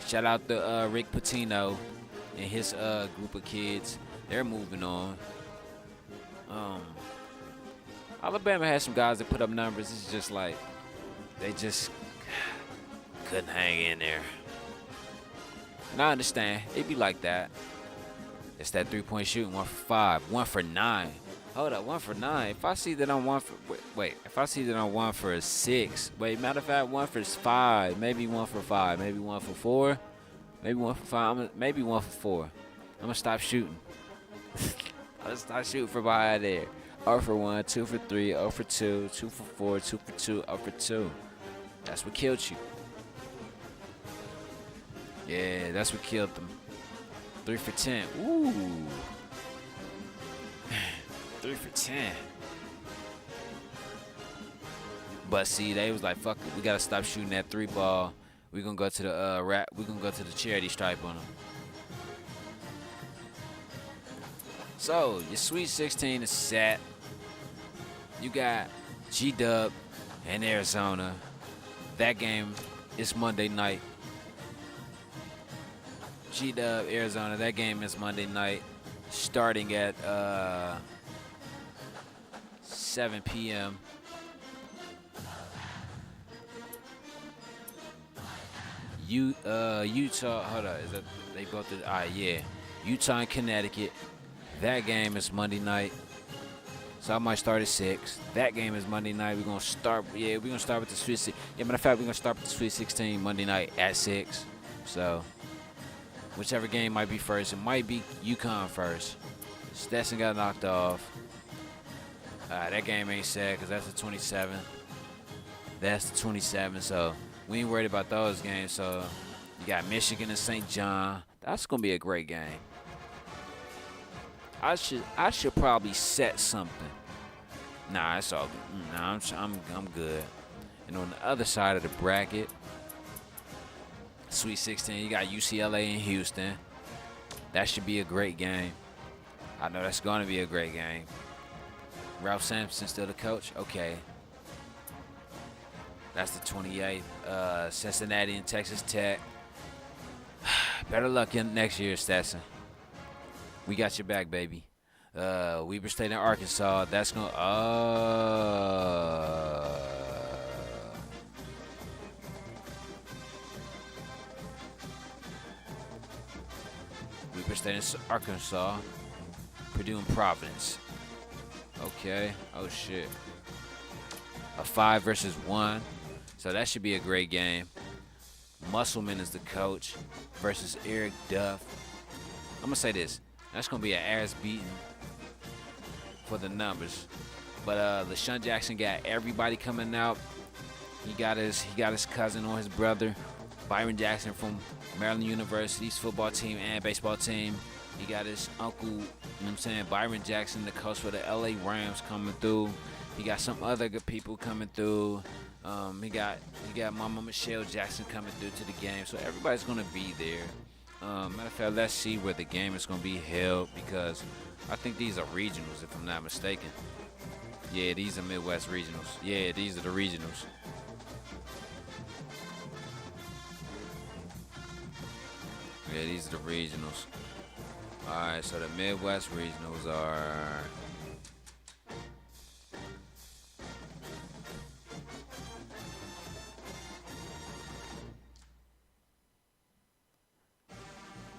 [SPEAKER 7] Shout out to Rick Pitino and his group of kids. They're moving on. Alabama has some guys that put up numbers. It's just like they just couldn't hang in there. And I understand. It'd be like that. It's that three-point shooting, 1 for 5, 1 for 9. Hold up, 1 for 9. If I see that I'm 1 for if I see that I'm 1 for 6, matter of fact, 1 for 5, maybe 1 for 5, maybe 1 for 4, maybe 1 for 5, maybe 1 for 4. I'm gonna stop shooting. I'm gonna stop shooting from behind there. 0 for 1, 2 for 3, 0 for 2, 2 for 4, 2 for 2, 0 for 2. That's what killed you. Yeah, that's what killed them. 3 for 10. Ooh. 3 for 10. But see, they was like, fuck it, we gotta stop shooting that 3 ball. We gonna go to the we gonna go to the charity stripe on them. So your Sweet 16 is set. You got G-Dub and Arizona. That game is Monday night. G-Dub, Arizona. That game is Monday night, starting at 7 p.m. Utah. Hold on. Is that they both did? Yeah. Utah and Connecticut. That game is Monday night. So I might start at 6. That game is Monday night. We're gonna start. Yeah, we're gonna start with the Sweet 16. Yeah, matter of fact, we're gonna start with the Sweet 16 Monday night at 6. So whichever game might be first, it might be UConn first. Stetson got knocked off. That game ain't set because that's the 27th. That's the 27th. So we ain't worried about those games. So you got Michigan and St. John. That's gonna be a great game. I should probably set something. Nah, it's all good. Nah, I'm good. And on the other side of the bracket, Sweet 16, you got UCLA and Houston. That should be a great game. I know that's going to be a great game. Ralph Sampson still the coach? Okay. That's the 28th. Cincinnati and Texas Tech. Better luck in next year, Stetson. We got your back, baby. Weber State and Arkansas. That's going to... Weber State and Arkansas. Purdue and Providence. Okay. Oh, shit. A 5 versus 1. So that should be a great game. Musselman is the coach versus Eric Duff. I'm going to say this. That's going to be an ass beating for the numbers. But LaShawn Jackson got everybody coming out. He got his cousin or his brother, Byron Jackson from Maryland University's football team and baseball team. He got his uncle, you know what I'm saying, Byron Jackson, the coach for the LA Rams, coming through. He got some other good people coming through. He got Mama Michelle Jackson coming through to the game. So everybody's going to be there. Matter of fact, let's see where the game is going to be held, because I think these are regionals, if I'm not mistaken. Yeah, these are Midwest regionals. Yeah, these are the regionals. Yeah, these are the regionals. All right, so the Midwest regionals are...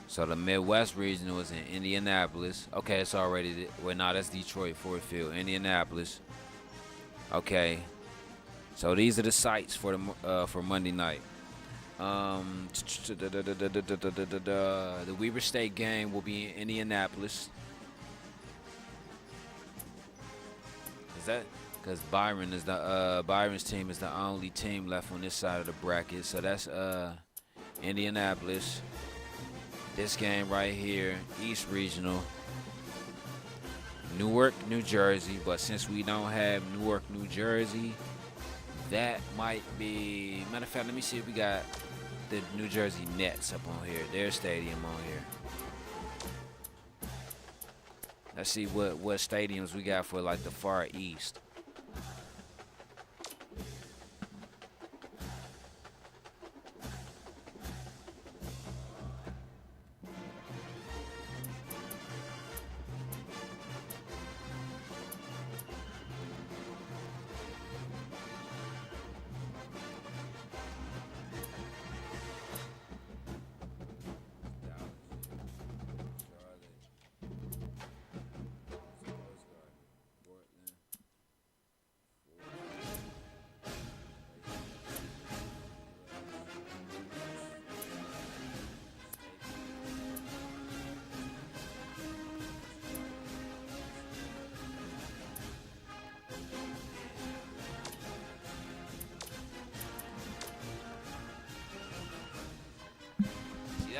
[SPEAKER 7] So the Midwest regional is in Indianapolis. Okay, it's already... Well, no, that's Detroit, Ford Field. Indianapolis. Okay. So these are the sites for Monday night. The Weber State game will be in Indianapolis. Is that... Because Byron's team is the only team left on this side of the bracket. So that's Indianapolis. This game right here, East Regional, Newark, New Jersey. But since we don't have Newark, New Jersey, that might be... Matter of fact, let me see if we got the New Jersey Nets up on here. Their stadium on here. Let's see what stadiums we got for like the Far East.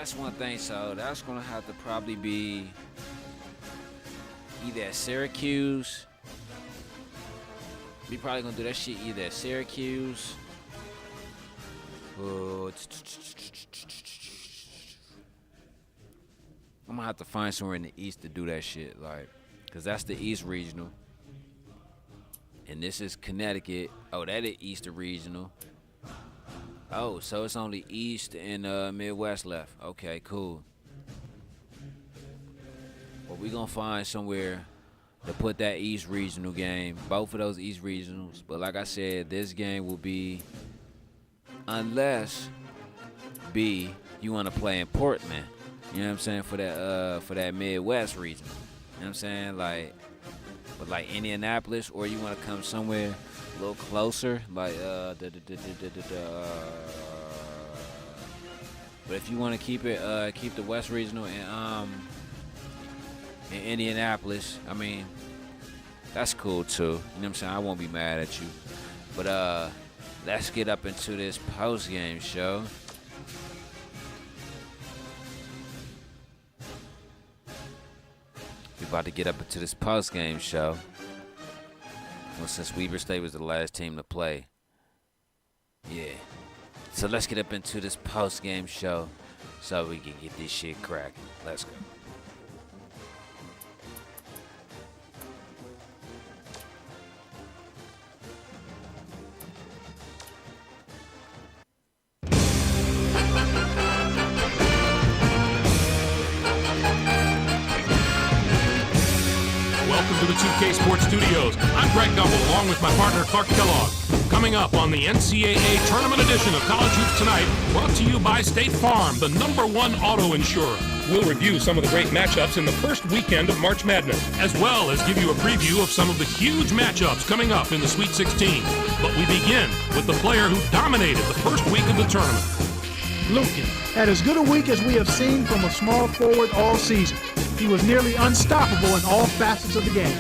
[SPEAKER 7] that's one thing. So that's gonna have to probably be either at Syracuse. We probably gonna do that shit either at Syracuse. I'm gonna have to find somewhere in the East to do that shit, like, cause that's the East Regional, and this is Connecticut. Oh, that is Eastern Regional. Oh, so it's only East and Midwest left. Okay, cool. Well, we gonna find somewhere to put that East Regional game, both of those East Regionals. But like I said, this game will be, unless B, you wanna play in Portland. You know what I'm saying, for that Midwest region. You know what I'm saying? Like, but like Indianapolis, or you want to come somewhere a little closer, like but if you want to keep the West Regional in Indianapolis, I mean, that's cool too. You know what I'm saying? I won't be mad at you. But let's get up into this post-game show. We're about to get up into this post-game show. Well, since Weber State was the last team to play. Yeah. So let's get up into this post-game show so we can get this shit cracking. Let's go.
[SPEAKER 4] To the 2K Sports Studios. I'm Greg Gumbel, along with my partner Clark Kellogg. Coming up on the NCAA Tournament Edition of College Hoops Tonight, brought to you by State Farm, the #1 auto insurer.
[SPEAKER 5] We'll review some of the great matchups in the first weekend of March Madness,
[SPEAKER 4] as well as give you a preview of some of the huge matchups coming up in the Sweet 16. But we begin with the player who dominated the first week of the tournament.
[SPEAKER 9] Lukin had as good a week as we have seen from a small forward all season. He was nearly unstoppable in all facets of the game.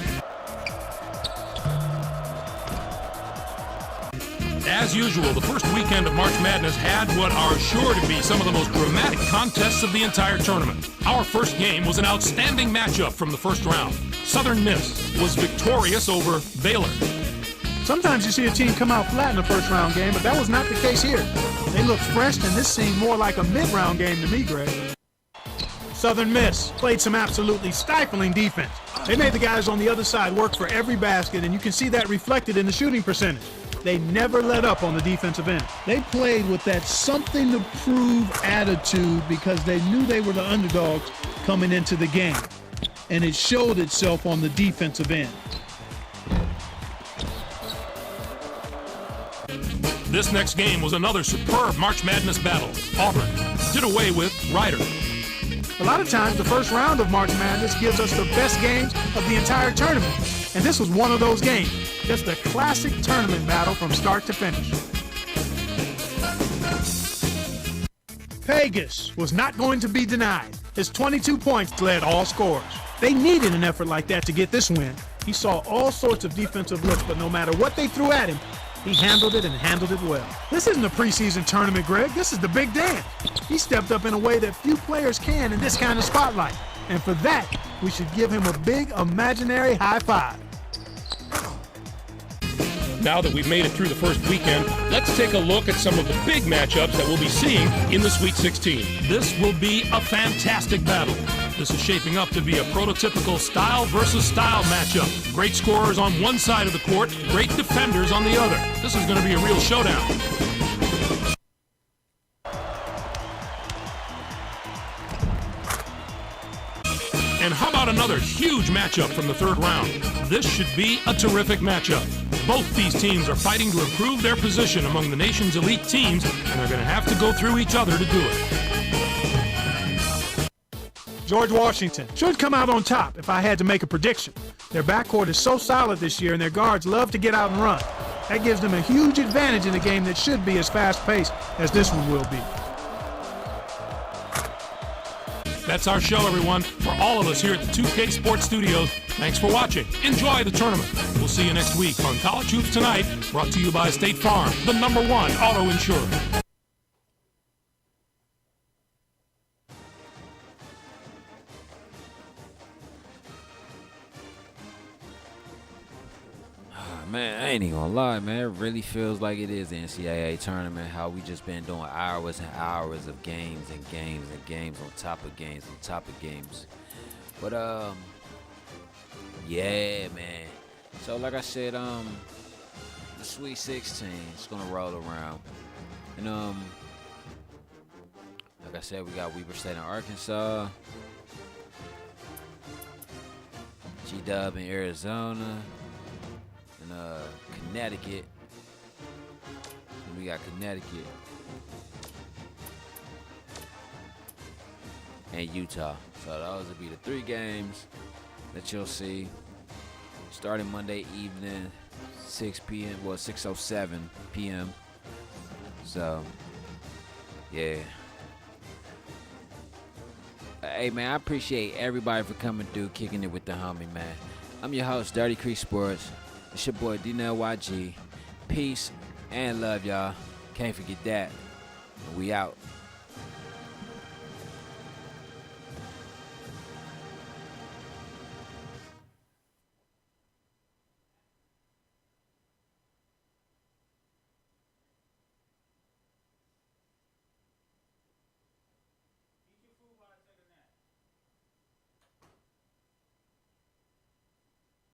[SPEAKER 4] As usual, the first weekend of March Madness had what are sure to be some of the most dramatic contests of the entire tournament. Our first game was an outstanding matchup from the first round. Southern Miss was victorious over Baylor.
[SPEAKER 9] Sometimes you see a team come out flat in the first round game, but that was not the case here. They looked fresh, and this seemed more like a mid-round game to me, Greg. Southern Miss played some absolutely stifling defense. They made the guys on the other side work for every basket, and you can see that reflected in the shooting percentage. They never let up on the defensive end. They played with that something-to-prove attitude because they knew they were the underdogs coming into the game, and it showed itself on the defensive end.
[SPEAKER 4] This next game was another superb March Madness battle. Auburn did away with Ryder.
[SPEAKER 9] A lot of times, the first round of March Madness gives us the best games of the entire tournament. And this was one of those games. Just a classic tournament battle from start to finish. Pegas was not going to be denied. His 22 points led all scorers. They needed an effort like that to get this win. He saw all sorts of defensive looks, but no matter what they threw at him, he handled it and handled it well. This isn't a preseason tournament, Greg. This is the big dance. He stepped up in a way that few players can in this kind of spotlight. And for that, we should give him a big imaginary high five.
[SPEAKER 5] Now that we've made it through the first weekend, let's take a look at some of the big matchups that we'll be seeing in the Sweet 16.
[SPEAKER 4] This will be a fantastic battle. This is shaping up to be a prototypical style versus style matchup. Great scorers on one side of the court, great defenders on the other. This is going to be a real showdown. And how about another huge matchup from the third round? This should be a terrific matchup. Both these teams are fighting to improve their position among the nation's elite teams, and they're going to have to go through each other to do it.
[SPEAKER 9] George Washington should come out on top if I had to make a prediction. Their backcourt is so solid this year, and their guards love to get out and run. That gives them a huge advantage in a game that should be as fast-paced as this one will be.
[SPEAKER 4] That's our show, everyone. For all of us here at the 2K Sports Studios, thanks for watching. Enjoy the tournament. We'll see you next week on College Hoops Tonight, brought to you by State Farm, the #1 auto insurer.
[SPEAKER 7] Man, I ain't even gonna lie, man. It really feels like it is the NCAA tournament. How we just been doing hours and hours of games and games and games on top of games on top of games. But yeah, man. So like I said, the Sweet 16 is gonna roll around, and like I said, we got Weber State in Arkansas, G-Dub in Arizona, and Connecticut. And we got Connecticut and Utah. So those will be the 3 games that you'll see starting Monday evening, 6 p.m. Well, 6:07 p.m. So, yeah. Hey, man, I appreciate everybody for coming through, kicking it with the homie, man. I'm your host, Dirty Creek Sports. It's your boy, DNLYG. Peace and love, y'all. Can't forget that. We out.